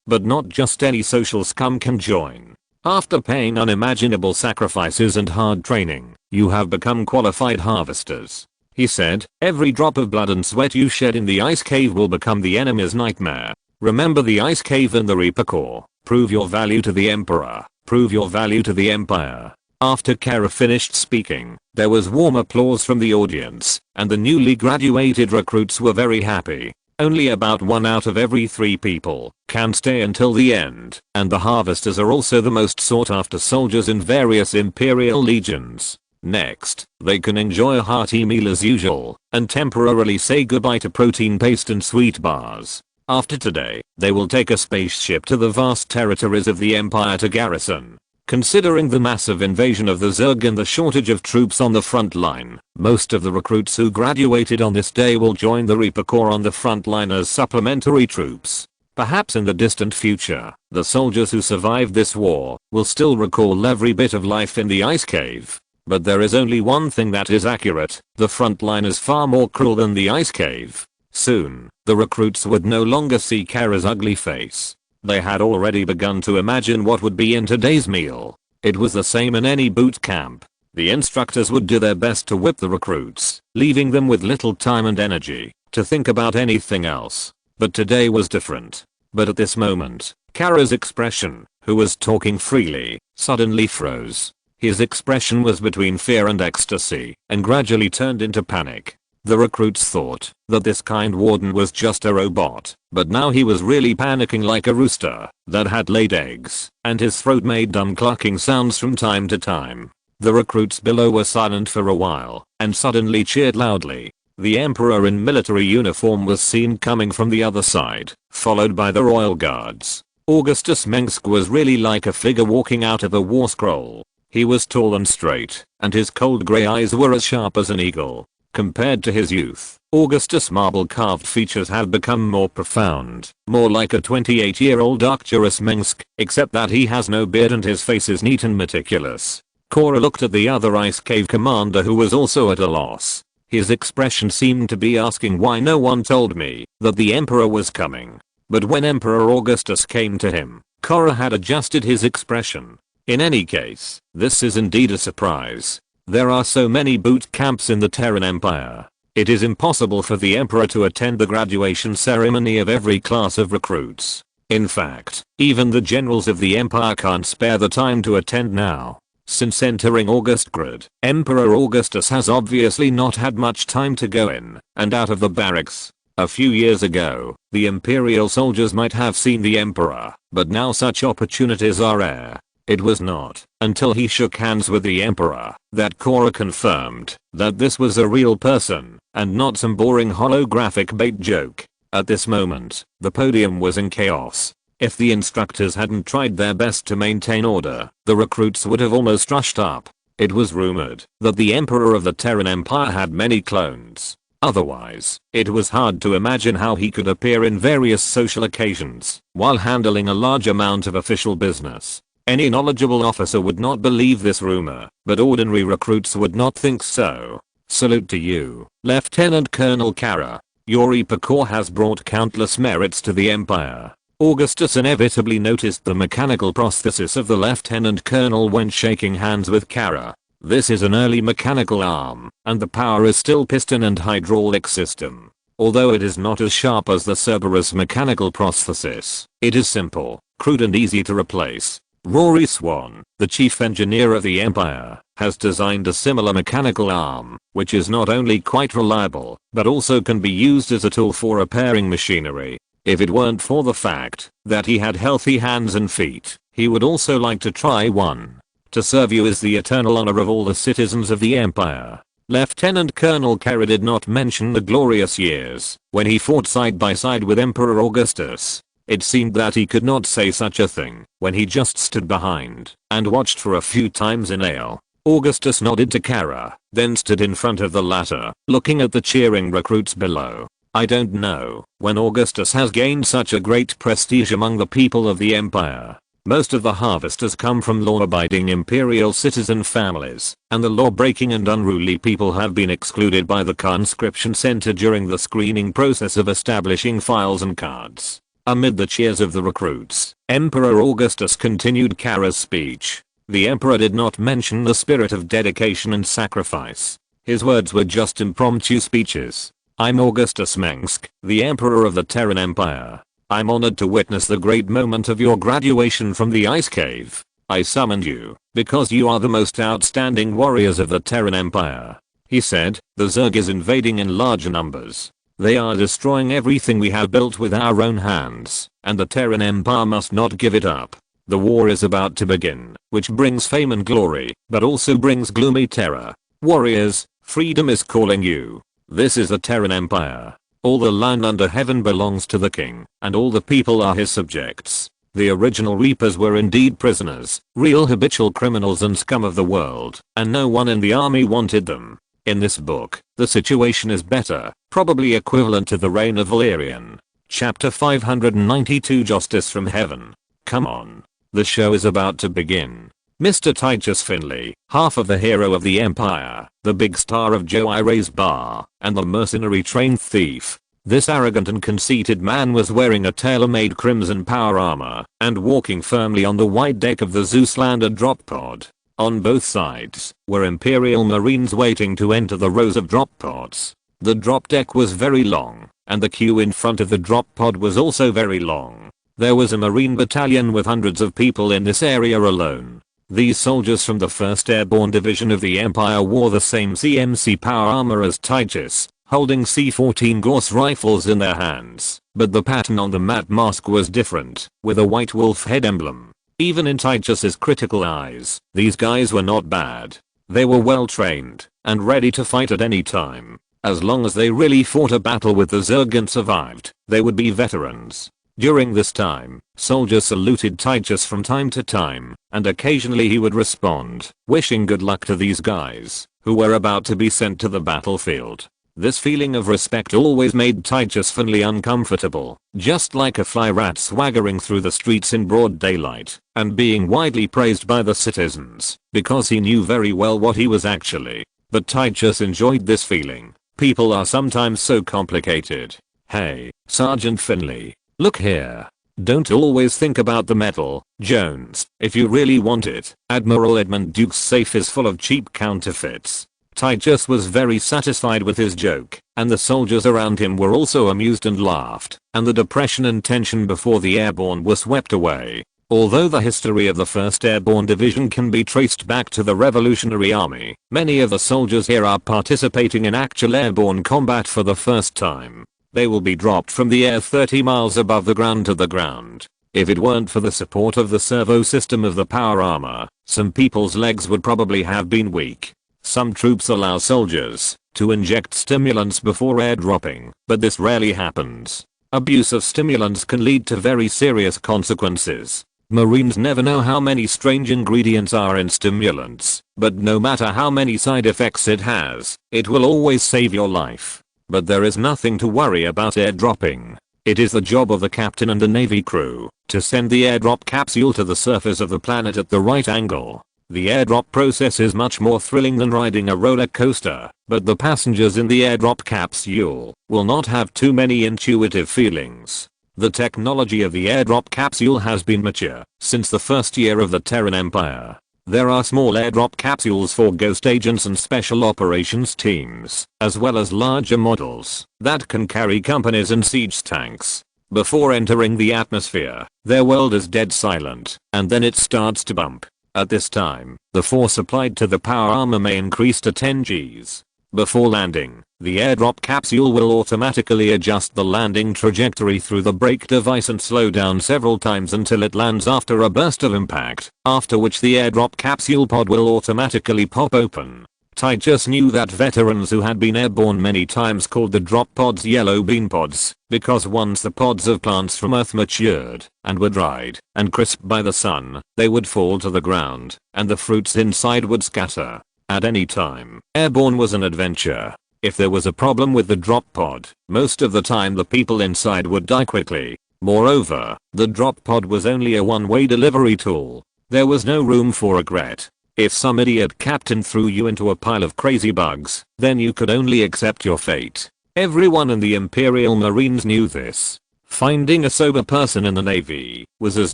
but not just any social scum can join. After paying unimaginable sacrifices and hard training, you have become qualified harvesters. He said, every drop of blood and sweat you shed in the ice cave will become the enemy's nightmare. Remember the ice cave and the Reaper Corps. Prove your value to the Emperor. Prove your value to the Empire. After Kara finished speaking, there was warm applause from the audience, and the newly graduated recruits were very happy. Only about 1 out of every 3 people can stay until the end, and the harvesters are also the most sought after soldiers in various imperial legions. Next, they can enjoy a hearty meal as usual, and temporarily say goodbye to protein paste and sweet bars. After today, they will take a spaceship to the vast territories of the Empire to garrison. Considering the massive invasion of the Zerg and the shortage of troops on the front line, most of the recruits who graduated on this day will join the Reaper Corps on the front line as supplementary troops. Perhaps in the distant future, the soldiers who survived this war will still recall every bit of life in the ice cave. But there is only one thing that is accurate: the front line is far more cruel than the ice cave. Soon, the recruits would no longer see Kara's ugly face. They had already begun to imagine what would be in today's meal. It was the same in any boot camp. The instructors would do their best to whip the recruits, leaving them with little time and energy to think about anything else. But today was different. But at this moment, Kara's expression, who was talking freely, suddenly froze. His expression was between fear and ecstasy, and gradually turned into panic. The recruits thought that this kind warden was just a robot, but now he was really panicking like a rooster that had laid eggs, and his throat made dumb clucking sounds from time to time. The recruits below were silent for a while, and suddenly cheered loudly. The Emperor in military uniform was seen coming from the other side, followed by the royal guards. Augustus Mengsk was really like a figure walking out of a war scroll. He was tall and straight, and his cold grey eyes were as sharp as an eagle. Compared to his youth, Augustus' marble-carved features have become more profound, more like a 28-year-old Augustus Mengsk, except that he has no beard and his face is neat and meticulous. Cora looked at the other ice cave commander, who was also at a loss. His expression seemed to be asking, why no one told me that the Emperor was coming. But when Emperor Augustus came to him, Cora had adjusted his expression. In any case, this is indeed a surprise. There are so many boot camps in the Terran Empire. It is impossible for the Emperor to attend the graduation ceremony of every class of recruits. In fact, even the generals of the Empire can't spare the time to attend now. Since entering Augustgrad, Emperor Augustus has obviously not had much time to go in and out of the barracks. A few years ago, the Imperial soldiers might have seen the Emperor, but now such opportunities are rare. It was not until he shook hands with the Emperor that Cora confirmed that this was a real person and not some boring holographic bait joke. At this moment, the podium was in chaos. If the instructors hadn't tried their best to maintain order, the recruits would have almost rushed up. It was rumored that the Emperor of the Terran Empire had many clones. Otherwise, it was hard to imagine how he could appear in various social occasions while handling a large amount of official business. Any knowledgeable officer would not believe this rumor, but ordinary recruits would not think so. Salute to you, Lieutenant Colonel Kara. Your Corps has brought countless merits to the Empire. Augustus inevitably noticed the mechanical prosthesis of the Lieutenant Colonel when shaking hands with Kara. This is an early mechanical arm, and the power is still piston and hydraulic system. Although it is not as sharp as the Cerberus mechanical prosthesis, it is simple, crude and easy to replace. Rory Swan, the chief engineer of the Empire, has designed a similar mechanical arm, which is not only quite reliable, but also can be used as a tool for repairing machinery. If it weren't for the fact that he had healthy hands and feet, he would also like to try one. To serve you is the eternal honor of all the citizens of the Empire. Lieutenant Colonel Kara did not mention the glorious years when he fought side by side with Emperor Augustus. It seemed that he could not say such a thing when he just stood behind and watched for a few times in ale. Augustus nodded to Kara, then stood in front of the latter, looking at the cheering recruits below. I don't know when Augustus has gained such a great prestige among the people of the Empire. Most of the harvesters come from law-abiding imperial citizen families, and the law-breaking and unruly people have been excluded by the conscription center during the screening process of establishing files and cards. Amid the cheers of the recruits, Emperor Augustus continued Kara's speech. The emperor did not mention the spirit of dedication and sacrifice. His words were just impromptu speeches. I'm Augustus Mengsk, the Emperor of the Terran Empire. I'm honored to witness the great moment of your graduation from the ice cave. I summoned you because you are the most outstanding warriors of the Terran Empire. He said, the Zerg is invading in large numbers. They are destroying everything we have built with our own hands, and the Terran Empire must not give it up. The war is about to begin, which brings fame and glory, but also brings gloomy terror. Warriors, freedom is calling you. This is the Terran Empire. All the land under heaven belongs to the king, and all the people are his subjects. The original Reapers were indeed prisoners, real habitual criminals and scum of the world, and no one in the army wanted them. In this book, the situation is better, probably equivalent to the reign of Valerian. Chapter 592 Justice from Heaven. Come on. The show is about to begin. Mr. Titus Finley, half of the hero of the Empire, the big star of Joe Ire's bar, and the mercenary trained thief. This arrogant and conceited man was wearing a tailor-made crimson power armor and walking firmly on the wide deck of the Zeuslander drop pod. On both sides were Imperial Marines waiting to enter the rows of drop pods. The drop deck was very long, and the queue in front of the drop pod was also very long. There was a Marine battalion with hundreds of people in this area alone. These soldiers from the 1st Airborne Division of the Empire wore the same CMC power armor as Titus, holding C-14 Gauss rifles in their hands, but the pattern on the matte mask was different, with a white wolf head emblem. Even in Titus's critical eyes, these guys were not bad. They were well trained and ready to fight at any time. As long as they really fought a battle with the Zerg and survived, they would be veterans. During this time, soldiers saluted Titus from time to time, and occasionally he would respond, wishing good luck to these guys, who were about to be sent to the battlefield. This feeling of respect always made Titus Finley uncomfortable, just like a fly rat swaggering through the streets in broad daylight, and being widely praised by the citizens, because he knew very well what he was actually. But Titus enjoyed this feeling. People are sometimes so complicated. Hey, Sergeant Finley. Look here. Don't always think about the metal, Jones, if you really want it. Admiral Edmund Duke's safe is full of cheap counterfeits. Titus was very satisfied with his joke, and the soldiers around him were also amused and laughed, and the depression and tension before the airborne were swept away. Although the history of the 1st Airborne Division can be traced back to the Revolutionary Army, many of the soldiers here are participating in actual airborne combat for the first time. They will be dropped from the air 30 miles above the ground to the ground. If it weren't for the support of the servo system of the power armor, some people's legs would probably have been weak. Some troops allow soldiers to inject stimulants before airdropping, but this rarely happens. Abuse of stimulants can lead to very serious consequences. Marines never know how many strange ingredients are in stimulants, but no matter how many side effects it has, it will always save your life. But there is nothing to worry about airdropping. It is the job of the captain and the Navy crew to send the airdrop capsule to the surface of the planet at the right angle. The airdrop process is much more thrilling than riding a roller coaster, but the passengers in the airdrop capsule will not have too many intuitive feelings. The technology of the airdrop capsule has been mature since the first year of the Terran Empire. There are small airdrop capsules for ghost agents and special operations teams, as well as larger models that can carry companies and siege tanks. Before entering the atmosphere, their world is dead silent, and then it starts to bump. At this time, the force applied to the power armor may increase to 10 Gs. Before landing, the airdrop capsule will automatically adjust the landing trajectory through the brake device and slow down several times until it lands after a burst of impact, after which the airdrop capsule pod will automatically pop open. Titus knew that veterans who had been airborne many times called the drop pods yellow bean pods, because once the pods of plants from Earth matured and were dried and crisped by the sun, they would fall to the ground, and the fruits inside would scatter. At any time, airborne was an adventure. If there was a problem with the drop pod, most of the time the people inside would die quickly. Moreover, the drop pod was only a one-way delivery tool. There was no room for regret. If some idiot captain threw you into a pile of crazy bugs, then you could only accept your fate. Everyone in the Imperial Marines knew this. Finding a sober person in the Navy was as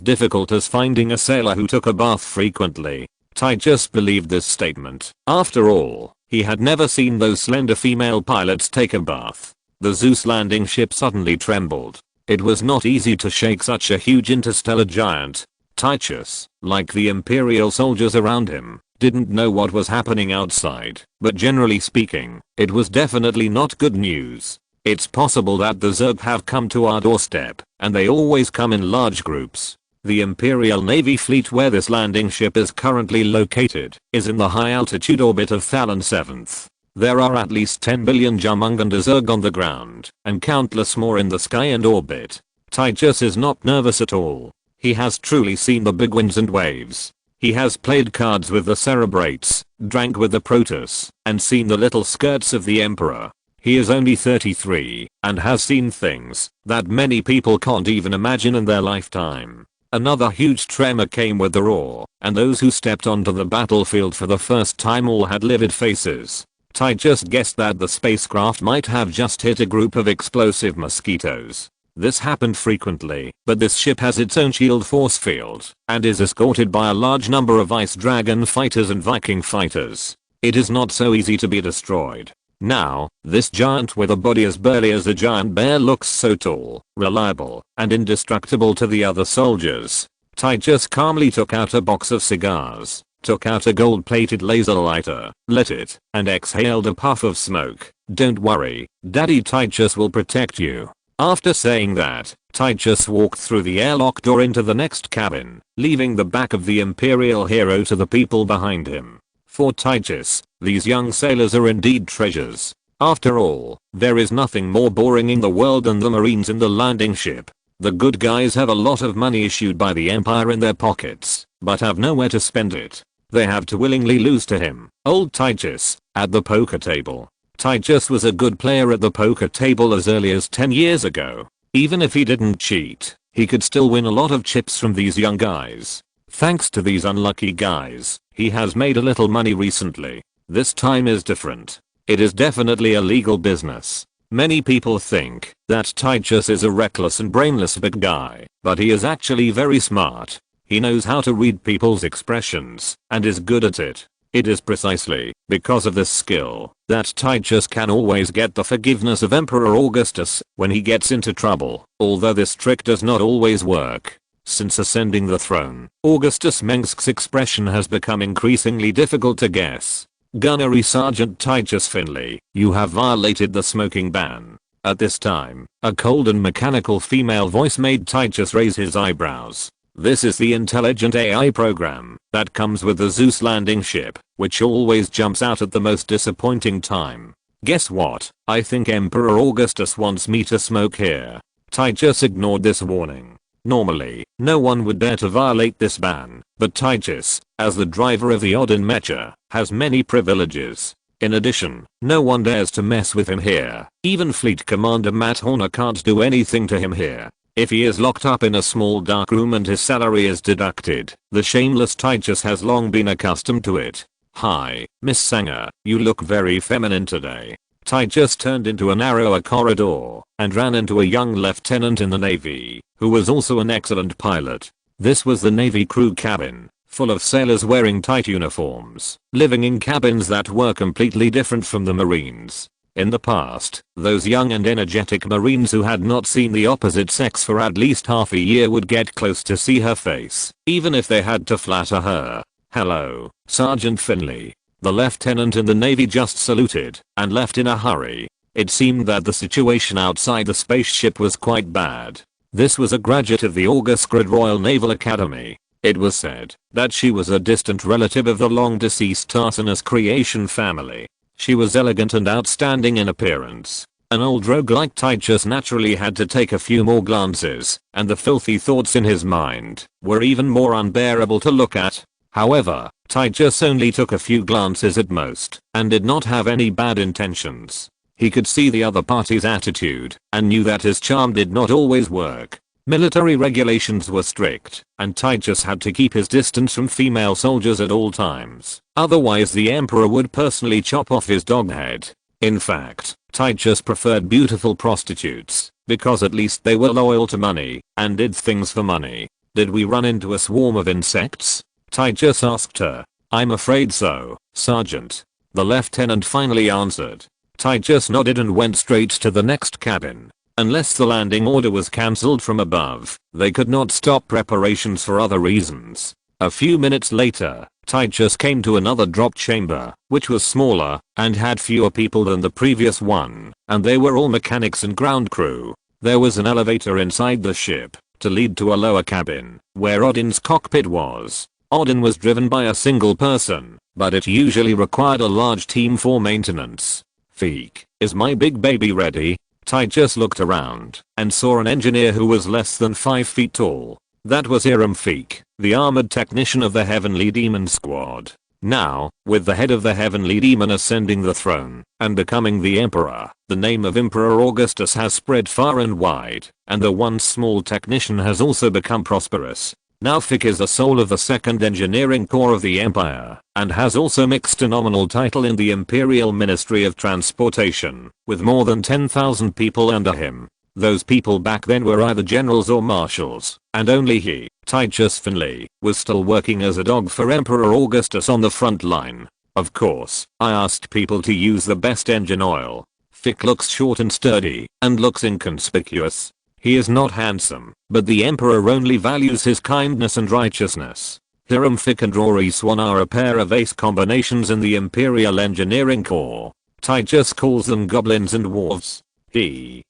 difficult as finding a sailor who took a bath frequently. Titus believed this statement. After all, he had never seen those slender female pilots take a bath. The Zeus landing ship suddenly trembled. It was not easy to shake such a huge interstellar giant. Titus, like the Imperial soldiers around him, didn't know what was happening outside, but generally speaking, it was definitely not good news. It's possible that the Zerg have come to our doorstep, and they always come in large groups. The Imperial Navy fleet where this landing ship is currently located is in the high altitude orbit of Thalon 7th. There are at least 10 billion Jumunganda Zerg on the ground, and countless more in the sky and orbit. Titus is not nervous at all. He has truly seen the big winds and waves. He has played cards with the Cerebrates, drank with the Protoss, and seen the little skirts of the Emperor. He is only 33, and has seen things that many people can't even imagine in their lifetime. Another huge tremor came with the roar, and those who stepped onto the battlefield for the first time all had livid faces. Titus guessed that the spacecraft might have just hit a group of explosive mosquitoes. This happened frequently, but this ship has its own shield force field, and is escorted by a large number of Ice Dragon fighters and Viking fighters. It is not so easy to be destroyed. Now, this giant with a body as burly as a giant bear looks so tall, reliable, and indestructible to the other soldiers. Titus calmly took out a box of cigars, took out a gold-plated laser lighter, lit it, and exhaled a puff of smoke. "Don't worry, Daddy Titus will protect you." After saying that, Titus walked through the airlock door into the next cabin, leaving the back of the Imperial hero to the people behind him. For Titus, these young sailors are indeed treasures. After all, there is nothing more boring in the world than the Marines in the landing ship. The good guys have a lot of money issued by the Empire in their pockets, but have nowhere to spend it. They have to willingly lose to him, old Titus, at the poker table. Titus was a good player at the poker table as early as 10 years ago. Even if he didn't cheat, he could still win a lot of chips from these young guys. Thanks to these unlucky guys, he has made a little money recently. This time is different. It is definitely a legal business. Many people think that Titus is a reckless and brainless big guy, but he is actually very smart. He knows how to read people's expressions, and is good at it. It is precisely because of this skill that Titus can always get the forgiveness of Emperor Augustus when he gets into trouble, although this trick does not always work. Since ascending the throne, Augustus Mengsk's expression has become increasingly difficult to guess. "Gunnery Sergeant Titus Finley, you have violated the smoking ban." At this time, a cold and mechanical female voice made Titus raise his eyebrows. This is the intelligent AI program that comes with the Zeus landing ship, which always jumps out at the most disappointing time. "Guess what? I think Emperor Augustus wants me to smoke here." Titus ignored this warning. Normally, no one would dare to violate this ban, but Titus, as the driver of the Odin Mecha, has many privileges. In addition, no one dares to mess with him here. Even Fleet Commander Matt Horner can't do anything to him here. If he is locked up in a small dark room and his salary is deducted, the shameless Titus has long been accustomed to it. "Hi, Miss Sanger, you look very feminine today." Titus turned into a narrower corridor and ran into a young lieutenant in the Navy, who was also an excellent pilot. This was the Navy crew cabin, full of sailors wearing tight uniforms, living in cabins that were completely different from the Marines. In the past, those young and energetic Marines who had not seen the opposite sex for at least half a year would get close to see her face, even if they had to flatter her. "Hello, Sergeant Finley." The lieutenant in the Navy just saluted and left in a hurry. It seemed that the situation outside the spaceship was quite bad. This was a graduate of the Augustus Royal Naval Academy. It was said that she was a distant relative of the long-deceased Tartarus creation family. She was elegant and outstanding in appearance. An old rogue like Titus naturally had to take a few more glances, and the filthy thoughts in his mind were even more unbearable to look at. However, Titus only took a few glances at most, and did not have any bad intentions. He could see the other party's attitude, and knew that his charm did not always work. Military regulations were strict, and Titus had to keep his distance from female soldiers at all times. Otherwise the Emperor would personally chop off his dog head. In fact, Titus preferred beautiful prostitutes, because at least they were loyal to money, and did things for money. "Did we run into a swarm of insects?" Titus asked her. "I'm afraid so, Sergeant." The lieutenant finally answered. Titus nodded and went straight to the next cabin. Unless the landing order was cancelled from above, they could not stop preparations for other reasons. A few minutes later, Titus came to another drop chamber, which was smaller and had fewer people than the previous one, and they were all mechanics and ground crew. There was an elevator inside the ship to lead to a lower cabin, where Odin's cockpit was. Odin was driven by a single person, but it usually required a large team for maintenance. "Feek, is my big baby ready?" Titus looked around and saw an engineer who was less than 5 feet tall. That was Hiram Feek, the armored technician of the Heavenly Demon Squad. Now, with the head of the Heavenly Demon ascending the throne and becoming the Emperor, the name of Emperor Augustus has spread far and wide, and the once small technician has also become prosperous. Now Feek is the soul of the 2nd Engineering Corps of the Empire, and has also mixed a nominal title in the Imperial Ministry of Transportation, with more than 10,000 people under him. Those people back then were either generals or marshals, and only he, Titus Finley, was still working as a dog for Emperor Augustus on the front line. "Of course, I asked people to use the best engine oil." Feek looks short and sturdy, and looks inconspicuous. He is not handsome, but the Emperor only values his kindness and righteousness. Hiram Feek and Rory Swan are a pair of ace combinations in the Imperial Engineering Corps. Titus calls them goblins and dwarves.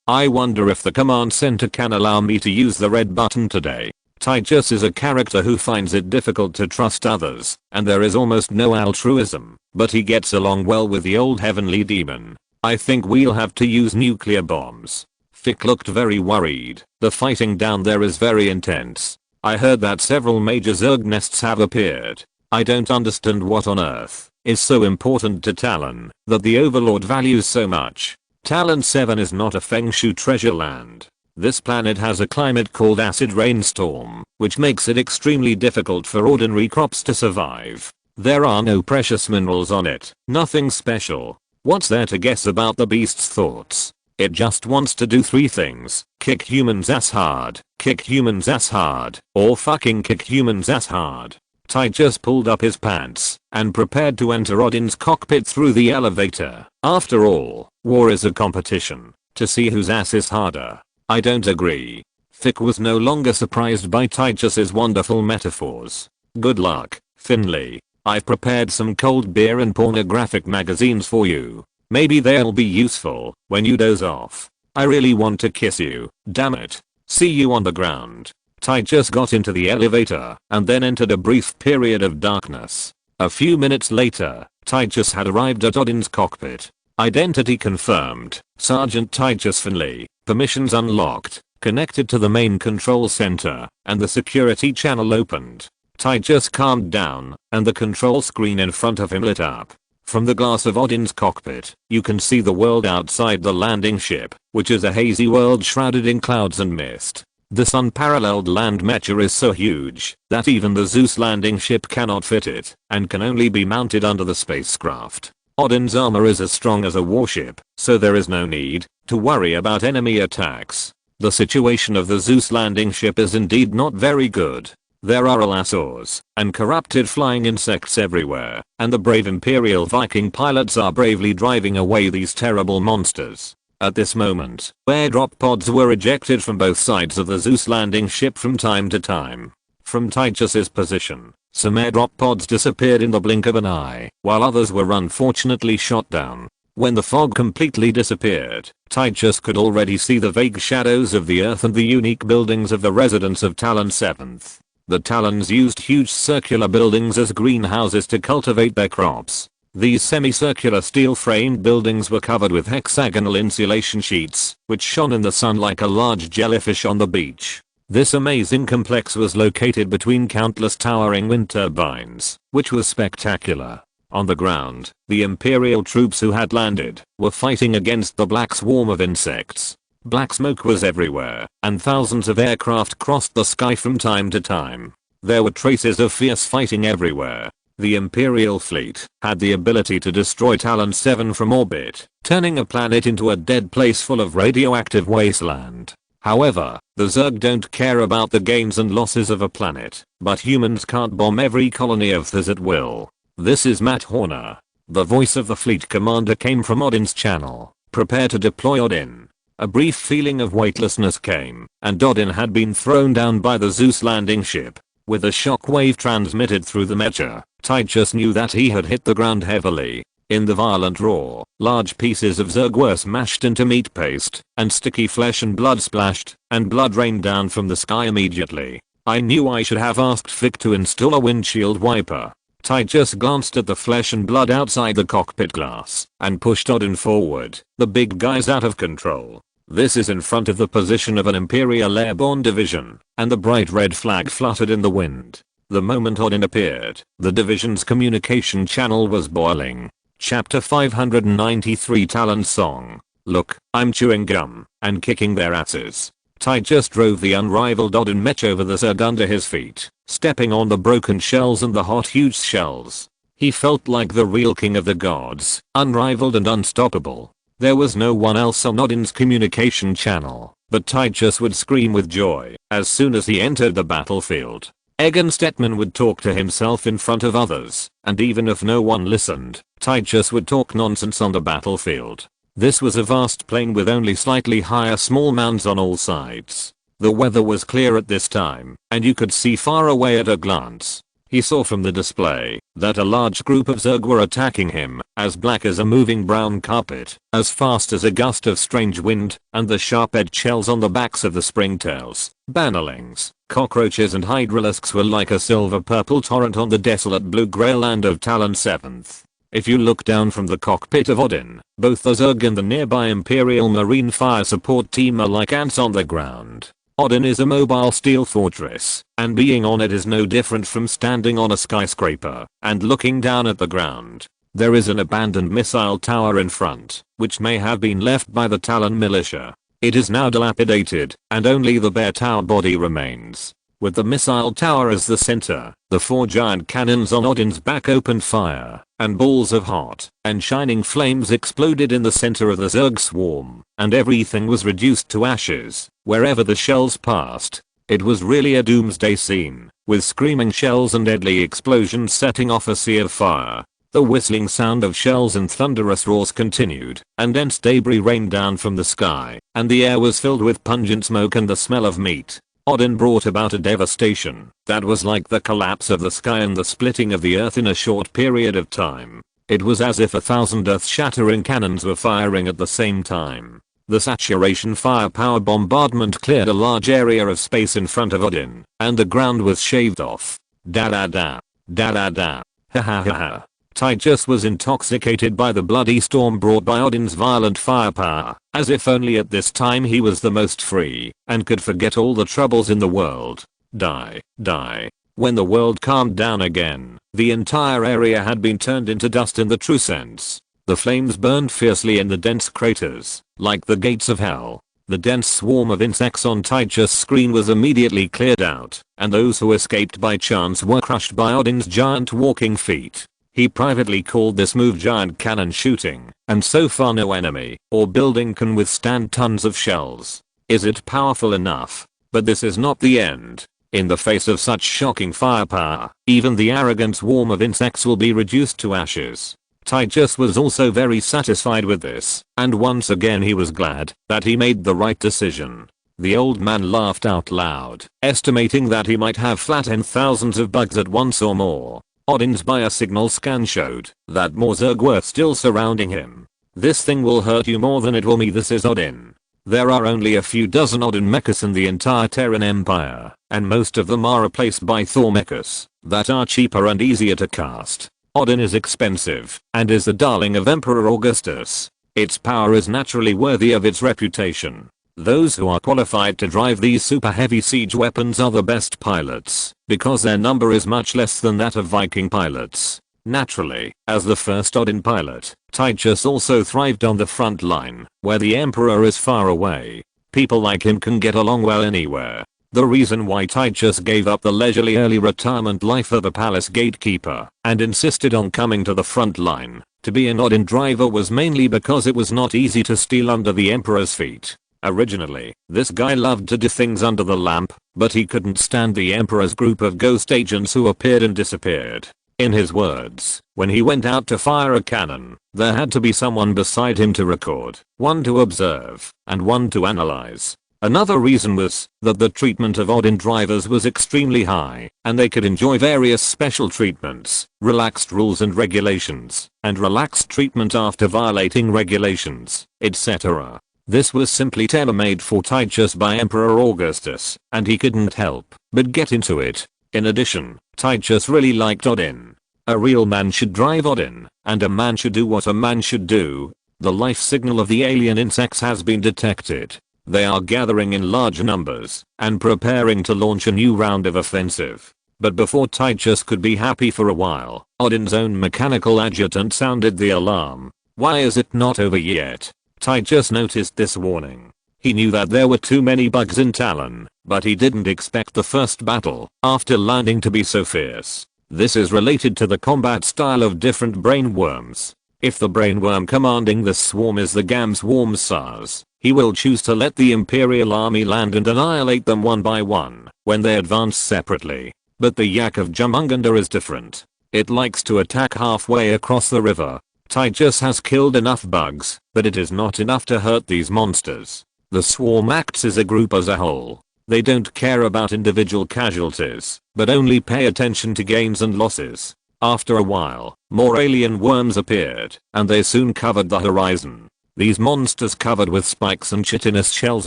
I wonder if the command center can allow me to use the red button today. Titus is a character who finds it difficult to trust others, and there is almost no altruism, but he gets along well with the old Heavenly Demon. "I think we'll have to use nuclear bombs." Feek looked very worried. "The fighting down there is very intense. I heard that several major Zerg nests have appeared. I don't understand what on earth is so important to Talon that the Overlord values so much. Talon 7 is not a Feng Shui treasure land. This planet has a climate called acid rainstorm, which makes it extremely difficult for ordinary crops to survive. There are no precious minerals on it, nothing special. What's there to guess about the beast's thoughts? It just wants to do 3 things: kick humans ass hard, kick humans ass hard, or fucking kick humans ass hard." Titus pulled up his pants and prepared to enter Odin's cockpit through the elevator. After all, war is a competition to see whose ass is harder. "I don't agree." Feek was no longer surprised by Titus's wonderful metaphors. "Good luck, Finley. I've prepared some cold beer and pornographic magazines for you. Maybe they'll be useful when you doze off. I really want to kiss you, damn it. See you on the ground." Titus got into the elevator and then entered a brief period of darkness. A few minutes later, Titus had arrived at Odin's cockpit. Identity confirmed. Sergeant Titus Finley. Permissions unlocked. Connected to the main control center, and the security channel opened. Titus calmed down, and the control screen in front of him lit up. From the glass of Odin's cockpit, you can see the world outside the landing ship, which is a hazy world shrouded in clouds and mist. This unparalleled land mecha is so huge that even the Zeus landing ship cannot fit it, and can only be mounted under the spacecraft. Odin's armor is as strong as a warship, so there is no need to worry about enemy attacks. The situation of the Zeus landing ship is indeed not very good. There are allosaurs and corrupted flying insects everywhere, and the brave Imperial Viking pilots are bravely driving away these terrible monsters. At this moment, airdrop pods were ejected from both sides of the Zeus landing ship from time to time. From Tychus's position, some airdrop pods disappeared in the blink of an eye, while others were unfortunately shot down. When the fog completely disappeared, Tychus could already see the vague shadows of the Earth and the unique buildings of the residents of Talon 7th. The Talons used huge circular buildings as greenhouses to cultivate their crops. These semicircular steel-framed buildings were covered with hexagonal insulation sheets, which shone in the sun like a large jellyfish on the beach. This amazing complex was located between countless towering wind turbines, which was spectacular. On the ground, the Imperial troops who had landed were fighting against the black swarm of insects. Black smoke was everywhere, and thousands of aircraft crossed the sky from time to time. There were traces of fierce fighting everywhere. The Imperial fleet had the ability to destroy Talon 7 from orbit, turning a planet into a dead place full of radioactive wasteland. However, the Zerg don't care about the gains and losses of a planet, but humans can't bomb every colony of theirs at will. This is Matt Horner. The voice of the fleet commander came from Odin's channel. Prepare to deploy Odin. A brief feeling of weightlessness came, and Odin had been thrown down by the Zeus landing ship. With a shockwave transmitted through the mecha, Tychus knew that he had hit the ground heavily. In the violent roar, large pieces of Zerg were smashed into meat paste, and sticky flesh and blood splashed, and blood rained down from the sky immediately. I knew I should have asked Vic to install a windshield wiper. Tychus glanced at the flesh and blood outside the cockpit glass, and pushed Odin forward. The big guy's out of control. This is in front of the position of an Imperial airborne division, and the bright red flag fluttered in the wind. The moment Odin appeared, the division's communication channel was boiling. Chapter 593 Talon Song. Look, I'm chewing gum and kicking their asses. Tychus drove the unrivaled Odin mech over the Zerg under his feet, stepping on the broken shells and the hot huge shells. He felt like the real king of the gods, unrivaled and unstoppable. There was no one else on Odin's communication channel, but Tychus would scream with joy as soon as he entered the battlefield. Egon Stetman would talk to himself in front of others, and even if no one listened, Tychus would talk nonsense on the battlefield. This was a vast plain with only slightly higher small mounds on all sides. The weather was clear at this time, and you could see far away at a glance. He saw from the display that a large group of Zerg were attacking him, as black as a moving brown carpet, as fast as a gust of strange wind, and the sharp-edged shells on the backs of the springtails, bannerlings, cockroaches and hydralisks were like a silver-purple torrent on the desolate blue-grey land of Talon 7th. If you look down from the cockpit of Odin, both the Zerg and the nearby Imperial Marine Fire Support team are like ants on the ground. Odin is a mobile steel fortress, and being on it is no different from standing on a skyscraper and looking down at the ground. There is an abandoned missile tower in front, which may have been left by the Talon militia. It is now dilapidated, and only the bare tower body remains. With the missile tower as the center, the 4 giant cannons on Odin's back opened fire, and balls of hot and shining flames exploded in the center of the Zerg swarm, and everything was reduced to ashes wherever the shells passed. It was really a doomsday scene, with screaming shells and deadly explosions setting off a sea of fire. The whistling sound of shells and thunderous roars continued, and dense debris rained down from the sky, and the air was filled with pungent smoke and the smell of meat. Odin brought about a devastation that was like the collapse of the sky and the splitting of the earth in a short period of time. It was as if 1,000 earth-shattering cannons were firing at the same time. The saturation firepower bombardment cleared a large area of space in front of Odin, and the ground was shaved off. Da da da. Da da da. Ha ha ha ha. Tychus was intoxicated by the bloody storm brought by Odin's violent firepower, as if only at this time he was the most free, and could forget all the troubles in the world. Die, die. When the world calmed down again, the entire area had been turned into dust in the true sense. The flames burned fiercely in the dense craters, like the gates of hell. The dense swarm of insects on Tychus' screen was immediately cleared out, and those who escaped by chance were crushed by Odin's giant walking feet. He privately called this move giant cannon shooting, and so far no enemy or building can withstand tons of shells. Is it powerful enough? But this is not the end. In the face of such shocking firepower, even the arrogant swarm of insects will be reduced to ashes. Tychus was also very satisfied with this, and once again he was glad that he made the right decision. The old man laughed out loud, estimating that he might have flattened thousands of bugs at once or more. Odin's biosignal scan showed that more Zerg were still surrounding him. This thing will hurt you more than it will me. This is Odin. There are only a few dozen Odin mechas in the entire Terran Empire, and most of them are replaced by Thor mechas that are cheaper and easier to cast. Odin is expensive, and is the darling of Emperor Augustus. Its power is naturally worthy of its reputation. Those who are qualified to drive these super heavy siege weapons are the best pilots, because their number is much less than that of Viking pilots. Naturally, as the first Odin pilot, Tychus also thrived on the front line, where the Emperor is far away. People like him can get along well anywhere. The reason why Tychus gave up the leisurely early retirement life of a palace gatekeeper and insisted on coming to the front line to be an Odin driver was mainly because it was not easy to steal under the Emperor's feet. Originally, this guy loved to do things under the lamp, but he couldn't stand the Emperor's group of ghost agents who appeared and disappeared. In his words, when he went out to fire a cannon, there had to be someone beside him to record, one to observe, and one to analyze. Another reason was that the treatment of Odin drivers was extremely high, and they could enjoy various special treatments, relaxed rules and regulations, and relaxed treatment after violating regulations, etc. This was simply tailor-made for Tychus by Emperor Augustus, and he couldn't help but get into it. In addition, Tychus really liked Odin. A real man should drive Odin, and a man should do what a man should do. The life signal of the alien insects has been detected. They are gathering in large numbers and preparing to launch a new round of offensive. But before Tychus could be happy for a while, Odin's own mechanical adjutant sounded the alarm. Why is it not over yet? Tychus noticed this warning. He knew that there were too many bugs in Talon, but he didn't expect the first battle after landing to be so fierce. This is related to the combat style of different brainworms. If the brainworm commanding this swarm is the Gam swarm SARS, he will choose to let the Imperial army land and annihilate them one by one when they advance separately. But the Yak of Jumunganda is different. It likes to attack halfway across the river. Tychus has killed enough bugs, but it is not enough to hurt these monsters. The swarm acts as a group as a whole. They don't care about individual casualties, but only pay attention to gains and losses. After a while, more alien worms appeared, and they soon covered the horizon. These monsters covered with spikes and chitinous shells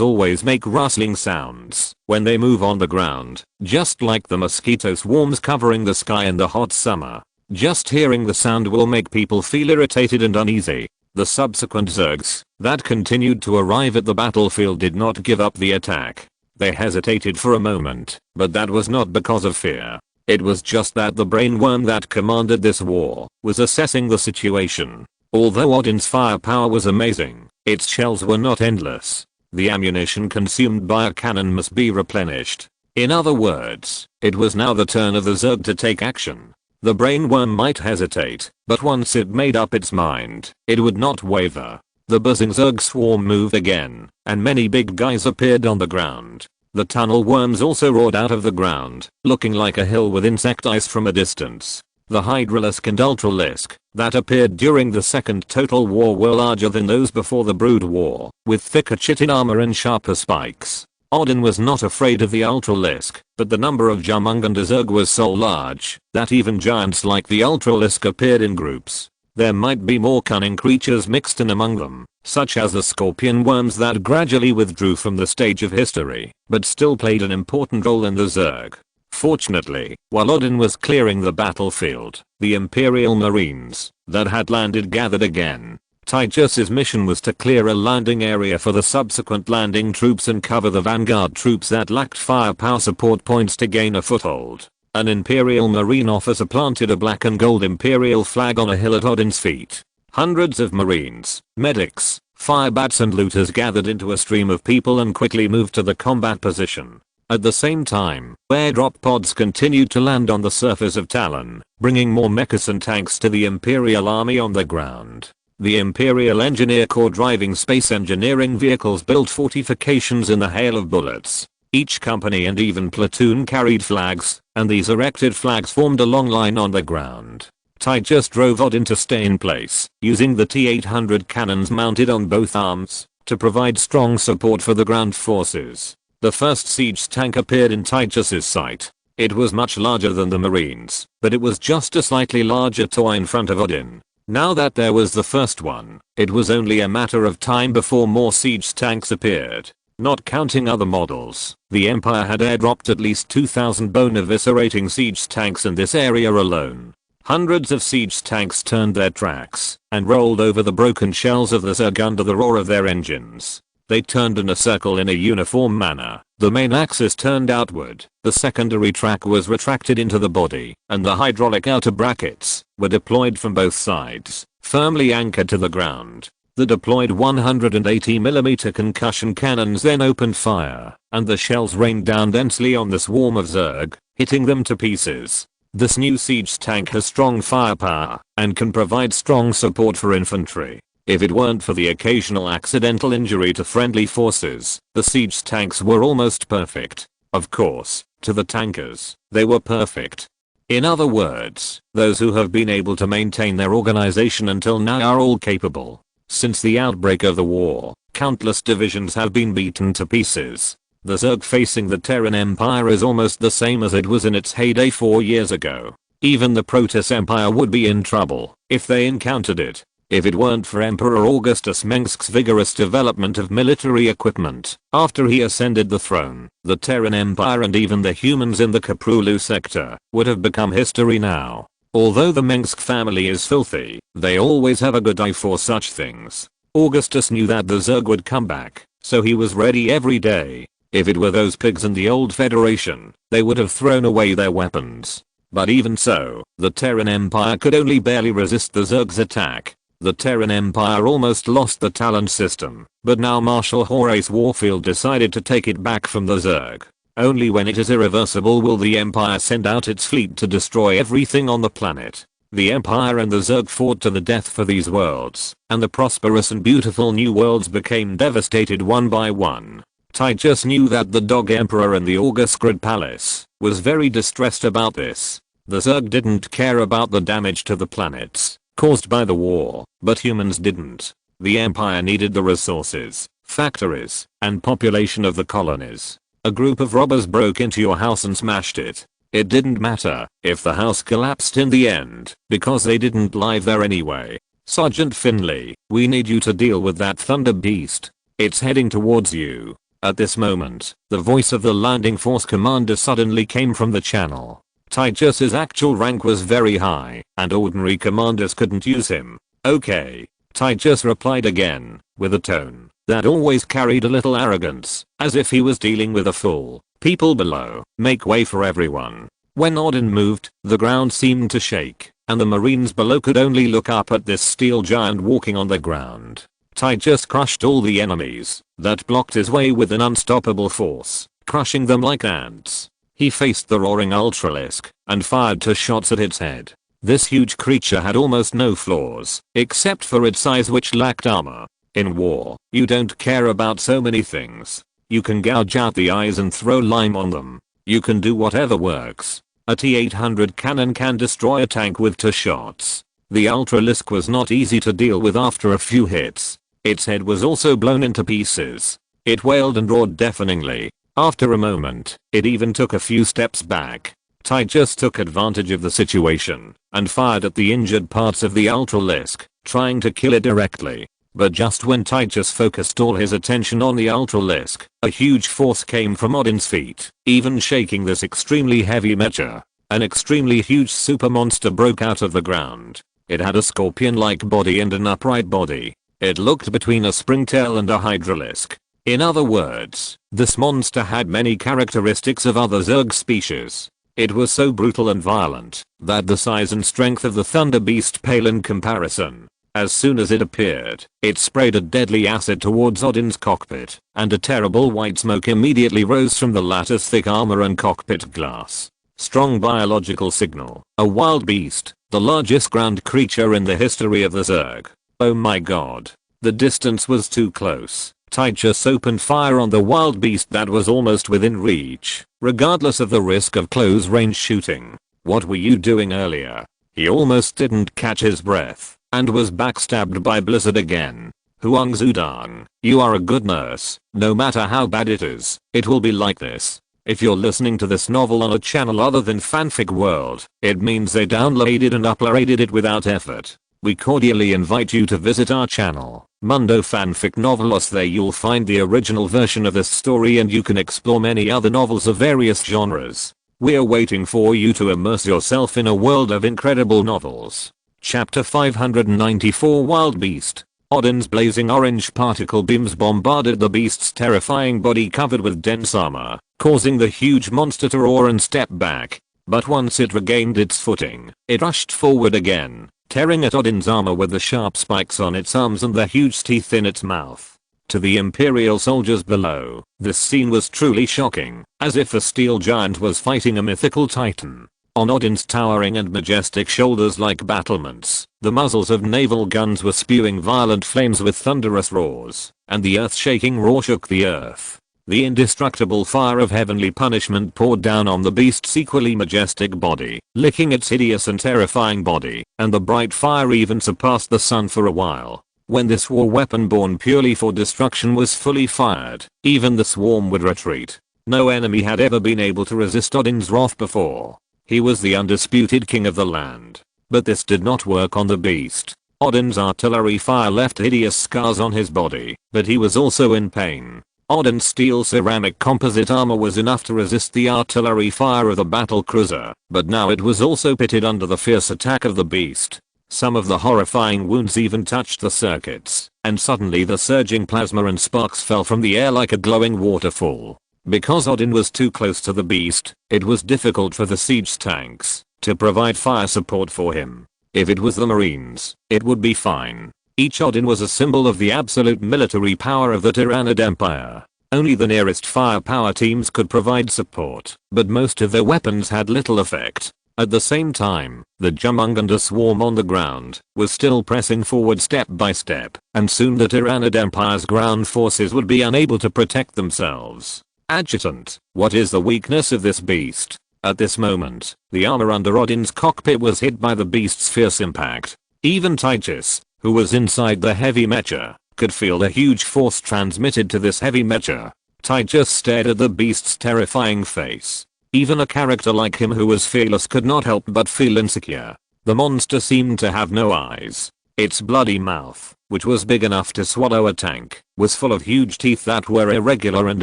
always make rustling sounds when they move on the ground, just like the mosquito swarms covering the sky in the hot summer. Just hearing the sound will make people feel irritated and uneasy. The subsequent Zergs that continued to arrive at the battlefield did not give up the attack. They hesitated for a moment, but that was not because of fear. It was just that the brainworm that commanded this war was assessing the situation. Although Odin's firepower was amazing, its shells were not endless. The ammunition consumed by a cannon must be replenished. In other words, it was now the turn of the Zerg to take action. The brainworm might hesitate, but once it made up its mind, it would not waver. The buzzing Zerg swarm moved again, and many big guys appeared on the ground. The tunnel worms also roared out of the ground, looking like a hill with insect eyes from a distance. The Hydralisk and Ultralisk that appeared during the Second Total War were larger than those before the Brood War, with thicker chitin armor and sharper spikes. Odin was not afraid of the Ultralisk, but the number of Jumunganda Zerg was so large that even giants like the Ultralisk appeared in groups. There might be more cunning creatures mixed in among them, such as the scorpion worms that gradually withdrew from the stage of history, but still played an important role in the Zerg. Fortunately, while Odin was clearing the battlefield, the Imperial Marines that had landed gathered again. Tychus's mission was to clear a landing area for the subsequent landing troops and cover the vanguard troops that lacked firepower support points to gain a foothold. An Imperial Marine officer planted a black and gold Imperial flag on a hill at Odin's feet. Hundreds of Marines, medics, firebats and looters gathered into a stream of people and quickly moved to the combat position. At the same time, airdrop pods continued to land on the surface of Talon, bringing more mechas and tanks to the Imperial army on the ground. The Imperial Engineer Corps driving space engineering vehicles built fortifications in the hail of bullets. Each company and even platoon carried flags, and these erected flags formed a long line on the ground. Titus drove Odin to stay in place, using the T-800 cannons mounted on both arms, to provide strong support for the ground forces. The first siege tank appeared in Titus's sight. It was much larger than the Marines, but it was just a slightly larger toy in front of Odin. Now that there was the first one, it was only a matter of time before more siege tanks appeared. Not counting other models, the Empire had airdropped at least 2,000 bone eviscerating siege tanks in this area alone. Hundreds of siege tanks turned their tracks and rolled over the broken shells of the Zerg under the roar of their engines. They turned in a circle in a uniform manner. The main axis turned outward, the secondary track was retracted into the body, and the hydraulic outer brackets were deployed from both sides, firmly anchored to the ground. The deployed 180mm concussion cannons then opened fire, and the shells rained down densely on the swarm of Zerg, hitting them to pieces. This new siege tank has strong firepower, and can provide strong support for infantry. If it weren't for the occasional accidental injury to friendly forces, the siege tanks were almost perfect. Of course, to the tankers, they were perfect. In other words, those who have been able to maintain their organization until now are all capable. Since the outbreak of the war, countless divisions have been beaten to pieces. The Zerg facing the Terran Empire is almost the same as it was in its heyday 4 years ago. Even the Protoss Empire would be in trouble if they encountered it. If it weren't for Emperor Augustus Mengsk's vigorous development of military equipment after he ascended the throne, the Terran Empire and even the humans in the Korhal sector would have become history now. Although the Mengsk family is filthy, they always have a good eye for such things. Augustus knew that the Zerg would come back, so he was ready every day. If it were those pigs in the old Federation, they would have thrown away their weapons. But even so, the Terran Empire could only barely resist the Zerg's attack. The Terran Empire almost lost the Talon system, but now Marshal Horace Warfield decided to take it back from the Zerg. Only when it is irreversible will the Empire send out its fleet to destroy everything on the planet. The Empire and the Zerg fought to the death for these worlds, and the prosperous and beautiful new worlds became devastated one by one. Titus knew that the Dog Emperor in the August Palace was very distressed about this. The Zerg didn't care about the damage to the planets caused by the war, but humans didn't. The Empire needed the resources, factories, and population of the colonies. A group of robbers broke into your house and smashed it. It didn't matter if the house collapsed in the end, because they didn't live there anyway. Sergeant Finley, we need you to deal with that thunder beast. It's heading towards you. At this moment, the voice of the landing force commander suddenly came from the channel. Titus's actual rank was very high, and ordinary commanders couldn't use him. Okay, Titus replied again, with a tone that always carried a little arrogance, as if he was dealing with a fool. People below, make way for everyone. When Odin moved, the ground seemed to shake, and the Marines below could only look up at this steel giant walking on the ground. Titus crushed all the enemies that blocked his way with an unstoppable force, crushing them like ants. He faced the roaring Ultralisk and fired 2 shots at its head. This huge creature had almost no flaws, except for its size, which lacked armor. In war, you don't care about so many things. You can gouge out the eyes and throw lime on them. You can do whatever works. A T-800 cannon can destroy a tank with 2 shots. The Ultralisk was not easy to deal with after a few hits. Its head was also blown into pieces. It wailed and roared deafeningly. After a moment, it even took a few steps back. Titus took advantage of the situation and fired at the injured parts of the Ultralisk, trying to kill it directly. But just when Titus focused all his attention on the Ultralisk, a huge force came from Odin's feet, even shaking this extremely heavy mecha. An extremely huge super monster broke out of the ground. It had a scorpion-like body and an upright body. It looked between a springtail and a hydralisk. In other words, this monster had many characteristics of other Zerg species. It was so brutal and violent that the size and strength of the Thunder Beast pale in comparison. As soon as it appeared, it sprayed a deadly acid towards Odin's cockpit, and a terrible white smoke immediately rose from the latter's thick armor and cockpit glass. Strong biological signal. A wild beast, the largest ground creature in the history of the Zerg. Oh my god. The distance was too close. Titus opened fire on the wild beast that was almost within reach, regardless of the risk of close-range shooting. What were you doing earlier? He almost didn't catch his breath, and was backstabbed by Blizzard again. Huang Zudang, you are a good nurse. No matter how bad it is, it will be like this. If you're listening to this novel on a channel other than Fanfic World, it means they downloaded and uploaded it without effort. We cordially invite you to visit our channel, Mundo Fanfic Novelos. There you'll find the original version of this story and you can explore many other novels of various genres. We're waiting for you to immerse yourself in a world of incredible novels. Chapter 594 Wild Beast. Odin's blazing orange particle beams bombarded the beast's terrifying body covered with dense armor, causing the huge monster to roar and step back. But once it regained its footing, it rushed forward again, tearing at Odin's armor with the sharp spikes on its arms and the huge teeth in its mouth. To the Imperial soldiers below, this scene was truly shocking, as if a steel giant was fighting a mythical titan. On Odin's towering and majestic shoulders like battlements, the muzzles of naval guns were spewing violent flames with thunderous roars, and the earth-shaking roar shook the earth. The indestructible fire of heavenly punishment poured down on the beast's equally majestic body, licking its hideous and terrifying body, and the bright fire even surpassed the sun for a while. When this war weapon born purely for destruction was fully fired, even the swarm would retreat. No enemy had ever been able to resist Odin's wrath before. He was the undisputed king of the land. But this did not work on the beast. Odin's artillery fire left hideous scars on his body, but he was also in pain. Odin's steel ceramic composite armor was enough to resist the artillery fire of the battle cruiser, but now it was also pitted under the fierce attack of the beast. Some of the horrifying wounds even touched the circuits, and suddenly the surging plasma and sparks fell from the air like a glowing waterfall. Because Odin was too close to the beast, it was difficult for the siege tanks to provide fire support for him. If it was the Marines, it would be fine. Each Odin was a symbol of the absolute military power of the Terran Empire. Only the nearest firepower teams could provide support, but most of their weapons had little effect. At the same time, the Jumunganda swarm on the ground was still pressing forward step by step, and soon the Terran Empire's ground forces would be unable to protect themselves. Adjutant, what is the weakness of this beast? At this moment, the armor under Odin's cockpit was hit by the beast's fierce impact. Even Titus, who was inside the heavy mecha, could feel the huge force transmitted to this heavy mecha. Titus stared at the beast's terrifying face. Even a character like him who was fearless could not help but feel insecure. The monster seemed to have no eyes. Its bloody mouth, which was big enough to swallow a tank, was full of huge teeth that were irregular and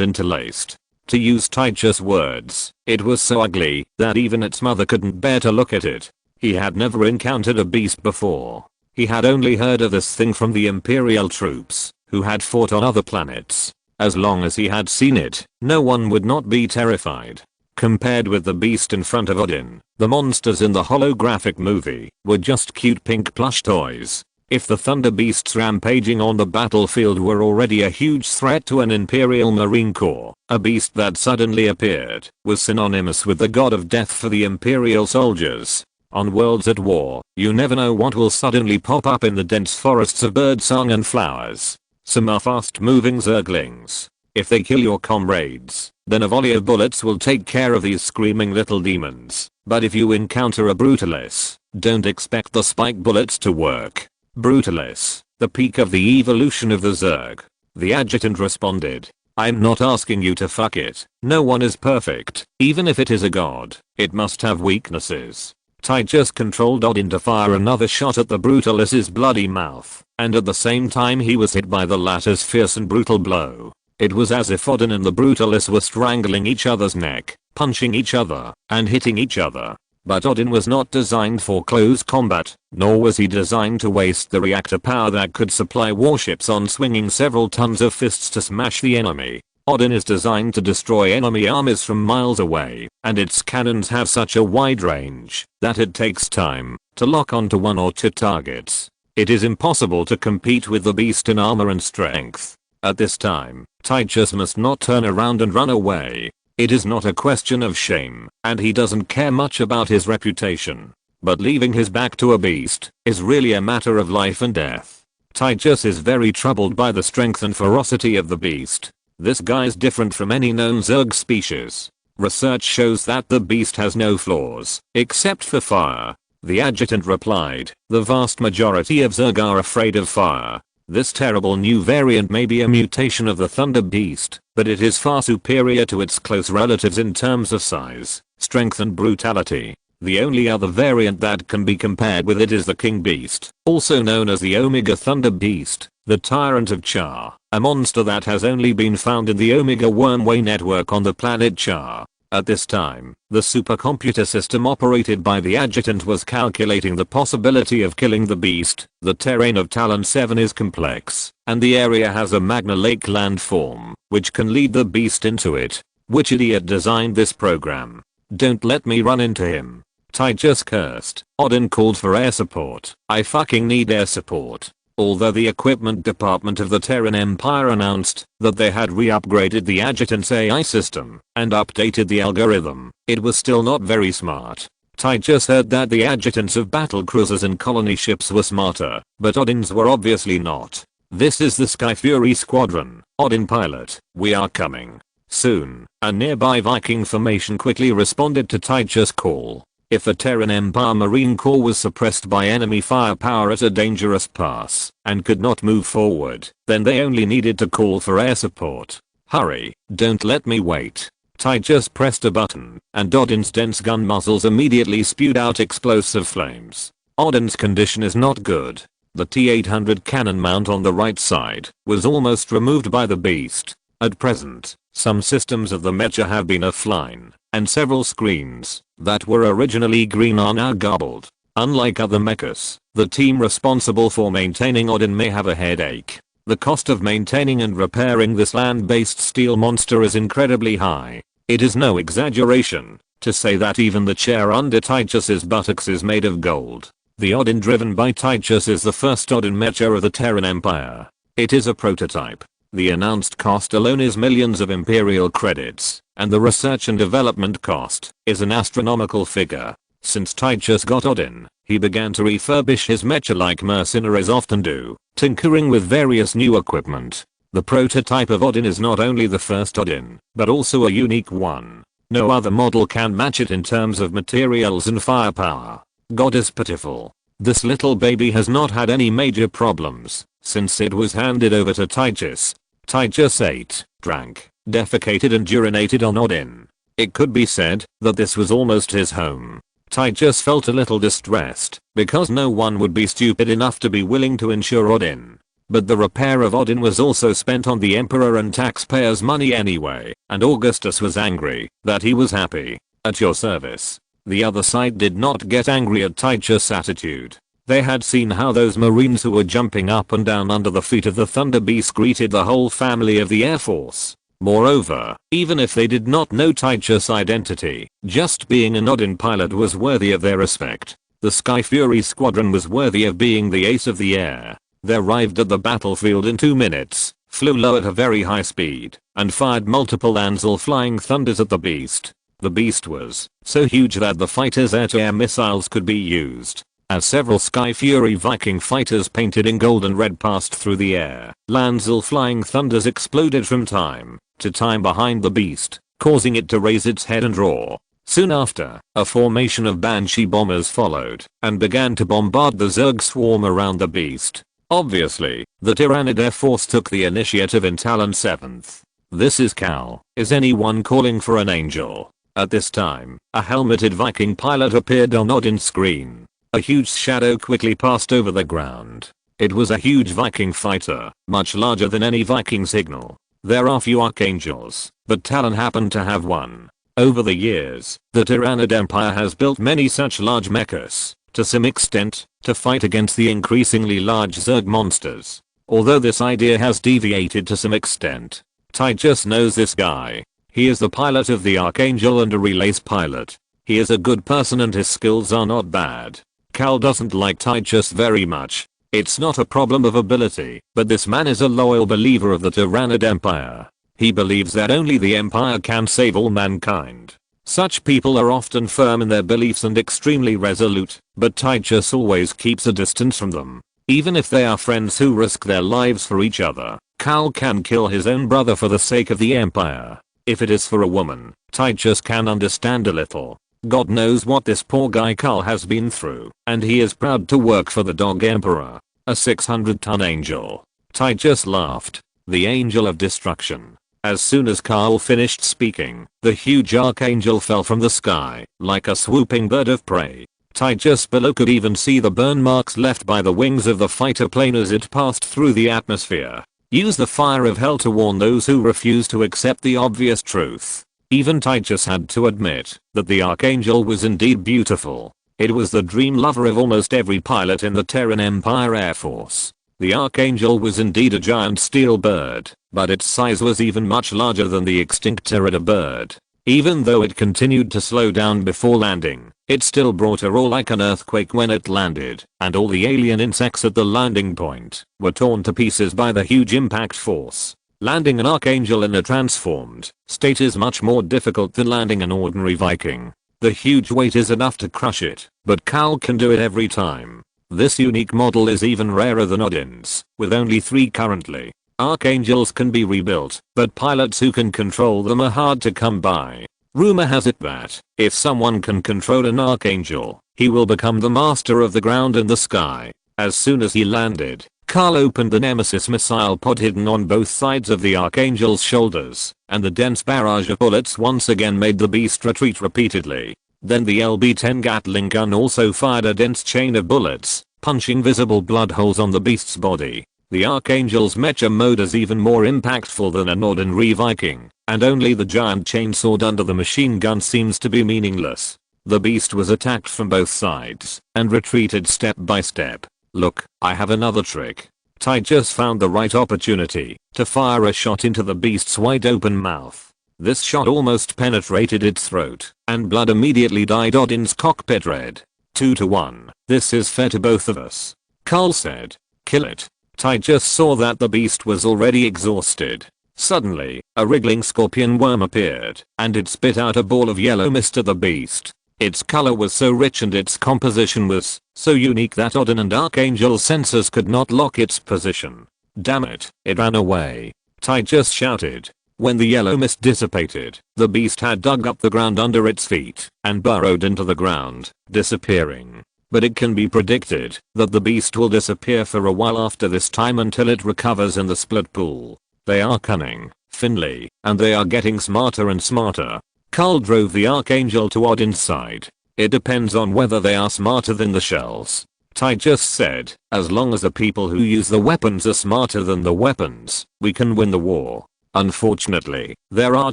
interlaced. To use Titus' words, it was so ugly that even its mother couldn't bear to look at it. He had never encountered a beast before. He had only heard of this thing from the Imperial troops, who had fought on other planets. As long as he had seen it, no one would not be terrified. Compared with the beast in front of Odin, the monsters in the holographic movie were just cute pink plush toys. If the Thunder Beasts rampaging on the battlefield were already a huge threat to an Imperial Marine Corps, a beast that suddenly appeared was synonymous with the god of death for the Imperial soldiers. On worlds at war, you never know what will suddenly pop up in the dense forests of birdsong and flowers. Some are fast-moving zerglings. If they kill your comrades, then a volley of bullets will take care of these screaming little demons. But if you encounter a Brutalis, don't expect the spike bullets to work. Brutalis, the peak of the evolution of the Zerg. The adjutant responded. I'm not asking you to fuck it. No one is perfect. Even if it is a god, it must have weaknesses. Titus controlled Odin to fire another shot at the Brutalis's bloody mouth, and at the same time he was hit by the latter's fierce and brutal blow. It was as if Odin and the Brutalis were strangling each other's neck, punching each other, and hitting each other. But Odin was not designed for close combat, nor was he designed to waste the reactor power that could supply warships on swinging several tons of fists to smash the enemy. Odin is designed to destroy enemy armies from miles away, and its cannons have such a wide range that it takes time to lock onto one or two targets. It is impossible to compete with the beast in armor and strength. At this time, Tychus must not turn around and run away. It is not a question of shame, and he doesn't care much about his reputation. But leaving his back to a beast is really a matter of life and death. Tychus is very troubled by the strength and ferocity of the beast. This guy's different from any known Zerg species. Research shows that the beast has no flaws, except for fire. The adjutant replied, the vast majority of Zerg are afraid of fire. This terrible new variant may be a mutation of the Thunder Beast, but it is far superior to its close relatives in terms of size, strength and brutality. The only other variant that can be compared with it is the King Beast, also known as the Omega Thunder Beast, the Tyrant of Char, a monster that has only been found in the Omega Wormway network on the planet Char. At this time, the supercomputer system operated by the adjutant was calculating the possibility of killing the beast. The terrain of Talon 7 is complex, and the area has a magna lake landform, which can lead the beast into it. Which idiot designed this program? Don't let me run into him. Tychus cursed. Odin called for air support. I fucking need air support. Although the equipment department of the Terran Empire announced that they had re-upgraded the adjutant's AI system and updated the algorithm, it was still not very smart. Tychus heard that the adjutants of battle cruisers and colony ships were smarter, but Odin's were obviously not. This is the Sky Fury Squadron. Odin pilot, we are coming. Soon, a nearby Viking formation quickly responded to Tychus' call. If the Terran Empire Marine Corps was suppressed by enemy firepower at a dangerous pass and could not move forward, then they only needed to call for air support. Hurry, don't let me wait. Tychus pressed a button, and Odin's dense gun muzzles immediately spewed out explosive flames. Odin's condition is not good. The T-800 cannon mount on the right side was almost removed by the beast. At present, some systems of the mecha have been offline, and several screens that were originally green are now garbled. Unlike other mechas, the team responsible for maintaining Odin may have a headache. The cost of maintaining and repairing this land-based steel monster is incredibly high. It is no exaggeration to say that even the chair under Tychus's buttocks is made of gold. The Odin driven by Tychus is the first Odin mecha of the Terran Empire. It is a prototype. The announced cost alone is millions of Imperial credits, and the research and development cost is an astronomical figure. Since Tychus got Odin, he began to refurbish his mecha like mercenaries often do, tinkering with various new equipment. The prototype of Odin is not only the first Odin, but also a unique one. No other model can match it in terms of materials and firepower. God is pitiful. This little baby has not had any major problems since it was handed over to Tychus. Tychus ate, drank, defecated and urinated on Odin. It could be said that this was almost his home. Tychus felt a little distressed because no one would be stupid enough to be willing to insure Odin. But the repair of Odin was also spent on the Emperor and taxpayers' money anyway, and Augustus was angry that he was happy. At your service. The other side did not get angry at Tychus' attitude. They had seen how those Marines who were jumping up and down under the feet of the Thunder Beast greeted the whole family of the Air Force. Moreover, even if they did not know Tychus' identity, just being an Odin pilot was worthy of their respect. The Sky Fury Squadron was worthy of being the ace of the air. They arrived at the battlefield in 2 minutes, flew low at a very high speed, and fired multiple Anzel flying thunders at the beast. The beast was so huge that the fighters' air-to-air missiles could be used. As several Sky Fury Viking fighters painted in gold and red passed through the air, Lanzel flying thunders exploded from time to time behind the beast, causing it to raise its head and roar. Soon after, a formation of Banshee bombers followed and began to bombard the Zerg swarm around the beast. Obviously, the Tyranid Air Force took the initiative in Talon 7th. This is Cal. Is anyone calling for an angel? At this time, a helmeted Viking pilot appeared on Odin's screen. A huge shadow quickly passed over the ground. It was a huge Viking fighter, much larger than any Viking signal. There are few archangels, but Talon happened to have one. Over the years, the Tyranid Empire has built many such large mechas, to some extent, to fight against the increasingly large Zerg monsters. Although this idea has deviated to some extent, Titus knows this guy. He is the pilot of the Archangel and a relays pilot. He is a good person and his skills are not bad. Cal doesn't like Titus very much. It's not a problem of ability, but this man is a loyal believer of the Terran Empire. He believes that only the Empire can save all mankind. Such people are often firm in their beliefs and extremely resolute, but Titus always keeps a distance from them. Even if they are friends who risk their lives for each other, Cal can kill his own brother for the sake of the Empire. If it is for a woman, Titus can understand a little. God knows what this poor guy Cal has been through, and he is proud to work for the Dog Emperor, a 600-ton angel. Titus laughed. The angel of destruction. As soon as Cal finished speaking, the huge archangel fell from the sky, like a swooping bird of prey. Titus below could even see the burn marks left by the wings of the fighter plane as it passed through the atmosphere. Use the fire of hell to warn those who refuse to accept the obvious truth. Even Titus had to admit that the archangel was indeed beautiful. It was the dream lover of almost every pilot in the Terran Empire Air Force. The archangel was indeed a giant steel bird, but its size was even much larger than the extinct Terran bird. Even though it continued to slow down before landing, it still brought a roar like an earthquake when it landed, and all the alien insects at the landing point were torn to pieces by the huge impact force. Landing an archangel in a transformed state is much more difficult than landing an ordinary Viking. The huge weight is enough to crush it, but Cal can do it every time. This unique model is even rarer than Odin's, with only 3 currently. Archangels can be rebuilt, but pilots who can control them are hard to come by. Rumor has it that, if someone can control an archangel, he will become the master of the ground and the sky. As soon as he landed, Cal opened the Nemesis missile pod hidden on both sides of the archangel's shoulders, and the dense barrage of bullets once again made the beast retreat repeatedly. Then the LB-10 Gatling gun also fired a dense chain of bullets, punching visible blood holes on the beast's body. The Archangel's mecha mode is even more impactful than an ordinary Viking, and only the giant chainsword under the machine gun seems to be meaningless. The beast was attacked from both sides, and retreated step by step. Look, I have another trick. Titus found the right opportunity to fire a shot into the beast's wide open mouth. This shot almost penetrated its throat, and blood immediately dyed Odin's cockpit red. 2-1, this is fair to both of us. Carl said. Kill it. Titus saw that the beast was already exhausted. Suddenly, a wriggling scorpion worm appeared, and it spit out a ball of yellow mist at the beast. Its color was so rich and its composition was so unique that Odin and Archangel's sensors could not lock its position. Damn it, it ran away. Titus shouted. When the yellow mist dissipated, the beast had dug up the ground under its feet and burrowed into the ground, disappearing. But it can be predicted that the beast will disappear for a while after this time until it recovers in the split pool. They are cunning, Finley, and they are getting smarter and smarter. Carl drove the Archangel to Odin's side. It depends on whether they are smarter than the shells. Titus said, as long as the people who use the weapons are smarter than the weapons, we can win the war. Unfortunately, there are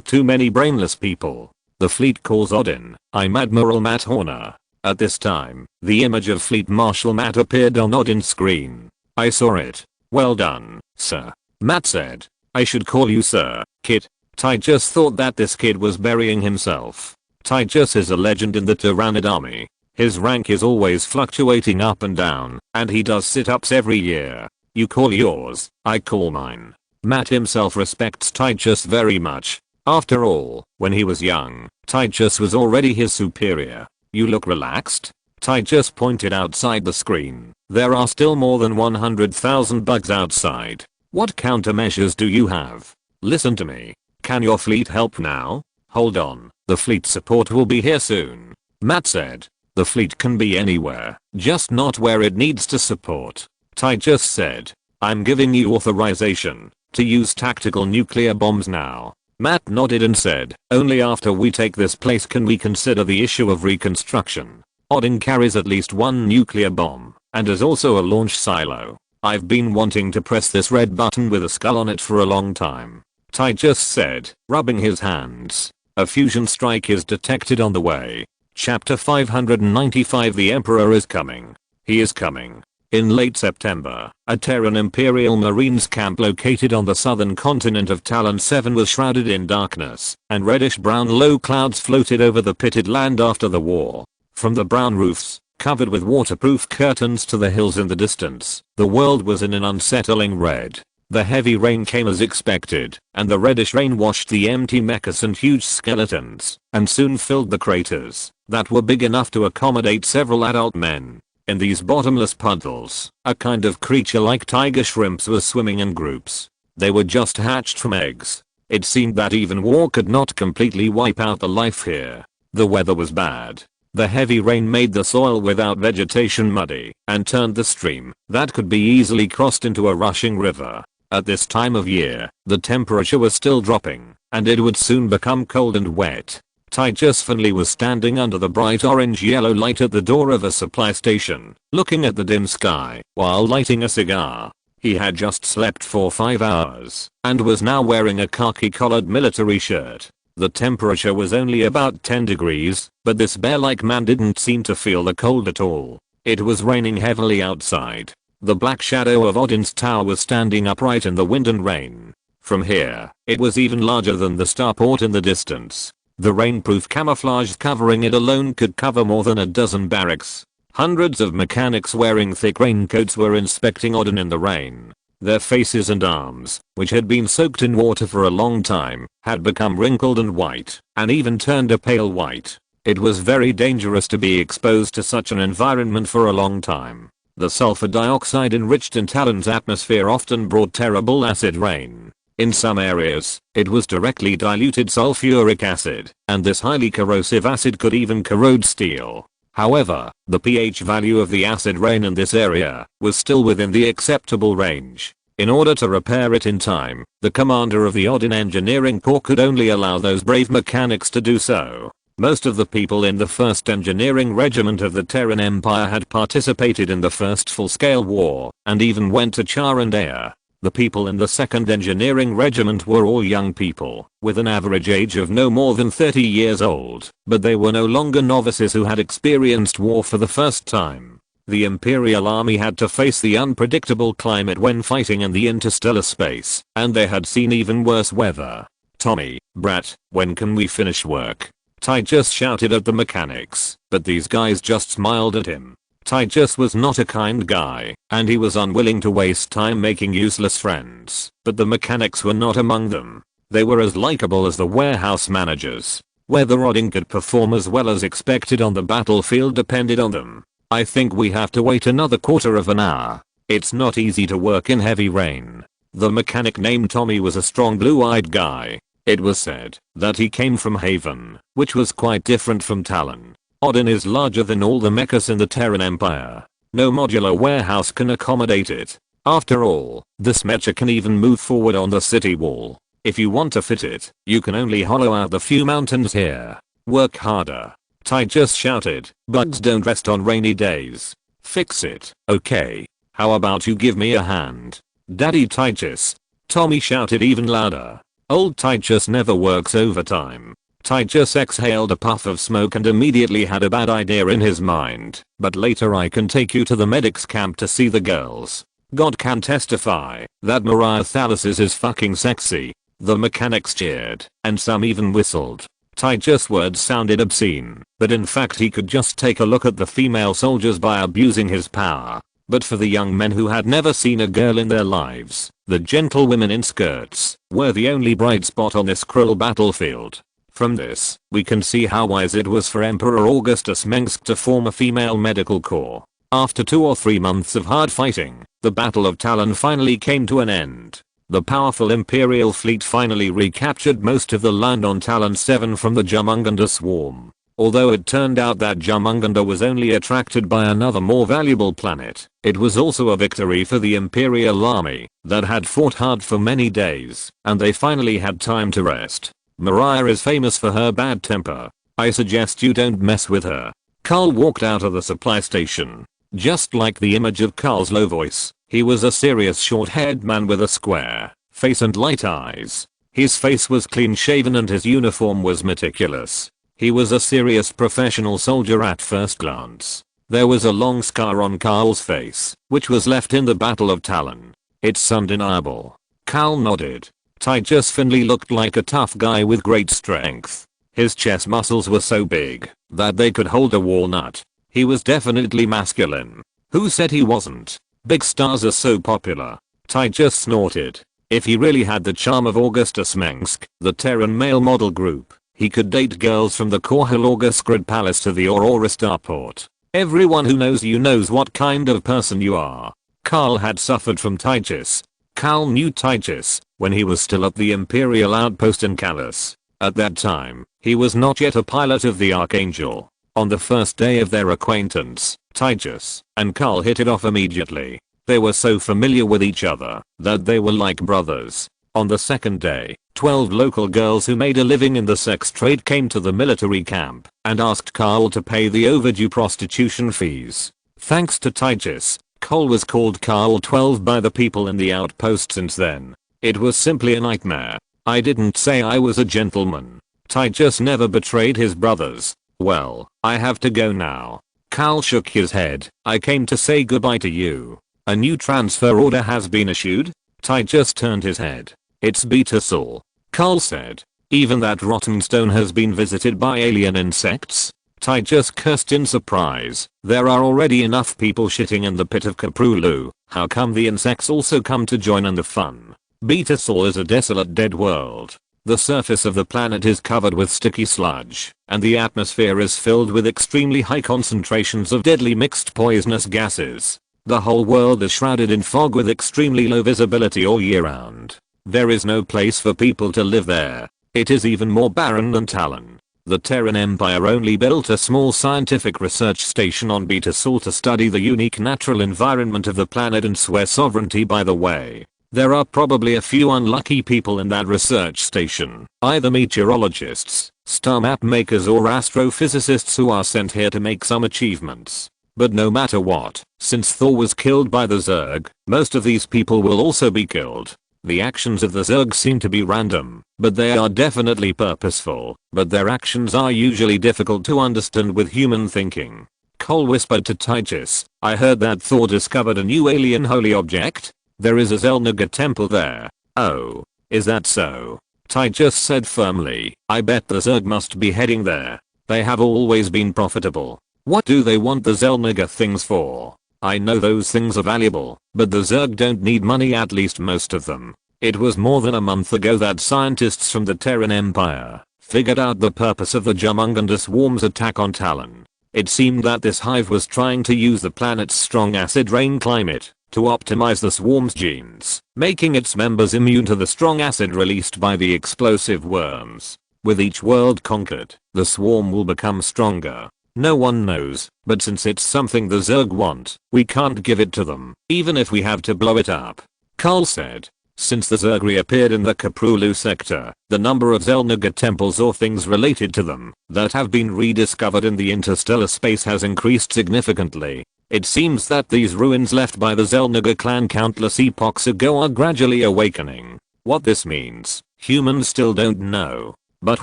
too many brainless people. The fleet calls Odin. I'm Admiral Matt Horner. At this time, the image of Fleet Marshal Matt appeared on Odin's screen. I saw it. Well done, sir. Matt said. I should call you sir, kid. Titus thought that this kid was burying himself. Titus is a legend in the Tyrannid army. His rank is always fluctuating up and down, and he does sit-ups every year. You call yours, I call mine. Matt himself respects Titus very much. After all, when he was young, Titus was already his superior. You look relaxed? Titus pointed outside the screen. There are still more than 100,000 bugs outside. What countermeasures do you have? Listen to me. Can your fleet help now? Hold on, the fleet support will be here soon. Matt said. The fleet can be anywhere, just not where it needs to support. Titus said. I'm giving you authorization to use tactical nuclear bombs now. Matt nodded and said, only after we take this place can we consider the issue of reconstruction. Odin carries at least one nuclear bomb, and is also a launch silo. I've been wanting to press this red button with a skull on it for a long time. Titus said, rubbing his hands. A fusion strike is detected on the way. Chapter 595 The Emperor is coming. He is coming. In late September, a Terran Imperial Marines camp located on the southern continent of Talon 7 was shrouded in darkness, and reddish-brown low clouds floated over the pitted land after the war. From the brown roofs, covered with waterproof curtains to the hills in the distance, the world was in an unsettling red. The heavy rain came as expected, and the reddish rain washed the empty mechas and huge skeletons, and soon filled the craters, that were big enough to accommodate several adult men. In these bottomless puddles, a kind of creature like tiger shrimps was swimming in groups. They were just hatched from eggs. It seemed that even war could not completely wipe out the life here. The weather was bad. The heavy rain made the soil without vegetation muddy, and turned the stream, that could be easily crossed, into a rushing river. At this time of year, the temperature was still dropping, and it would soon become cold and wet. Titus Finley was standing under the bright orange-yellow light at the door of a supply station, looking at the dim sky, while lighting a cigar. He had just slept for 5 hours, and was now wearing a khaki-collared military shirt. The temperature was only about 10 degrees, but this bear-like man didn't seem to feel the cold at all. It was raining heavily outside. The black shadow of Odin's tower was standing upright in the wind and rain. From here, it was even larger than the starport in the distance. The rainproof camouflage covering it alone could cover more than a dozen barracks. Hundreds of mechanics wearing thick raincoats were inspecting Odin in the rain. Their faces and arms, which had been soaked in water for a long time, had become wrinkled and white, and even turned a pale white. It was very dangerous to be exposed to such an environment for a long time. The sulfur dioxide enriched in Talon's atmosphere often brought terrible acid rain. In some areas, it was directly diluted sulfuric acid, and this highly corrosive acid could even corrode steel. However, the pH value of the acid rain in this area was still within the acceptable range. In order to repair it in time, the commander of the Odin Engineering Corps could only allow those brave mechanics to do so. Most of the people in the 1st Engineering Regiment of the Terran Empire had participated in the first full-scale war, and even went to Charandea. The people in the 2nd Engineering Regiment were all young people, with an average age of no more than 30 years old, but they were no longer novices who had experienced war for the first time. The Imperial Army had to face the unpredictable climate when fighting in the interstellar space, and they had seen even worse weather. "Tommy, brat, when can we finish work?" Titus shouted at the mechanics, but these guys just smiled at him. Titus was not a kind guy, and he was unwilling to waste time making useless friends, but the mechanics were not among them. They were as likable as the warehouse managers. Whether Odin could perform as well as expected on the battlefield depended on them. "I think we have to wait another quarter of an hour. It's not easy to work in heavy rain." The mechanic named Tommy was a strong blue-eyed guy. It was said that he came from Haven, which was quite different from Talon. Odin is larger than all the mechas in the Terran Empire. No modular warehouse can accommodate it. After all, this mecha can even move forward on the city wall. If you want to fit it, you can only hollow out the few mountains here. Work harder. Titus shouted. Bugs don't rest on rainy days. Fix it, okay? How about you give me a hand? Daddy Titus. Tommy shouted even louder. Old Titus never works overtime. Titus exhaled a puff of smoke and immediately had a bad idea in his mind. "But later I can take you to the medics camp to see the girls. God can testify that Mariah Thalasis is fucking sexy." The mechanics cheered, and some even whistled. Titus' words sounded obscene, but in fact he could just take a look at the female soldiers by abusing his power. But for the young men who had never seen a girl in their lives, the gentle women in skirts were the only bright spot on this cruel battlefield. From this, we can see how wise it was for Emperor Augustus Mengsk to form a female medical corps. After 2 or 3 months of hard fighting, the Battle of Talon finally came to an end. The powerful Imperial fleet finally recaptured most of the land on Talon 7 from the Jumunganda swarm. Although it turned out that Jumunganda was only attracted by another more valuable planet, it was also a victory for the Imperial army that had fought hard for many days, and they finally had time to rest. Mariah is famous for her bad temper. I suggest you don't mess with her. Carl walked out of the supply station. Just like the image of Carl's low voice, he was a serious short-haired man with a square face and light eyes. His face was clean-shaven and his uniform was meticulous. He was a serious professional soldier at first glance. There was a long scar on Karl's face, which was left in the Battle of Talon. It's undeniable. Karl nodded. Titus Finley looked like a tough guy with great strength. His chest muscles were so big that they could hold a walnut. He was definitely masculine. Who said he wasn't? Big stars are so popular. Titus snorted. If he really had the charm of Augustus Mengsk, the Terran male model group, he could date girls from the Korhal August Grid Palace to the Aurora Starport. Everyone who knows you knows what kind of person you are. Karl had suffered from Titus. Karl knew Titus when he was still at the Imperial outpost in Callus. At that time, he was not yet a pilot of the Archangel. On the first day of their acquaintance, Titus and Karl hit it off immediately. They were so familiar with each other that they were like brothers. On the second day, 12 local girls who made a living in the sex trade came to the military camp and asked Karl to pay the overdue prostitution fees. Thanks to Titus, Karl was called Karl 12 by the people in the outpost since then. It was simply a nightmare. I didn't say I was a gentleman. Titus never betrayed his brothers. Well, I have to go now. Karl shook his head. I came to say goodbye to you. A new transfer order has been issued? Titus turned his head. It's betrayal. Karl said. Even that rotten stone has been visited by alien insects? Titus cursed in surprise. There are already enough people shitting in the pit of Caprulu. How come the insects also come to join in the fun? Betrayal is a desolate dead world. The surface of the planet is covered with sticky sludge, and the atmosphere is filled with extremely high concentrations of deadly mixed poisonous gases. The whole world is shrouded in fog with extremely low visibility all year round. There is no place for people to live there. It is even more barren than Talon. The Terran Empire only built a small scientific research station on Betrayal to study the unique natural environment of the planet and swear sovereignty by the way. There are probably a few unlucky people in that research station, either meteorologists, star map makers or astrophysicists who are sent here to make some achievements. But no matter what, since Thor was killed by the Zerg, most of these people will also be killed. The actions of the Zerg seem to be random, but they are definitely purposeful, but their actions are usually difficult to understand with human thinking. Cole whispered to Titus, I heard that Thor discovered a new alien holy object? There is a Xel'Naga temple there. Oh, is that so? Titus said firmly, I bet the Zerg must be heading there. They have always been profitable. What do they want the Xel'Naga things for? I know those things are valuable, but the Zerg don't need money, at least most of them. It was more than a month ago that scientists from the Terran Empire figured out the purpose of the Jumungandus Swarm's attack on Talon. It seemed that this hive was trying to use the planet's strong acid rain climate to optimize the swarm's genes, making its members immune to the strong acid released by the explosive worms. With each world conquered, the swarm will become stronger. No one knows, but since it's something the Zerg want, we can't give it to them, even if we have to blow it up. Karl said. Since the Zerg reappeared in the Caprulu sector, the number of Xel'Naga temples or things related to them that have been rediscovered in the interstellar space has increased significantly. It seems that these ruins left by the Xel'Naga clan countless epochs ago are gradually awakening. What this means, humans still don't know. But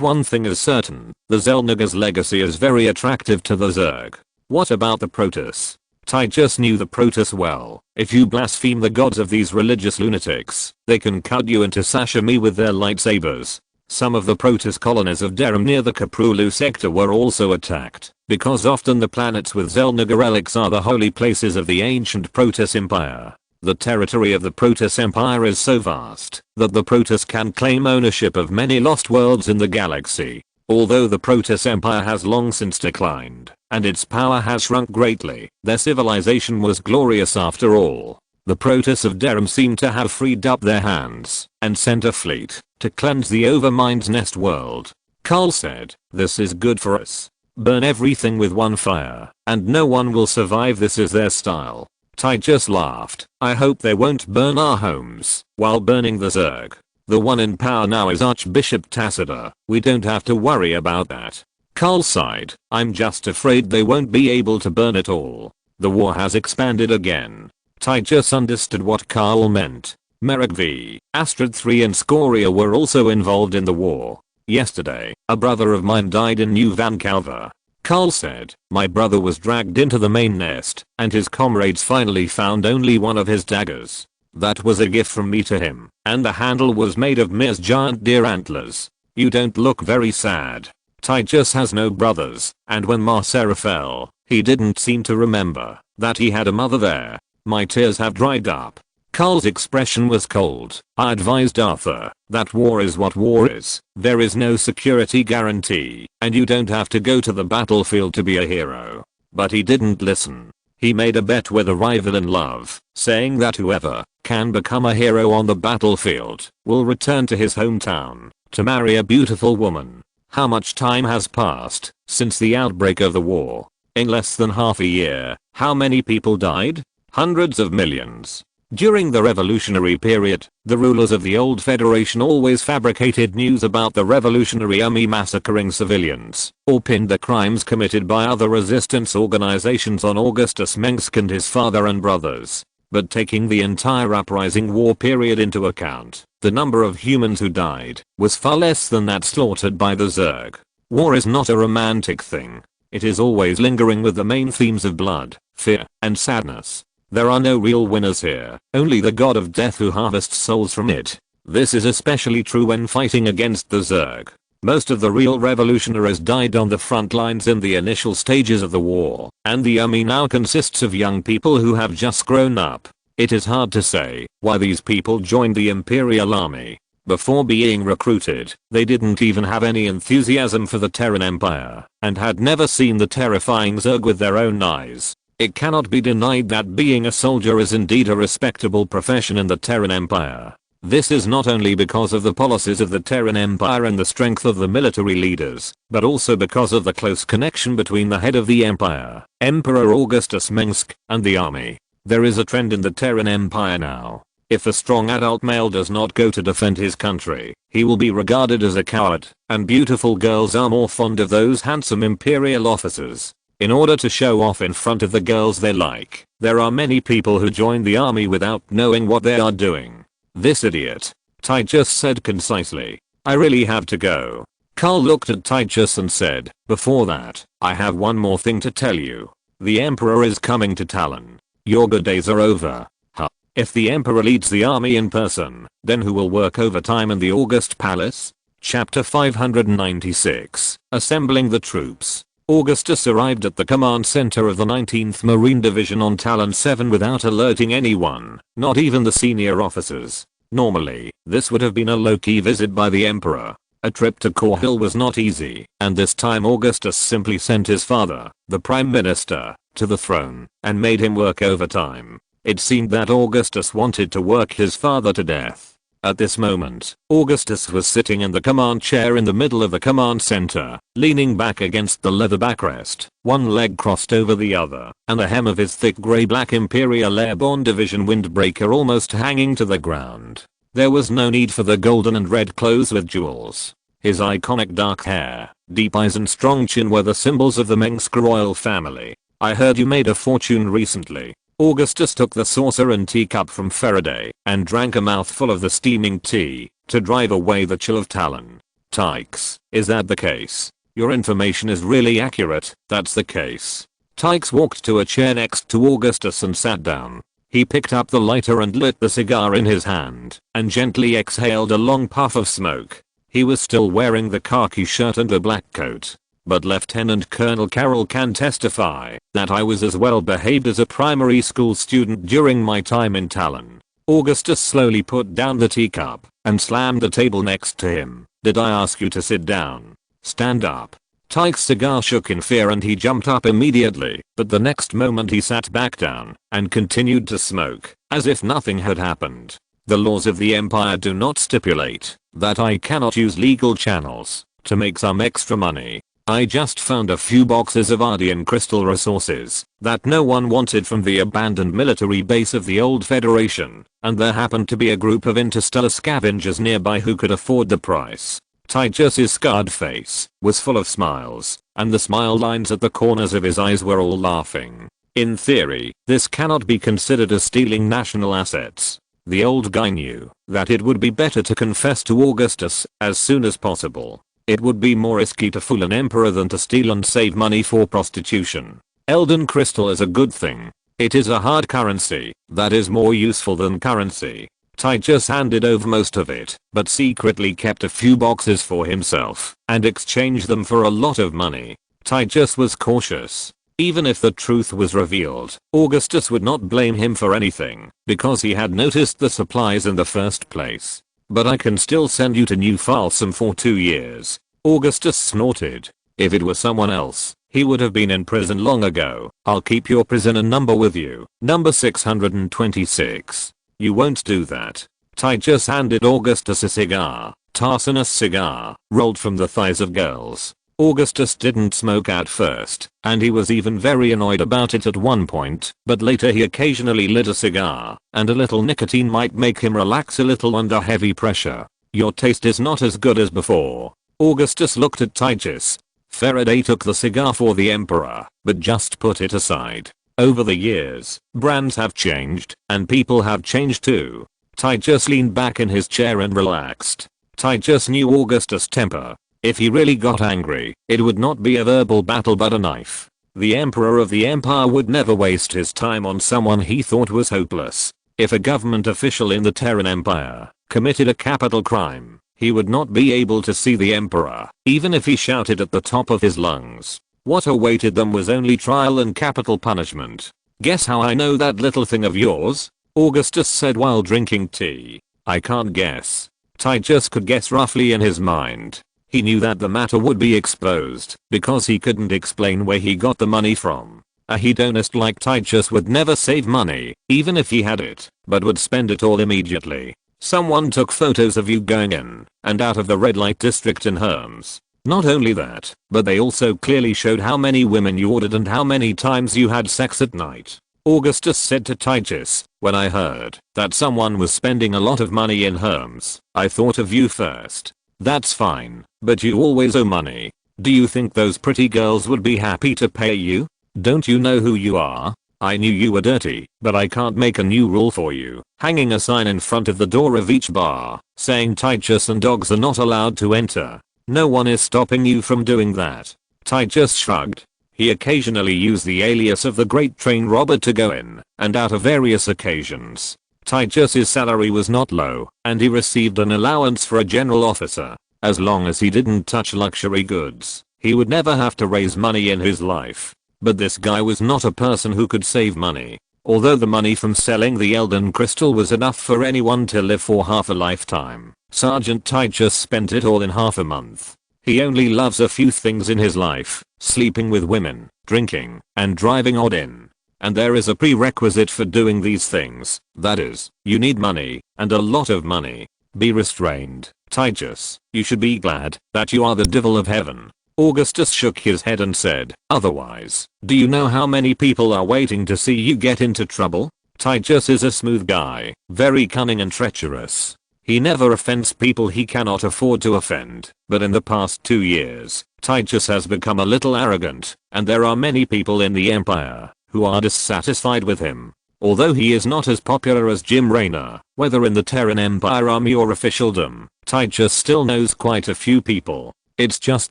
one thing is certain, the Xel'Naga's legacy is very attractive to the Zerg. What about the Protoss? Titus knew the Protoss well. If you blaspheme the gods of these religious lunatics, they can cut you into sashimi with their lightsabers. Some of the Protoss colonies of Deram near the Caprulu sector were also attacked, because often the planets with Xel'Naga relics are the holy places of the ancient Protoss Empire. The territory of the Protoss Empire is so vast that the Protoss can claim ownership of many lost worlds in the galaxy. Although the Protoss Empire has long since declined, and its power has shrunk greatly, their civilization was glorious after all. The Protoss of Deram seem to have freed up their hands and sent a fleet to cleanse the Overmind's Nest world. Karl said, this is good for us. Burn everything with one fire, and no one will survive. This is their style. Titus laughed. I hope they won't burn our homes while burning the Zerg. The one in power now is Archbishop Tassida. We don't have to worry about that. Karl sighed. I'm just afraid they won't be able to burn it all. The war has expanded again. Titus understood what Karl meant. Merrick V, Astrid 3 and Scoria were also involved in the war. Yesterday, a brother of mine died in New Vancouver. Carl said, "My brother was dragged into the main nest, and his comrades finally found only one of his daggers. That was a gift from me to him, and the handle was made of Mir's giant deer antlers. You don't look very sad. Titus has no brothers, and when Marcera fell, he didn't seem to remember that he had a mother there. My tears have dried up." Carl's expression was cold. "I advised Arthur that war is what war is. There is no security guarantee, and you don't have to go to the battlefield to be a hero." But he didn't listen. He made a bet with a rival in love, saying that whoever can become a hero on the battlefield will return to his hometown to marry a beautiful woman. How much time has passed since the outbreak of the war? In less than half a year, how many people died? Hundreds of millions. During the revolutionary period, the rulers of the old Federation always fabricated news about the revolutionary army massacring civilians, or pinned the crimes committed by other resistance organizations on Augustus Mengsk and his father and brothers. But taking the entire uprising war period into account, the number of humans who died was far less than that slaughtered by the Zerg. War is not a romantic thing. It is always lingering with the main themes of blood, fear, and sadness. There are no real winners here, only the god of death who harvests souls from it. This is especially true when fighting against the Zerg. Most of the real revolutionaries died on the front lines in the initial stages of the war, and the army now consists of young people who have just grown up. It is hard to say why these people joined the Imperial Army. Before being recruited, they didn't even have any enthusiasm for the Terran Empire, and had never seen the terrifying Zerg with their own eyes. It cannot be denied that being a soldier is indeed a respectable profession in the Terran Empire. This is not only because of the policies of the Terran Empire and the strength of the military leaders, but also because of the close connection between the head of the empire, Emperor Augustus Mengsk, and the army. There is a trend in the Terran Empire now. If a strong adult male does not go to defend his country, he will be regarded as a coward, and beautiful girls are more fond of those handsome imperial officers. In order to show off in front of the girls they like, there are many people who join the army without knowing what they are doing. "This idiot," Titus said concisely. "I really have to go." Carl looked at Titus and said, "Before that, I have one more thing to tell you. The Emperor is coming to Talon. Your good days are over." Huh. If the Emperor leads the army in person, then who will work overtime in the August Palace? Chapter 596. Assembling the troops. Augustus arrived at the command center of the 19th Marine Division on Talon 7 without alerting anyone, not even the senior officers. Normally, this would have been a low-key visit by the Emperor. A trip to Korhal was not easy, and this time Augustus simply sent his father, the Prime Minister, to the throne, and made him work overtime. It seemed that Augustus wanted to work his father to death. At this moment, Augustus was sitting in the command chair in the middle of the command center, leaning back against the leather backrest, one leg crossed over the other, and the hem of his thick grey-black Imperial Airborne Division windbreaker almost hanging to the ground. There was no need for the golden and red clothes with jewels. His iconic dark hair, deep eyes and strong chin were the symbols of the Mengsk royal family. "I heard you made a fortune recently." Augustus took the saucer and teacup from Faraday and drank a mouthful of the steaming tea to drive away the chill of Talon. "Tykes, is that the case? Your information is really accurate." "That's the case." Tykes walked to a chair next to Augustus and sat down. He picked up the lighter and lit the cigar in his hand and gently exhaled a long puff of smoke. He was still wearing the khaki shirt and the black coat. "But Lieutenant Colonel Carroll can testify that I was as well behaved as a primary school student during my time in Talon." Augustus slowly put down the teacup and slammed the table next to him. "Did I ask you to sit down? Stand up." Tykes' cigar shook in fear and he jumped up immediately, but the next moment he sat back down and continued to smoke, as if nothing had happened. "The laws of the Empire do not stipulate that I cannot use legal channels to make some extra money. I just found a few boxes of Ardean crystal resources that no one wanted from the abandoned military base of the old Federation, and there happened to be a group of interstellar scavengers nearby who could afford the price." Titus's scarred face was full of smiles, and the smile lines at the corners of his eyes were all laughing. "In theory, this cannot be considered as stealing national assets." The old guy knew that it would be better to confess to Augustus as soon as possible. It would be more risky to fool an emperor than to steal and save money for prostitution. Elden crystal is a good thing. It is a hard currency that is more useful than currency. Titus handed over most of it, but secretly kept a few boxes for himself and exchanged them for a lot of money. Titus was cautious. Even if the truth was revealed, Augustus would not blame him for anything, because he had noticed the supplies in the first place. But I can still send you to New Falsum for 2 years. Augustus snorted. If it was someone else, he would have been in prison long ago. I'll keep your prisoner number with you. Number 626. You won't do that. Titus handed Augustus a cigar. Tarsinous cigar, rolled from the thighs of girls. Augustus didn't smoke at first, and he was even very annoyed about it at one point, but later he occasionally lit a cigar, and a little nicotine might make him relax a little under heavy pressure. Your taste is not as good as before. Augustus looked at Titus. Faraday took the cigar for the emperor, but just put it aside. Over the years, brands have changed, and people have changed too. Titus leaned back in his chair and relaxed. Titus knew Augustus' temper. If he really got angry, it would not be a verbal battle but a knife. The emperor of the empire would never waste his time on someone he thought was hopeless. If a government official in the Terran Empire committed a capital crime, he would not be able to see the emperor, even if he shouted at the top of his lungs. What awaited them was only trial and capital punishment. Guess how I know that little thing of yours? Augustus said while drinking tea. I can't guess. Titus could guess roughly in his mind. He knew that the matter would be exposed, because he couldn't explain where he got the money from. A hedonist like Titus would never save money, even if he had it, but would spend it all immediately. Someone took photos of you going in and out of the red light district in Herms. Not only that, but they also clearly showed how many women you ordered and how many times you had sex at night. Augustus said to Titus, when I heard that someone was spending a lot of money in Herms, I thought of you first. That's fine, but you always owe money. Do you think those pretty girls would be happy to pay you? Don't you know who you are? I knew you were dirty, but I can't make a new rule for you. Hanging a sign in front of the door of each bar, saying Titus and dogs are not allowed to enter. No one is stopping you from doing that. Titus shrugged. He occasionally used the alias of the great train robber to go in and out of various occasions. Titus's salary was not low, and he received an allowance for a general officer. As long as he didn't touch luxury goods, he would never have to raise money in his life. But this guy was not a person who could save money. Although the money from selling the Elden crystal was enough for anyone to live for half a lifetime, Sergeant Titus spent it all in half a month. He only loves a few things in his life: sleeping with women, drinking, and driving odd in. And there is a prerequisite for doing these things. That is, you need money, and a lot of money. Be restrained, Titus. You should be glad that you are the devil of heaven. Augustus shook his head and said, otherwise, do you know how many people are waiting to see you get into trouble? Titus is a smooth guy, very cunning and treacherous. He never offends people he cannot afford to offend, but in the past 2 years, Titus has become a little arrogant, and there are many people in the Empire who are dissatisfied with him. Although he is not as popular as Jim Raynor, whether in the Terran Empire army or officialdom, Titus still knows quite a few people. It's just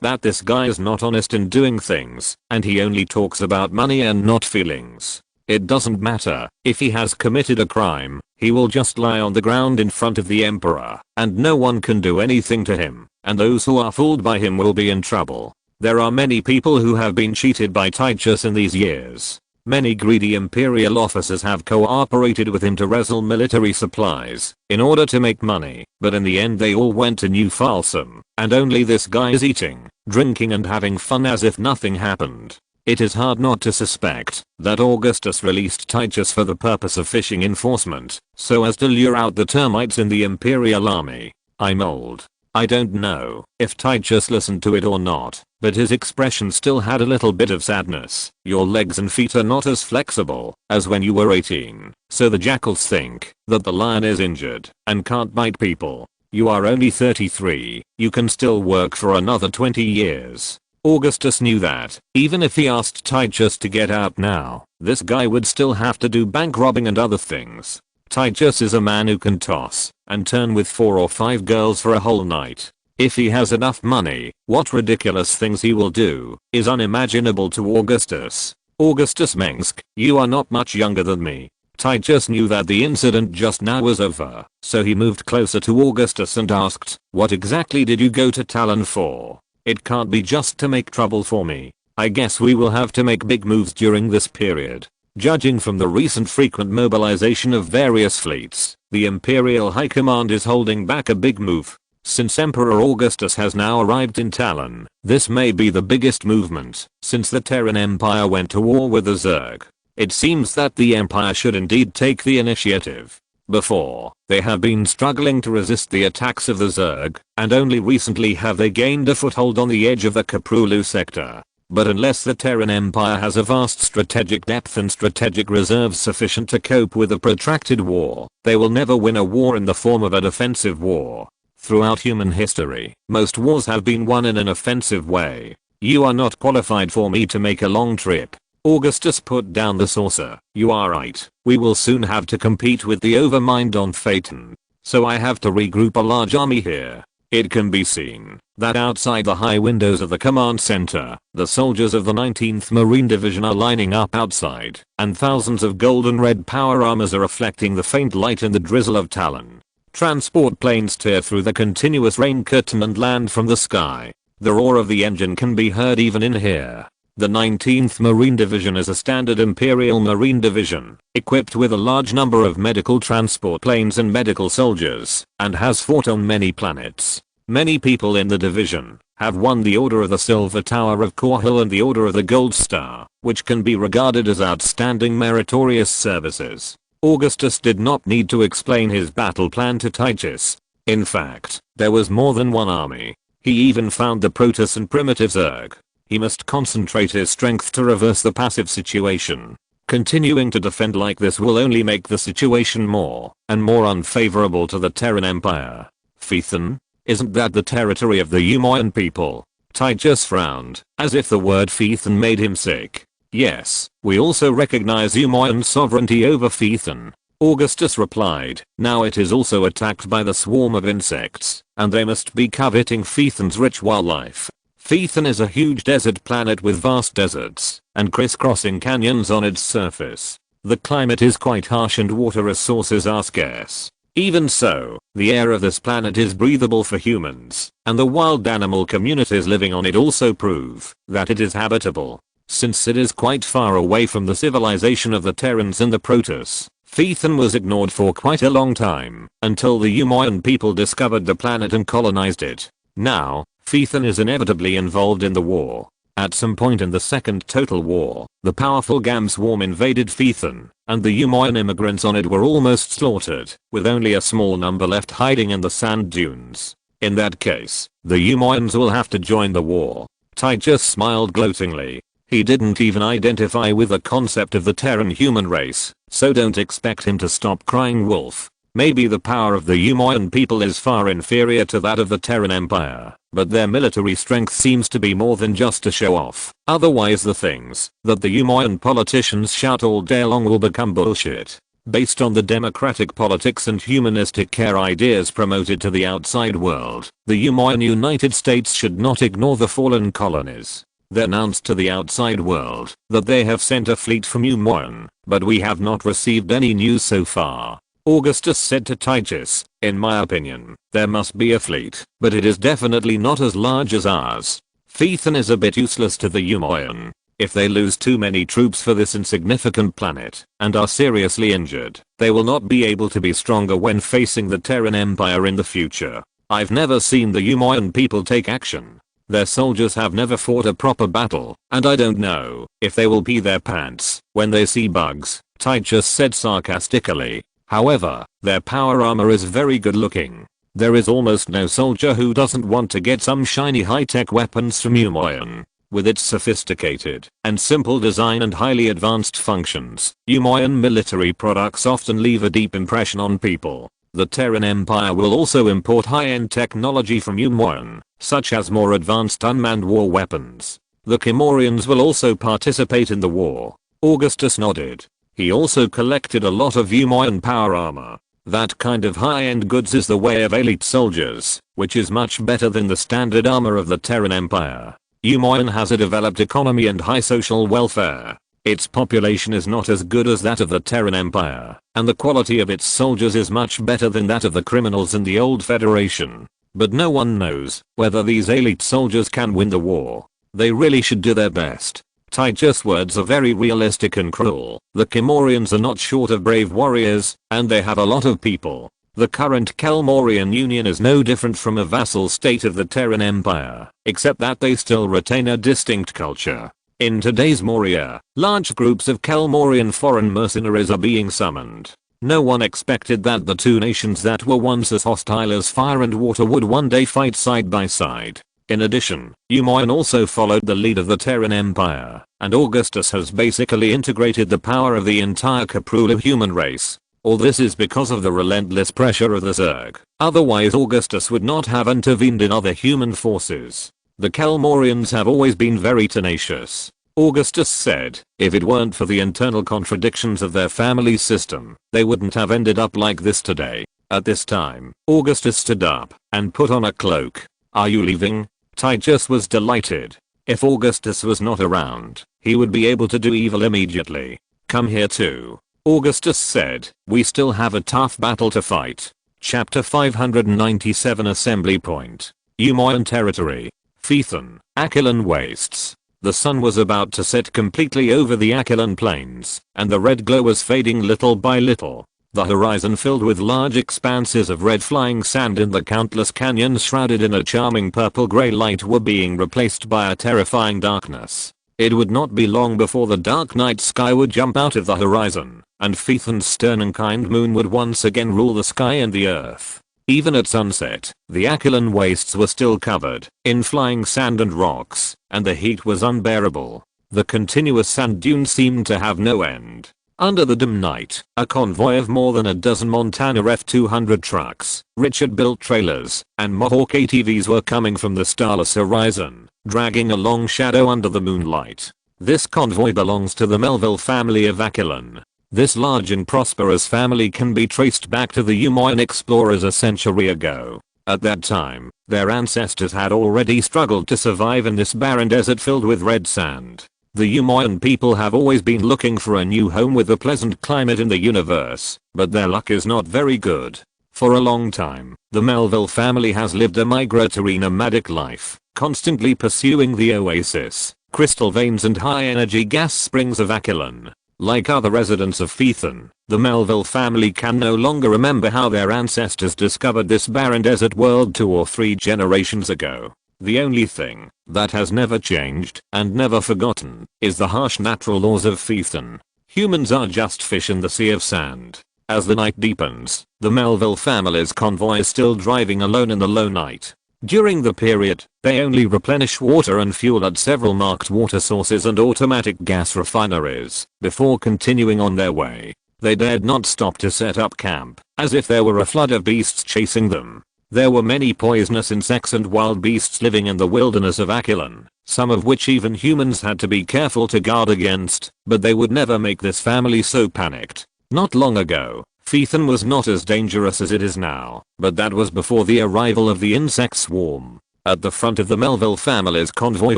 that this guy is not honest in doing things, and he only talks about money and not feelings. It doesn't matter if he has committed a crime, he will just lie on the ground in front of the emperor, and no one can do anything to him, and those who are fooled by him will be in trouble. There are many people who have been cheated by Titus in these years. Many greedy imperial officers have cooperated with him to wrestle military supplies in order to make money, but in the end they all went to New Falsum, and only this guy is eating, drinking and having fun as if nothing happened. It is hard not to suspect that Augustus released Titus for the purpose of fishing enforcement, so as to lure out the termites in the imperial army. I'm old. I don't know if Titus listened to it or not, but his expression still had a little bit of sadness. Your legs and feet are not as flexible as when you were 18, so the jackals think that the lion is injured and can't bite people. You are only 33, you can still work for another 20 years. Augustus knew that, even if he asked Titus to get out now, this guy would still have to do bank robbing and other things. Titus is a man who can toss and turn with 4 or 5 girls for a whole night. If he has enough money, what ridiculous things he will do is unimaginable to Augustus. Augustus Mengsk, you are not much younger than me. Titus knew that the incident just now was over, so he moved closer to Augustus and asked, what exactly did you go to Talon for? It can't be just to make trouble for me. I guess we will have to make big moves during this period. Judging from the recent frequent mobilization of various fleets, the Imperial High Command is holding back a big move. Since Emperor Augustus has now arrived in Talon, this may be the biggest movement since the Terran Empire went to war with the Zerg. It seems that the Empire should indeed take the initiative. Before, they have been struggling to resist the attacks of the Zerg, and only recently have they gained a foothold on the edge of the Korhal sector. But unless the Terran Empire has a vast strategic depth and strategic reserves sufficient to cope with a protracted war, they will never win a war in the form of a defensive war. Throughout human history, most wars have been won in an offensive way. You are not qualified for me to make a long trip. Augustus put down the saucer. You are right. We will soon have to compete with the overmind on Phaeton. So I have to regroup a large army here. It can be seen that outside the high windows of the command center, the soldiers of the 19th Marine Division are lining up outside, and thousands of golden red power armors are reflecting the faint light in the drizzle of Talon. Transport planes tear through the continuous rain curtain and land from the sky. The roar of the engine can be heard even in here. The 19th Marine Division is a standard Imperial Marine Division, equipped with a large number of medical transport planes and medical soldiers, and has fought on many planets. Many people in the division have won the Order of the Silver Tower of Korhal and the Order of the Gold Star, which can be regarded as outstanding meritorious services. Augustus did not need to explain his battle plan to Titus. In fact, there was more than one army. He even found the Protoss and primitive Zerg. He must concentrate his strength to reverse the passive situation. Continuing to defend like this will only make the situation more and more unfavorable to the Terran Empire. Phaeton? Isn't that the territory of the Umoian people? Titus frowned, as if the word Phaeton made him sick. Yes, we also recognize Umoian sovereignty over Phaeton. Augustus replied, now it is also attacked by the swarm of insects, and they must be coveting Phaeton's rich wildlife. Phaeton is a huge desert planet with vast deserts and crisscrossing canyons on its surface. The climate is quite harsh and water resources are scarce. Even so, the air of this planet is breathable for humans, and the wild animal communities living on it also prove that it is habitable. Since it is quite far away from the civilization of the Terrans and the Protoss, Phaeton was ignored for quite a long time, until the Umoian people discovered the planet and colonized it. Now, Phaeton is inevitably involved in the war. At some point in the Second Total War, the powerful Gam swarm invaded Phaeton, and the Umoian immigrants on it were almost slaughtered, with only a small number left hiding in the sand dunes. In that case, the Umoians will have to join the war. Titus smiled gloatingly. He didn't even identify with the concept of the Terran human race, so don't expect him to stop crying wolf. Maybe the power of the Umoian people is far inferior to that of the Terran Empire, but their military strength seems to be more than just to show off. Otherwise the things that the Umoian politicians shout all day long will become bullshit. Based on the democratic politics and humanistic care ideas promoted to the outside world, the Umoian United States should not ignore the fallen colonies. They announced to the outside world that they have sent a fleet from Umoian, but we have not received any news so far. Augustus said to Titus, in my opinion, there must be a fleet, but it is definitely not as large as ours. Phaeton is a bit useless to the Umoian. If they lose too many troops for this insignificant planet, and are seriously injured, they will not be able to be stronger when facing the Terran Empire in the future. I've never seen the Umoian people take action. Their soldiers have never fought a proper battle, and I don't know if they will pee their pants when they see bugs, Titus said sarcastically. However, their power armor is very good looking. There is almost no soldier who doesn't want to get some shiny high-tech weapons from Umoian. With its sophisticated and simple design and highly advanced functions, Umoian military products often leave a deep impression on people. The Terran Empire will also import high-end technology from Umoian, such as more advanced unmanned war weapons. The Kel-morians will also participate in the war. Augustus nodded. He also collected a lot of Umoian power armor. That kind of high-end goods is the way of elite soldiers. which is much better than the standard armor of the Terran Empire. Umoyan has a developed economy and high social welfare. Its population is not as good as that of the Terran Empire, and the quality of its soldiers is much better than that of the criminals in the old Federation. But no one knows whether these elite soldiers can win the war. They really should do their best. Titus' words are very realistic and cruel. The Kel-morians are not short of brave warriors, and they have a lot of people. The current Kel-morian Union is no different from a vassal state of the Terran Empire, except that they still retain a distinct culture. In today's Moria, large groups of Kel-morian foreign mercenaries are being summoned. No one expected that the two nations that were once as hostile as fire and water would one day fight side by side. In addition, Umoyan also followed the lead of the Terran Empire, and Augustus has basically integrated the power of the entire Korhal human race. All this is because of the relentless pressure of the Zerg. Otherwise Augustus would not have intervened in other human forces. The Kel-morians have always been very tenacious. Augustus said, if it weren't for the internal contradictions of their family system, they wouldn't have ended up like this today. At this time, Augustus stood up and put on a cloak. Are you leaving? Titus was delighted. If Augustus was not around, he would be able to do evil immediately. Come here too. Augustus said, we still have a tough battle to fight. Chapter 597 Assembly Point. Umoyan Territory. Phaethon, Aquilan Wastes. The sun was about to set completely over the Aquilan plains, and the red glow was fading little by little. The horizon filled with large expanses of red flying sand and the countless canyons shrouded in a charming purple-gray light were being replaced by a terrifying darkness. It would not be long before the dark night sky would jump out of the horizon, and Phaethon's stern and kind moon would once again rule the sky and the earth. Even at sunset, the Aquilan wastes were still covered in flying sand and rocks, and the heat was unbearable. The continuous sand dunes seemed to have no end. Under the dim night, a convoy of more than a dozen Montana F-200 trucks, Richard-built trailers, and Mohawk ATVs were coming from the starless horizon, dragging a long shadow under the moonlight. This convoy belongs to the Melville family of Aquilan. This large and prosperous family can be traced back to the Umoyan explorers a century ago. At that time, their ancestors had already struggled to survive in this barren desert filled with red sand. The Umoyan people have always been looking for a new home with a pleasant climate in the universe, but their luck is not very good. For a long time, the Melville family has lived a migratory nomadic life, constantly pursuing the oasis, crystal veins and high-energy gas springs of Aquilan. Like other residents of Phaethon, the Melville family can no longer remember how their ancestors discovered this barren desert world 2 or 3 generations ago. The only thing that has never changed and never forgotten is the harsh natural laws of Phaethon. Humans are just fish in the sea of sand. As the night deepens, the Melville family's convoy is still driving alone in the low night. During the period, they only replenish water and fuel at several marked water sources and automatic gas refineries before continuing on their way. They dared not stop to set up camp, as if there were a flood of beasts chasing them. There were many poisonous insects and wild beasts living in the wilderness of Aquilan, some of which even humans had to be careful to guard against, but they would never make this family so panicked. Not long ago, Phaethon was not as dangerous as it is now, but that was before the arrival of the insect swarm. At the front of the Melville family's convoy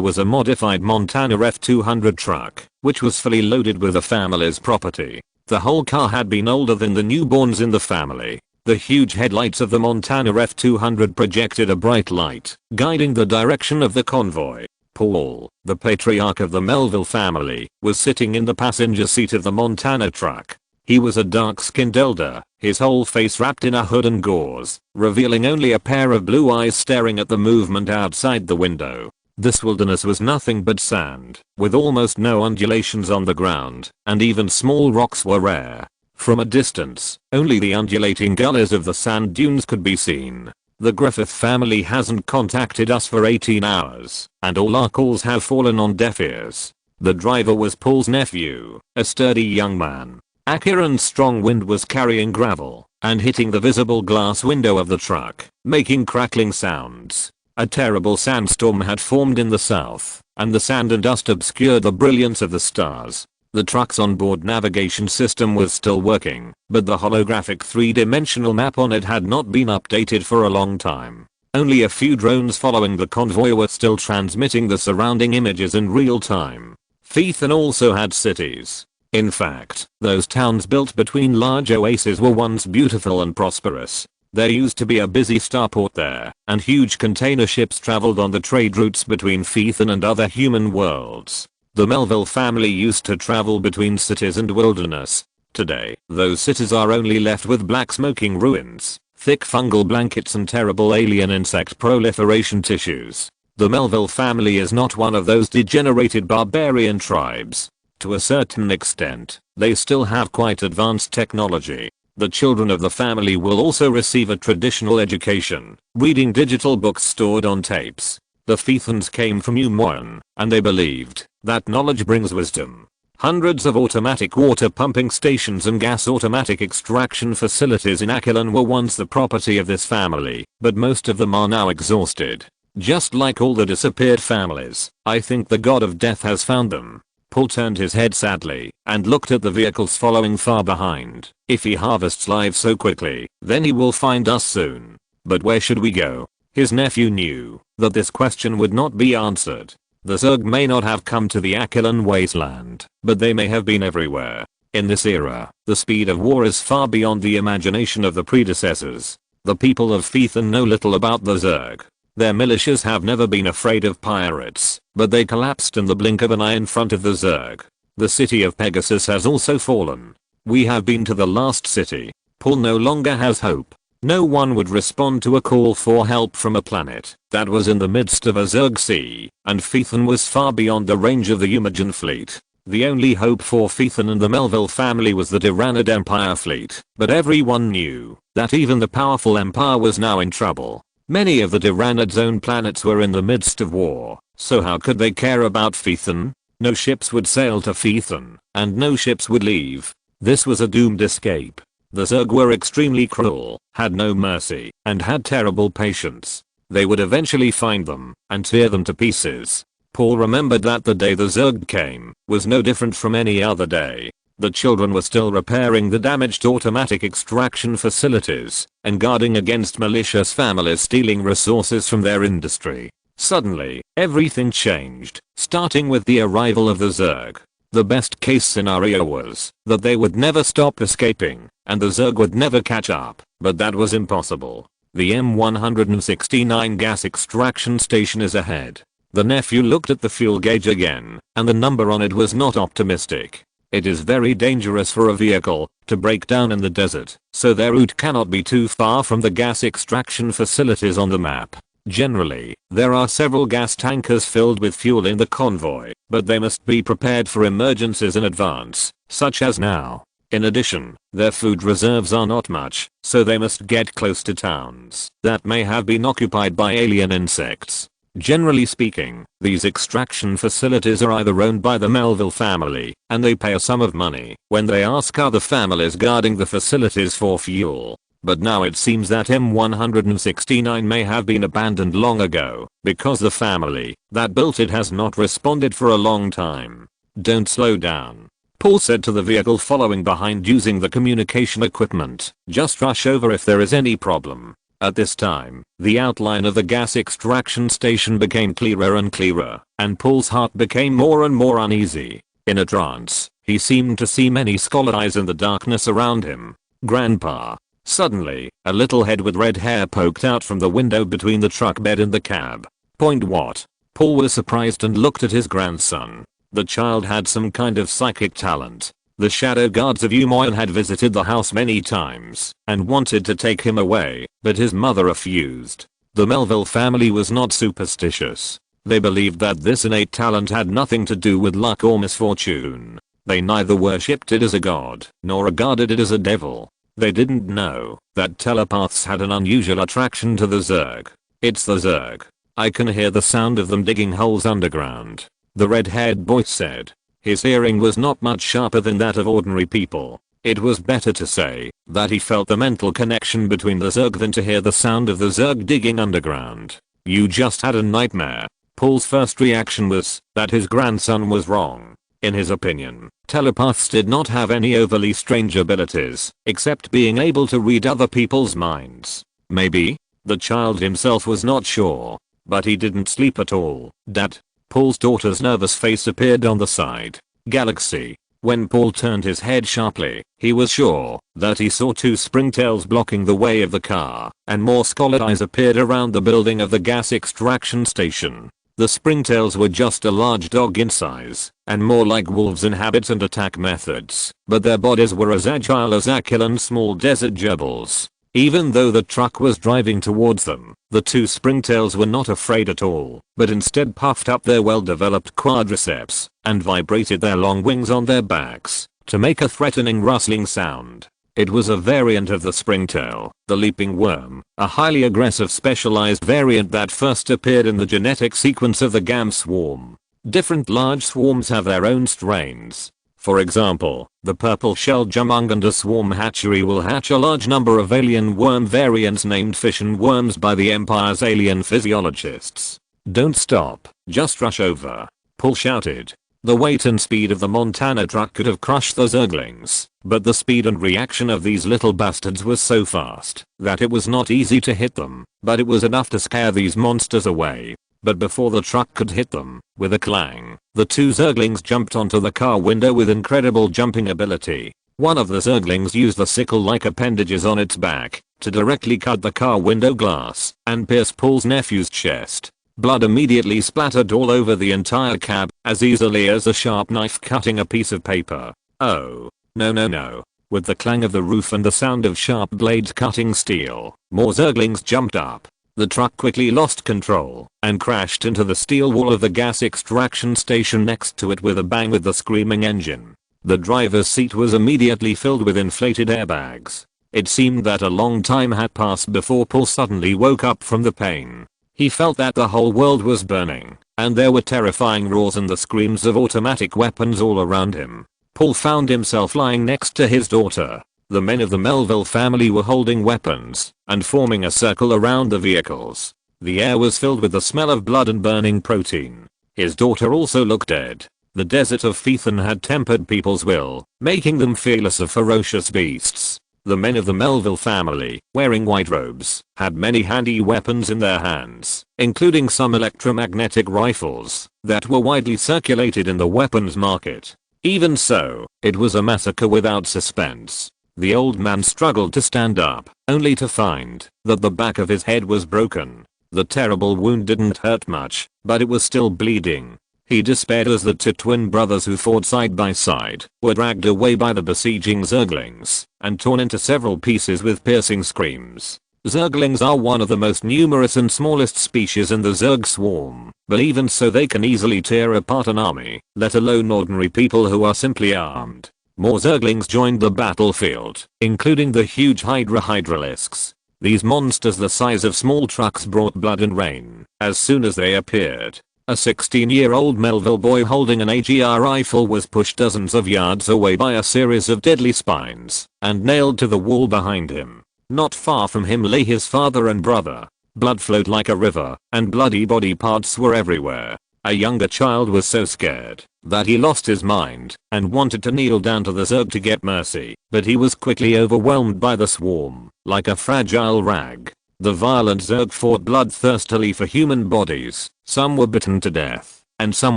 was a modified Montana F-200 truck, which was fully loaded with the family's property. The whole car had been older than the newborns in the family. The huge headlights of the Montana F-200 projected a bright light, guiding the direction of the convoy. Paul, the patriarch of the Melville family, was sitting in the passenger seat of the Montana truck. He was a dark-skinned elder, his whole face wrapped in a hood and gauze, revealing only a pair of blue eyes staring at the movement outside the window. This wilderness was nothing but sand, with almost no undulations on the ground, and even small rocks were rare. From a distance, only the undulating gullies of the sand dunes could be seen. The Griffith family hasn't contacted us for 18 hours, and all our calls have fallen on deaf ears. The driver was Paul's nephew, a sturdy young man. Aquilan's strong wind was carrying gravel and hitting the visible glass window of the truck, making crackling sounds. A terrible sandstorm had formed in the south, and the sand and dust obscured the brilliance of the stars. The truck's onboard navigation system was still working, but the holographic 3-dimensional map on it had not been updated for a long time. Only a few drones following the convoy were still transmitting the surrounding images in real time. Phaethon also had cities. In fact, those towns built between large oases were once beautiful and prosperous. There used to be a busy starport there, and huge container ships traveled on the trade routes between Phaethon and other human worlds. The Melville family used to travel between cities and wilderness. Today, those cities are only left with black smoking ruins, thick fungal blankets and terrible alien insect proliferation tissues. The Melville family is not one of those degenerated barbarian tribes. To a certain extent, they still have quite advanced technology. The children of the family will also receive a traditional education, reading digital books stored on tapes. The Phaethons came from Umoyan, and they believed that knowledge brings wisdom. Hundreds of automatic water pumping stations and gas automatic extraction facilities in Akilan were once the property of this family, but most of them are now exhausted. Just like all the disappeared families, I think the god of death has found them. Paul turned his head sadly and looked at the vehicles following far behind. If he harvests lives so quickly, then he will find us soon. But where should we go? His nephew knew that this question would not be answered. The Zerg may not have come to the Akilan wasteland, but they may have been everywhere. In this era, the speed of war is far beyond the imagination of the predecessors. The people of Phaethon know little about the Zerg. Their militias have never been afraid of pirates, but they collapsed in the blink of an eye in front of the Zerg. The city of Pegasus has also fallen. We have been to the last city. Paul no longer has hope. No one would respond to a call for help from a planet that was in the midst of a Zerg sea, and Phaethon was far beyond the range of the Umojan fleet. The only hope for Phaethon and the Melville family was the Terran Empire fleet, but everyone knew that even the powerful empire was now in trouble. Many of the Tyrannid's own planets were in the midst of war, so how could they care about Phaethon? No ships would sail to Phaethon, and no ships would leave. This was a doomed escape. The Zerg were extremely cruel, had no mercy, and had terrible patience. They would eventually find them, and tear them to pieces. Paul remembered that the day the Zerg came was no different from any other day. The children were still repairing the damaged automatic extraction facilities and guarding against malicious families stealing resources from their industry. Suddenly, everything changed, starting with the arrival of the Zerg. The best case scenario was that they would never stop escaping and the Zerg would never catch up, but that was impossible. The M169 gas extraction station is ahead. The nephew looked at the fuel gauge again, and the number on it was not optimistic. It is very dangerous for a vehicle to break down in the desert, so their route cannot be too far from the gas extraction facilities on the map. Generally, there are several gas tankers filled with fuel in the convoy, but they must be prepared for emergencies in advance, such as now. In addition, their food reserves are not much, so they must get close to towns that may have been occupied by alien insects. Generally speaking, these extraction facilities are either owned by the Melville family, and they pay a sum of money when they ask other families guarding the facilities for fuel. But now it seems that M169 may have been abandoned long ago, because the family that built it has not responded for a long time. Don't slow down, Paul said to the vehicle following behind using the communication equipment. Just rush over if there is any problem. At this time, the outline of the gas extraction station became clearer and clearer, and Paul's heart became more and more uneasy. In a trance, he seemed to see many skull eyes in the darkness around him. Grandpa. Suddenly, a little head with red hair poked out from the window between the truck bed and the cab. Point what? Paul was surprised and looked at his grandson. The child had some kind of psychic talent. The shadow guards of Umoyan had visited the house many times and wanted to take him away, but his mother refused. The Melville family was not superstitious. They believed that this innate talent had nothing to do with luck or misfortune. They neither worshipped it as a god nor regarded it as a devil. They didn't know that telepaths had an unusual attraction to the Zerg. It's the Zerg. I can hear the sound of them digging holes underground, the red-haired boy said. His hearing was not much sharper than that of ordinary people. It was better to say that he felt the mental connection between the Zerg than to hear the sound of the Zerg digging underground. You just had a nightmare. Paul's first reaction was that his grandson was wrong. In his opinion, telepaths did not have any overly strange abilities, except being able to read other people's minds. Maybe The child himself was not sure, but he didn't sleep at all. Dad. Paul's daughter's nervous face appeared on the side. Galaxy. When Paul turned his head sharply, he was sure that he saw two springtails blocking the way of the car, and more scarlet eyes appeared around the building of the gas extraction station. The springtails were just a large dog in size, and more like wolves in habits and attack methods, but their bodies were as agile as Aquilan small desert gerbils. Even though the truck was driving towards them, the two springtails were not afraid at all, but instead puffed up their well-developed quadriceps and vibrated their long wings on their backs to make a threatening rustling sound. It was a variant of the springtail, the leaping worm, a highly aggressive specialized variant that first appeared in the genetic sequence of the GAM swarm. Different large swarms have their own strains. For example, the purple-shelled Jumunganda swarm hatchery will hatch a large number of alien worm variants named fission worms by the Empire's alien physiologists. Don't stop, just rush over, Paul shouted. The weight and speed of the Montana truck could have crushed the Zerglings, but the speed and reaction of these little bastards was so fast that it was not easy to hit them, but it was enough to scare these monsters away. But before the truck could hit them, with a clang, the two Zerglings jumped onto the car window with incredible jumping ability. One of the Zerglings used the sickle-like appendages on its back to directly cut the car window glass and pierce Paul's nephew's chest. Blood immediately splattered all over the entire cab, as easily as a sharp knife cutting a piece of paper. Oh, no. With the clang of the roof and the sound of sharp blades cutting steel, more Zerglings jumped up. The truck quickly lost control and crashed into the steel wall of the gas extraction station next to it with a bang with the screaming engine. The driver's seat was immediately filled with inflated airbags. It seemed that a long time had passed before Paul suddenly woke up from the pain. He felt that the whole world was burning, and there were terrifying roars and the screams of automatic weapons all around him. Paul found himself lying next to his daughter. The men of the Melville family were holding weapons and forming a circle around the vehicles. The air was filled with the smell of blood and burning protein. His daughter also looked dead. The desert of Phaethon had tempered people's will, making them fearless of ferocious beasts. The men of the Melville family, wearing white robes, had many handy weapons in their hands, including some electromagnetic rifles that were widely circulated in the weapons market. Even so, it was a massacre without suspense. The old man struggled to stand up, only to find that the back of his head was broken. The terrible wound didn't hurt much, but it was still bleeding. He despaired as the two twin brothers who fought side by side were dragged away by the besieging Zerglings and torn into several pieces with piercing screams. Zerglings are one of the most numerous and smallest species in the Zerg swarm, but even so they can easily tear apart an army, let alone ordinary people who are simply armed. More Zerglings joined the battlefield, including the huge hydralisks. These monsters the size of small trucks brought blood and rain as soon as they appeared. A 16-year-old Melville boy holding an AGR rifle was pushed dozens of yards away by a series of deadly spines and nailed to the wall behind him. Not far from him lay his father and brother. Blood flowed like a river, and bloody body parts were everywhere. A younger child was so scared that he lost his mind and wanted to kneel down to the Zerg to get mercy, but he was quickly overwhelmed by the swarm, like a fragile rag. The violent Zerg fought bloodthirstily for human bodies. Some were bitten to death, and some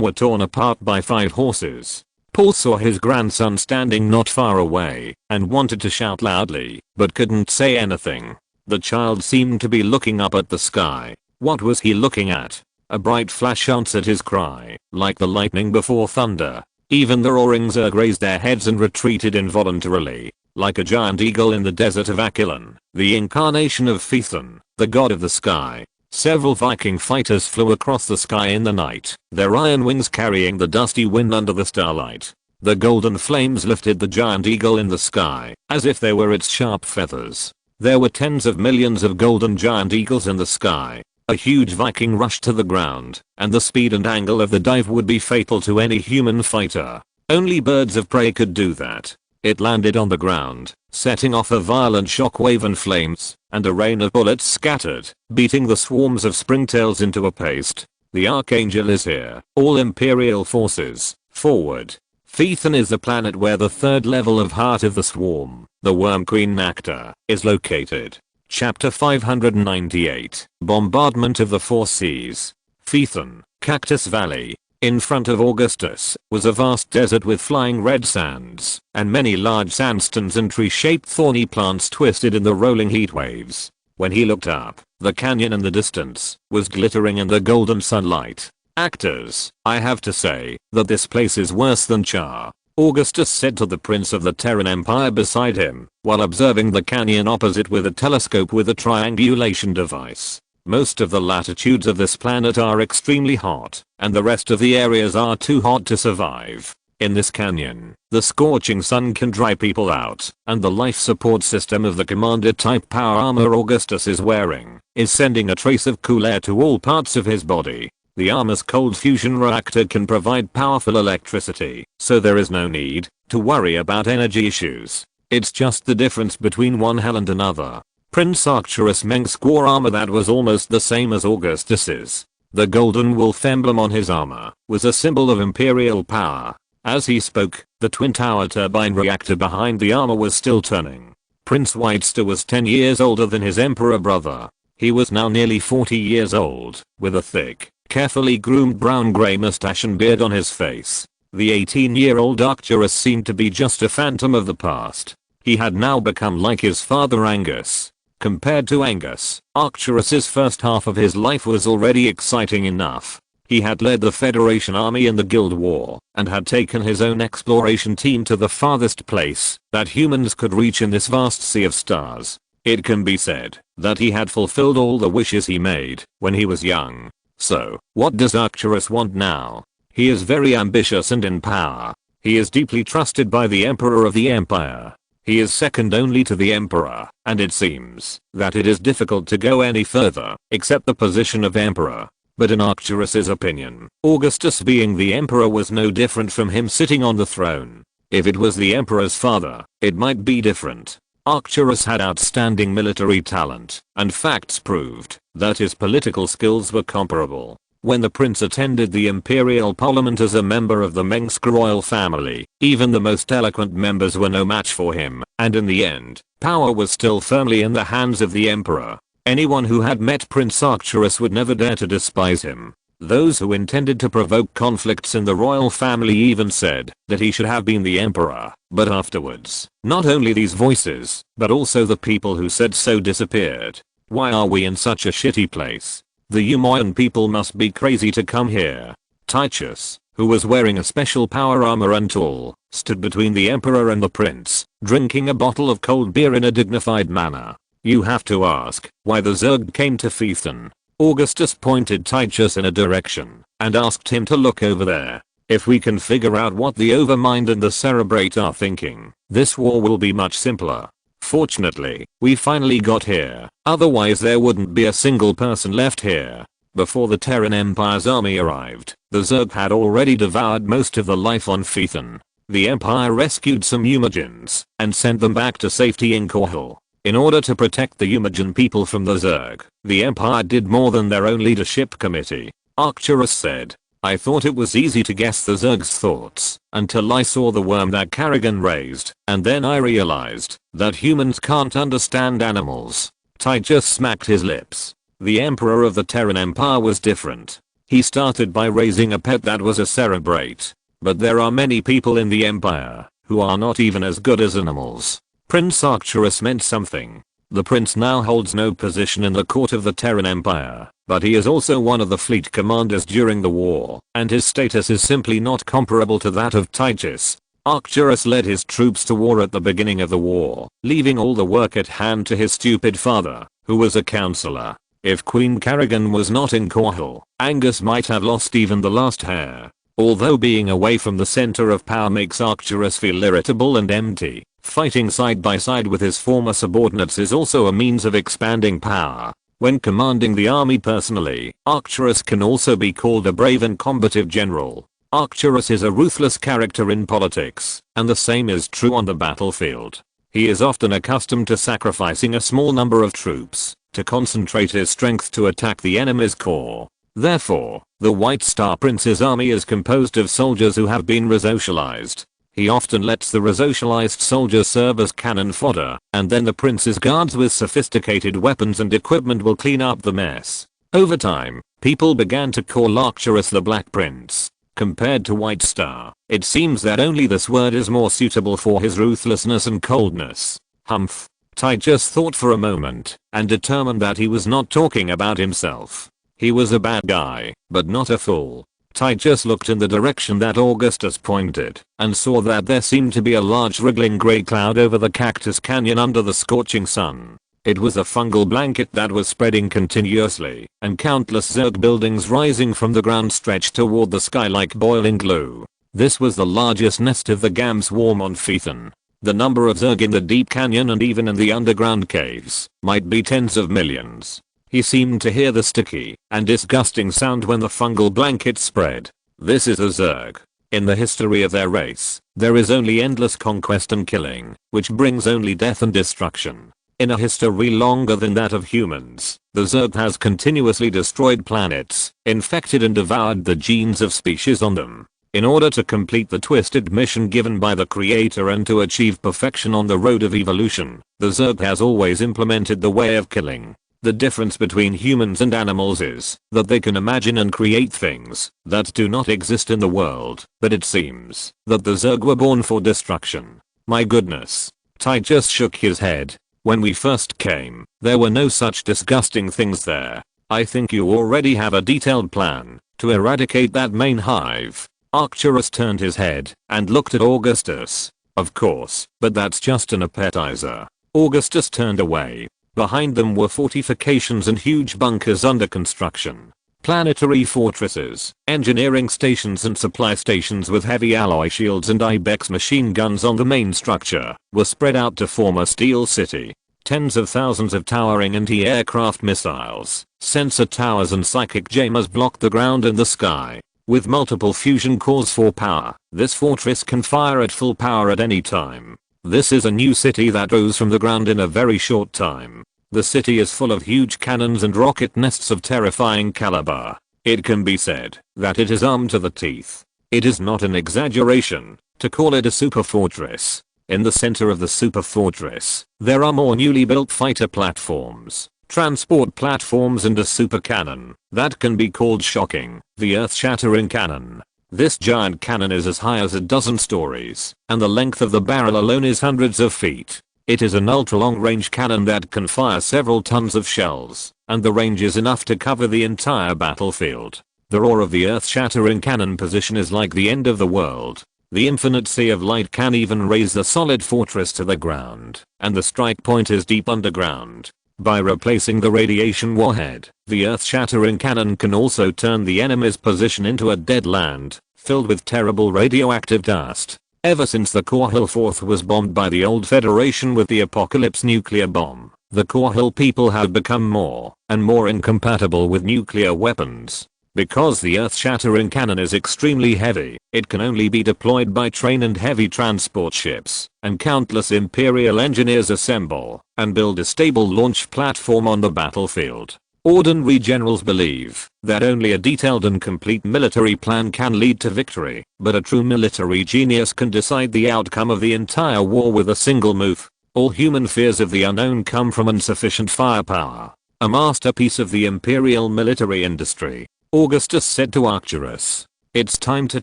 were torn apart by 5 horses. Paul saw his grandson standing not far away and wanted to shout loudly, but couldn't say anything. The child seemed to be looking up at the sky. What was he looking at? A bright flash answered his cry, like the lightning before thunder. Even the roaring Zerg raised their heads and retreated involuntarily, like a giant eagle in the desert of Aquilan, the incarnation of Phaethon, the god of the sky. Several Viking fighters flew across the sky in the night, their iron wings carrying the dusty wind under the starlight. The golden flames lifted the giant eagle in the sky, as if they were its sharp feathers. There were tens of millions of golden giant eagles in the sky. A huge Viking rushed to the ground, and the speed and angle of the dive would be fatal to any human fighter. Only birds of prey could do that. It landed on the ground, setting off a violent shockwave and flames, and a rain of bullets scattered, beating the swarms of springtails into a paste. The Archangel is here. All Imperial forces, forward. Phaethon is the planet where the third level of Heart of the Swarm, the Worm Queen Nectar, is located. Chapter 598. Bombardment of the Four Seas. Phaethon, Cactus Valley. In front of Augustus was a vast desert with flying red sands, and many large sandstones and tree-shaped thorny plants twisted in the rolling heat waves. When he looked up, the canyon in the distance was glittering in the golden sunlight. Actors, I have to say that this place is worse than Char, Augustus said to the prince of the Terran Empire beside him, while observing the canyon opposite with a telescope with a triangulation device. Most of the latitudes of this planet are extremely hot, and the rest of the areas are too hot to survive. In this canyon, the scorching sun can dry people out, and the life support system of the commander-type power armor Augustus is wearing is sending a trace of cool air to all parts of his body. The armor's cold fusion reactor can provide powerful electricity, so there is no need to worry about energy issues. It's just the difference between one hell and another. Prince Augustus Mengsk wore armor that was almost the same as Augustus's. The golden wolf emblem on his armor was a symbol of imperial power. As he spoke, the twin tower turbine reactor behind the armor was still turning. Prince Whitester was 10 years older than his emperor brother. He was now nearly 40 years old, with a thick, carefully groomed brown-gray mustache and beard on his face. The 18-year-old Arcturus seemed to be just a phantom of the past. He had now become like his father Angus. Compared to Angus, Arcturus's first half of his life was already exciting enough. He had led the Federation army in the Guild War, and had taken his own exploration team to the farthest place that humans could reach in this vast sea of stars. It can be said that he had fulfilled all the wishes he made when he was young. So, what does Arcturus want now? He is very ambitious and in power. He is deeply trusted by the Emperor of the Empire. He is second only to the Emperor, and it seems that it is difficult to go any further, except the position of Emperor. But in Arcturus's opinion, Augustus being the Emperor was no different from him sitting on the throne. If it was the Emperor's father, it might be different. Arcturus had outstanding military talent, and facts proved that his political skills were comparable. When the prince attended the imperial parliament as a member of the Mengsk royal family, even the most eloquent members were no match for him, and in the end, power was still firmly in the hands of the emperor. Anyone who had met Prince Arcturus would never dare to despise him. Those who intended to provoke conflicts in the royal family even said that he should have been the emperor, but afterwards, not only these voices, but also the people who said so disappeared. Why are we in such a shitty place? The Kel-morian people must be crazy to come here. Titus, who was wearing a special power armor and tall, stood between the emperor and the prince, drinking a bottle of cold beer in a dignified manner. You have to ask why the Zerg came to Phaethon. Augustus pointed Titus in a direction and asked him to look over there. If we can figure out what the Overmind and the Cerebrate are thinking, this war will be much simpler. Fortunately, we finally got here, otherwise there wouldn't be a single person left here. Before the Terran Empire's army arrived, the Zerg had already devoured most of the life on Phaethon. The Empire rescued some Umagins and sent them back to safety in Korhal. In order to protect the Umagan people from the Zerg, the Empire did more than their own leadership committee. Arcturus said, I thought it was easy to guess the Zerg's thoughts until I saw the worm that Karrigan raised, and then I realized that humans can't understand animals. Titus smacked his lips. The Emperor of the Terran Empire was different. He started by raising a pet that was a Cerebrate. But there are many people in the Empire who are not even as good as animals. Prince Arcturus meant something. The prince now holds no position in the court of the Terran Empire, but he is also one of the fleet commanders during the war, and his status is simply not comparable to that of Titus. Arcturus led his troops to war at the beginning of the war, leaving all the work at hand to his stupid father, who was a counselor. If Queen Karrigan was not in Korhal, Angus might have lost even the last hair. Although being away from the center of power makes Arcturus feel irritable and empty, fighting side by side with his former subordinates is also a means of expanding power. When commanding the army personally, Arcturus can also be called a brave and combative general. Arcturus is a ruthless character in politics, and the same is true on the battlefield. He is often accustomed to sacrificing a small number of troops to concentrate his strength to attack the enemy's core. Therefore, the White Star Prince's army is composed of soldiers who have been resocialized. He often lets the resocialized soldiers serve as cannon fodder, and then the prince's guards with sophisticated weapons and equipment will clean up the mess. Over time, people began to call Arcturus the Black Prince. Compared to White Star, it seems that only this word is more suitable for his ruthlessness and coldness. Humph. Ty just thought for a moment, and determined that he was not talking about himself. He was a bad guy, but not a fool. Ty just looked in the direction that Augustus pointed, and saw that there seemed to be a large wriggling grey cloud over the Cactus Canyon under the scorching sun. It was a fungal blanket that was spreading continuously, and countless Zerg buildings rising from the ground stretched toward the sky like boiling glue. This was the largest nest of the Gam swarm on Phaethon. The number of Zerg in the deep canyon and even in the underground caves might be tens of millions. He seemed to hear the sticky and disgusting sound when the fungal blanket spread. This is a Zerg. In the history of their race, there is only endless conquest and killing, which brings only death and destruction. In a history longer than that of humans, the Zerg has continuously destroyed planets, infected and devoured the genes of species on them. In order to complete the twisted mission given by the creator and to achieve perfection on the road of evolution, the Zerg has always implemented the way of killing. The difference between humans and animals is that they can imagine and create things that do not exist in the world, but it seems that the Zerg were born for destruction. My goodness. Ty just shook his head. When we first came, there were no such disgusting things there. I think you already have a detailed plan to eradicate that main hive. Arcturus turned his head and looked at Augustus. Of course, but that's just an appetizer. Augustus turned away. Behind them were fortifications and huge bunkers under construction. Planetary fortresses, engineering stations and supply stations with heavy alloy shields and ibex machine guns on the main structure were spread out to form a steel city. Tens of thousands of towering anti-aircraft missiles, sensor towers and psychic jammers blocked the ground and the sky. With multiple fusion cores for power, this fortress can fire at full power at any time. This is a new city that rose from the ground in a very short time. The city is full of huge cannons and rocket nests of terrifying caliber. It can be said that it is armed to the teeth. It is not an exaggeration to call it a super fortress. In the center of the super fortress, there are more newly built fighter platforms, transport platforms and a super cannon that can be called shocking, the earth-shattering cannon. This giant cannon is as high as a dozen stories, and the length of the barrel alone is hundreds of feet. It is an ultra-long-range cannon that can fire several tons of shells, and the range is enough to cover the entire battlefield. The roar of the earth-shattering cannon position is like the end of the world. The infinite sea of light can even raise the solid fortress to the ground, and the strike point is deep underground. By replacing the radiation warhead, the earth-shattering cannon can also turn the enemy's position into a dead land, filled with terrible radioactive dust. Ever since the Korhal IV was bombed by the old Federation with the Apocalypse nuclear bomb, the Korhal people have become more and more incompatible with nuclear weapons. Because the earth-shattering cannon is extremely heavy, it can only be deployed by train and heavy transport ships, and countless Imperial engineers assemble and build a stable launch platform on the battlefield. Ordinary generals believe that only a detailed and complete military plan can lead to victory, but a true military genius can decide the outcome of the entire war with a single move. All human fears of the unknown come from insufficient firepower. A masterpiece of the Imperial military industry. Augustus said to Arcturus, "It's time to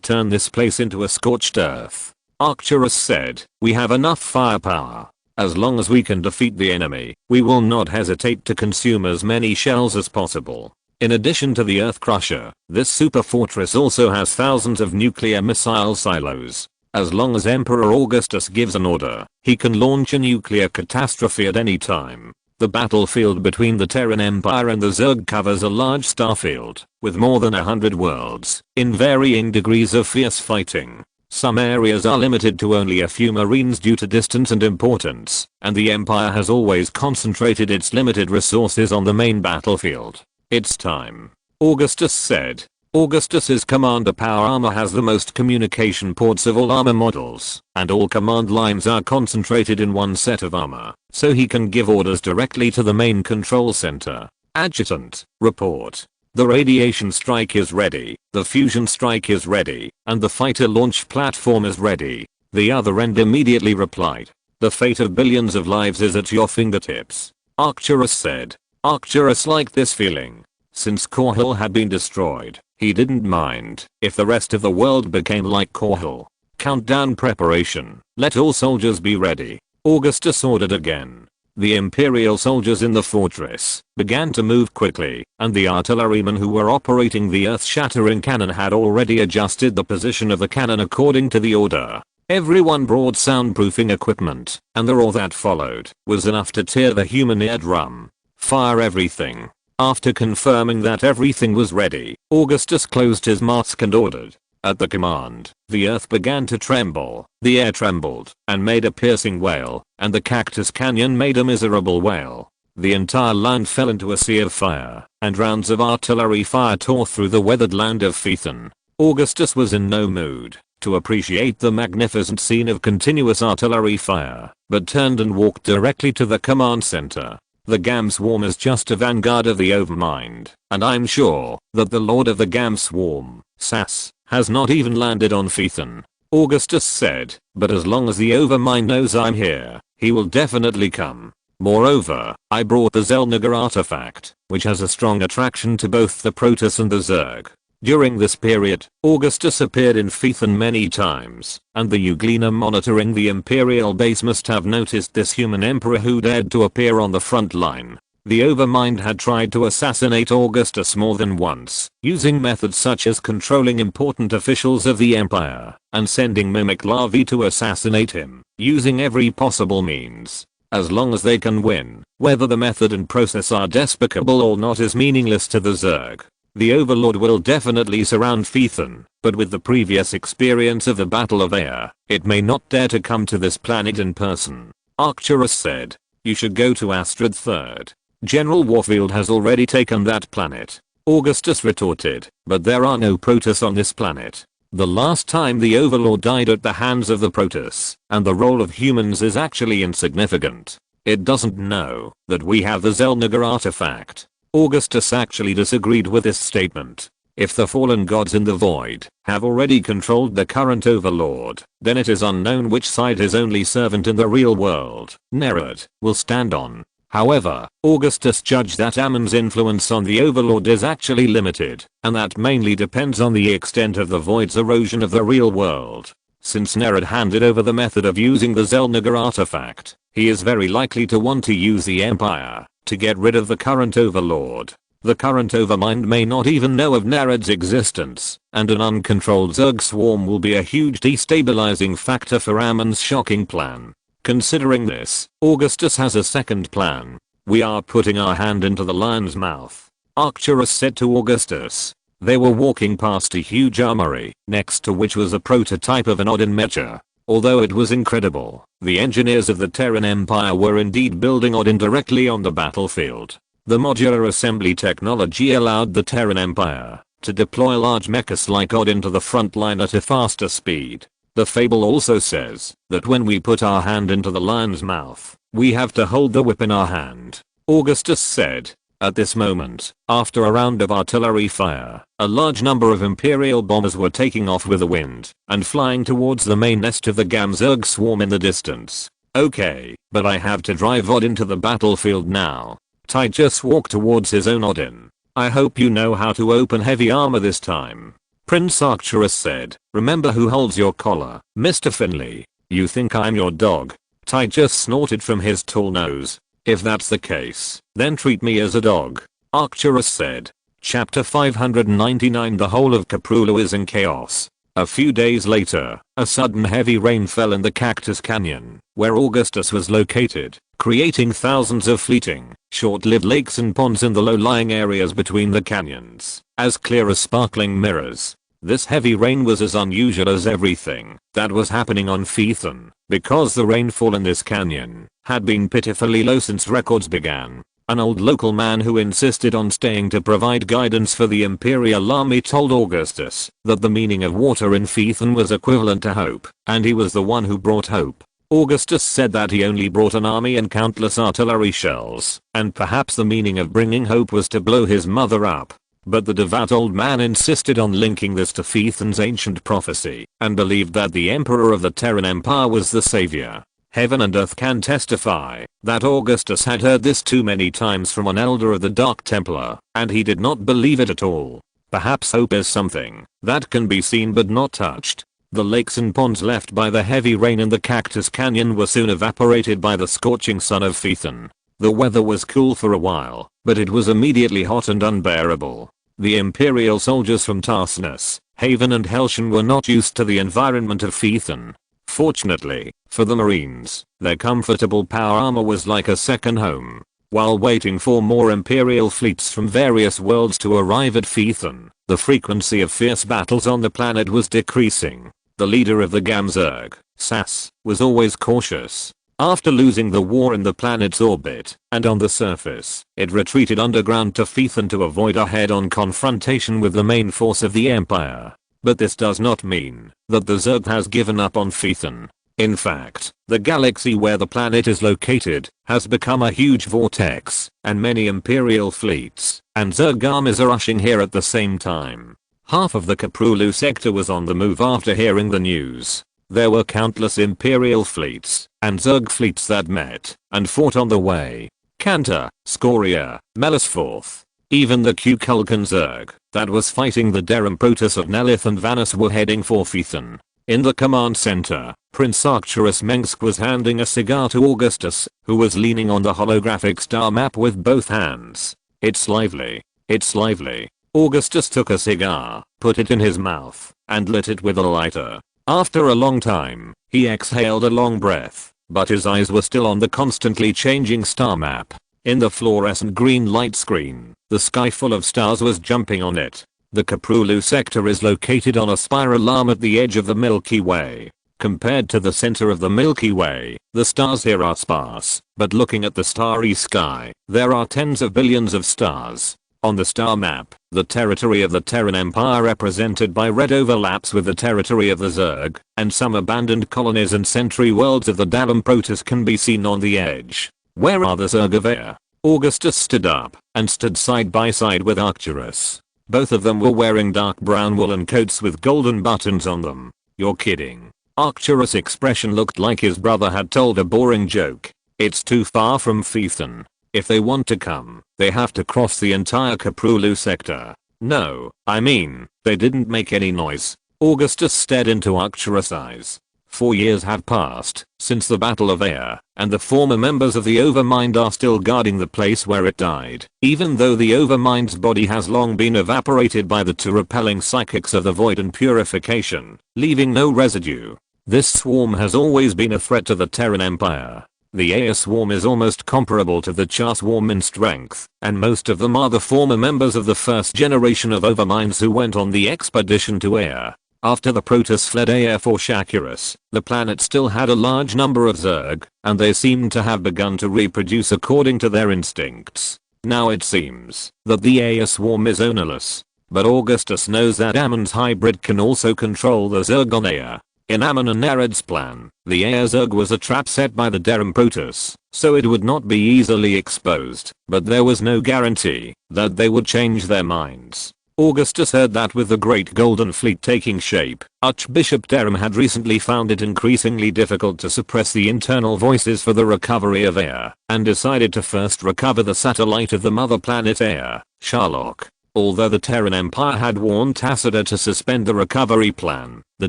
turn this place into a scorched earth." Arcturus said, "We have enough firepower. As long as we can defeat the enemy, we will not hesitate to consume as many shells as possible." In addition to the Earth Crusher, this super fortress also has thousands of nuclear missile silos. As long as Emperor Augustus gives an order, he can launch a nuclear catastrophe at any time. The battlefield between the Terran Empire and the Zerg covers a large starfield, with more than 100 worlds, in varying degrees of fierce fighting. Some areas are limited to only a few marines due to distance and importance, and the Empire has always concentrated its limited resources on the main battlefield. "It's time," Augustus said. Augustus's commander power armor has the most communication ports of all armor models, and all command lines are concentrated in one set of armor, so he can give orders directly to the main control center. "Adjutant, report. The radiation strike is ready, the fusion strike is ready, and the fighter launch platform is ready." The other end immediately replied, "The fate of billions of lives is at your fingertips." Arcturus said. Arcturus liked this feeling. Since Korhal had been destroyed, he didn't mind if the rest of the world became like Korhal. Countdown preparation. Let all soldiers be ready. Augustus ordered again. The Imperial soldiers in the fortress began to move quickly, and the artillerymen who were operating the earth-shattering cannon had already adjusted the position of the cannon according to the order. Everyone brought soundproofing equipment, and the roar that followed was enough to tear the human eardrum. Fire everything. After confirming that everything was ready, Augustus closed his mask and ordered. At the command, the earth began to tremble, the air trembled and made a piercing wail, and the cactus canyon made a miserable wail. The entire line fell into a sea of fire, and rounds of artillery fire tore through the weathered land of Phaethon. Augustus was in no mood to appreciate the magnificent scene of continuous artillery fire, but turned and walked directly to the command center. The Gam Swarm is just a vanguard of the Overmind, and I'm sure that the Lord of the Gam Swarm, SAS, has not even landed on Phaethon. Augustus said, but as long as the Overmind knows I'm here, he will definitely come. Moreover, I brought the Xel'Naga artifact, which has a strong attraction to both the Protoss and the Zerg. During this period, Augustus appeared in Phaethon many times, and the Euglena monitoring the Imperial base must have noticed this human emperor who dared to appear on the front line. The Overmind had tried to assassinate Augustus more than once, using methods such as controlling important officials of the Empire, and sending mimic larvae to assassinate him, using every possible means. As long as they can win, whether the method and process are despicable or not is meaningless to the Zerg. The Overlord will definitely surround Phaethon, but with the previous experience of the Battle of Air, it may not dare to come to this planet in person. Arcturus said, "You should go to Astrid III. General Warfield has already taken that planet." Augustus retorted, "But there are no Protoss on this planet. The last time the Overlord died at the hands of the Protoss, and the role of humans is actually insignificant. It doesn't know that we have the Xel'Naga artifact." Augustus actually disagreed with this statement. If the fallen gods in the void have already controlled the current Overlord, then it is unknown which side his only servant in the real world, Nerad, will stand on. However, Augustus judged that Ammon's influence on the Overlord is actually limited, and that mainly depends on the extent of the void's erosion of the real world. Since Nerad handed over the method of using the Xel'Naga artifact, he is very likely to want to use the Empire to get rid of the current Overlord. The current Overmind may not even know of Nerad's existence, and an uncontrolled Zerg swarm will be a huge destabilizing factor for Ammon's shocking plan. Considering this, Augustus has a second plan. "We are putting our hand into the lion's mouth," Arcturus said to Augustus. They were walking past a huge armory, next to which was a prototype of an Odin mecha. Although it was incredible, the engineers of the Terran Empire were indeed building Odin directly on the battlefield. The modular assembly technology allowed the Terran Empire to deploy large mechas like Odin to the front line at a faster speed. The fable also says that when we put our hand into the lion's mouth, we have to hold the whip in our hand. Augustus said, at this moment, after a round of artillery fire, a large number of Imperial bombers were taking off with the wind and flying towards the main nest of the Gamzerg swarm in the distance. Okay, but I have to drive Odin to the battlefield now. Titus walked towards his own Odin. I hope you know how to open heavy armor this time. Prince Arcturus said, remember who holds your collar, Mr. Finley. You think I'm your dog? Titus snorted from his tall nose. If that's the case, then treat me as a dog. Arcturus said. Chapter 599. The whole of Caprulu is in chaos. A few days later, a sudden heavy rain fell in the Cactus Canyon, where Augustus was located, creating thousands of fleeting, short-lived lakes and ponds in the low-lying areas between the canyons, as clear as sparkling mirrors. This heavy rain was as unusual as everything that was happening on Phaethon, because the rainfall in this canyon had been pitifully low since records began. An old local man who insisted on staying to provide guidance for the Imperial army told Augustus that the meaning of water in Phaethon was equivalent to hope, and he was the one who brought hope. Augustus said that he only brought an army and countless artillery shells, and perhaps the meaning of bringing hope was to blow his mother up. But the devout old man insisted on linking this to Phaethon's ancient prophecy, and believed that the emperor of the Terran Empire was the savior. Heaven and earth can testify that Augustus had heard this too many times from an elder of the Dark Templar, and he did not believe it at all. Perhaps hope is something that can be seen but not touched. The lakes and ponds left by the heavy rain in the Cactus Canyon were soon evaporated by the scorching sun of Phaethon. The weather was cool for a while, but it was immediately hot and unbearable. The Imperial soldiers from Tarsus, Haven and Helsion were not used to the environment of Phaethon. Fortunately, for the Marines, their comfortable power armor was like a second home. While waiting for more Imperial fleets from various worlds to arrive at Phaethon, the frequency of fierce battles on the planet was decreasing. The leader of the Gamzerg, Sas, was always cautious. After losing the war in the planet's orbit, and on the surface, it retreated underground to Phaethon to avoid a head-on confrontation with the main force of the Empire. But this does not mean that the Zerg has given up on Phaethon. In fact, the galaxy where the planet is located has become a huge vortex, and many Imperial fleets and Zerg armies are rushing here at the same time. Half of the Korhal sector was on the move after hearing the news. There were countless Imperial fleets and Zerg fleets that met and fought on the way. Cantor, Scoria, Melisforth, even the Kukulkan Zerg that was fighting the Derem Protoss of Nelith and Vanus were heading for Phaethon. In the command center, Prince Augustus Mengsk was handing a cigar to Augustus, who was leaning on the holographic star map with both hands. It's lively. It's lively. Augustus took a cigar, put it in his mouth, and lit it with a lighter. After a long time, he exhaled a long breath, but his eyes were still on the constantly changing star map. In the fluorescent green light screen, the sky full of stars was jumping on it. The Korhal sector is located on a spiral arm at the edge of the Milky Way. Compared to the center of the Milky Way, the stars here are sparse, but looking at the starry sky, there are tens of billions of stars. On the star map, the territory of the Terran Empire represented by red overlaps with the territory of the Zerg, and some abandoned colonies and sentry worlds of the Derem Protoss can be seen on the edge. Where are the Zerg of Air? Augustus stood up and stood side by side with Arcturus. Both of them were wearing dark brown woolen coats with golden buttons on them. You're kidding. Arcturus' expression looked like his brother had told a boring joke. It's too far from Phaethon. If they want to come, they have to cross the entire Korhal sector. No, I mean, they didn't make any noise. Augustus stared into Arcturus' eyes. 4 years have passed since the Battle of Air, and the former members of the Overmind are still guarding the place where it died, even though the Overmind's body has long been evaporated by the two repelling psychics of the Void and Purification, leaving no residue. This swarm has always been a threat to the Terran Empire. The Air swarm is almost comparable to the Char swarm in strength, and most of them are the former members of the first generation of Overminds who went on the expedition to Air. After the Protoss fled Air for Shakurus, the planet still had a large number of Zerg, and they seemed to have begun to reproduce according to their instincts. Now it seems that the Air swarm is ownerless. But Augustus knows that Ammon's hybrid can also control the Zerg on Air. In Ammon and Nered's plan, the Air Zerg was a trap set by the Derem Protoss, so it would not be easily exposed, but there was no guarantee that they would change their minds. Augustus heard that with the Great Golden Fleet taking shape, Archbishop Derem had recently found it increasingly difficult to suppress the internal voices for the recovery of Air, and decided to first recover the satellite of the mother planet Air, Sharlock. Although the Terran Empire had warned Tacita to suspend the recovery plan, the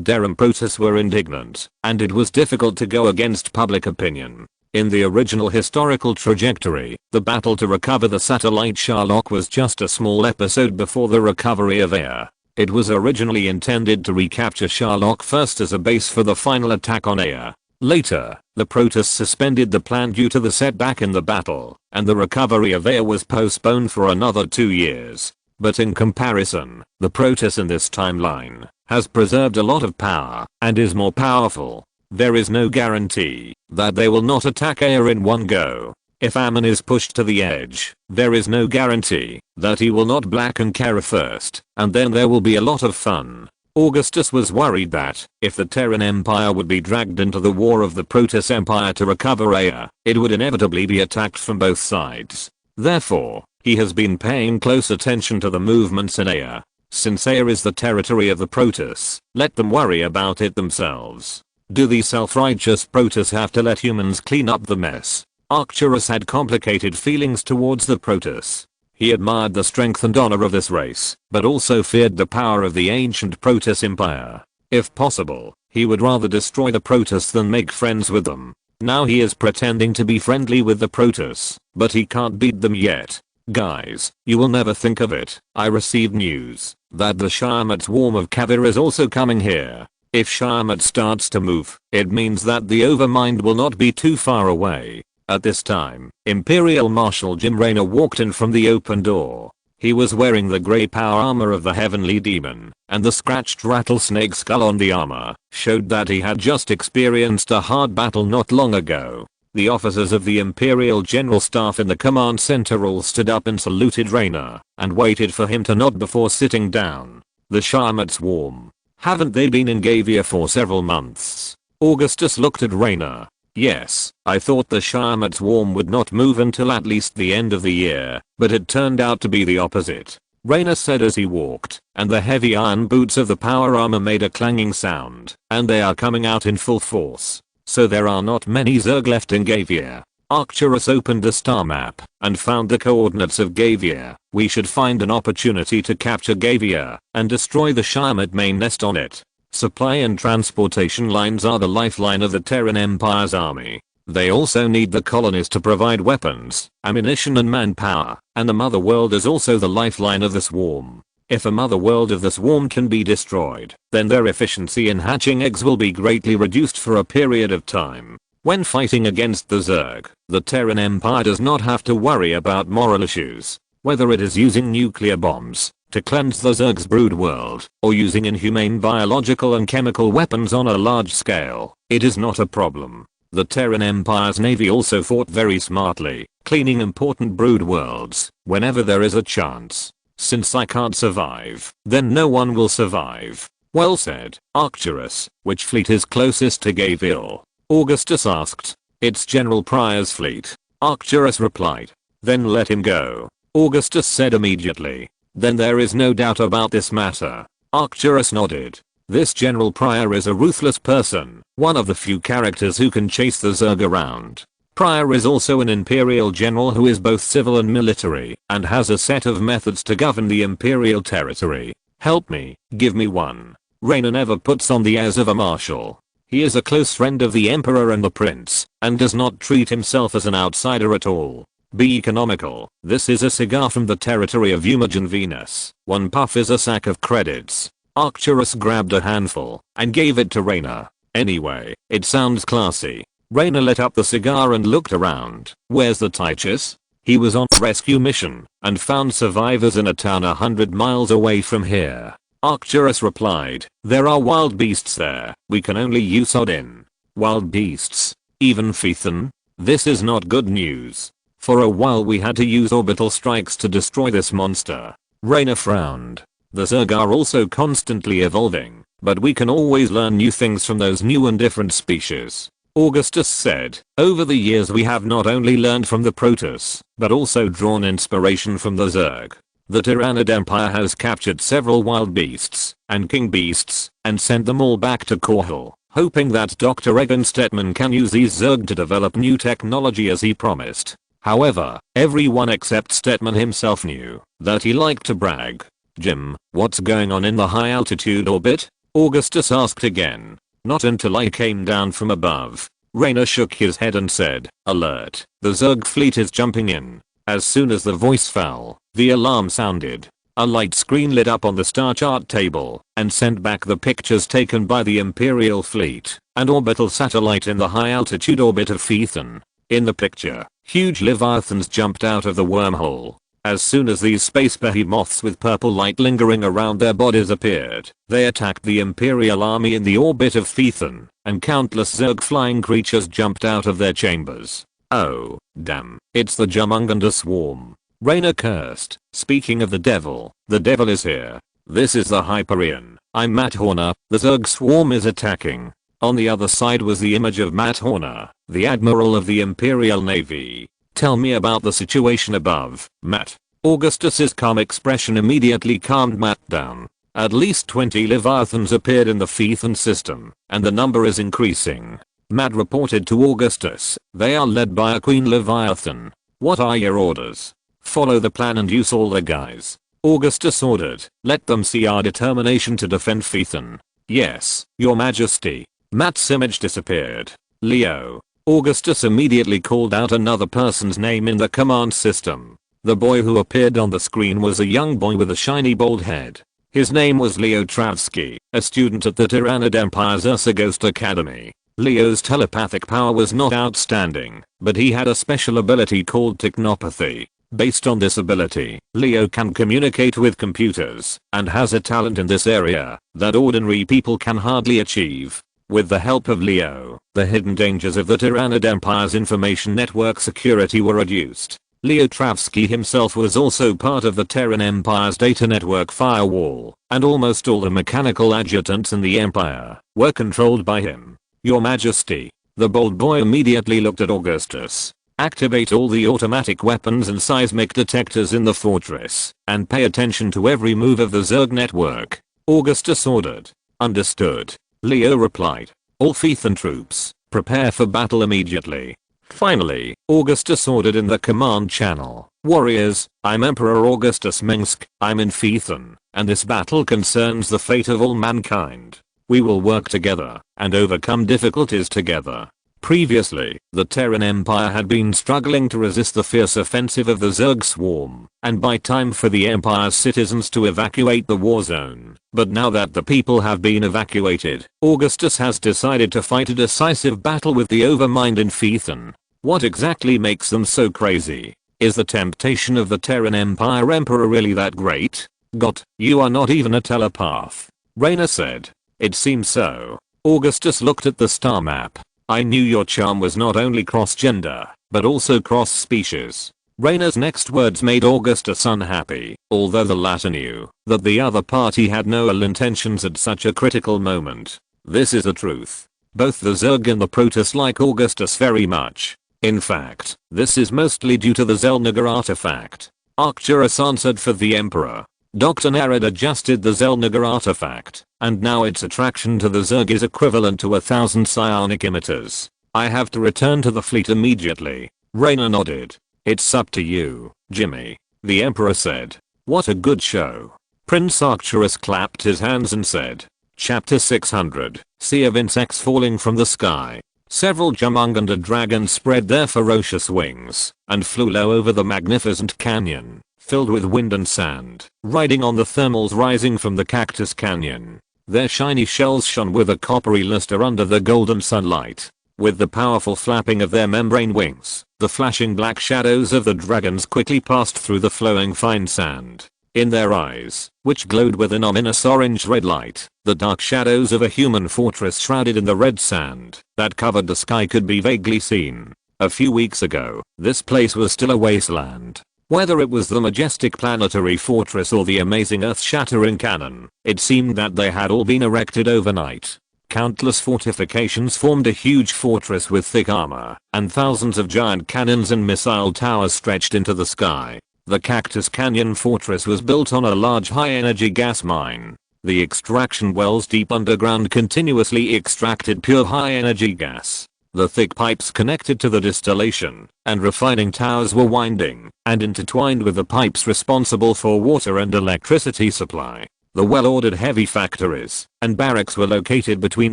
Derem Protoss were indignant, and it was difficult to go against public opinion. In the original historical trajectory, the battle to recover the satellite Sharlock was just a small episode before the recovery of Air. It was originally intended to recapture Sharlock first as a base for the final attack on Air. Later, the Protoss suspended the plan due to the setback in the battle, and the recovery of Air was postponed for another 2 years. But in comparison, the Protoss in this timeline has preserved a lot of power and is more powerful. There is no guarantee that they will not attack Air in one go. If Ammon is pushed to the edge, there is no guarantee that he will not blacken Kara first, and then there will be a lot of fun. Augustus was worried that, if the Terran Empire would be dragged into the war of the Protoss Empire to recover Air, it would inevitably be attacked from both sides. Therefore, He has been paying close attention to the movements in Aya. Since Aya is the territory of the Protoss, let them worry about it themselves. Do these self-righteous Protoss have to let humans clean up the mess? Arcturus had complicated feelings towards the Protoss. He admired the strength and honor of this race, but also feared the power of the ancient Protoss Empire. If possible, he would rather destroy the Protoss than make friends with them. Now he is pretending to be friendly with the Protoss, but he can't beat them yet. Guys, you will never think of it, I received news that the Sharmat swarm of Kavir is also coming here. If Sharmat starts to move, it means that the Overmind will not be too far away. At this time, Imperial Marshal Jim Raynor walked in from the open door. He was wearing the grey power armor of the Heavenly Demon, and the scratched rattlesnake skull on the armor showed that he had just experienced a hard battle not long ago. The officers of the Imperial General Staff in the command center all stood up and saluted Raynor, and waited for him to nod before sitting down. The Sharmat swarm. Haven't they been in Gavia for several months? Augustus looked at Raynor. Yes, I thought the Sharmat swarm would not move until at least the end of the year, but it turned out to be the opposite. Raynor said as he walked, and the heavy iron boots of the power armor made a clanging sound, and they are coming out in full force. So there are not many Zerg left in Gavia. Arcturus opened the star map and found the coordinates of Gavia. We should find an opportunity to capture Gavia and destroy the Sharmat main nest on it. Supply and transportation lines are the lifeline of the Terran Empire's army. They also need the colonies to provide weapons, ammunition and manpower, and the mother world is also the lifeline of the swarm. If a mother world of the swarm can be destroyed, then their efficiency in hatching eggs will be greatly reduced for a period of time. When fighting against the Zerg, the Terran Empire does not have to worry about moral issues. Whether it is using nuclear bombs to cleanse the Zerg's brood world, or using inhumane biological and chemical weapons on a large scale, it is not a problem. The Terran Empire's navy also fought very smartly, cleaning important brood worlds whenever there is a chance. Since I can't survive, then no one will survive. Well said, Arcturus. Which fleet is closest to Gavil? Augustus asked. It's General Pryor's fleet. Arcturus replied. Then let him go. Augustus said immediately. Then there is no doubt about this matter. Arcturus nodded. This General Pryor is a ruthless person, one of the few characters who can chase the Zerg around. Pryor is also an Imperial general who is both civil and military, and has a set of methods to govern the Imperial territory. Help me, give me one. Raynor never puts on the airs of a marshal. He is a close friend of the Emperor and the Prince, and does not treat himself as an outsider at all. Be economical. This is a cigar from the territory of Eumogen Venus. One puff is a sack of credits. Arcturus grabbed a handful and gave it to Raynor. Anyway, it sounds classy. Raynor lit up the cigar and looked around. Where's the Tychus? He was on a rescue mission and found survivors in a town 100 miles away from here. Arcturus replied, there are wild beasts there. We can only use Odin. Wild beasts? Even Phaethon? This is not good news. For a while we had to use orbital strikes to destroy this monster. Raynor frowned. The Zerg are also constantly evolving, but we can always learn new things from those new and different species. Augustus said, over the years we have not only learned from the Protoss, but also drawn inspiration from the Zerg. The Terran Empire has captured several wild beasts and king beasts and sent them all back to Korhal, hoping that Dr. Egon Stetman can use these Zerg to develop new technology as he promised. However, everyone except Stetman himself knew that he liked to brag. Jim, what's going on in the high altitude orbit? Augustus asked again. Not until I came down from above. Raynor shook his head and said, alert, the Zerg fleet is jumping in. As soon as the voice fell, the alarm sounded. A light screen lit up on the star chart table and sent back the pictures taken by the Imperial fleet and orbital satellite in the high altitude orbit of Phaethon. In the picture, huge leviathans jumped out of the wormhole. As soon as these space behemoths with purple light lingering around their bodies appeared, they attacked the Imperial army in the orbit of Phaethon, and countless Zerg flying creatures jumped out of their chambers. Oh, damn, it's the Jumunganda swarm. Raynor cursed. Speaking of the devil is here. This is the Hyperion. I'm Matt Horner, the Zerg swarm is attacking. On the other side was the image of Matt Horner, the Admiral of the Imperial Navy. Tell me about the situation above, Matt. Augustus's calm expression immediately calmed Matt down. At least 20 Leviathans appeared in the Phaethon system, and the number is increasing. Matt reported to Augustus, they are led by a Queen Leviathan. What are your orders? Follow the plan and use all the guys. Augustus ordered, let them see our determination to defend Phaethon. Yes, your majesty. Matt's image disappeared. Leo. Augustus immediately called out another person's name in the command system. The boy who appeared on the screen was a young boy with a shiny bald head. His name was Leo Travsky, a student at the Terran Empire's Ghost Academy. Leo's telepathic power was not outstanding, but he had a special ability called technopathy. Based on this ability, Leo can communicate with computers, and has a talent in this area that ordinary people can hardly achieve. With the help of Leo, the hidden dangers of the Terran Empire's information network security were reduced. Leo Travsky himself was also part of the Terran Empire's data network firewall, and almost all the mechanical adjutants in the Empire were controlled by him. Your Majesty. The bold boy immediately looked at Augustus. Activate all the automatic weapons and seismic detectors in the fortress, and pay attention to every move of the Zerg network. Augustus ordered. Understood. Leo replied. All Phaethon troops, prepare for battle immediately. Finally, Augustus ordered in the command channel, warriors, I'm Emperor Augustus Mengsk, I'm in Phaethon, and this battle concerns the fate of all mankind. We will work together, and overcome difficulties together. Previously, the Terran Empire had been struggling to resist the fierce offensive of the Zerg swarm, and buy time for the Empire's citizens to evacuate the war zone. But now that the people have been evacuated, Augustus has decided to fight a decisive battle with the Overmind in Phaethon. What exactly makes them so crazy? Is the temptation of the Terran Empire Emperor really that great? God, you are not even a telepath. Raynor said. It seems so. Augustus looked at the star map. I knew your charm was not only cross-gender, but also cross-species. Raynor's next words made Augustus unhappy, although the latter knew that the other party had no ill intentions at such a critical moment. This is the truth. Both the Zerg and the Protoss like Augustus very much. In fact, this is mostly due to the Zelniger artifact. Arcturus answered for the Emperor. Dr. Narad adjusted the Zelniger artifact, and now its attraction to the Zerg is equivalent to 1,000 psionic emitters. I have to return to the fleet immediately. Raynor nodded. It's up to you, Jimmy. The Emperor said. What a good show. Prince Arcturus clapped his hands and said. Chapter 600, Sea of Insects Falling from the Sky. Several Jumunganda dragons spread their ferocious wings and flew low over the magnificent canyon, filled with wind and sand, riding on the thermals rising from the cactus canyon. Their shiny shells shone with a coppery luster under the golden sunlight. With the powerful flapping of their membrane wings, the flashing black shadows of the dragons quickly passed through the flowing fine sand. In their eyes, which glowed with an ominous orange-red light, the dark shadows of a human fortress shrouded in the red sand that covered the sky could be vaguely seen. A few weeks ago, this place was still a wasteland. Whether it was the majestic planetary fortress or the amazing earth-shattering cannon, it seemed that they had all been erected overnight. Countless fortifications formed a huge fortress with thick armor, and thousands of giant cannons and missile towers stretched into the sky. The Cactus Canyon Fortress was built on a large high-energy gas mine. The extraction wells deep underground continuously extracted pure high-energy gas. The thick pipes connected to the distillation and refining towers were winding and intertwined with the pipes responsible for water and electricity supply. The well-ordered heavy factories and barracks were located between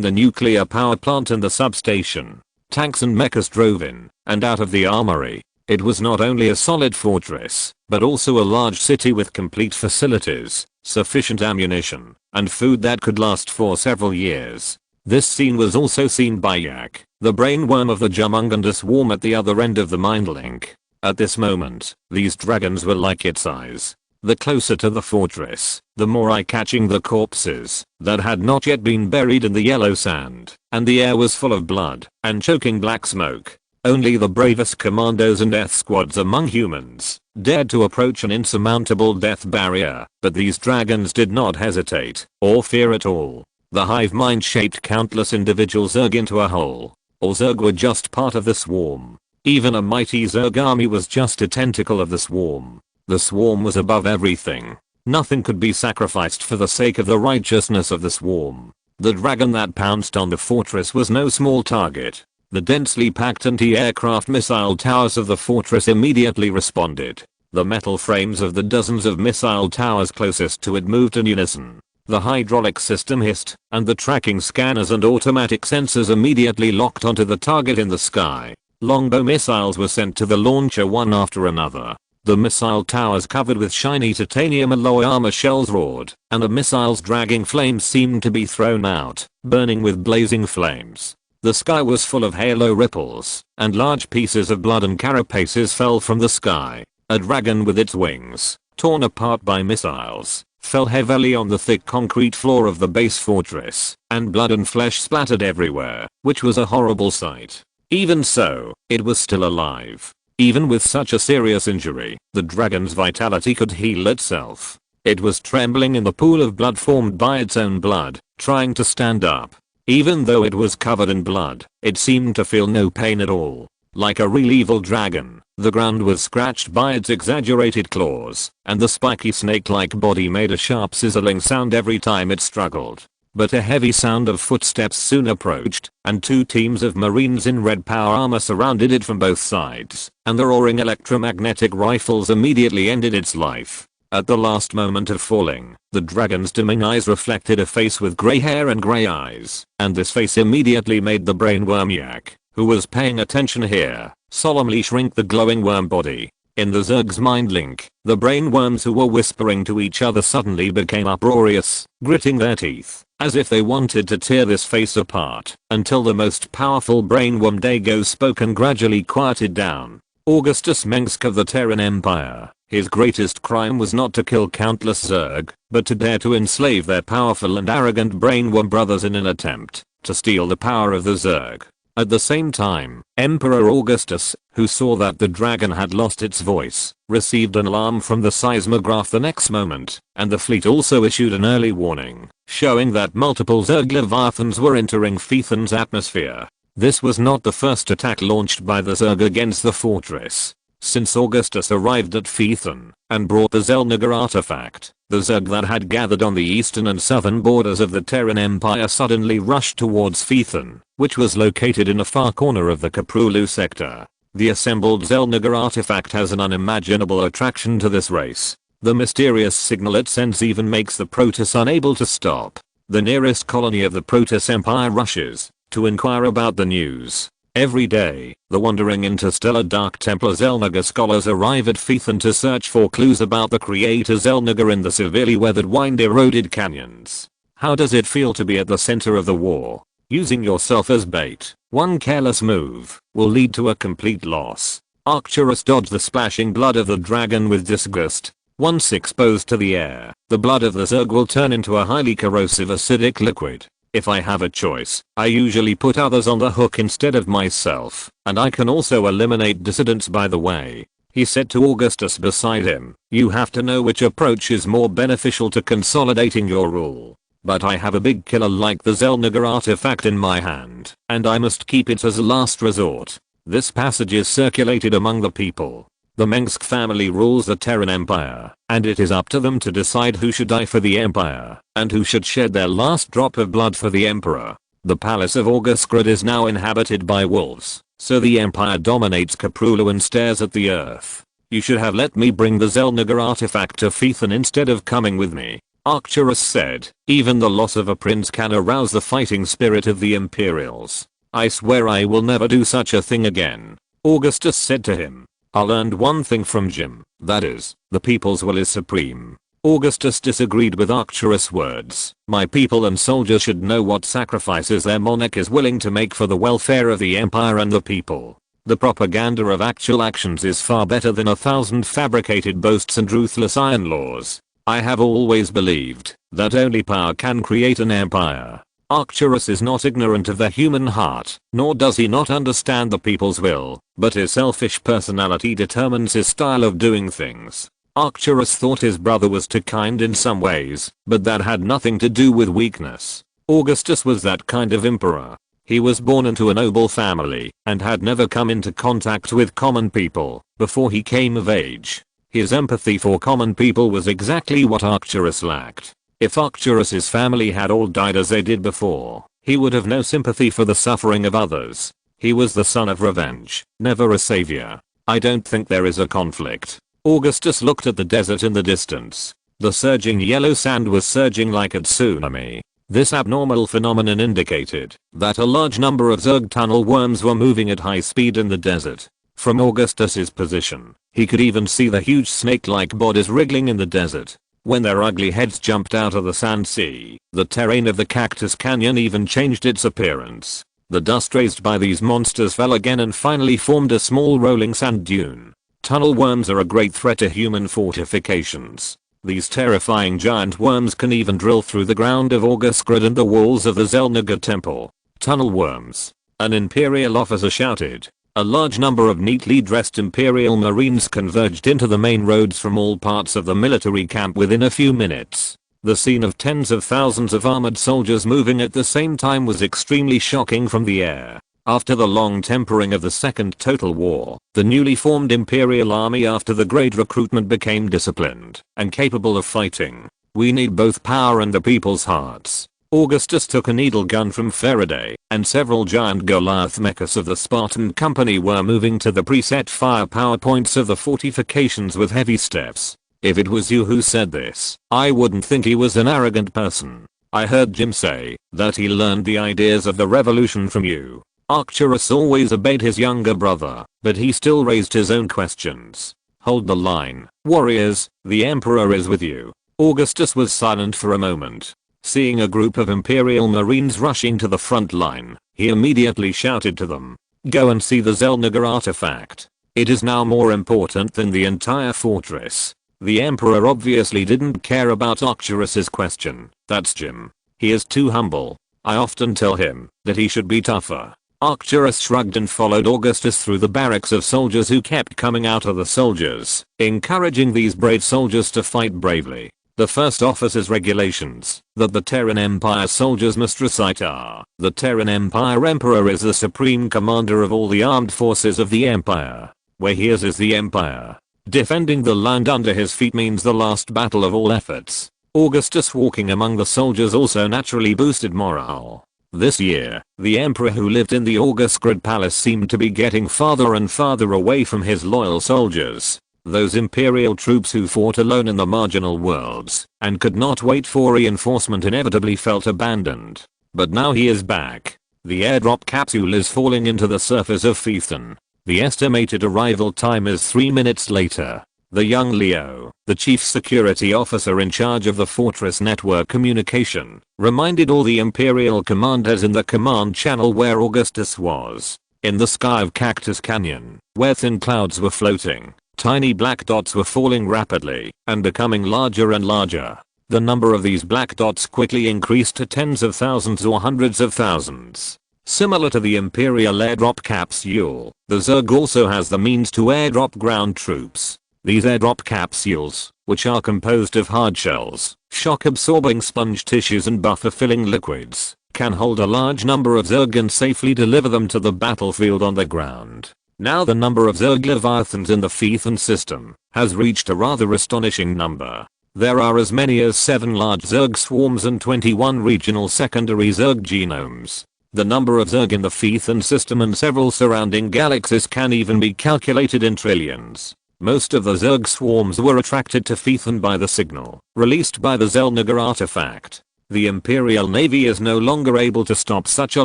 the nuclear power plant and the substation. Tanks and mechas drove in and out of the armory. It was not only a solid fortress, but also a large city with complete facilities, sufficient ammunition, and food that could last for several years. This scene was also seen by Yak, the brainworm of the Jumunganda swarm at the other end of the mind link. At this moment, these dragons were like its eyes. The closer to the fortress, the more eye-catching the corpses that had not yet been buried in the yellow sand, and the air was full of blood and choking black smoke. Only the bravest commandos and death squads among humans dared to approach an insurmountable death barrier, but these dragons did not hesitate or fear at all. The hive mind shaped countless individual Zerg into a whole. All Zerg were just part of the swarm. Even a mighty Zerg army was just a tentacle of the swarm. The swarm was above everything. Nothing could be sacrificed for the sake of the righteousness of the swarm. The dragon that pounced on the fortress was no small target. The densely packed anti-aircraft missile towers of the fortress immediately responded. The metal frames of the dozens of missile towers closest to it moved in unison. The hydraulic system hissed, and the tracking scanners and automatic sensors immediately locked onto the target in the sky. Longbow missiles were sent to the launcher one after another. The missile towers covered with shiny titanium alloy armor shells roared, and the missiles dragging flames seemed to be thrown out, burning with blazing flames. The sky was full of halo ripples, and large pieces of blood and carapaces fell from the sky. A dragon with its wings, torn apart by missiles, fell heavily on the thick concrete floor of the base fortress, and blood and flesh splattered everywhere, which was a horrible sight. Even so, it was still alive. Even with such a serious injury, the dragon's vitality could heal itself. It was trembling in the pool of blood formed by its own blood, trying to stand up. Even though it was covered in blood, it seemed to feel no pain at all. Like a real evil dragon, the ground was scratched by its exaggerated claws, and the spiky snake-like body made a sharp sizzling sound every time it struggled. But a heavy sound of footsteps soon approached, and two teams of marines in red power armor surrounded it from both sides, and the roaring electromagnetic rifles immediately ended its life. At the last moment of falling, the dragon's dimming eyes reflected a face with gray hair and gray eyes, and this face immediately made the brainworm Yak, who was paying attention here, solemnly shrink the glowing worm body. In the Zerg's mind link, the brainworms who were whispering to each other suddenly became uproarious, gritting their teeth, as if they wanted to tear this face apart, until the most powerful brainworm Dago spoke and gradually quieted down. Augustus Mengsk of the Terran Empire. His greatest crime was not to kill countless Zerg, but to dare to enslave their powerful and arrogant brainworm brothers in an attempt to steal the power of the Zerg. At the same time, Emperor Augustus, who saw that the dragon had lost its voice, received an alarm from the seismograph the next moment, and the fleet also issued an early warning, showing that multiple Zerg leviathans were entering Phaethon's atmosphere. This was not the first attack launched by the Zerg against the fortress. Since Augustus arrived at Phaethon and brought the Zelniger artifact, the Zerg that had gathered on the eastern and southern borders of the Terran Empire suddenly rushed towards Phaethon, which was located in a far corner of the Korhal sector. The assembled Zelniger artifact has an unimaginable attraction to this race. The mysterious signal it sends even makes the Protoss unable to stop. The nearest colony of the Protoss Empire rushes to inquire about the news. Every day, the wandering interstellar Dark Templar Zelniger scholars arrive at Phaethon to search for clues about the creator Zelniger in the severely weathered wind-eroded canyons. How does it feel to be at the center of the war? Using yourself as bait, one careless move, will lead to a complete loss. Arcturus dodged the splashing blood of the dragon with disgust. Once exposed to the air, the blood of the Zerg will turn into a highly corrosive acidic liquid. If I have a choice, I usually put others on the hook instead of myself, and I can also eliminate dissidents by the way. He said to Augustus beside him, you have to know which approach is more beneficial to consolidating your rule. But I have a big killer like the Zelniger artifact in my hand, and I must keep it as a last resort. This passage is circulated among the people. The Mengsk family rules the Terran Empire, and it is up to them to decide who should die for the Empire, and who should shed their last drop of blood for the Emperor. The palace of Augusgrad is now inhabited by wolves, so the Empire dominates Korhal and stares at the earth. You should have let me bring the Zelniger artifact to Phaethon instead of coming with me. Arcturus said, even the loss of a prince can arouse the fighting spirit of the Imperials. I swear I will never do such a thing again. Augustus said to him, I learned one thing from Jim, that is, the people's will is supreme. Augustus disagreed with Arcturus' words. My people and soldiers should know what sacrifices their monarch is willing to make for the welfare of the empire and the people. The propaganda of actual actions is far better than 1,000 fabricated boasts and ruthless iron laws. I have always believed that only power can create an empire. Arcturus is not ignorant of the human heart, nor does he not understand the people's will, but his selfish personality determines his style of doing things. Arcturus thought his brother was too kind in some ways, but that had nothing to do with weakness. Augustus was that kind of emperor. He was born into a noble family, and had never come into contact with common people, before he came of age. His empathy for common people was exactly what Arcturus lacked. If Arcturus's family had all died as they did before, he would have no sympathy for the suffering of others. He was the son of revenge, never a savior. I don't think there is a conflict. Augustus looked at the desert in the distance. The surging yellow sand was surging like a tsunami. This abnormal phenomenon indicated that a large number of Zerg tunnel worms were moving at high speed in the desert. From Augustus's position, he could even see the huge snake-like bodies wriggling in the desert. When their ugly heads jumped out of the sand sea, the terrain of the Cactus Canyon even changed its appearance. The dust raised by these monsters fell again and finally formed a small rolling sand dune. Tunnel worms are a great threat to human fortifications. These terrifying giant worms can even drill through the ground of Augusgrad and the walls of the Zelniger temple. Tunnel worms. An Imperial officer shouted. A large number of neatly dressed Imperial Marines converged into the main roads from all parts of the military camp within a few minutes. The scene of tens of thousands of armored soldiers moving at the same time was extremely shocking from the air. After the long tempering of the Second Total War, the newly formed Imperial Army after the great recruitment became disciplined and capable of fighting. We need both power and the people's hearts. Augustus took a needle gun from Faraday, and several giant Goliath mechas of the Spartan company were moving to the preset firepower points of the fortifications with heavy steps. If it was you who said this, I wouldn't think he was an arrogant person. I heard Jim say that he learned the ideas of the revolution from you. Arcturus always obeyed his younger brother, but he still raised his own questions. Hold the line, warriors, the Emperor is with you. Augustus was silent for a moment. Seeing a group of Imperial Marines rushing to the front line, he immediately shouted to them, "Go and see the Zelniger artifact. It is now more important than the entire fortress." The Emperor obviously didn't care about Arcturus's question. That's Jim. He is too humble. I often tell him that he should be tougher. Arcturus shrugged and followed Augustus through the barracks of soldiers who kept coming out of the soldiers, encouraging these brave soldiers to fight bravely. The first officer's regulations that the Terran Empire soldiers must recite are, the Terran Empire Emperor is the supreme commander of all the armed forces of the Empire. Where he is the Empire. Defending the land under his feet means the last battle of all efforts. Augustus walking among the soldiers also naturally boosted morale. This year, the Emperor who lived in the Augusgrad Palace seemed to be getting farther and farther away from his loyal soldiers. Those Imperial troops who fought alone in the marginal worlds and could not wait for reinforcement inevitably felt abandoned. But now he is back. The airdrop capsule is falling into the surface of Phaethon. The estimated arrival time is 3 minutes later. The young Leo, the chief security officer in charge of the fortress network communication, reminded all the Imperial commanders in the command channel where Augustus was. In the sky of Cactus Canyon, where thin clouds were floating, tiny black dots were falling rapidly and becoming larger and larger. The number of these black dots quickly increased to tens of thousands or hundreds of thousands. Similar to the Imperial airdrop capsule, the Zerg also has the means to airdrop ground troops. These airdrop capsules, which are composed of hard shells, shock-absorbing sponge tissues and buffer-filling liquids, can hold a large number of Zerg and safely deliver them to the battlefield on the ground. Now the number of Zerg Leviathans in the Phaethon system has reached a rather astonishing number. There are as many as 7 large Zerg swarms and 21 regional secondary Zerg genomes. The number of Zerg in the Phaethon system and several surrounding galaxies can even be calculated in trillions. Most of the Zerg swarms were attracted to Phaethon by the signal released by the Zelniger artifact. The Imperial Navy is no longer able to stop such a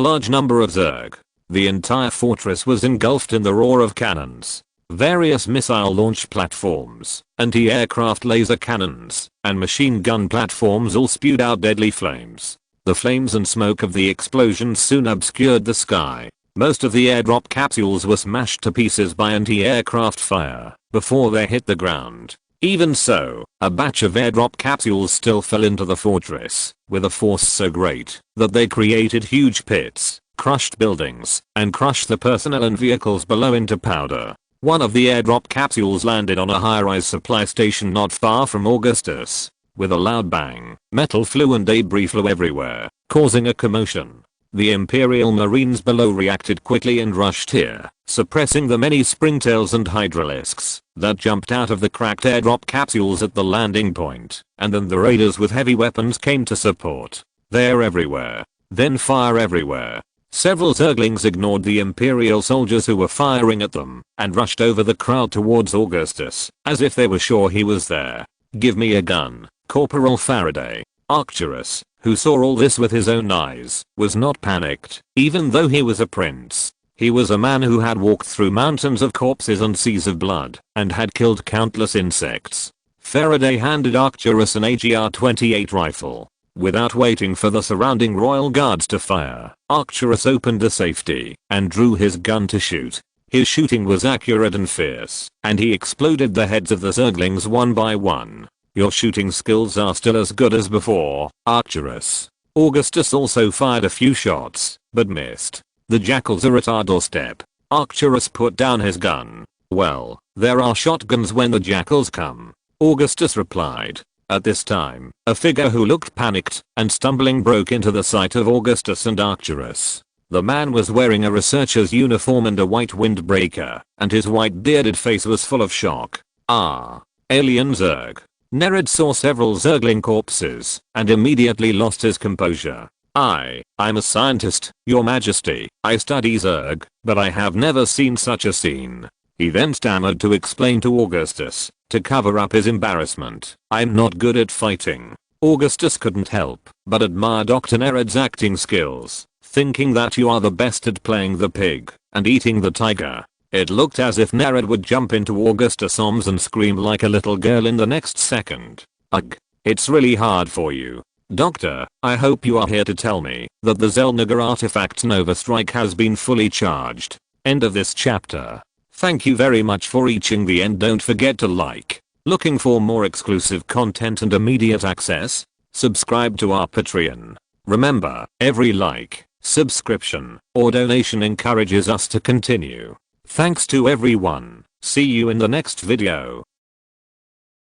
large number of Zerg. The entire fortress was engulfed in the roar of cannons. Various missile launch platforms, anti-aircraft laser cannons, and machine gun platforms all spewed out deadly flames. The flames and smoke of the explosions soon obscured the sky. Most of the airdrop capsules were smashed to pieces by anti-aircraft fire before they hit the ground. Even so, a batch of airdrop capsules still fell into the fortress with a force so great that they created huge pits, crushed buildings, and crushed the personnel and vehicles below into powder. One of the airdrop capsules landed on a high-rise supply station not far from Augustus. With a loud bang, metal flew and debris flew everywhere, causing a commotion. The Imperial Marines below reacted quickly and rushed here, suppressing the many springtails and hydralisks. that jumped out of the cracked airdrop capsules at the landing point, and then the raiders with heavy weapons came to support. They're everywhere. Then fire everywhere. Several Zerglings ignored the Imperial soldiers who were firing at them and rushed over the crowd towards Augustus, as if they were sure he was there. "Give me a gun." Corporal Faraday. Arcturus, who saw all this with his own eyes, was not panicked, even though he was a prince. He was a man who had walked through mountains of corpses and seas of blood, and had killed countless insects. Faraday handed Arcturus an AGR-28 rifle. Without waiting for the surrounding royal guards to fire, Arcturus opened the safety and drew his gun to shoot. His shooting was accurate and fierce, and he exploded the heads of the Zerglings one by one. "Your shooting skills are still as good as before, Arcturus." Augustus also fired a few shots, but missed. "The jackals are at our doorstep." Arcturus put down his gun. "Well, there are shotguns when the jackals come," Augustus replied. At this time, a figure who looked panicked and stumbling broke into the sight of Augustus and Arcturus. The man was wearing a researcher's uniform and a white windbreaker, and his white bearded face was full of shock. "Ah, alien Zerg." Nerid saw several Zergling corpses and immediately lost his composure. I'm a scientist, Your Majesty. I study Zerg, but I have never seen such a scene." He then stammered to explain to Augustus, to cover up his embarrassment. "I'm not good at fighting." Augustus couldn't help but admire Dr. Nerid's acting skills, thinking that you are the best at playing the pig and eating the tiger. It looked as if Nerid would jump into Augustus' arms and scream like a little girl in the next second. "Ugh, it's really hard for you. Doctor, I hope you are here to tell me that the Zelniger artifact Nova Strike has been fully charged." End of this chapter. Thank you very much for reaching the end. Don't forget to like. Looking for more exclusive content and immediate access? Subscribe to our Patreon. Remember, every like, subscription, or donation encourages us to continue. Thanks to everyone. See you in the next video.